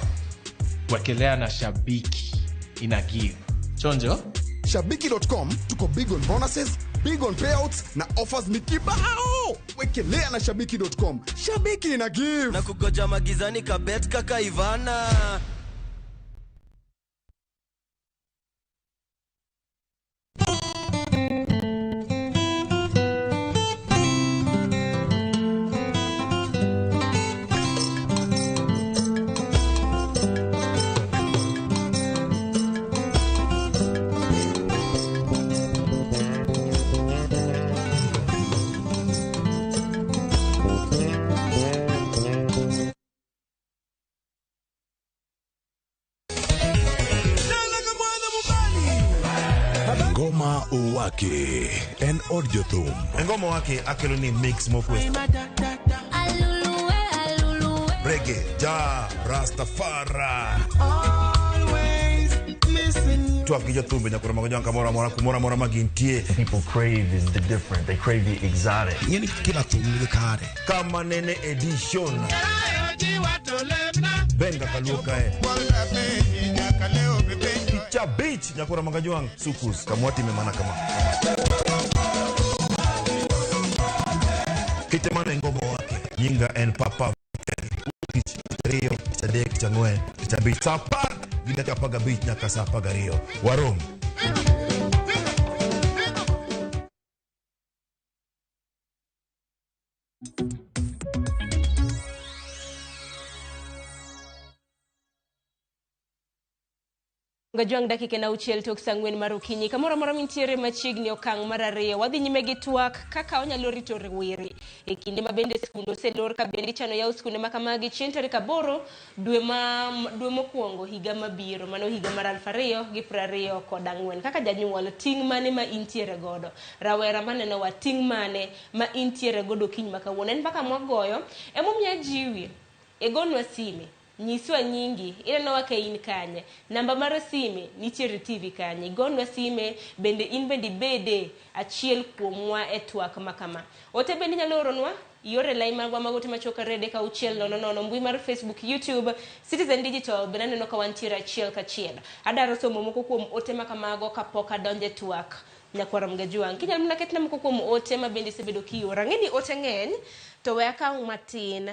wekelea na Shabiki ina give chonjo. Shabiki.com tuko big on bonuses, big on payouts na offers ni kibao. Wekelea na Shabiki.com. Shabiki ina give. Na kugoja magizani kabet kaka Ivana. Ngoma Uwake en Odjothum. Ngoma wake akelo ni mix mokwe. Reggae, ja, Rastafara. Always listen. Tuaf kijo tumbe nyakura magonjwa kumora magintie. People crave is the different. They crave the exotic. Yeni kila tumbe kare. Kama nene edition. Benga kaluka abich nyakora magajwang sukus kamwati memana kama kitemana ngomo wake nyinga en papa Tich Rio Sadek Changwe Tabit Sapar Gida kapaga bit nyaka sapaga Rio Warom Ngajwang dakika na uchiel tok sangwen marukinyi kamoro moro mintiere machiegni okang' mar ariyo wadhi nyime gi twak kaka onyalo rito rowere e kinde ma bende skunde oselor ka bende chano yaw skunde ma kamagi chieng' tarik 8 dwe mokwongo higa mabiro mano higa mar 2024 kaka janyuol ting' mane ma intiere godo rawera maneno wa ting' mane ma intiere godo kiny ma kawuono en mpaka mwagoyo emomiyo jiwi egonwa sime nyiswa nyingi ineno wake in kanye namba mar sime nitiere TV kanye gonwa sime bende in bende bede achiel kuomwa e twak makama ote bende nyalo oronwa yore lai magwa magote machoka rede ka uchiel nono mbui mar Facebook YouTube Citizen Digital bende neno ka wantiere achiel kachiel adaro somo moko kuom ote makamago kapok adonje twak nyakwara mgajwang kinyal mna ketna moko kuom ote ma bende sebedo kiora ngeni ote ngeny to we akang' matin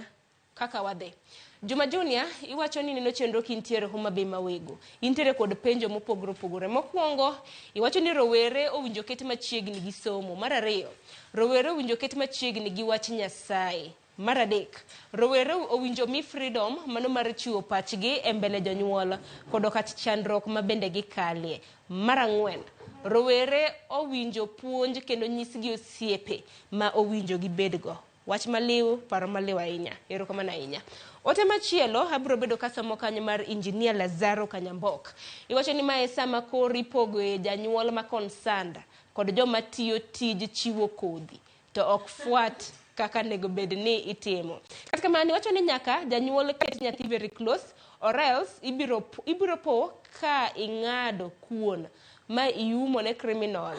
kaka wadhe Juma Junior, iwacho ni nino chenro kintiere Homa Bay mawego. Intiere kod penjo mopogore. Mokwongo, iwacho ni rowere owinjo ket machiegni gi somo. Mar ariyo, rowere owinjo ket machiegni gi wach Nyasaye. Mar adek, rowere owinjo mi freedom mano mar chiwo pachgi e mbele jonyuol kod kata chandruok ma bende gikalie. Mar ang'wen, rowere owinjo puonj kendo nyisgi osiepe ma owinjo gibedgo. Wach maliw, paro maliw ahinya. Erokamano ahinya. Ote machielo abro bedo kasomo kanyo mar Engineer Lazaro Kanyambok. Iwacho ni mae sama kori pogo e janyuol ma concerned kod joma tiyo tij chiwo kodhi to ok fuat kaka nego bed ni itimo. Kata kamano iwacho ni nyaka janyuol ket nyathi very close or else ibiro po ka ing'ado kuon ma iumo ne criminal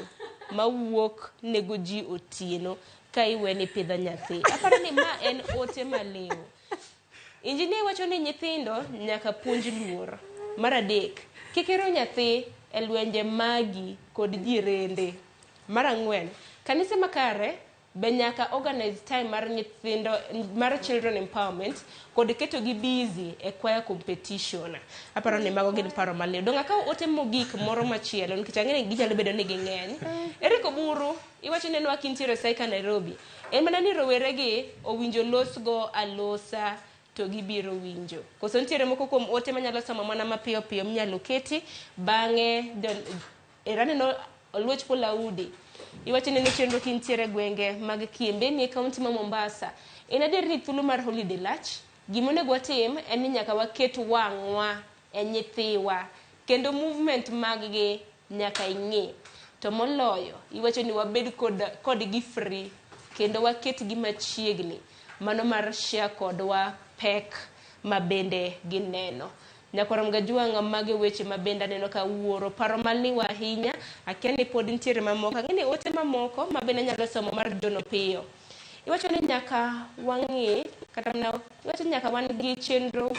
ma wuok nego ji otieno ka iweni pidho nyathi. Aparo ni ma en ote maliw. Engineer wacho ni nyithindo nyaka puonj luor. Mar adek, kikero nyathi e lwenje magi kod jirende. Mar ang'wen, kanise makare be nyaka organize time mar nyithindo mar children empowerment kod keto gi busy e choir competition. Aparo ni mago gin paro maliw. Donga ka ote mogik moro machielo nikech ang'e ginyalo bedo ni ging'eny. Eric Oburu iwacho ni nwa kintiere Saika Nairobi. En mana ni rowere gi owinjo losgo alosa to gibiro winjo. Koso ntiere moko kuom ote manyalo somo mana mapiyo mnyalo keti bang'e eraneno Oluoch Polaudi. Iwacho ni chenro kintiere gwenge mag Kiembe ni kaunti ma Mombasa. En adier ni thuolo mar holiday lach gimonego watim en ni nyaka waket wang'wa e nyithiwa kendo movement mag gi nyaka ing'e. To moloyo iwacho ni wabed kod gi free kendo waket gi machiegni mano mar share kodwa pek mabende gineno. Nyakwara mgajwang mage weche mabende neno ka wuoro paro maliw ahinya akia ni pod ntiere mamoko ng'eni ote mamoko mabende nyalo somo mar jono piyo. Iwacho ni nyaka wang'i kata iwacho ni nyaka wan gi chenro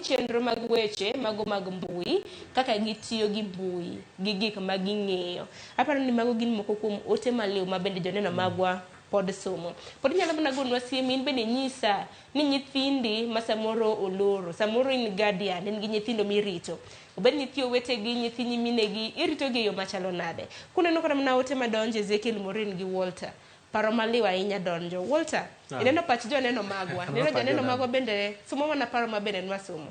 chenro mag weche mago mag mbui kaka gitiyo gi mbui gi gik ma ging'eyo. Aparo ni mago gin moko kuom ote maliw mabende joneno magwa pod somo. Pod nyalo mana gonwa simu in bende nyisa ni nyithindi ma samoro oloro, samoro in guardian, in gi nyithindo mirito. Obed nyithi owetegi, nyithi nyiminegi, irito gi yo machalo nade. Kuneno kata mana ote madonjo Ezekiel Morin gi Walter. Paro maliw ahinya donjo. Walter, ineno pach joneno magwa. Neno joneno magwa bende somo mana paro mabende nwa somo.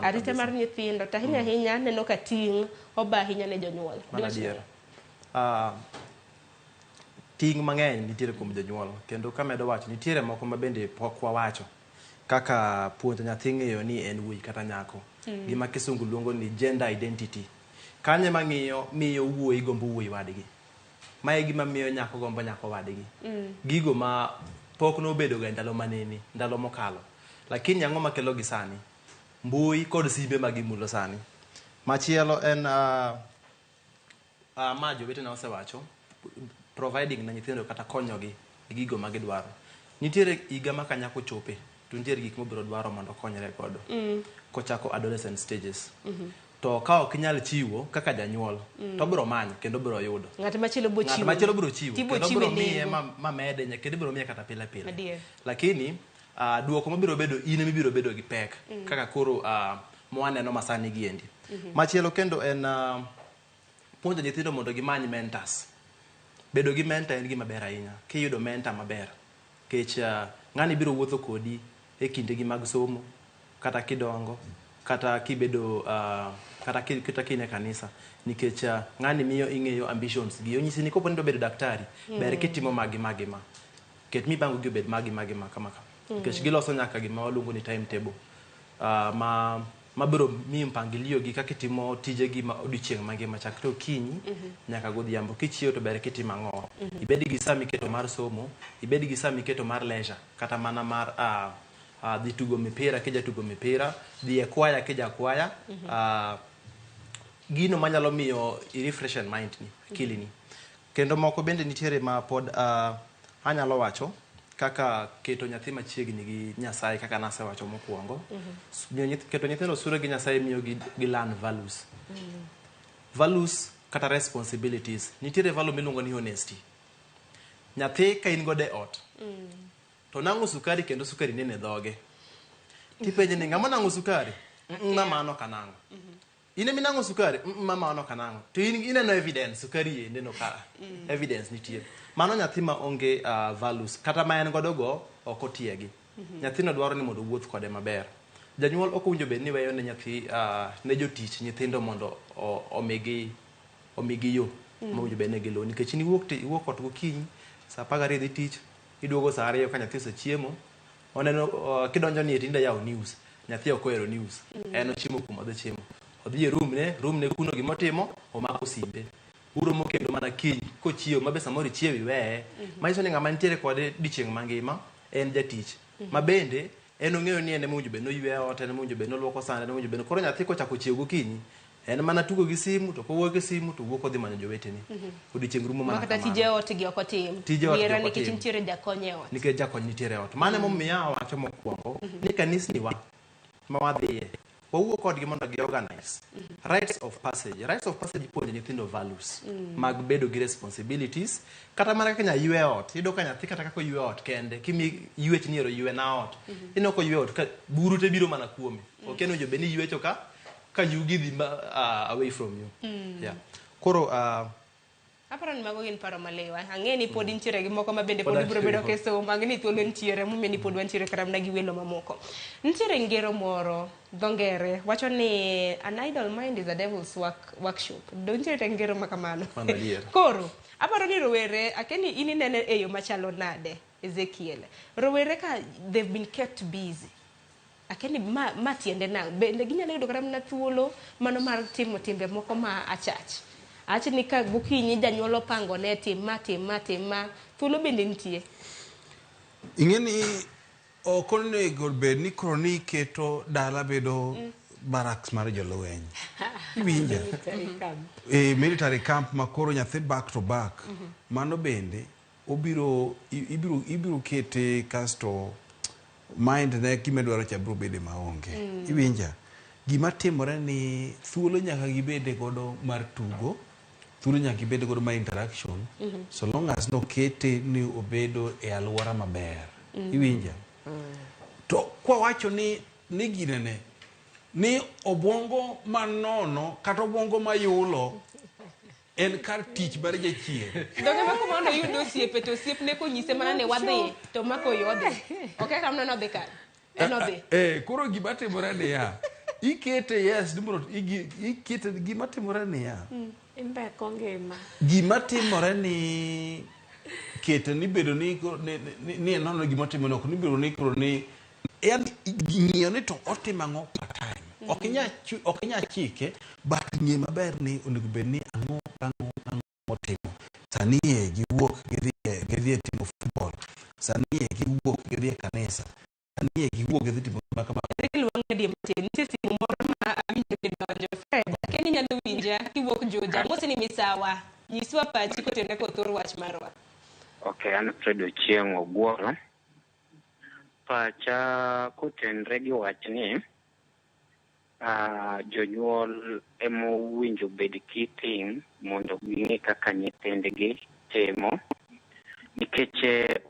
Arita mar nyithindo tahinya ahinya neno ka ting' oba ahinya ne jonyuol. Ting' mang'eny nitiere kuom jonyuol kendo kamedo wacho nitiere moko ma bende pok wawacho kaka puonjo nyathi ng'eyo ni en wuoyi kata nyako. Gima kisungu luongo ni gender identity. Kanye mang'iyo miyo wuoyi gombo wuoyi wadgi. Mae gima miyo nyako gombo nyako wadgi. Gigo ma pok nobedo ga ndalo maneni, ndalo mokalo. Lakini ang'o makelo gi sani? Mbui kod simbe magimulo sani. Machielo en majo wetena osewacho providing na nyithindo kata konyogi gigo ma gidwaro. Nitiere higa ma kanyako chope to nitiere gik mobiro dwaro mondo konyre godo. Kochako adolescent stages. to ka ok inyal chiwo kaka janyuol to biro manyo kendo biro yudo ng'at machielo biro chiwo ng'at machielo biro chiwo kendo biro miye ma mede kendo biro miye kata pile pile lakini duoko mabiro bedo in mibiro bedo gi pek kaka koro mwaneno masani giendi machielo kendo en puonjo nyithindo mondo gimany mentors bedo gi mentor en gima ber ahinya kiyudo mentor maber kech ng'ani biro wuotho kodi e kindegi mag somo kata kidongo kata kibedo kata kine kanisa nikech ng'ani miyo ing'eyo ambitions gi onyisi ni kopo ni do bedo daktari ber kitimo magi ket mibango gi obed magi kama nikech giloso nyaka gima waluongo ni timetable mabiro mi mpangilio gi kaka itimo tije gi ma odiochieng' mangima chakre okinyi nyaka godhiambo kichiewo to ber kitimo ang'o ibed gi saa miketo mar somo ibed gi saa miketo mar leisure kata mana mar dhi tugo mipira kija tugo mipira dhi e kwaya kija kwaya gino manyalo miyo i-refresh mind ni akili ni kendo moko bende nitiere ma pod anyalo wacho kaka keto nyathi machiegni gi Nyasaye kaka nasewacho mokwongo keto nyithindo sura gi Nyasaye miyo gi learn values kata responsibilities nitiere value miluongo ni honesty nyathi ka in gode ot to nang'o sukari kendo sukari nene dhoge tipenje ni ng'ama nang'o sukari mama ano kanang'o ine minang'o sukari mama ano kanang'o to ineno evidence sukari yende no ka evidence nitie mano nyathi ma onge values kata ma en godo go ok otiegi nyathino dwaro ni mondo wuoth kode maber janyuol ok owinjo bed ni weyo ne nyathi ne jotich nyithindo mondo omigi yo mowinjo bed ne gilo nikech ni iwuok ot gokinyi saa 12 dhi tich iduogo saa 2 ka nyathi osechiemo oneno kidonjo ni etinda yawo news nyathi ok ohero news en ochiemo kuma odhi chiemo odhi e room ne kuno gimotimo omako simbe uromo kendo mana kiny kochiewo mabe samoro chiewi weye manyiso ni ng'ama nitiere kode dichieng' mangima en jatich ma bende en ong'eyo ni en mowinjo bed noyweyo ot en mowinjo bed noluoko sande en mowinjo bed koro nyathi kochako chiewo gokinyi en mana tugo gi simu to kowuok gi simu to wuok odhi manyo jowetene odiochieng' rumo mana kata tije ot gi ok otim diera nikech nitiere jakony e ot nikech jakony nitiere e ot mane momiyo awacho mokwongo ni kanisni wa ma wadhiye wawuok kodgi mondo gi-organize rites of passage puonjo nyithindo values mag bedo gi responsibilities kata mana kaka nyaywe ot iyudo ka nyathi kata kaka oywe ot kende kimi ywech ni ero ywe na ot ineno ko ywe ot ka buru te biro mana kuome ok en owinjo bed ni ywecho ka yugi dhi away from you koro aparo ni mago gin paro malewa ang'e ni pod nitiere gi moko ma bende pod biro bedo kesomo ang'e ni thuolo nitiere momiyo ni pod wantiere kata mana gi welo mamoko nitiere ngero moro dho ngere wacho ni an idle mind is a devil's workshop do nitiere ngero ma kamano koro aparo ni rowere akeni in inene e yo machalo nade Ezekiel rowere ka they've been kept busy akeni ma tiende na bende ginyalo yudo kata mana thuolo mano mar timo timbe moko ma achach ni ka gokinyi janyuol opango ne tim ma thuolo bende nitie ing'e ni ok onego bed ni koro ni keto dala bedo barracks mar jolweny iwinja military camp ma koro nyathi back to back mano bende ibiro kete kasto mind ne kimedwaro cha biro bede maonge iwinja gima timore ni thuolo nyaka gibede godo mar tugo thuolo nyaka gibede godo mar interaction so long as no kete ni obedo e alwora maber iwinja to kwa wacho ni ginene ni obwongo manono kata obwongo mayulo en kar tich mar jachien doge mako mondo yudo osiepe to osiep ne konyise mana ne wadhi to mako yodhi ok kamno no dhi kar enodhi koro gima timore ni ya ikete yes ikete gima timore ni ya imbe kongema gima timore ni kete ni bedo ni nono gima timore ok ni bedo ni koro ni en ng'iyo ni to otimo ang'o part time ok inya chike but ng'e maber ni onego bed ni ang'o motimo sani giwuok gidhi timo football sani giwuok gidhi kanisa sani giwuok gidhi timo kama iluongo di matin nitie simu moro ma awinjo ni donjo Fred keni nyalo winja kiwuok Juja mose ni misawa nyiswa pachi kotene kothor wach marwa okay an Fred Ochieng Ogworo pacha kotenre gi wach ni jonyuol emo winjo bed kitim mondo ging'e kaka nyithindgi timo, nikech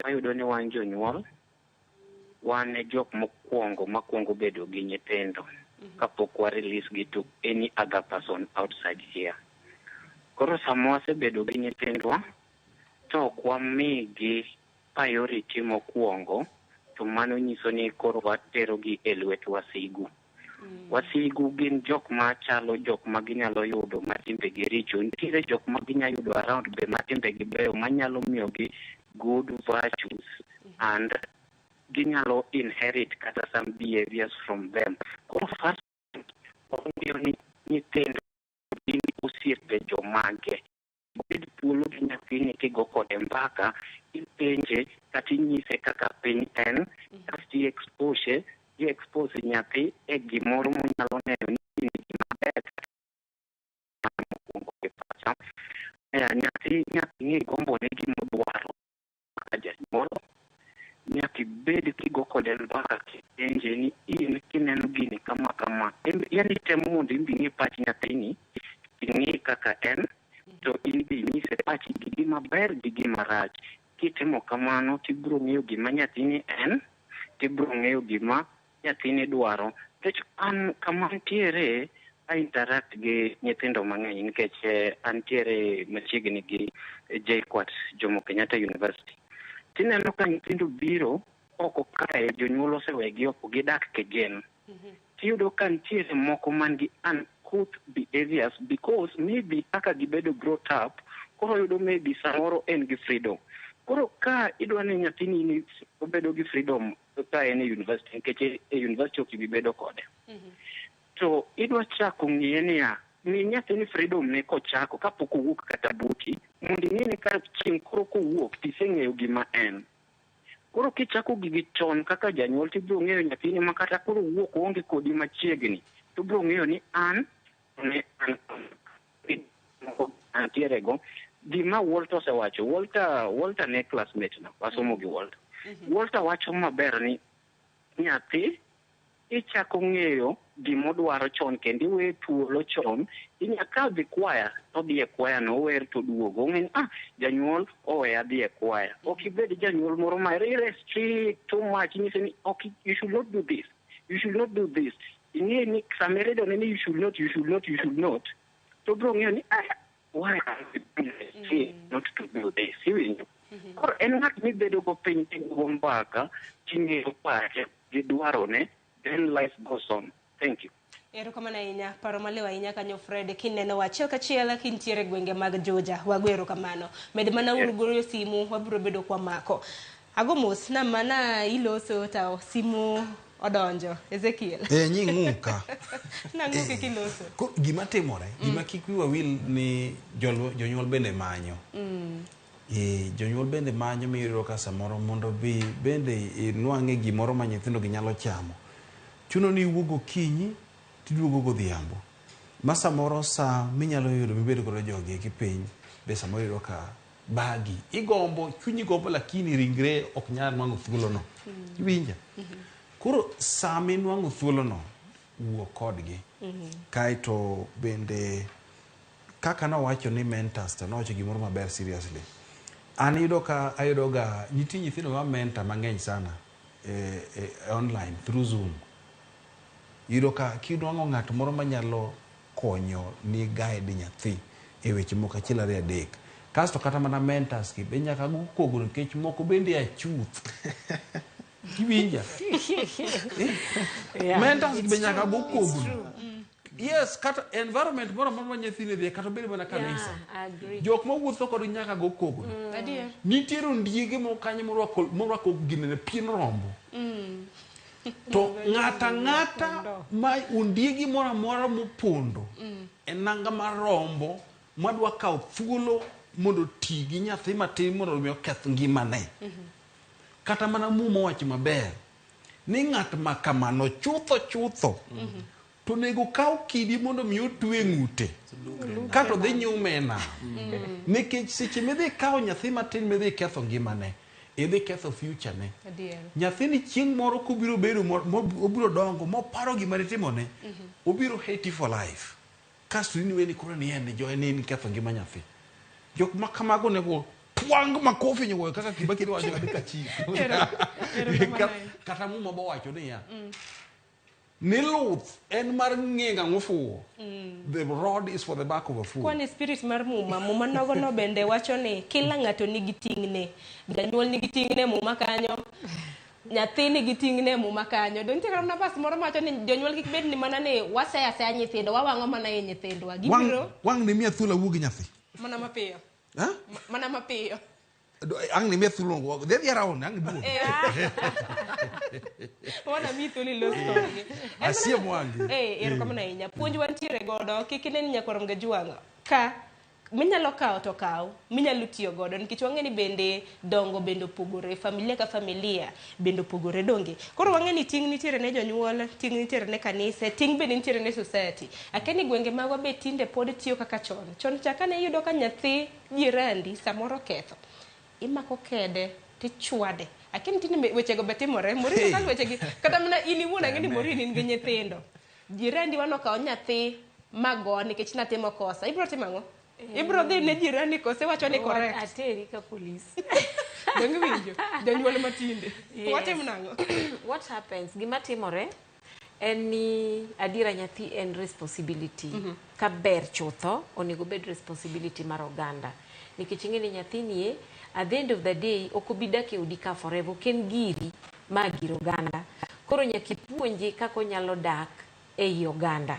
wayudo ni wan jonyuol wan e jok makwongo bedo gi nyithindo kapok wa release gi to any other person outside here. Koro sama wasebedo gi nyithindwa to ok wamigi priority mokwongo, to mano nyiso ni koro waterogi e lwet wasigu. Wasigu gin jok machalo jok ma ginyalo yudo matimbegi richo. Nitiere jok ma ginyalo yudo around be matimbegi beyo manyalo miyogi good virtues and ginyalo inherit kata some behaviors from them. Koro first, ong'eyo ni nyithindo gin osiepe jomage. Bed thuolo gi nyathini kigo kode mbaka, ipenje kata inyise kaka piny en, kasto i-expose nyathi e gimoro monyalo neno ni in gimaber. Nyathi ng'e gombo ne gimodwaro kaka janyuol. Nyaka ibed kigo kode mbaka kipenje ni in kineno gini kama kama. Yani temo mondo ing'e pach nyathini, ing'e kaka en, to in be inyise pachi gi gima ber gi gima rach. Kitimo kamano tibiro ng'eyo gima nyathini en, tibiro ng'eyo gima nyathini dwaro. Nikech an kama antiere, interact gi nyithindo mang'eny nikech antiere machiegni gi JKUAT, Jomo Kenyatta University. Tineno ka nyithindo biro oko kae, jonyuol osewegi oko, gidak kegen. Tiyudo ka nitiere moko man gi uncouth behaviors because maybe kaka gibedo brought up, koro yudo maybe samoro en gi freedom. Koro ka idwa ni nyathini ni obedo gi freedom ka en e university, nikech e university ok gibedo kode. To idwa chako ng'iye niya, ni nyathini freedom ne kochako kapok owuok kata buti, mondo ing'e ni ka chieng' koro kowuok tiseng'eyo gima en. Koro kichako gigi chon kaka janyuol tibiro ng'eyo nyathini ma kata koro wuok onge kodi machiegni, tibiro ng'eyo ni an antiere go. Gima Walter osewacho, Walter ne classmate na, wasomo gi Walter. Walter wacho maber ni nyathi ichako ng'eyo gimodwaro chon kendo iwe thuolo chon. Inyaka dhi kwaya to dhi e kwaya no, ower to duogo. Ong'e janyuol oweya dhi e kwaya. Ok ibed janyuol moro ma restrict too much, nyise ni okay, you should not do this, you should not do this. Ing'e ni samere do ni you should not. To bro ng'eyo ni why not to do this? Or en ng'at mibedo go piny go mbaka ting'eyo pache gi dwarone, then life goes on. Thank you. Erokamano ahinya, paro malew ahinya kanyo Fred, kineno wacho kachiel kintiere gwenge mag Juja. Wago erokamano. Med mana uru goyo simu, wabiro bedo kwa mako. Ago mos na mana iloso ta simu odonjo. Ezekiel. Nying'uka. Nang'uka kiloso. Gima timore, gima kik wiwa wil ni jonyuol bende manyo. Jonyuol bende manyo miyudo ka samoro mondo bi bende inwang'e gimoro ma nyithindo ginyalo chamo. Chuno ni iwuok gokinyi tiduogo godhiambo. Ma samoro sa minyalo yudo mibedo kod jogi e piny, be samoro yudo ka bagi igombo, chunyi gombo, lakini ringre ok nyal nwang'o thuolo no. Iwinja? Koro sa minwang'o thuolo no, wuo kodgi. Kaito bende kaka nawacho ni mentors, to nawacho gimoro maber seriously. An ayudo ga nitie nyithindo ma mentor mang'eny sana online through Zoom. Yudo ka kidwang'o ng'at moro manyalo konyo ni guide nyathi e weche moko achiel ariyo adek. Kasto kata mana mentors ki be nyaka go kogro, nikech moko bende achuth. Kiwinja? Mentors be nyaka go kogro. Yes, kata environment moro ma nyathine dhie kata bedo mana kanisa. Jok mawuotho kod nyaka go kogro. Nitiere ondiege mo kanyo morwako ginene pien rombo. To ng'ata ma ondiegi moro amora mopondo e nanga mar rombo madwa kawo thuolo mondo ti gi nyathi matin mondo mi oketh ngimane. Kata mana mumo wacho maber ni ng'at ma kamano chutho to nego kaw kidi mondo mi otwe ng'ute kato dhi nyume na. Nikech seche midhi kawo nyathi matin midhi ketho ngimane, idhi ketho future ne. Adier. Nyathini chieng' moro kubiro bedo obiro dongo moparo gima nitimone, obiro hate for life. Kasto in weni koro ni en jo en ketho ngima nyathi. Jok ma kamago nego twang makofi nyogo kaka Kibaki wacho kabisa chief. Kata muma bo wacho niya. Ni Luth en mar ng'enga ngofuo. The rod is for the back of a fool. Kwani spirit mar muma nogo no bende wacho ni kila ng'ato nigi ting'ne. Janyuol nigi ting'ne muma kanyo. Nyathi nigi ting'ne muma kanyo. Don tiara na pas moro macho ni jonyuol kik bed ni mana ni wasaya saya nyithindo wawang'o mana e nyithindwa. Gibiro wang ni mia thula wugi nyathi. mana mapiyo. Ha? Mana mapiyo. Ang ni mia thula wugi. They around ang duo. Wana mithuli lo story. Asia mwangi. Ero kama na inya. Puonj wantiere godo kikine ni nyakorom ga juanga. Ka minyalo kao to kao, minyalo tiyo godo nikech wang'eni bende dongo bende opogore, familia ka familia bende opogore donge. Koro wang'eni ting' nitiere ne jonyuol, ting' nitiere ne kanise, ting' bende nitiere ne society. Akeni gwenge magwa be tinde pod tiyo kaka chon. Chon chaka ne iyudo ka nyathi jirandi samoro ketho. Imako kede tichwade. Akini tinde wechego be timore, mori ka wechegi kata mana in iwuon ang'eni mori in gi nyithindo. Jirandi wano kao nyathi mago nikech natimo kosa. Ibro timo ang'o? Ibro dhi ne jirani kose wacho ni correct. Ateri ka police. Dongi winjo. Jonyuol matinde. Watim nang'o? What happens? Gima timore en ni adira nyathi en responsibility. Ka ber chutho onego bed responsibility mar oganda. Nikech ing'eni nyathi nie at the end of the day okobidak e udi ka forever ken giri magir oganda. Koro nyaki puonje kako nyalo dak e oganda.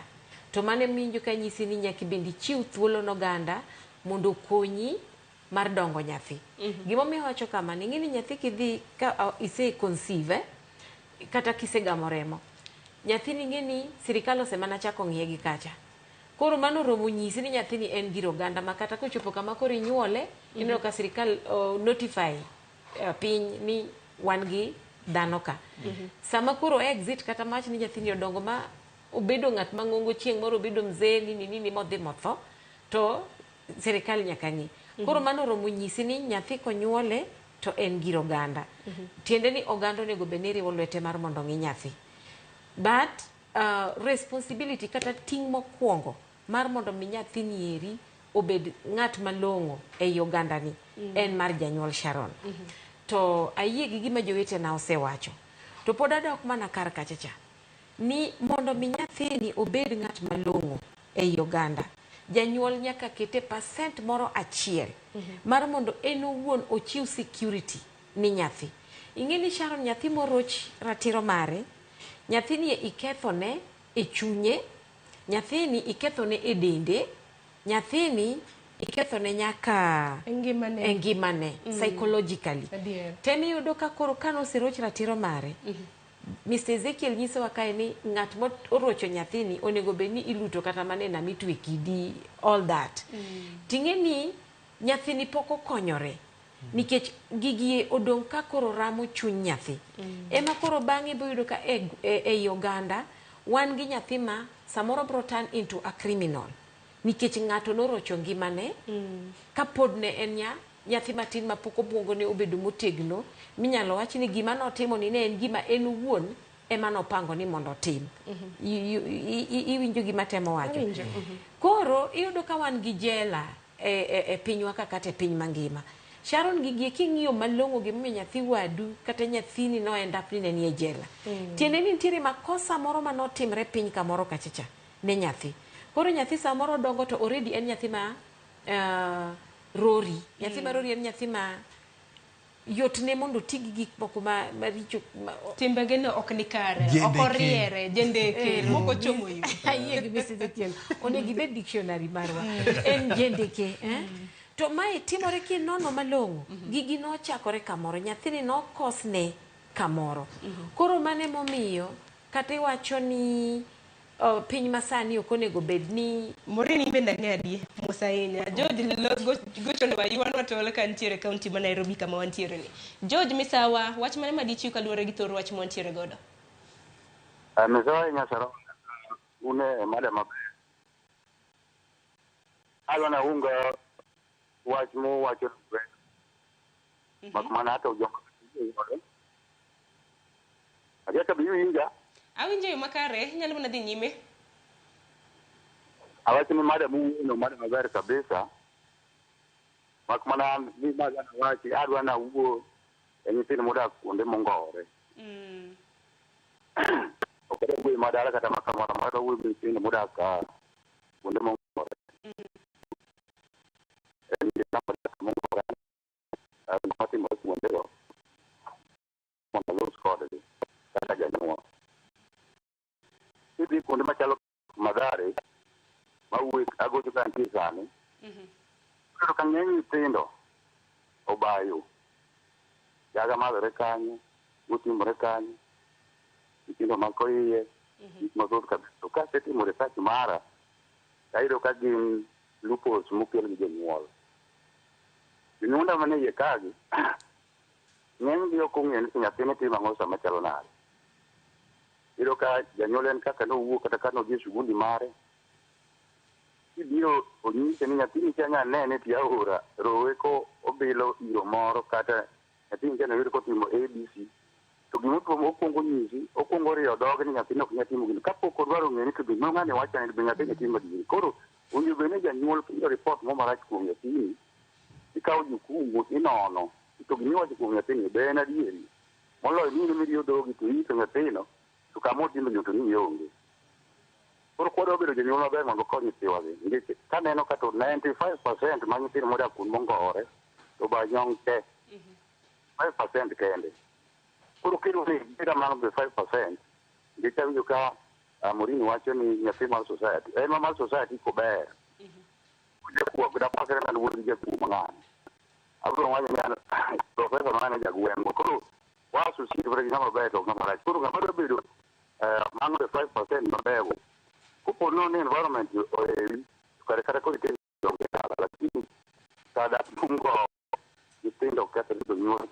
To mane minjo ka nyisi ni nyaki bendi chiw thuolo n'oganda mondo konyi mar dongo nyathi. Gimomiyo wacho kama ni ng'ini nyathi kidhi ka ise conceive kata kise gamo remo. Nyathi ni ng'eni sirikal osemana chako ng'iye gi kacha. Koro mano romo nyisi ni nyathi ni en gir oganda makata kochopo kama koro inyuole ineno ka sirikal notify piny ni wan gi dhano ka. Sama koro exit kata mach ni nyathi ni odongo ma obedo ng'at mang'ongo chieng' moro obedo mzee nini modhi motho to sirikal nyaka ng'i. Koro mano romo nyisi ni nyathi konyuole to en gir oganda. Tiende ni oganda onego bed ni riwo lwete mar mondo ng'i nyathi. But responsibility kata ting' mokwongo mar mondo mi nyathi nieri obed ng'at malong'o ei oganda ni en mar janyuol Sharon. To ayie gi gima jowetena osewacho. To pod adok mana kar kachacha. Ni mondo mi nyathini obed ng'at malong'o ei oganda. Janyuol nyaka kete % moro achiel mar mondo en owuon ochiw security ni nyathi. Ing'eni Sharon nyathi moroch ratiro mare, nyathini ikethone e chunye, nyathini ikethone e dende, nyathini ikethone nyaka engimane psychologically. Temi yudo ka koro kano siroch ratiro mare. Mr. Ezekiel nyisowa kae ni ng'at morocho nyathini onego bed ni iluto kata manena mitwe kidi all that. Ting'eni nyathini pok okonyore nikech gigie odong' ka koro ramo chuny nyathi. Ema koro bang'e boyudo ka ei oganda wan gi nyathi ma samoro bro turn into a criminal nikech ng'ato norocho ngimane kapod ne en nyathi matin ma pok obwongo ne obedo motegno minyalo wach ni gima notimo ni ne en gima en wuon ema nopango ni mondo tim. Iwinjo gima temo wacho. Koro iyudo ka wan gi jela e pinywa kata e piny mangima. Sharon gigie king'iyo malong'o gimomiyo nyathi wadu kata nyathini no end up ni ne nie jela. Tiende ni nitiere makosa moro manotimre piny kamoro kachacha ne nyathi. Koro nyathi samoro dongo to already en nyathi ma rori. Nyathi ma rori en nyathi ma yotne mondo tigi gik moko maricho timbege no ok ni kare ok oriere jendeke moko chomo yu ayie gi message tiel onego ibed dictionary marwa en jendeke to mai timore ki nono malong'o gigi no chakore kamoro nyathini no kosne kamoro koro mane momiyo kata iwacho ni piny masani ok onego bed ni morini bende ng'adi musainya George gochone wa yuan watole kan tiere county ma Nairobi kama wantiere ni George misawa wach mane madichiu kaluore gi thoro wach montiere godo misawa nyasaro une madam maber alwana unga wach mo wacho mak mana to jok aja ka biyu inja awinje yo makare nyalo mana dhi nyime awati ni mada mu no mada magari kabisa mak mana ni mada na wachi adwa na ugo enyi tin muda kunde mongore okere gwe mada kata makamara mada ugo tin muda ka kunde mongore enyi na mongore mati mo kunde ro mona lo skode kata janwa ibi kunde machalo magari mawuok agocho ka nitie sani koro ka ng'eny nyithindo obayo jaga madhore kanyo otimore kanyo nyithindo mako iye gik mathoth kabisa to kasetimo research mara tayudo ka gin lupos mokel gi jonyuol jonyuonda mane iye kagi ng'enygi ok ong'e ni nyathine timo ang'o sama chalo nade iyudo ka janyuol en kaka nowuok kata ka nodhi e shughuli mare ibiro onyise ni nyathini chanya nene ti aora rowe ko obilo iro moro kata nyathini chanya yud kotimo ABC to gimotuomo okwongo nyisi okwongo riyo dhoge ni nyathini ok nyatimo gino kapok odwaro ng'e ni to be ng'ani wacha ni be nyathini timo gini koro owinjo bed ni janyuol kiyo ripot mo marach kuom nyathini ikawo jukumu inono to gimiwacho kuom nyathini be en adieri moloyo ni miriyo dhogi to ito nyathino to kama otimo gino to ni onge koro kwadwa bedo jonyuol maber mondo okony nyithiwagi nikech kaneno ka to 95% ma nyithindo modak kuond mongore to banyong' te 5% kende koro kendo ni beda mana be 5% nikech awinjo ka Morini wacho ni nyathi mar society en mar society kober jakuo dapakre man wuod jakuo mang'ani abiro wacho ni profesa mang'ani jagweng'o koro wasosietore gi ng'ama ber to ng'ama rach koro ng'ama dwa bedo mana be 5% mabergo kupo no ni environment oeri kare kare ko ite donge dala lakini kada fungo itindo kata ni nyuol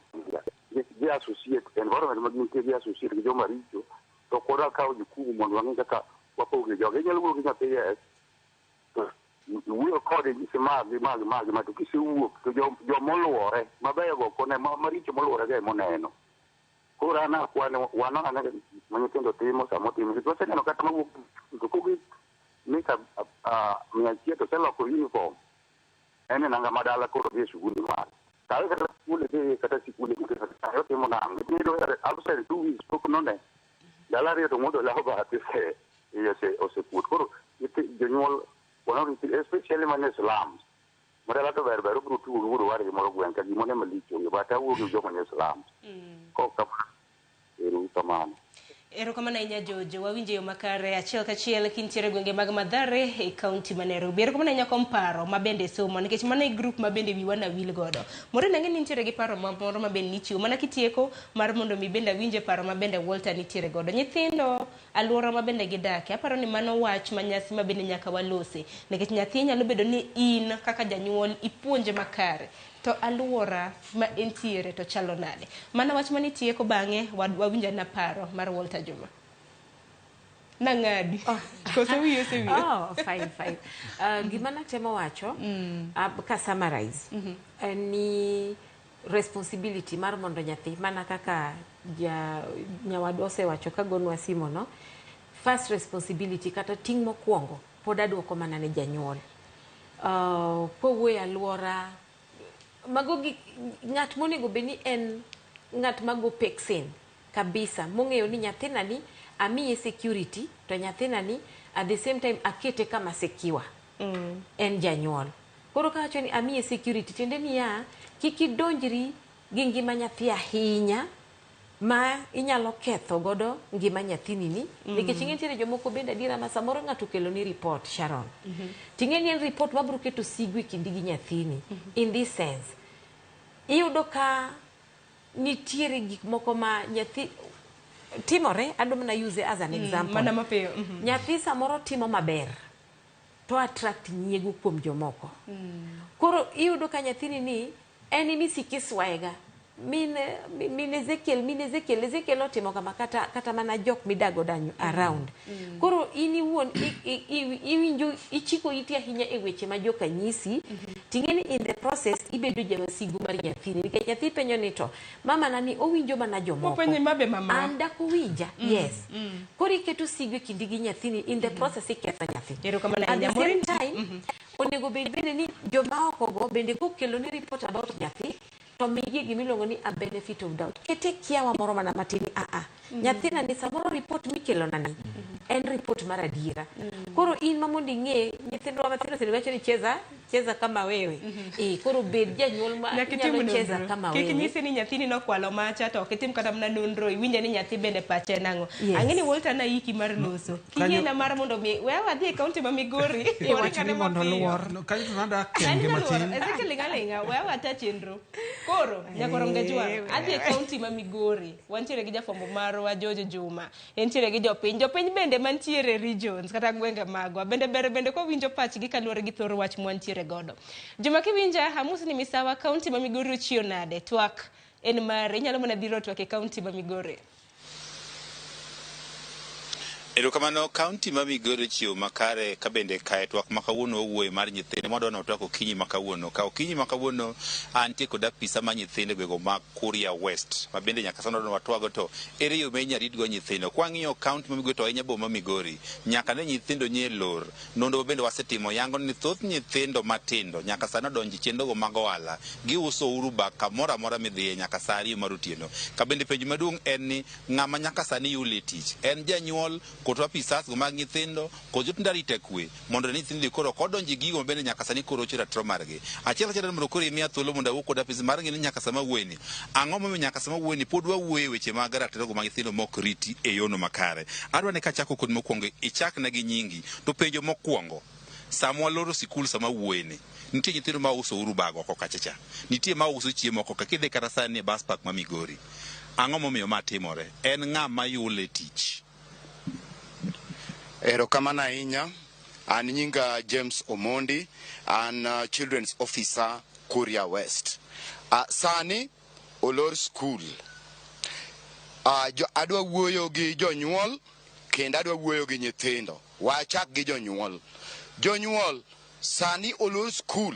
gi associate environment ma gintie gi associate gi joma richo to koda ka jukumu mondo wangi kaka wapoge joge nyalo wuok gi PS to wuok kode gi magi ma to kisi wuok to jomoluore mabeyo go kone maricho moluore ga moneno koro ana kwano wana ana manyithindo timo samo timo to seneno kata mawuok to kugi nika miachieto seloko uniform ene nanga madala koro dhi shughuli mare kawe kata skule kata sikule yo timo nang nido absent 2 weeks pok none dala rio to modo la ba se oseput koro jonyuol wono especially man Islam modala to berbero brutu wuro wari moro gwen ka gimone malicho bata wuogi jomo ne Islam ko ka eru kamano erokamano ahinya Jojo wawinje yo makare achiel kachiel kintiere gwenge mag Mathare e kaunti ma Nairobi erokamano ahinya kom paro mabende somo nikech mano e group mabende wiwa na wil godo moro nange ni nitiere gi paro moro mabende nichiwo mana kitieko mar mondo mi bende awinje paro mabende Walter nitiere godo nyithindo aluora mabende gidake aparo ni mano wach manyasi mabende nyaka walose nikech nyathi nyalo bedo ni in kaka janyuol ipuonje makare to aluora ma entiere to chalo nade mana wach manitieko bang'e wawinja na paro mar Walter Juma nang'adi koso wiyo se wiyo fine gima natemo wacho ka summarize ni responsibility mar mondo nyathi mana kaka nyawadu osewacho ka gonwa simo no first responsibility kata ting' mokwongo pod aduoko mana ne janyuol powuoyo aluora mago ng'at monego be ni en ng'at mago peksen kabisa mong'eyo ni nyathina ni amiye security to nyathina ni at the same time akete kama secure en janyuol koro ka wacho ni amiye security tiende ni ya kikidonjri gi ngima nyathi ahinya ma inyalo ketho godo ngima nyathini ni nikech ing'e jomoko bende adiera ma samoro ng'ato kelo ni report Sharon ting'e ni en report mabiro keto sigu e kindi gi nyathini in this sense iyudo ka nitiere gik moko ma nyathi timore adom na use as an example mana mapiyo nyathi samoro timo maber to attract nyiego kuom jomoko koro iyudo ka nyathini ni en misiki swega min Ezekiel otimo kama kata mana jok midago danyo around. Koro ini wuon iwinjo ichiko iti ahinya e weche ma joka nyisi, tingeni in the process ibedo jawasigu mar nyathini, nikech nyathi penjo ni to mama nani owinjo mana jomoko. Openje mabe mama. Anda kuwinja. Yes. Koro iketo sigu e kindi gi nyathini, in the process iketho nyathi. At the same time, onego bende ni joma oko go bende kokelo ni report about nyathi, to migi gimiluongo ni a benefit of doubt. Kete kiawa moro mana matini nyathina ni samoro report mikelo nani en report mar adiera. Koro in mamondi ng'e nyithindwa mathindo siniwacho ni cheza kama wewe. Koro bed janyuol ma nyalo cheza kama wewe. Kiki nyisi ni nyathini nokwalo macha to kitim kata mna nonro iwinja ni nyathi bende pache nango. Ang'eni Walter na iki mar loso. Kinye na mar mondo mi wewe adhi e kaunti ma Migori. Wacho ni mondo luor. Kanyo to nada kenge matin. Ezekiel ngalinga wewe ata chenro. Koro nyakorom gajwa adhi e kaunti ma Migori. Wantiere gi jafombo marwa Jojo Juma. Entiere gi jopiny bende mantiere regions kata gwenge magwa. Bende ko winjo pachgi kaluwore gi thoro wach mwantiere godo. Juma kiwinja hamusi ni misawa kaunti ma Migori uchiyo nade. Twak en mare inyalo mana biro twak e kaunti ma Migori. Erokamano kaunti ma Migori chiwo makare kabende kae twak makawuono owuoyo mar nyithinde modwa twak okinyi makawuono ka okinyi makawuono antie kod apisa ma nyithinde gwego ma Kuria West ma bende nyaka sano watwago to ere yo menya ritgo nyithindo kwang'iyo kaunti ma Migori to ahinya boma Migori nyaka ne nyithindo nye lor nondo bende wasetimo yango ni thoth nyithindo matindo nyaka sano donji chenro go mag ohala giuso uru ba kamora mora midhiye nyaka saa 2 mar otieno ka bende penjo maduong' en ni ng'ama nyaka sani yule tich en janyuol koto apisas go mag nyithindo ko jotunda rite kwe mondo nyithindo koro kodonji gigo bende nyaka sani koro chira tro margi achiel mondo koro imiya thuolo mondo awuo kod apis mar ng'ini nyaka sama wuoyni ang'o momiyo nyaka sama wuoyni pod wawuoyo weche mag ratiro go mag nyithindo mok riti e yono makare. Adwa ni kachako kod mokwongo ichakna gi nyingi to penjo mokwongo samwa loro sikul sama wuoyni nitie nyithindo ma uso uru bago oko kachacha nitie ma uso chiemo oko kakidhi kata sani e bus park ma Migori ang'o momiyo ma timore en ng'ama yule tich. Erokamano ahinya. An nyinga James Omondi, an children's officer Kuria West. Sani olor school. Adwa wuoyo gi jonyuol kendo adwa wuoyo gi nyithindo. Wachak gi jonyuol. Jonyuol sani olor school.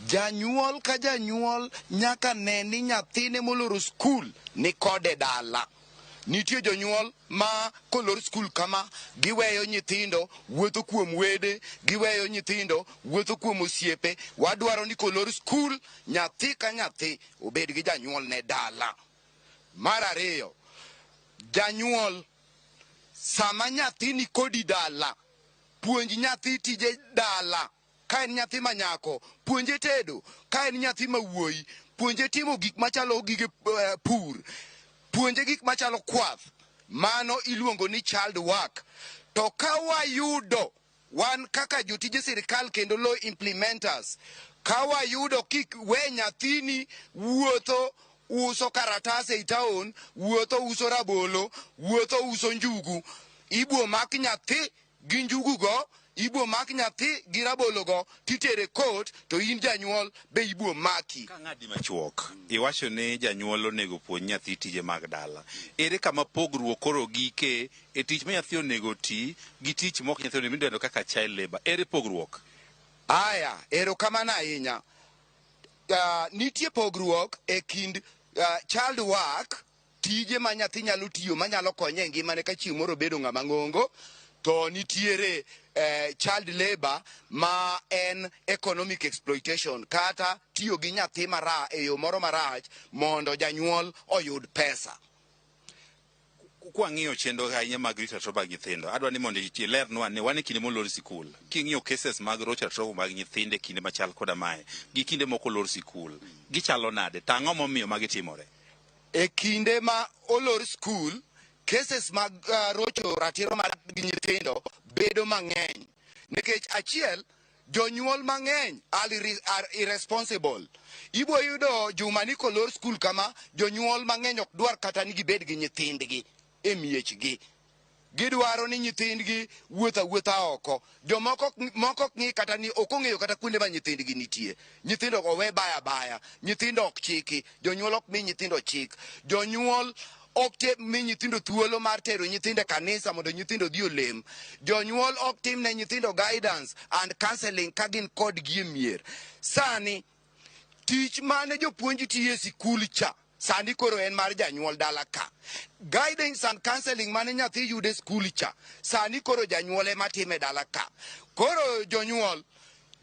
Janyuol ka janyuol nyaka neni nyathine moloro school ni kode dala. Nitie jonyuol ma kolor skul kama giweyo nyithindo wuotho kuom wede giweyo nyithindo wuotho kuom osiepe. Wadwaro ni kolor skul nyathi ka nyathi obed gi janyuol ne dala. Mar ariyo, janyuol sama nyathi ni kodi dala puonj nyathi tije dala. Ka en nyathi manyako puonje tedo, ka en nyathi mawuoyi puonje timo gik machalo gige pur, puonje gik machalo kwath. Mano iluongo ni child work. To ka wayudo wan kaka jotije sirikal kendo law implementers, ka wayudo kik we nyathini wuotho uso karatase e town, wuotho uso rabolo, wuotho uso njugu, ibo mak nyathi gi njugu go, ibo mak nyathi gi rabolo go, titere court to in janyuol be ibo maki. Ka ng'adi machuok iwacho ni janyuol onego puonj nyathi tije mag dala. Ere kama pogruok koro gike e tich ma nyathi onego ti gi tich mok nyathi onego midendo kaka child labor? Ere pogruok? Aya, erokamano ahinya. Nitie pogruok e kind child work, tije ma nyathi nyalo tiyo manyalo konye e ngimane ka chieng' moro bedo ng'ama ng'ongo, to nitiere child labor ma en economic exploitation kata tiyo gi nyathi e yo moro marach mondo janyuol oyud pesa. Kwang'iyo chenro ahinya mag rito ratiro mag nyithindo, adwa ni mondo ilernwa ni wan e kinde molor sikul. King'iyo cases mag rocho ratiro mag nyithinde kinde machal koda mae gi kinde moko lor sikul, gichalo nade? Tang'o momiyo magitimore? E kinde ma olor skul, cases mag rocho ratiro mag nyithindo bedo mang'eny. Nikech achiel, jonyuol mang'eny are irresponsible. Ibo yudo juma ni kolor skul kama, jonyuol mang'eny ok dwar kata ni gibed gi nyithindgi e miechgi. gidwaro ni nyithindgi wuotha oko. Jomoko moko ng'i kata ni ok ong'eyo kata kuonde ma nyithindgi nitie. Nyithindo owe baya, nyithindo ok chiki, jonyuol ok mi nyithindo chik, jonyuol ok mi nyithindo thuolo mar tero nyithinde kanisa mondo nyithindo dhi olem, jonyuol ok tim ne nyithindo guidance and counseling ka gin kod gie mier. Sani tich mane jopuonj tiye sikul cha sani koro en mar janyuol dala ka. Guidance and counseling mane nyathi yude skul cha sani koro janyuol ema time dala ka. Koro jonyuol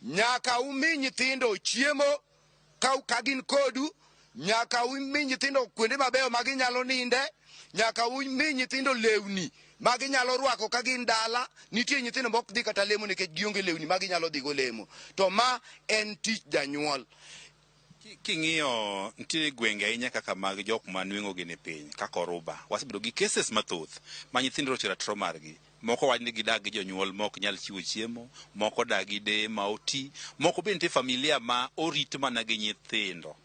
nyaka umi nyithindo chiemo ka gin kodu, nyaka umi nyithindo kuonde mabeyo ma ginyalo ninde, nyaka umi nyithindo lewni ma ginyalo rwako ka gin dala. Nitie nyithindo mok dhi kata lemo nikech gionge lewni ma ginyalo dhigo lemo. To ma en tich janyuol. King'iyo nitie gwenge ahinya kaka mag jok manweng'o gini piny kaka Oruba, wasebedo gi cases mathoth ma nyithindo rocho ratiro margi. Moko wach ni gidak gi jonyuol ma ok nyal chiwo chiemo, moko dak gi deye ma oti, moko bende nitie familia ma orit mana gi nyithindo.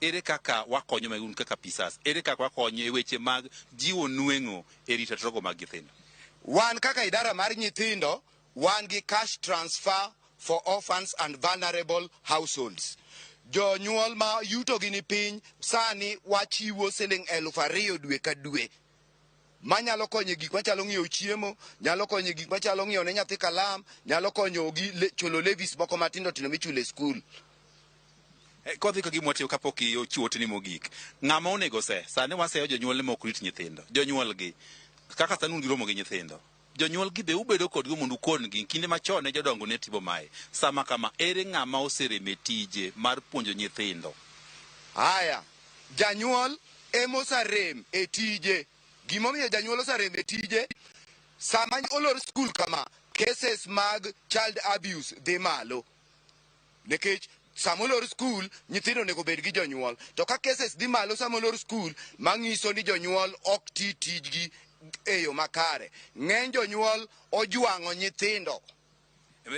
Ere kaka wakonyo magun kaka PISAS, ere kaka wakonyo e weche mag jiwo nweng'o e rito ratirogo mag nyithindo? Wan kaka idara mar nyithindo wan gi cash transfer for orphans and vulnerable households. Jonyuol ma yuto gi ni piny sani wachiwo siling 2,000 dwe ka dwe manyalo konyo gik machalo ng'iewo chiemo, nyalo konyo gik machalo ng'iewo ne nyathi kalam, nyalo konyo gi chulo levis moko matindo tindo michulo e skul. Kodhi ka gimwatiyo kapok ichiwo tini mogik, ng'ama onego sani waseyo jonyuol ma ok rit nyithindo, jonyuol gi kaka sani un giromo gi nyithindo, jonyuol gi be ubedo kodgi mondo ukon gi kinde machon ne jodongo ne timo mae. Sama kama ere ng'ama osereme tije mar puonjo nyithindo? Haya, janyuol emosarem e tije. Gimomiyo janyuol osarem e tije, sama olor skul kama, cases mag child abuse dhi malo. Nikech sama olor skul, nyithindo onego bed gi jonyuol. To ka cases dhi malo sama olor skul, mang'iso ni jonyuol ok ti tijgi e yo makare. Ng'eny jonyuol ojwang'o nyithindo.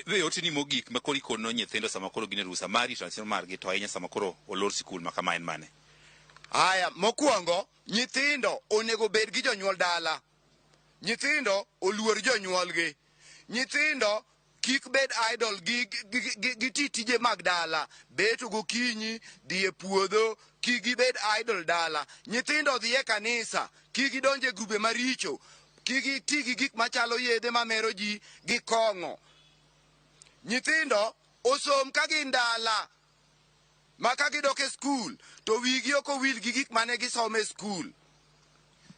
Be otini mogik ma koro ikono nyithindo sama koro gin e rusa mar rito ratiro margi to ahinya sama koro olor skul ma kama en mane? Haya, mokwongo nyithindo onego bed gi jonyuol dala. Nyithindo oluor jonyuolgi. Nyithindo kik bed idol gi tije mag dala. Beto gokinyi, dhi e puodho, kik gibed idol dala. Nyithindo dhi e kanisa, kik gidonje grube maricho, kik giti gi gik machalo yedhe mamero ji gi kong'o. Nyithindo osom ka gin dala, ma ka gidok e skul to wigi ok owil gi gik mane gisomo e skul.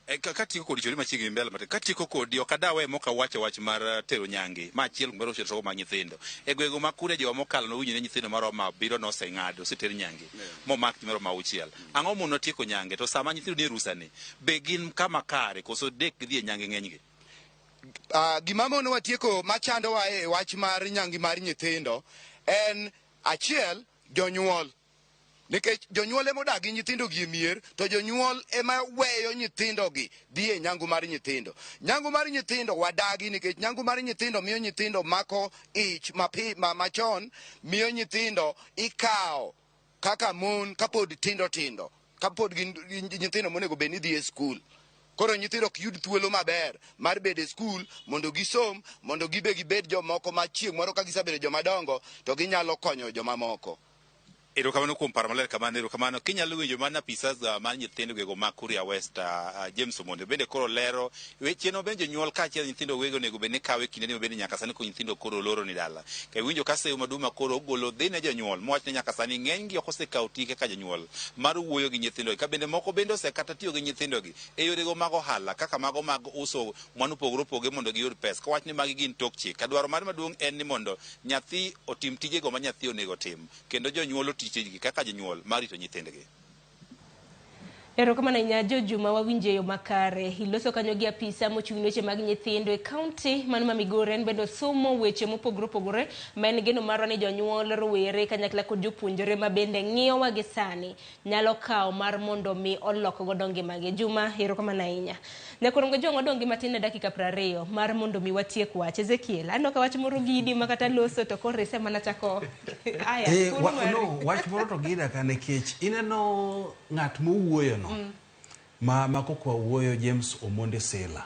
Katieko kodi chori machiegni mbele mate, katieko kodi ok adawe moka wacho wach mar tero nyange ma achiel kuom rocho ratiro mag nyithindo e gwego ma kure jowa mokalo no winjo ne nyithindo maromo 7 noseng'ado oseter nyange momak timero ma 6. Ang'o mono tieko nyange to sama nyithindo ni rusani be gin kama kare koso dek dhi e nyange ng'enygi? Gima mono watieko machando wa e wach mar nyange mar nyithindo en achiel jonyuol. Nikech jonyuol ema odak gi nyithindo gi e mier, to jonyuol ema weyo nyithindo gi dhi e nyangu mar nyithindo. Nyangu mar nyithindo wadagi nikech nyangu mar nyithindo miyo nyithindo mako ich machon, miyo nyithindo ikawo kaka mon kapod tindo, kapod gin nyithindo monego bed ni dhi e skul. Koro nyithindo ok yud thuolo maber mar bedo e skul mondo gisom, mondo gibed jomoko ma chieng' moro ka gisebedo jomadongo to ginyalo konyo jomamoko. Erokamano kuom paro maler kamano. Erokamano. Kinyalo winjo mana PISAS mar nyithindo gwego ma Kuria West, James Omonde bende koro lero weche no bende jonyuol kaachiel nyithindo wego nego bende kawe kinde ni bende nyaka sani ko nyithindo koro loro ni dala. Ka winjo ka seyo maduma koro ogolo dhine jonyuol mowach ni nyaka sani ng'eny gi ok osekawo tike ka jonyuol mar wuoyo gi nyithindo ka bende moko bende osekata tiyo gi nyithindo gi e yorego mag ohala kaka mago mag uso mwandu pogore opogore mondo giyud pesa. Ka wach ni magi gin tok chik. Ka dwaro mar maduong' en ni mondo nyathi otim tijego ma nyathi onego tim kendo jonyuol tijegi kaka jonyuol marito nyithindgi. Erokamano ahinya Jojuma, wawinjo e yo makare. Iloso kanyo gi apisa mochung' ne weche mag nyithindo e kaunti man ma Migori. En bende somo weche mopogore opogore ma en geno marwa ni jonyuol, rowere kanyakla kod jopuonjre ma bende ng'iyowa gi sani nyalo kawo mar mondo mi olok godo ngimagi. Juma, erokamano ahinya. Nyakoro ngo jongo dongi matin e dakika 20 mar mondo mi watiek wach. Ezekiel, ano ka wach moro gidi makata loso to korese mana chako. Aya, wach moro to gida ka nekech ineno ng'at mowuoyo no ma kokwa wuoyo James Omonde Sela.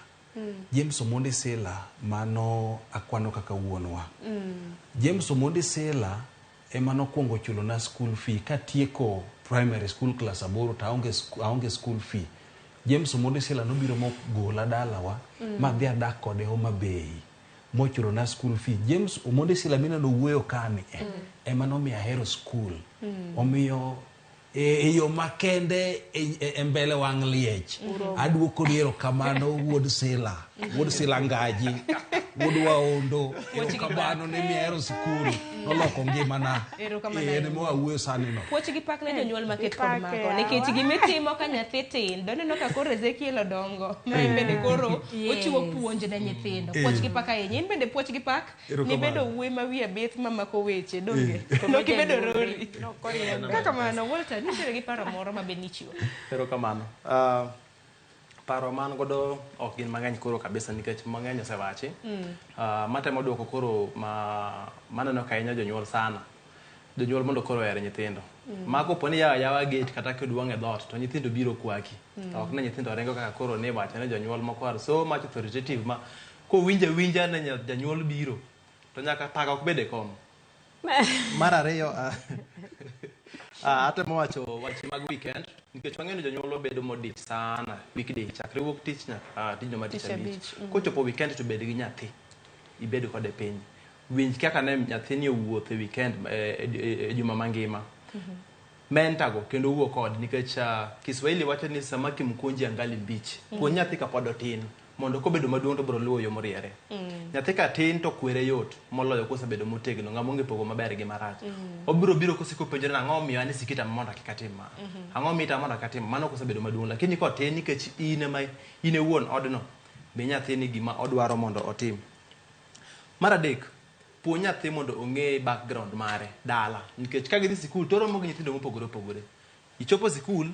James Omondi Sila mano akwano kaka wuonwa. James Omondi Sila emano kuongo chulo na school fee katieko primary school class 8 to aonge school fee. James Omondi Sila nobiro mogola dalawa ma dhi adak kode Homa Bay mochulo na school fee. James Omondi Sila mina no wuoyo kani emano mi ahero school. Omiyo yo makende mbele wang liech aduoko diero kamano wuod Sila Ngaji wuod Waondo kamano ne miero skul noloko ngimana ene mo awuoyo sani no puoch gi pak ne jonyuol maket kod mako nikech gimitimo ka nyathi tin doneno ka koro Ezekiel odongo ma bende koro ochiwo puonj ne nyithindo puoch gi pak ahinya in bende puoch gi pak ni bedo wuoyi ma wiya bith mamako weche donge no kibedo rori kaka mano Walter nitiere gi paro moro ma bende ichiwo. Erokamano. Paro man godo ok gin mang'eny koro kabisa nikech mang'eny osewachi. Matemo duoko koro maneno ka ahinya jonyuol sana. Jonyuol mondo koro oher nyithindo. Mako poni yawa gate kata kiduong' e dhot to nyithindo biro kwaki. Ok ne nyithindo rengo kaka koro ne wacho ne jonyuol moko are so much authoritative ma winja ne janyuol biro to nyaka paga ok bede kom. Mar ariyo atemo wacho wach mag weekend nikech wang'eyo jonyuol bedo modich sana weekday chakre wuok tich nyaka tijno ma tich abich. Kochopo weekend to bed gi nyathi ibed kode piny winj kaka ne nyathi ni owuotho e weekend e juma mangima mentago kendo wuok kod nikech Kiswahili wacho ni samaki mkunji angali mbichi puonj nyathi kapod otin mondo kobedo maduong' to biro luwo yo moriere. Nyathi ka tin to kwere yot moloyo kosebedo motegno ng'ama onge pogo maber gi marach. Obiro biro kosiko penjore ang'o miyo an sikita mondo kik atim ma. Ang'o mita mondo katim mano kosebedo maduong' lakini kotin nikech ine wuon odno be nyathi ni gima odwaro mondo otim. Mar adek puonj nyathi mondo ong'e background mare dala nikech ka gidhi sikul to romo gi nyithindo mopogore opogore. Ichopo sikul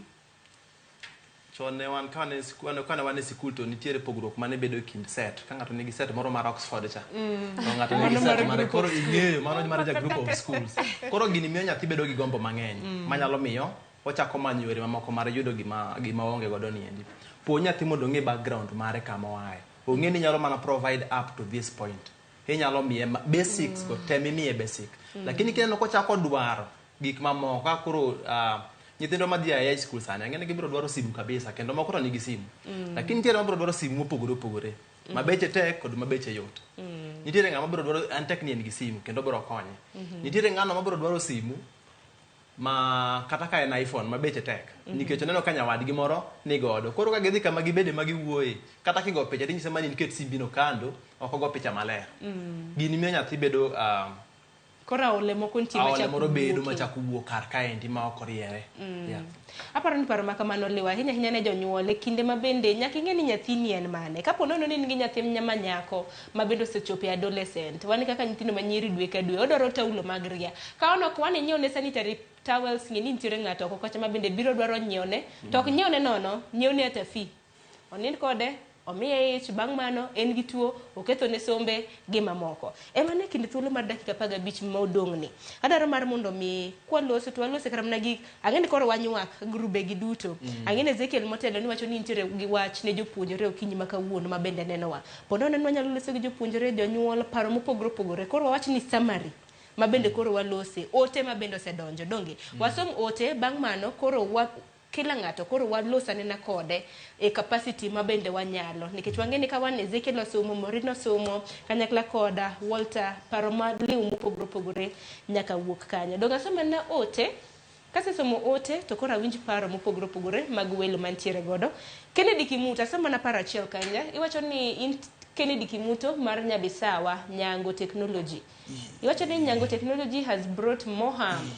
chon ne wan kane wan e sikul to nitiere pogruok mane bedo e kind set ka ng'ato nigi set moro mar Oxford cha to ng'ato nigi set mare koro ing'eyo mano mar ja group of schools koro gini miyo nyathi bedo gi gombo mang'eny manyalo miyo ochako manyo yore mamoko mar yudo gima onge godo niendi. Puonj nyathi mondo ong'e background mare kama oaye ong'e ni nyalo mana provide up to this point inyalo miye basics go temi miye basic lakini kineno kochako dwaro gik mamoko koro nyithindo ma dhi e high school sani ang'e ni gibiro dwaro simu kabisa kendo moko to nigi simu lakini nitiere ma biro dwaro simu mopogore opogore mabeche tek kod mabeche yot. Nitiere ng'ama biro dwaro antek ni en gi simu kendo biro konye. Nitiere ng'ano ma biro dwaro simu ma kata ka en iPhone mabeche tek nikech oneno ka nyawadgi moro ni godo koro ka gidhi kama gibede ma giwuoye kata kigo picha tinyise mani niket simbino kando ok ogo picha maler. Gini miyo nyathi bedo kora ole moko ntie machako wuok kar kaendi ma ok oriere. Aparo ni paro ma kamano liwa ahinya ahinya ne jonyuol e kinde ma bende nyaka ing'e ni nyathini en mane kapo nono ni nigi nyathi ma nyako ma bende osechopo e adolescent wan kaka nyithindo ma nyiri dwe ka dwe odwaro taulo mag ria ka ono kwan nyiew ne sanitary towels ng'e ni nitiere ng'ato oko kocha ma bende biro dwaro nyiewne to ok nyiewne nono nyiewne ata fi onind kode omiye ich bang' mano en gi tuo oketho ne sombe gi mamoko ema ne kinde thuolo mar dakika 15 ma odong' ni adaro mar mondo mi kwaloso to walose karamna gi ang'e koro wanywak grube gi duto ang'e Ezekiel motelo ni wacho ni nitiere gi wach ne jopuonjore okinyi ma kawuono ma bende nenowa pondo ne wanyalo loso gi jopuonjore jonyuol paro mopogore opogore koro wawach ni summary ma bende koro walose ote ma bende osedonjo donge wasom ote bang' mano koro kila ng'ato koro walosane na kode e capacity ma bende wanyalo nikech wang'eni ka wan Ezekiel osomo Morino somo kanyakla koda Walter paro ma liu mopogore opogore nyaka wuok kanyo donga somo na ote kase somo ote to koro awinj paro mopogore opogore mag welo mantiere godo Kennedy Kimuta somo na paro achiel kanya iwacho ni Kennedy Kimuto mar Nyabisawa Nyango Technology iwacho ni Nyango Technology has brought more harm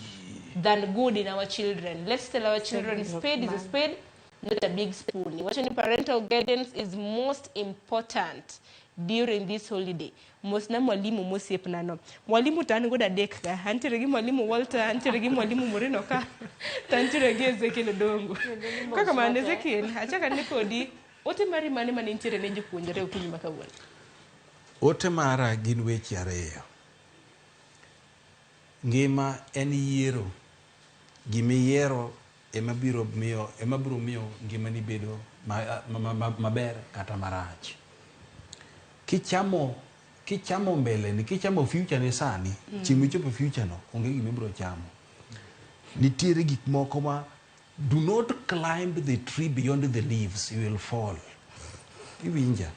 than good in our children. Let's tell our children spade is a spade, not a big spoon. Watching parental guidance is most important during this holiday. Most na mwalimu mosiep nano. Mwalimu tani goda dek ka. Antere gi mwalimu Walter, antere gi mwalimu Moreno ka. Tantere gi Ezekiel Dongo. Kaka man Ezekiel, achaka nikodi ote mari mane mane intere ne jopuonjore okinyi makawuono. Ote mara gin weche ariyo. Ngima en yiero. Gimiyiero ema biro miyo ngima ni bedo maber kata marach. kichamo mbele ni kichamo future ni sani chieng' chopo future no onge gima ibiro chamo. Nitiere gik moko ma do not climb the tree beyond the leaves, you will fall. Iwinja?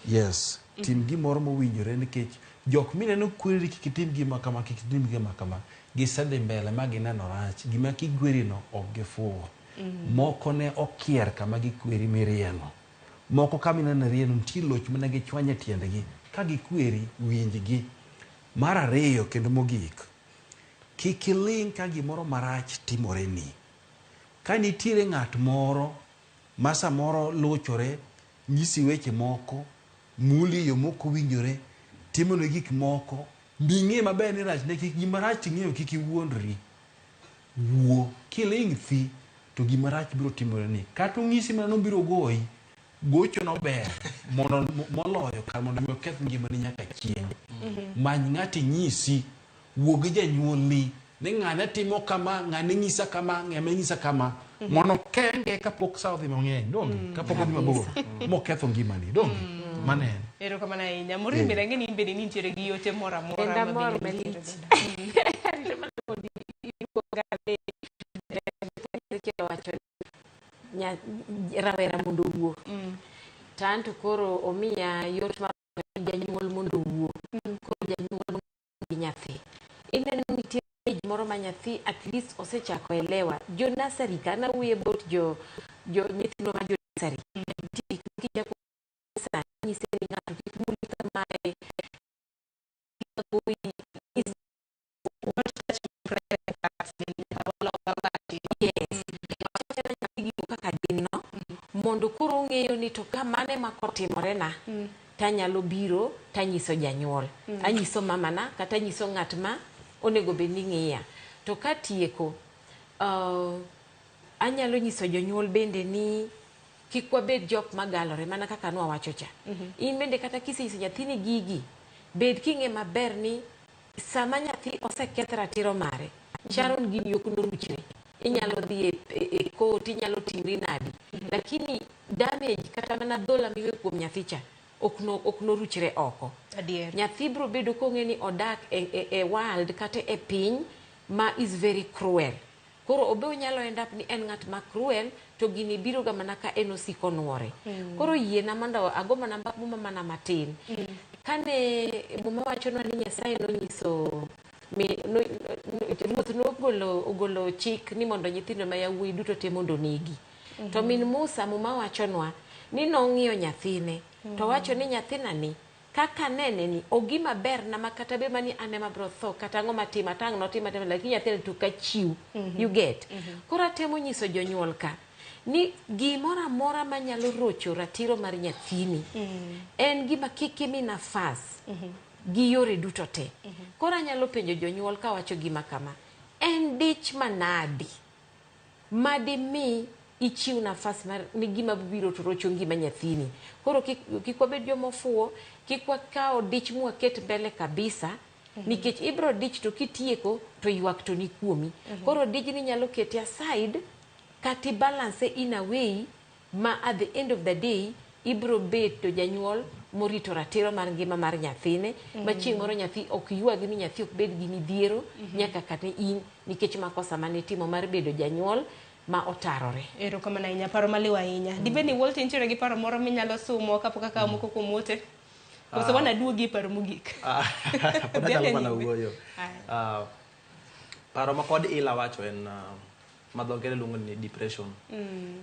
Yes. Tim gimoro mowinjore nikech jok mineno kweri kikitim gima kama kikitim gima kama gisedhi mbele ma gineno rach gima kigweri no ok gifuwo. Moko ne okier kama gikweri mirieno. Moko kama ineno rieno nitie loch mane gichwanye tiendegi ka gikweri winjgi. Mar ariyo kendo mogik, kik iling ka gimoro marach timoreni. Ka nitiere ng'at moro ma samoro lochore, nyisi weche moko, muli yo moko winjore, timone gik moko, bing'e maber ni rach ne kik gima rach ting'eyo kik iwuondri. Wuo, kiling thi to gima rach biro timoreni. Kata onyisi mana nobiro goyi, gocho no ber mondo moloyo kar mondo mi oketh ngimani nyaka chieng'. Many ng'ati nyisi, wuo gi janyuolni ni ng'ane timo kama, ng'ane nyisa kama, ng'ame nyisa kama, mondo kenge kapok sa odhi mang'eny, donge? Kapok odhi mabor, moketho ngimani, donge? Manen. Erokamano ahinya. Morimbe range ni imbe ni nitiere gi yote moro amora Enda moro malich. Wacho rawera mondo wuo. Tanto koro omiya yot mar janyuol mondo wuo. Koro janyuol gi nyathi. Ineno nitie moro ma nyathi at least osechako elewa. Jo nursery kana wuye about jo nyithindo ma jo nursery. Kija sa nyise ng'ato kik muli kamae. Mondo koro ng'eyo ni to kamane ma kotimore na tanyalo biro tanyiso janyuol, anyiso mamana kata anyiso ng'at ma onego bed ni ng'iya. To katieko anyalo nyiso jonyuol bende ni kik wabed jok magalore mana kaka nwawacho cha. In bende kata kisenyiso nyathini gigi bed king'e maber ni sama nyathi oseketh ratiro mare, Sharon gini ok noruchre. Inyalo dhi e court, inyalo timri nadi. Lakini damage kata mana dhola miwe kuom nyathi cha ok noruchre oko. Nyathi biro bedo kong'e ni odak e world kata e piny ma is very cruel. Koro obe onyalo end up ni en ng'at ma cruel to gini biro ga mana ka en osiko nuore. Koro yiena mondo ago mana muma mana matin. Kane muma wacho ni Nyasaye nonyiso ruoth ogolo chik ni mondo nyithindo ma yawuoyi duto te mondo negi. To min Musa muma wachonwa ni nong'iyo nyathine to wacho ni nyathina ni kaka nene ni ogima ber na makata be mani ane mabro tho kata ang'o matima tang' notima tema lakini nyathina to kachiu. You get? Koro atemo nyiso jonyuol ka ni gimora mora manyalo rocho ratiro mar nyathini en gima kik imi nafas gi yore duto te. Koro anyalo penjo jonyuol ka wacho gima kama, en dich manadi madi mi ichiu nafas mar ni gima biro to rocho ngima nyathini. Koro kik wabed jomofuo, kik wakao dich mwaket mbele kabisa nikech ibro dich to kitieko to ywak to ni kuomi. Koro dijni nyalo keti aside kati balance in a way ma at the end of the day ibro bet to janyuol morito ratiro mar ngima mar nyathine. Ma chieng' moro nyathi ok ywagi ni nyathi ok bed gi midhiero nyaka kata in nikech makosa mane timo mar bedo janyuol ma otarore. Erokamano ahinya, paro maliw ahinya. Dibeni Walter nitiere gi paro moro minyalo sumo kapok akawo moko kuom wote? Koso wana duogi paro mogik. Anyalo mana wuoyo. Paro ma kod ila wacho en ma dho ngere luongo ni depression.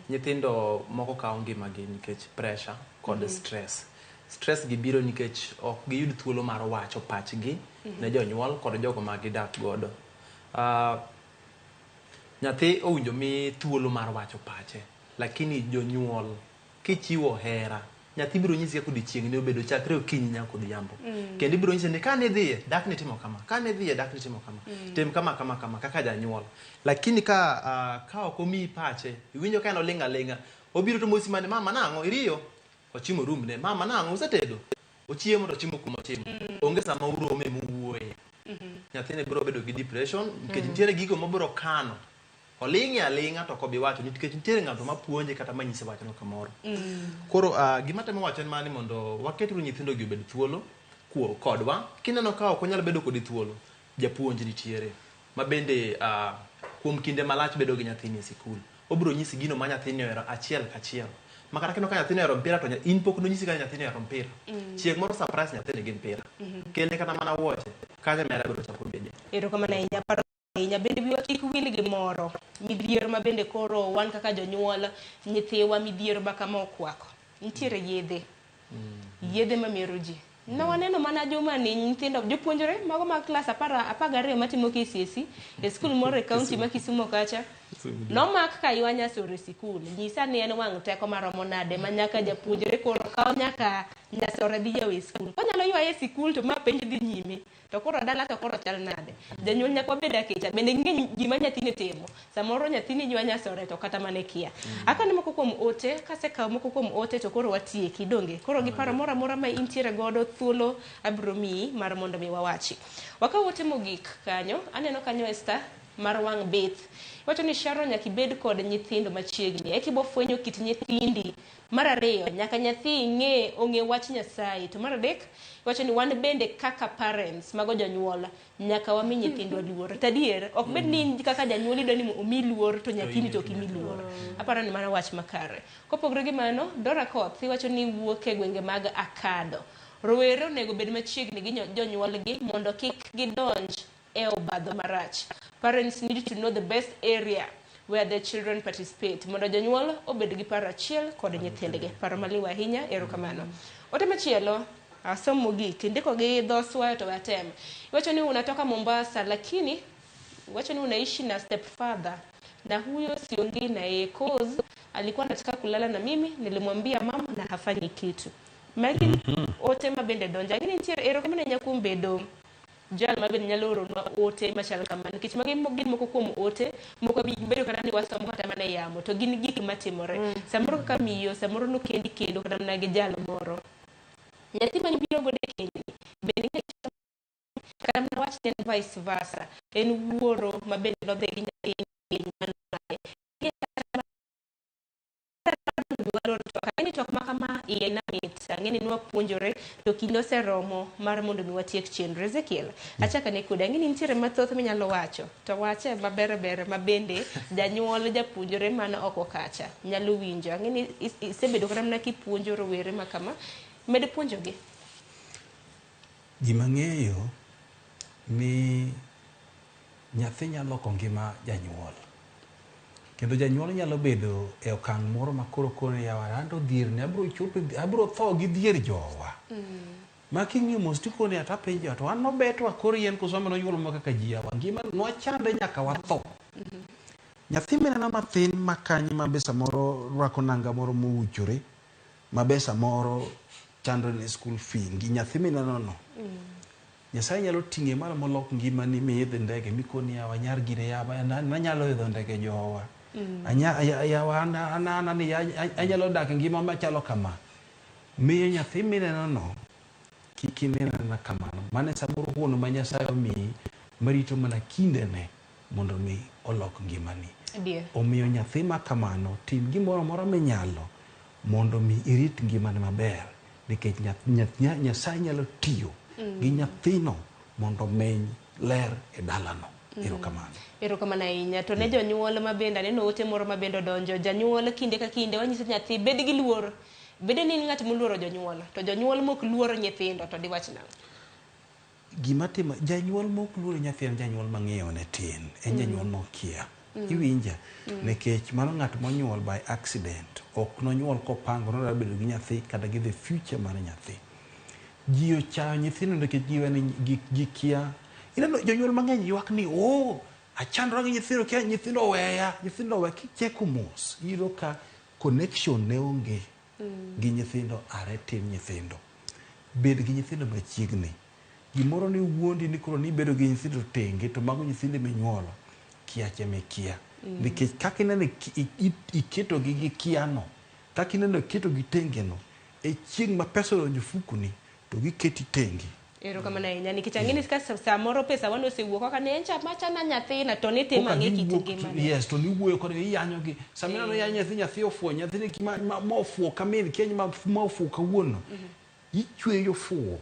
Nyithindo moko kawo ngimagi nikech pressure kod stress. Stress gi biro nikech ok giyud thuolo mar wacho pachgi ne jonyuol kod jogo ma gidak godo. Nyathi owinjo mi thuolo mar wacho pache, lakini jonyuol kichiwo hera, nyathi biro nyisi kaka odiochieng' ne obedo chakre okinyi nyaka odhiambo. Kendo ibiro nyisi ni kane idhiye dak ni timo kama, kane idhiye dak ni timo kama, tim kama kama kama kaka janyuol. Lakini ka ok omiyi pache, iwinjo ka en oling' aling'a, obiro to mosi mane mama nang'o iriyo, ochimo rumne, mama nang'o usetedo, ochiemo to chiemo kuma ochimo. Onge sama urome muwuoye. Nyathine biro bedo gi depression nikech nitiere gigo mabiro kano olingi alinga to kobi wacho nikech nitiere ng'ato mapuonje kata manyise wachno kamoro. Koro gima temo wacho en mani mondo waketru nyithindo gi obed thuolo kodwa. Kineno ka ok onyalo bedo kodi thuolo, japuonj nitiere ma bende kuom kinde malach bedo gi nyathini e sikul. Obiro nyisi gino ma nyathini ohero achiel kachiel. Makata kineno ka nyathini ohero mpira to in pok nonyisi ka nyathini ohero mpira. Chieng' moro surprise nyathini gi mpira. Kelne kata mana wuoche. Kanyo mera biro chako bede. Erokamano ahinya paro ahinya bende biwa kik wil gi moro. Midhiero ma bende koro wan kaka jonyuol nyithiwa midhiero ma kama okwako. Nitiere yedhe. Yedhe ma mero ji. No waneno mana joma ni nyithindo jopuonjore mago mag klas 12 matimo KCSE e skul moro e kaunti ma Kisumo kacha. No mak ka ywanya sore sikul. Nyisa ni en wang' teko maromo nade ma nyaka japuonjore koro kaw nyaka nyasore dhi jawe skul. Konyalo ywaye sikul to ma penj dhi nyime. To koro dala to koro chal nade. Janyuol nyaka wabed akecha. Bende ng'e gima nyathini timo. Samoro nyathini ywanya sore to kata mane kia. Akane moko kuom ote, kasekaw moko kuom ote to koro watieki donge. Koro gi paro moro amora ma intiere godo thuolo abro miyi mar mondo mi wawachi. Wakaw ote mogik kanyo. Aneno kanyo Esther mar wang' bith. Wacho ni Sharon nyaka ibed kod nyithindo machiegni. Eki bo fwenyo kit nyithindi. Mar ariyo nyaka nyathi ong'e wach Nyasaye. To mar adek wacho ni wan bende kaka parents mago janyuol nyaka wami nyithindwa luor. Tadier ok bed ni kaka janyuol idwa ni omi luor to nyathini to kimi luor. Aparo ni mana wach makare. Kopogore gi mano, Dora Koth wacho ni wuok e gwenge mag Akado. Rowere onego bed machiegni gi jonyuolgi mondo kik gidonj e obadho marach. Parents need to know the best area where the children participate. Mondo jonyuol obed gi paro achiel kod nyithindgi. Paro maliwa ahinya, erokamano. Ote machielo, asomo mogik, ndiko gi dho Swahili to watem. Wacho ni unatoka Mombasa lakini wacho ni unaishi na stepfather. Na huyo siongei na yeye cause alikuwa anataka kulala na mimi, nilimwambia mama na hafanyi kitu. Magi ote mabende donja. Ngini ntiere erokamano nyakumbedo. Jal mabende nyalo oro ote machal kamano nikech magi gin moko kuom ote moko bedo kata ni wasomo kata mana yamo to gin gik matimore samoro kaka miyo samoro no kendo kata mana gi jal moro nyathi mani biro gode kendi bende kata mana wach ni vice versa en wuoro mabende lodhe gi nyathi Kani tok makama iye na mit angeni nwa puonjore to kinde oseromo mar mondo mi watiek chenro. Ezekiel achaka ne kuda ngini nitiere mathoth minyalo wacho to wache maber mabende janyuol japuonjore mana oko kacha nyalo winjo angeni isebedo kata mana kipuonjo rowere makama med puonjogi. Gima ng'eyo ni nyathi nyalo ngima janyuol kendo janyuol nyalo bedo e okang' moro makoro kone yawa ando dhier ne abro tho gi dhier jowa making'e mos tikone ata penjo to an nobetwa koro yen kusoma nonyuol mo kaka jiawa ngima nwachande nyaka watho. Nyathi minena mathin makanyi mabesa moro rwako nanga moro mouchore mabesa moro chandre ne school fee gi nyathi minena no Nyasaye nyalo ting'e malo molok ngima ni midhe ndege mikoni yawa nyar gire yawa nanyalo idho ndege jowa anyalo dak ngima machalo kama miyo nyathi mineno no kik inena kamano mane samoro huono ma Nyasaye omiyi marito mana kindene mondo mi olok ngimani. Omiyo nyathi ma kamano tim gimoro amora minyalo mondo mi irit ngimane maber nikech Nyasaye nyalo tiyo gi nyathino mondo meny ler e dalano. Erokamano ahinya to ne jonyuol mabende aneno ote moro mabende donjo janyuol kinde ka kinde wanyiso nyathi bed gi luor bed ni ng'at moluoro jonyuol to jonyuol mok luoro nyithindo to diwach nang'o. Gima timo janyuol mok luoro nyathi en janyuol mang'eyo ne tin en janyuol mokia iwinja nikech mano ng'at monyuol by accident ok nonyuol kopango no bedo gi nyathi kata gi the future mar nyathi. Ji ochayo nyithindo nikech jiwe ni gikia ineno jonyuol mang'eny ywak ni achandra gi nyithindo kia nyithindo weya nyithindo we kicheko mos iro ka connection ne onge gi nyithindo are tim nyithindo bed gi nyithindo machiegni gimoro ni wuondi ni koro ni bedo gi nyithindo tenge to mago nyithindo minyuolo kiache mekia nikech kaka ineno iketo gi kiano kaka ineno iketo gi tenge no e chieng' ma pesa donjo fukuni to giketi tengi Ero kama na inya nikech ang'eni ka samoro pesa wano osewuok kaka ne encha machana nyathina to ni tim ang'e kit ngimane. Yes, to ni wuoyo kod iyanyo gi. Samina no yanyo nyathi ofuo, nyathini ma ofuo kamil keny ma ofuo kawuono. Ichweyo fuo.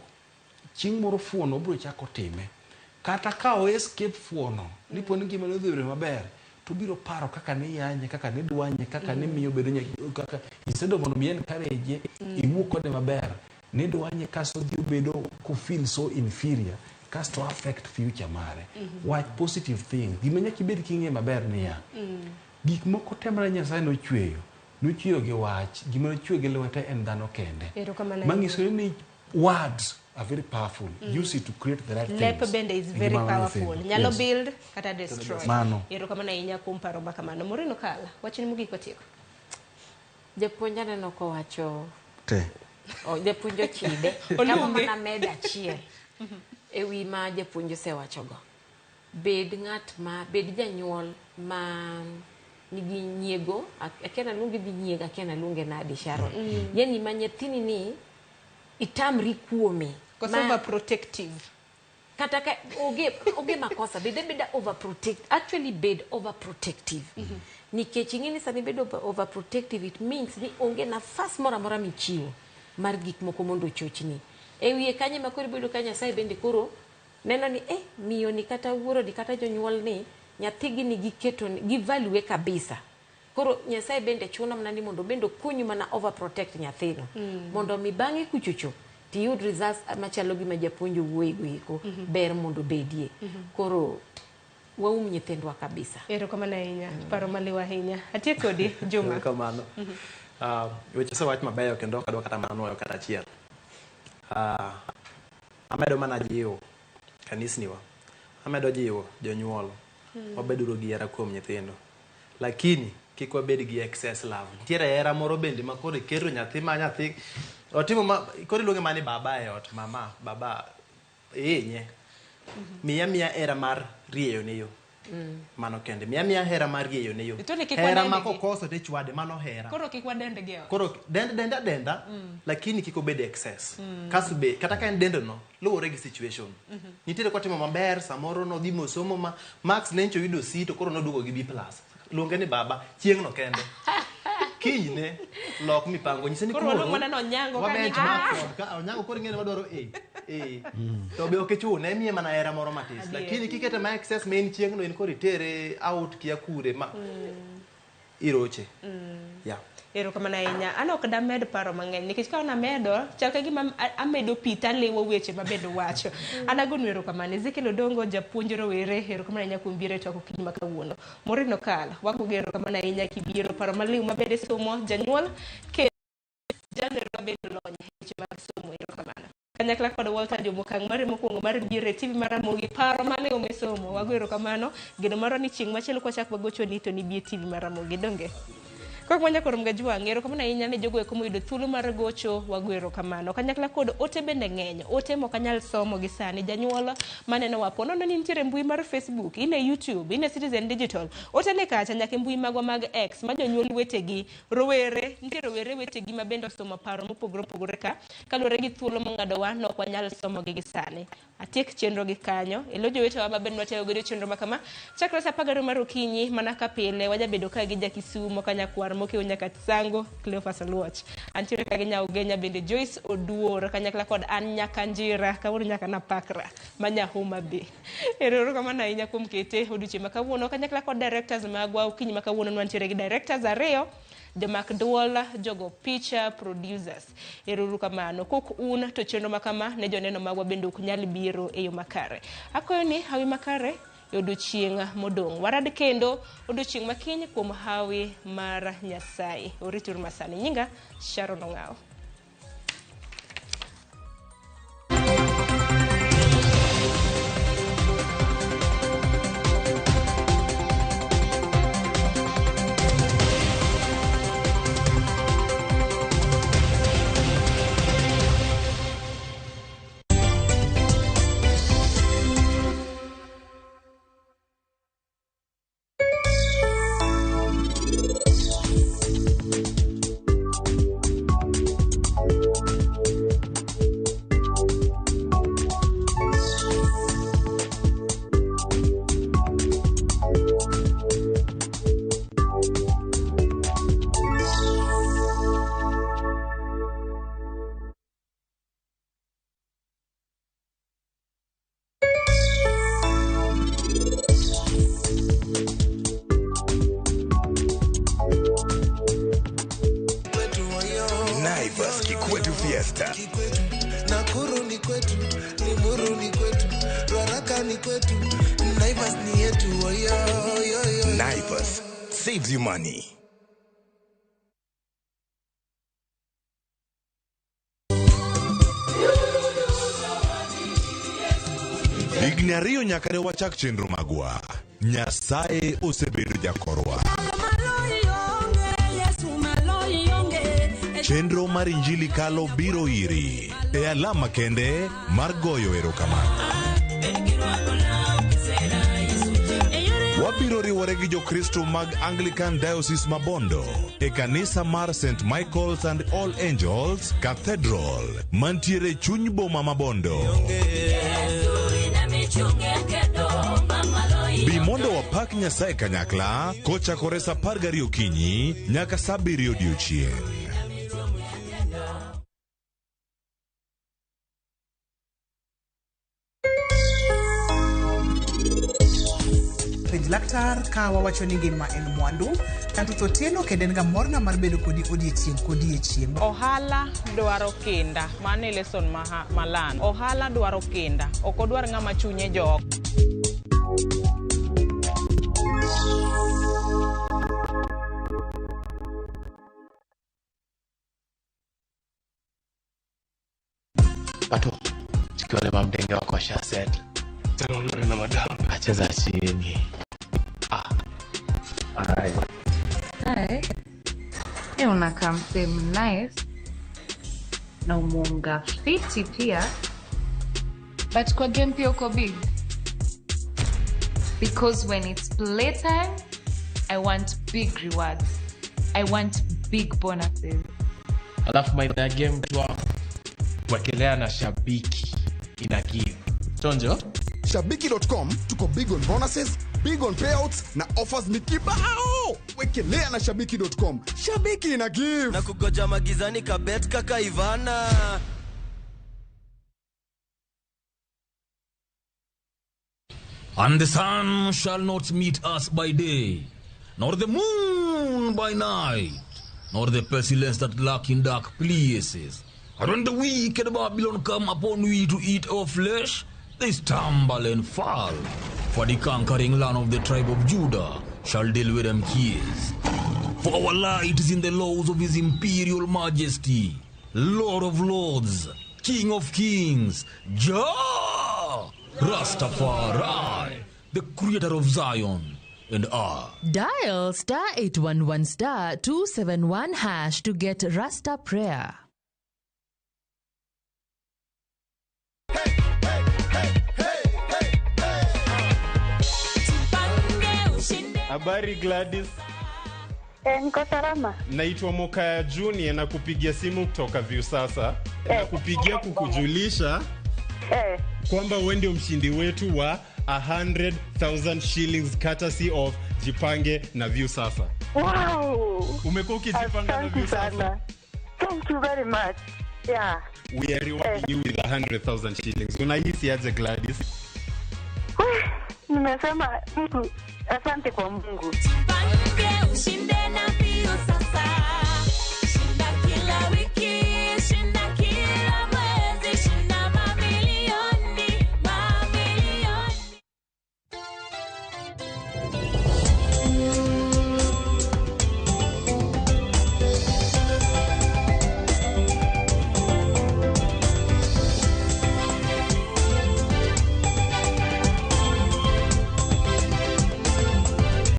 Chieng' moro fuo no bro chako time. Kata ka o escape fuo no, dipo ni ngimane odhi maber, to biro paro kaka ne yanye, kaka ne dwanye, kaka ne miyo bedo kaka instead of mondo mien courage, iwuok kode maber. Ne dwanye kasto dhi bedo ko feel so inferior, kasto affect future mare. Watch positive thing. Gima nyaka ibed king'e maber niya. Gik moko temre Nyasaye nochweyo gi wach, gima nochweyo gi lwete en dhano kende. Manyiso ni words are very powerful. Use it to create the right things. Lep bende is very powerful. Nyalo build kata destroy. Mano. Ero kama na inya kumparo makamano. Moreno kala, wachini mogik watieko. Japuonj aneno kowacho te. Japuonjo chide. Kama mana meda achiel. Ewi ma japuonjo osewachogo. Bed janyuol ma nigi nyiego, akiana luonge dhi nyiego, akiana luonge nadi Sharon. Yani ma nyathini ni itamri kuome. Koso overprotective. Kata ka oge makosa, beda overprotect. Actually bed overprotective. Nikech ing'eni sani bedo overprotective, it means ni onge nafas moro amora michiwo mar gik moko mondo chochni. Ewiye kanye ma koro bedo ka Nyasaye bende koro neno ni miyo ni kata wuoro ni kata jonyuol ni nyathigi ni giketo gi value kabisa. Koro Nyasaye bende chuno mana ni mondo bendo kunyu mana overprotect nyathino. Mondo mi bang'e kuchocho ti yud results machalo gi ma japuonjo wuoyego iko ber mondo bedie. Koro waum nyithindwa kabisa. Ero kama na inya, paro maliwa hinya. Atie kodi, Juma. Kamano. Weche sewach mabeyo kendo kadwa kata manuoyo kata achiel. Amedo mana jiwo kanisniwa. Amedo jiwo jonyuol. Wabeduru gi hera kuom nyithindo. Lakini kik wabed gi excess love. Nitiere hera moro bende ma koro keto nyathi ma nyathi otimo koro iluonge mani baba e ot, mama, baba nye. Miya hera mar rieyo ne yo. Mano kende. Miya hera mar rieyo ne yo. Hera ma kokoso te chwade mano hera. Koro kik wadende gi ot. Koro denda lakini kik obed excess. Kaso be kata ka en dendo no luwore gi situation. Nitiere kotimo maber samoro no dhi mosomo ma Max Nencho yudo C to koro noduogo gi B+. Luonge ni baba chieng' no kende. Kine lok mipango nyise ni koro mana no nyango kani ka onyango koro ngene madwaro to be okechune miye mana hera moro matis, lakini kikete ma excess main chieng' no en koro itere out kia kure ma iroche. Ero kama na inya, ana ok da med paro mang'eny nikech ka ona medo chal ka gima amedo pita lewo weche mabedo wacho. Ana gonu ero kama ne Zikelo Dongo japuonj rowere ero kama na inya kumbire to okinyi makawuono. Moreno kala wako gero kama na inya kibiro paro maliw mabede somo janyuol ke janero bedo lonye weche mag somo ero kama na. Kanyakla kod Walter Jomokang mare mokwongo mar bire TV mar Ramogi paro mane omesomo wagwero kamano geno maro ni chieng' machielo kwa chak wagocho ni to ni bie TV mar Ramogi donge. Kwa mwanya korum gajua ngero kama na inya ne jogo eko moyudo thuolo mar gocho wagwero kamano kanyakla kod ote bende ng'eny ote mokanyal somo gi sani janyuola maneno wapono no nitiere mbui mar Facebook ine YouTube ine Citizen Digital ote ne kacha nyaka mbui magwa mag X ma jonyuol wetegi rowere nitiere rowere wetegi ma bende somo paro mopogore ka kalore gi thuolo mong'adowa no kwanyal somo gi sani atiek chenro gi kanyo elo jowetewa ma bende wateo godo chenro makama chakra sa 10 mar okinyi mana ka pile wajabedo ka gi Jakisumo kanyakwar moke nyaka Tsango Cleophas Luoch antiere ka ginya Ugenya bende Joyce Oduor kanyakla kod an nyaka Njira kawuono nyaka na Pakra manya Homa Bay ero kama na inya kuom kete oduche makawuono kanyakla kod directors magwa okinyi makawuono nwantiere gi directors ariyo Demak Duola jogo picha producers ero kamano kok un to chenro makama ne joneno magwa bende ok nyal biro e yo makare akoyo ni hawi makare odiochieng' modong' warad kendo odiochieng' makiny kuom hawi mar Nyasaye oritur masani nyinga Sharon Ong'ao. saves you money. Ignario nyaka ne wachak chenro magwa. Nyasaye osebedo jakorwa. Chenro mar injili kalo biro iri. E alama kende mar goyo erokamano. Wabiro riwore gi jokristo mag Anglican Diocese Mabondo e kanisa mar St. Michael's and All Angels Cathedral mantiere chuny boma Mabondo. Bi mondo wapak Nyasaye kanyakla kochakore sa 12 okinyi nyaka sa 7 odiechieng'. Laktar ka wawacho ni ngima en mwandu tanto totieno kendo en ga morna mar bedo kodi odiechieng'. Ohala dwaro kinda, mane lesson malan. Ohala dwaro kinda, ok odwar ng'ama chunye jok. Pato, chikiwale mamdenge wako shaset. Tano na madam. Acheza chini. Alright. Hi. Hey, unakaa msemu nice. Na umunga fiti pia. But kwa game pia uko big. Because when it's playtime, I want big rewards. I want big bonuses. Alafu my game twa wakelea na shabiki ina give. Tonjo? Shabiki.com tuko big on bonuses, big on payouts na offers ni kibao. Wekelea na Shabiki.com. Shabiki ina give. Na kugoja magizani kabet kaka Ivana. And the sun shall not meet us by day, nor the moon by night, nor the pestilence that lurk in dark places. And when the wicked Babylon come upon we to eat our flesh, they stumble and fall. For the conquering land of the tribe of Judah shall deal with them keys. For our light is in the laws of his imperial majesty, Lord of lords, King of kings, Jah, Rastafari, the creator of Zion and I. Dial *811*271# to get Rasta prayer. Habari Gladys. Niko salama. Naitwa Mokaya Junior na kupigia simu kutoka View sasa. Na kupigia kukujulisha kwamba wewe ndio mshindi wetu wa 100,000 shillings courtesy of Jipange na View sasa. Wow! Umekuwa ukijipanga na View sasa. Thank you very much. Yeah. We are rewarding you with 100,000 shillings. Unahisi aje Gladys? Nimesema asante kwa Mungu. Ushinde